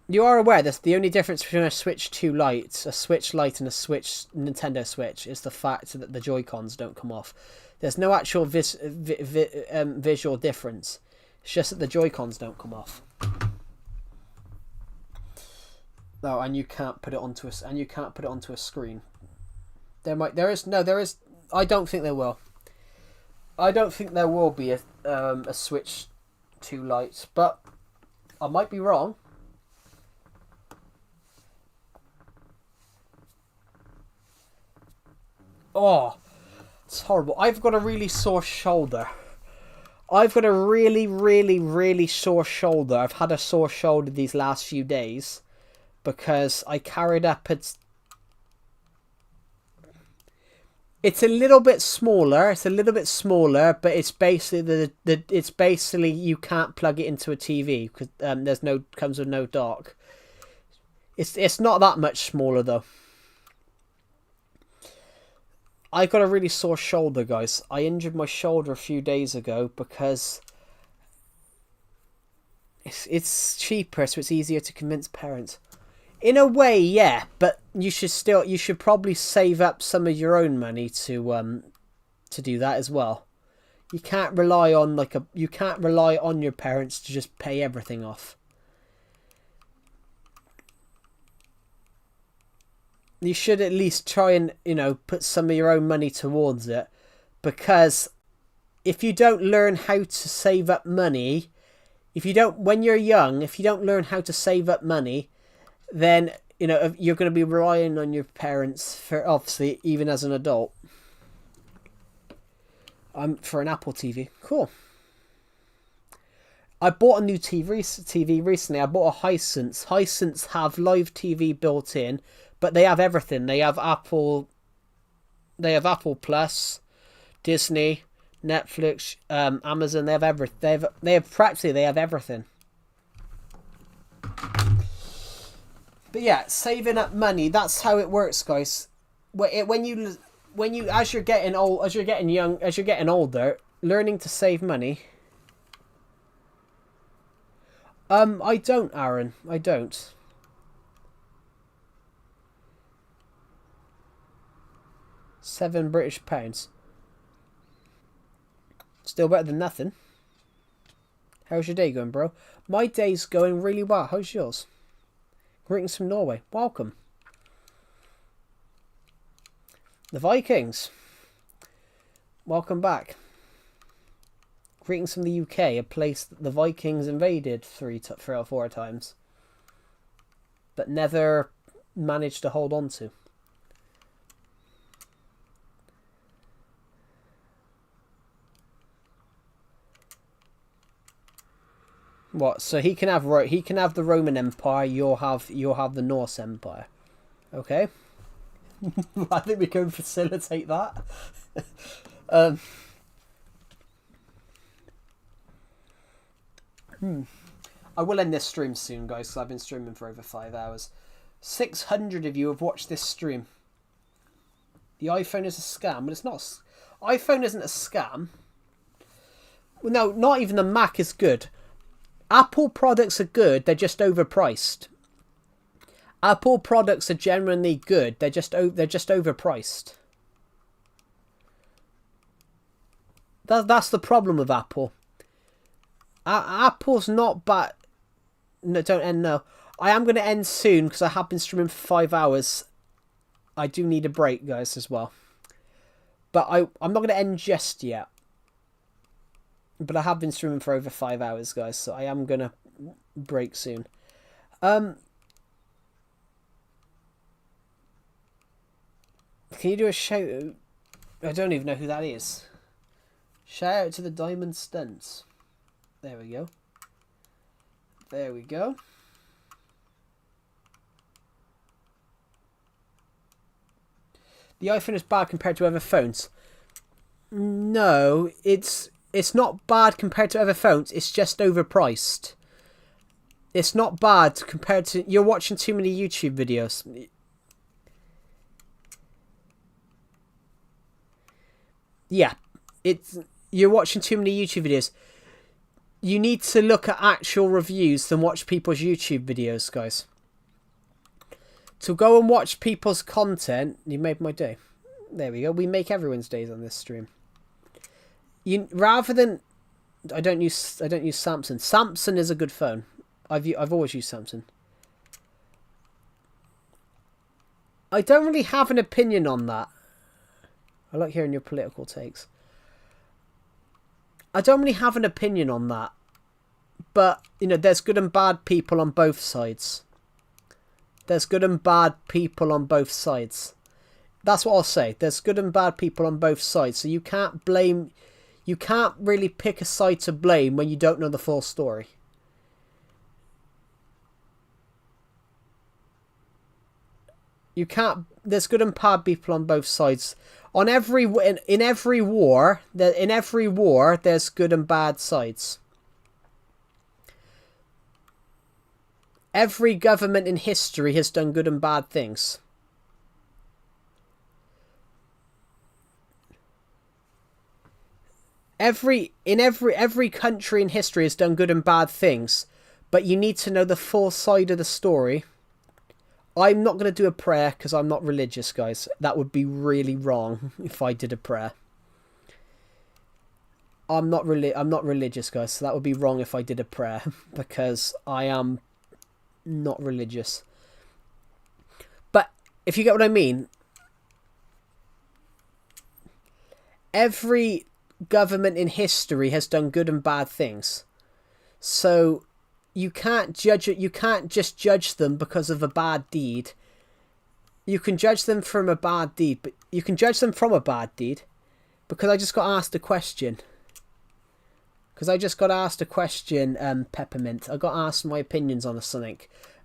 You are aware that the only difference between a Switch 2 Lite, a Switch Lite, and a Nintendo Switch is the fact that the Joy-Cons don't come off. There's no actual visual difference. It's just that the Joy-Cons don't come off. No, and you can't put it onto a screen. There is. I don't think there will. I don't think there will be a Switch 2 Lite, but I might be wrong. Oh, it's horrible. I've got a really sore shoulder. I've got a really, really, really sore shoulder. I've had a sore shoulder these last few days because I carried up It's a little bit smaller. It's a little bit smaller, but it's basically it's basically you can't plug it into a TV because comes with no dock. It's not that much smaller though. I got a really sore shoulder, guys. I injured my shoulder a few days ago because it's cheaper, so it's easier to convince parents. In a way, yeah, but you should probably save up some of your own money to do that as well. You can't rely on your parents to just pay everything off. You should at least try and, put some of your own money towards it, because if you don't learn how to save up money, when you're young, if you don't learn how to save up money, then, you're going to be relying on your parents for, obviously, even as an adult. For an Apple TV. Cool. I bought a new TV recently. I bought a Hisense. Hisense have live TV built in, but they have everything. They have Apple Plus, Disney, Netflix, Amazon. They have everything. They have everything. But yeah, saving up money, that's how it works, guys. When you as you're getting older, learning to save money. I don't, Aaron. I don't. £7 British. Still better than nothing. How's your day going, bro? My day's going really well. How's yours? Greetings from Norway. Welcome. The Vikings. Welcome back. Greetings from the UK, a place that the Vikings invaded 3 or 4 times, but never managed to hold on to. What? So he can have the Roman Empire. You'll have the Norse Empire. Okay. I think we can facilitate that. I will end this stream soon, guys, because I've been streaming for over 5 hours. 600 of you have watched this stream. The iPhone is a scam, but it's not. iPhone isn't a scam. Well, no, not even the Mac is good. Apple products are good, they're just overpriced. Apple products are genuinely good, they're just overpriced. That's the problem with Apple. Apple's not bad. No, don't end now. I am going to end soon because I have been streaming for 5 hours. I do need a break, guys, as well. But I'm not going to end just yet. But I have been streaming for over 5 hours, guys, so I am going to break soon. Can you do a shout out? I don't even know who that is. Shout out to the Diamond Stunts. There we go. There we go. The iPhone is bad compared to other phones. No, it's not bad compared to other phones. It's just overpriced. It's not bad compared to... You're watching too many YouTube videos. Yeah. You're watching too many YouTube videos. You need to look at actual reviews than watch people's YouTube videos, guys. To go and watch people's content... You made my day. There we go. We make everyone's days on this stream. Rather than... I don't use Samsung. Samsung is a good phone. I've always used Samsung. I don't really have an opinion on that. I like hearing your political takes. I don't really have an opinion on that. But, you know, there's good and bad people on both sides. There's good and bad people on both sides. That's what I'll say. There's good and bad people on both sides. So you can't blame... You can't really pick a side to blame when you don't know the full story. You can't... There's good and bad people on both sides. In every war, there's good and bad sides. Every government in history has done good and bad things. Every country in history has done good and bad things, but you need to know the full side of the story. I'm not going to do a prayer because I'm not religious, guys. That would be really wrong if I did a prayer. I'm not religious, guys, so that would be wrong if I did a prayer because I am not religious. But if you get what I mean, every government in history has done good and bad things. So you can't judge it. You can't just judge them because of a bad deed. You can judge them from a bad deed, but you can judge them from a bad deed because I just got asked a question. Peppermint. I got asked my opinions on something.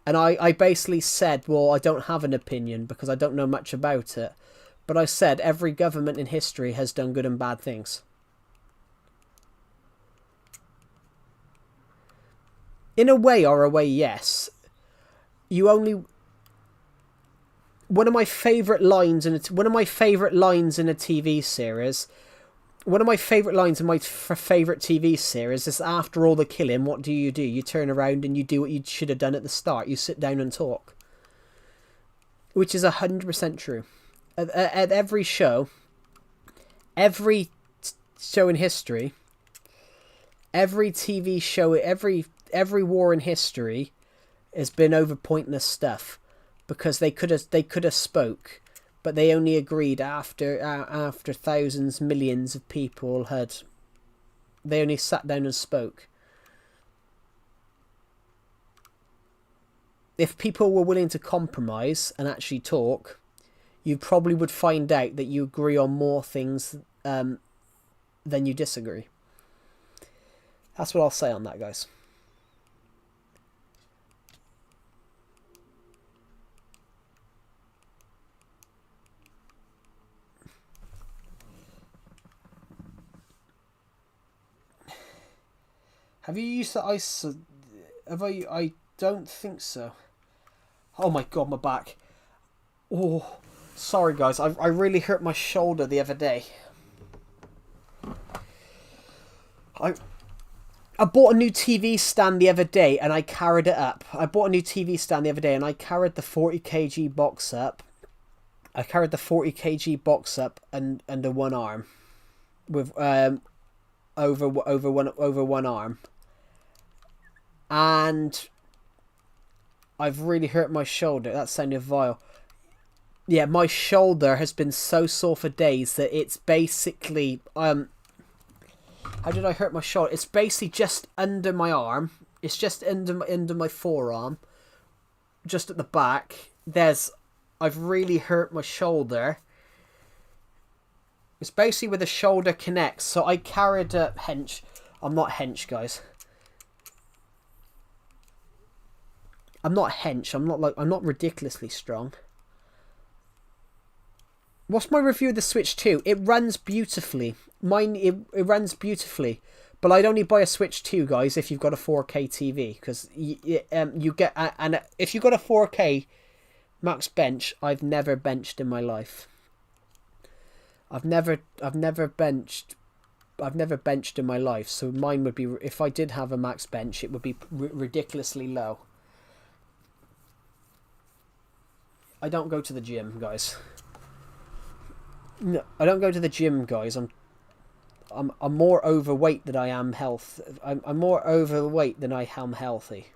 And I basically said, well, I don't have an opinion because I don't know much about it. But I said every government in history has done good and bad things. In a way or a way, yes. One of my favourite lines in a TV series. One of my favourite lines in my favourite TV series is, after all the killing, what do? You turn around and you do what you should have done at the start. You sit down and talk. Which is 100% true. At every show, every show in history, every TV show, every war in history has been over pointless stuff. Because they could have spoke. But they only agreed after thousands, millions of people had... They only sat down and spoke. If people were willing to compromise and actually talk, you probably would find out that you agree on more things than you disagree. That's what I'll say on that, guys. Have you used the ice? Have I? I don't think so. Oh my god, my back. Oh, sorry guys. I really hurt my shoulder the other day. I bought a new TV stand the other day and I carried it up. I bought a new TV stand the other day and I carried the 40 kg box up. I carried the 40 kg box up and under one arm, with over one arm. And I've really hurt my shoulder. That sounded vile. Yeah, my shoulder has been so sore for days that it's basically... How did I hurt my shoulder? It's basically just under my arm. It's just under my forearm. Just at the back. I've really hurt my shoulder. It's basically where the shoulder connects. So I carried a hench. I'm not hench, guys. I'm not hench. I'm not ridiculously strong. What's my review of the Switch 2? It runs beautifully. It runs beautifully. But I'd only buy a Switch 2, guys, if you've got a 4K TV, because you get and if you've got a 4K max bench, I've never benched in my life. I've never benched in my life, so mine would be, if I did have a max bench, it would be ridiculously low. I don't go to the gym, guys. No, I don't go to the gym, guys. I'm more overweight than I am I'm more overweight than I am healthy.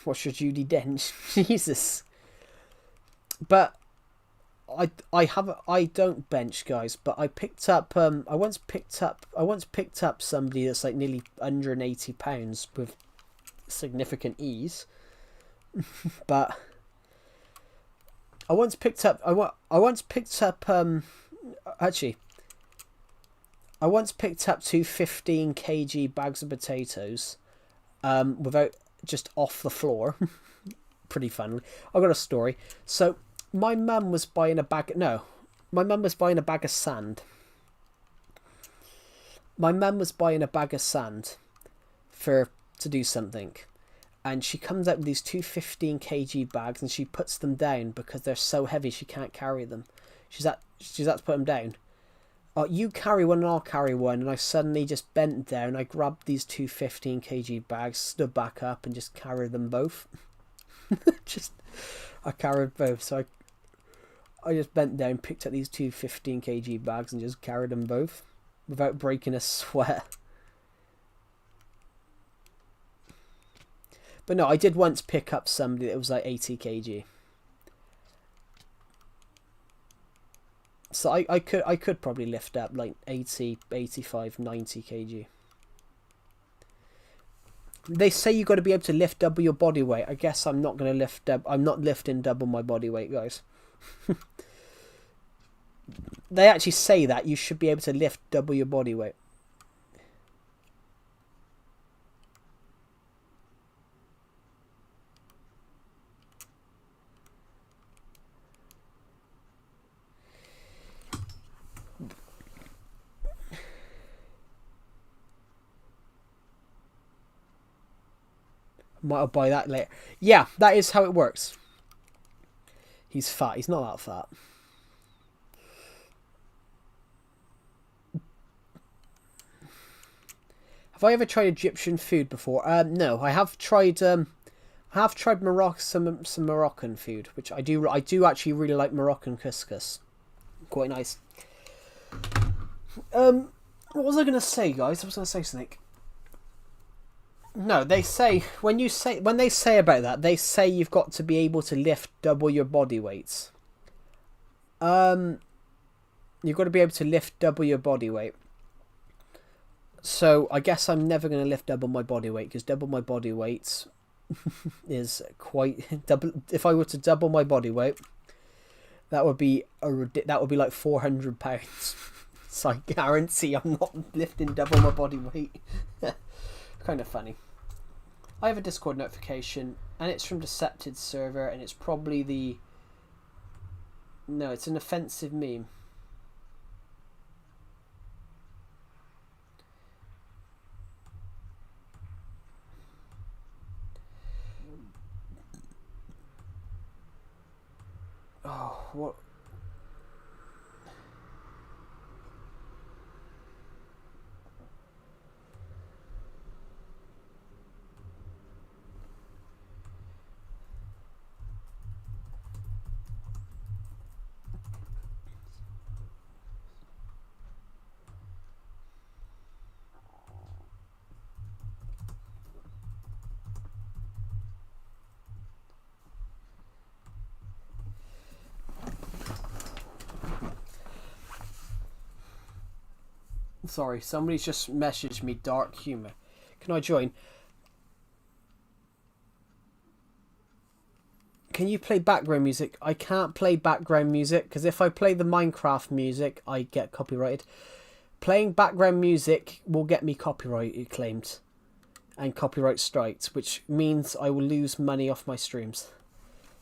What's your Judy Dench? Jesus. But I don't bench, guys, but I picked up I once picked up somebody that's like nearly 180 pounds with significant ease. But I once picked up two 15 kg bags of potatoes without, just off the floor. Pretty funny. I got a story. So my mum was buying a bag of sand. My mum was buying a bag of sand to do something. And she comes out with these two 15 kg bags, and she puts them down because they're so heavy she can't carry them. She's had to put them down. You carry one and I'll carry one. And I suddenly just bent down. I grabbed these two 15 kg bags, stood back up, and just carried them both. I carried both. So I just bent down, picked up these two 15 kg bags, and just carried them both without breaking a sweat. But no, I did once pick up somebody that was like 80 kg. So I could probably lift up like 80, 85, 90 kg. They say you got to be able to lift double your body weight. I guess I'm not going to lift up. I'm not lifting double my body weight, guys. They actually say that you should be able to lift double your body weight. Might buy that later. Yeah, that is how it works. He's fat. He's not that fat. Have I ever tried Egyptian food before? No, I have tried. Some Moroccan food, which I do actually really like Moroccan couscous. Quite nice. What was I gonna say, guys? I was gonna say something. No, they say when they say about that, they say you've got to be able to lift double your body weights. You've got to be able to lift double your body weight. So I guess I'm never going to lift double my body weight, because double my body weight is quite double. If I were to double my body weight, that would be like 400 pounds. So I guarantee I'm not lifting double my body weight. Kind of funny. I have a Discord notification, and it's from Decepted server, and it's probably no, it's an offensive meme. Oh, what? Sorry, somebody's just messaged me dark humor. Can I join? Can you play background music? I can't play background music because if I play the Minecraft music, I get copyrighted. Playing background music will get me copyright claimed and copyright strikes, which means I will lose money off my streams.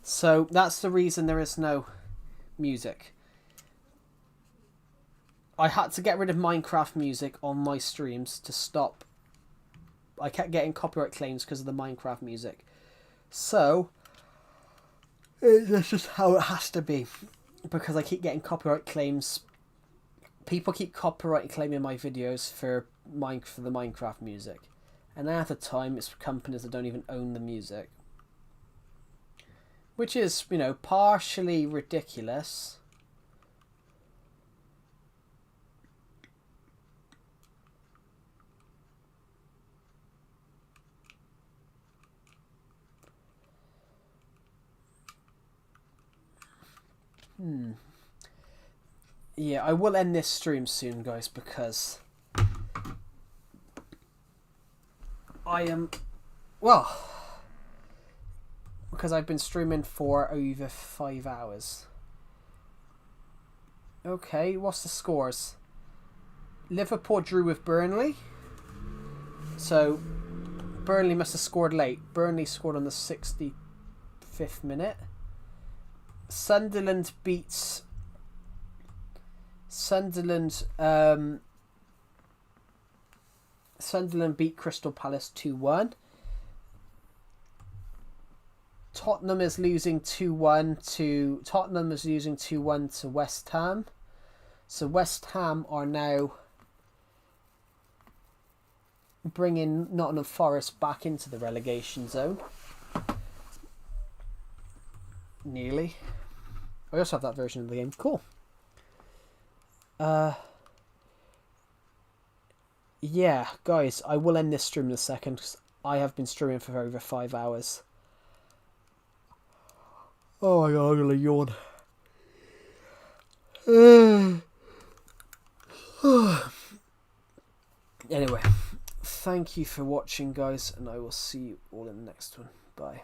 So that's the reason there is no music. I had to get rid of Minecraft music on my streams to stop. I kept getting copyright claims because of the Minecraft music. So, that's just how it has to be. Because I keep getting copyright claims. People keep copyright claiming my videos for the Minecraft music. And at the time, it's companies that don't even own the music. Which is, you know, partially ridiculous. Yeah, I will end this stream soon, guys, because I am, well, because I've been streaming for over 5 hours. Okay, what's the scores? Liverpool drew with Burnley. So, Burnley must have scored late. Burnley scored on the 65th minute. Sunderland beats... Sunderland beat Crystal Palace 2-1. Tottenham is losing 2-1 to West Ham. So West Ham are now bringing Nottingham Forest back into the relegation zone. Nearly. I also have that version of the game. Cool. Yeah, guys, I will end this stream in a second because I have been streaming for over 5 hours. Oh my god, I'm gonna yawn. Anyway, thank you for watching, guys, and I will see you all in the next one. Bye.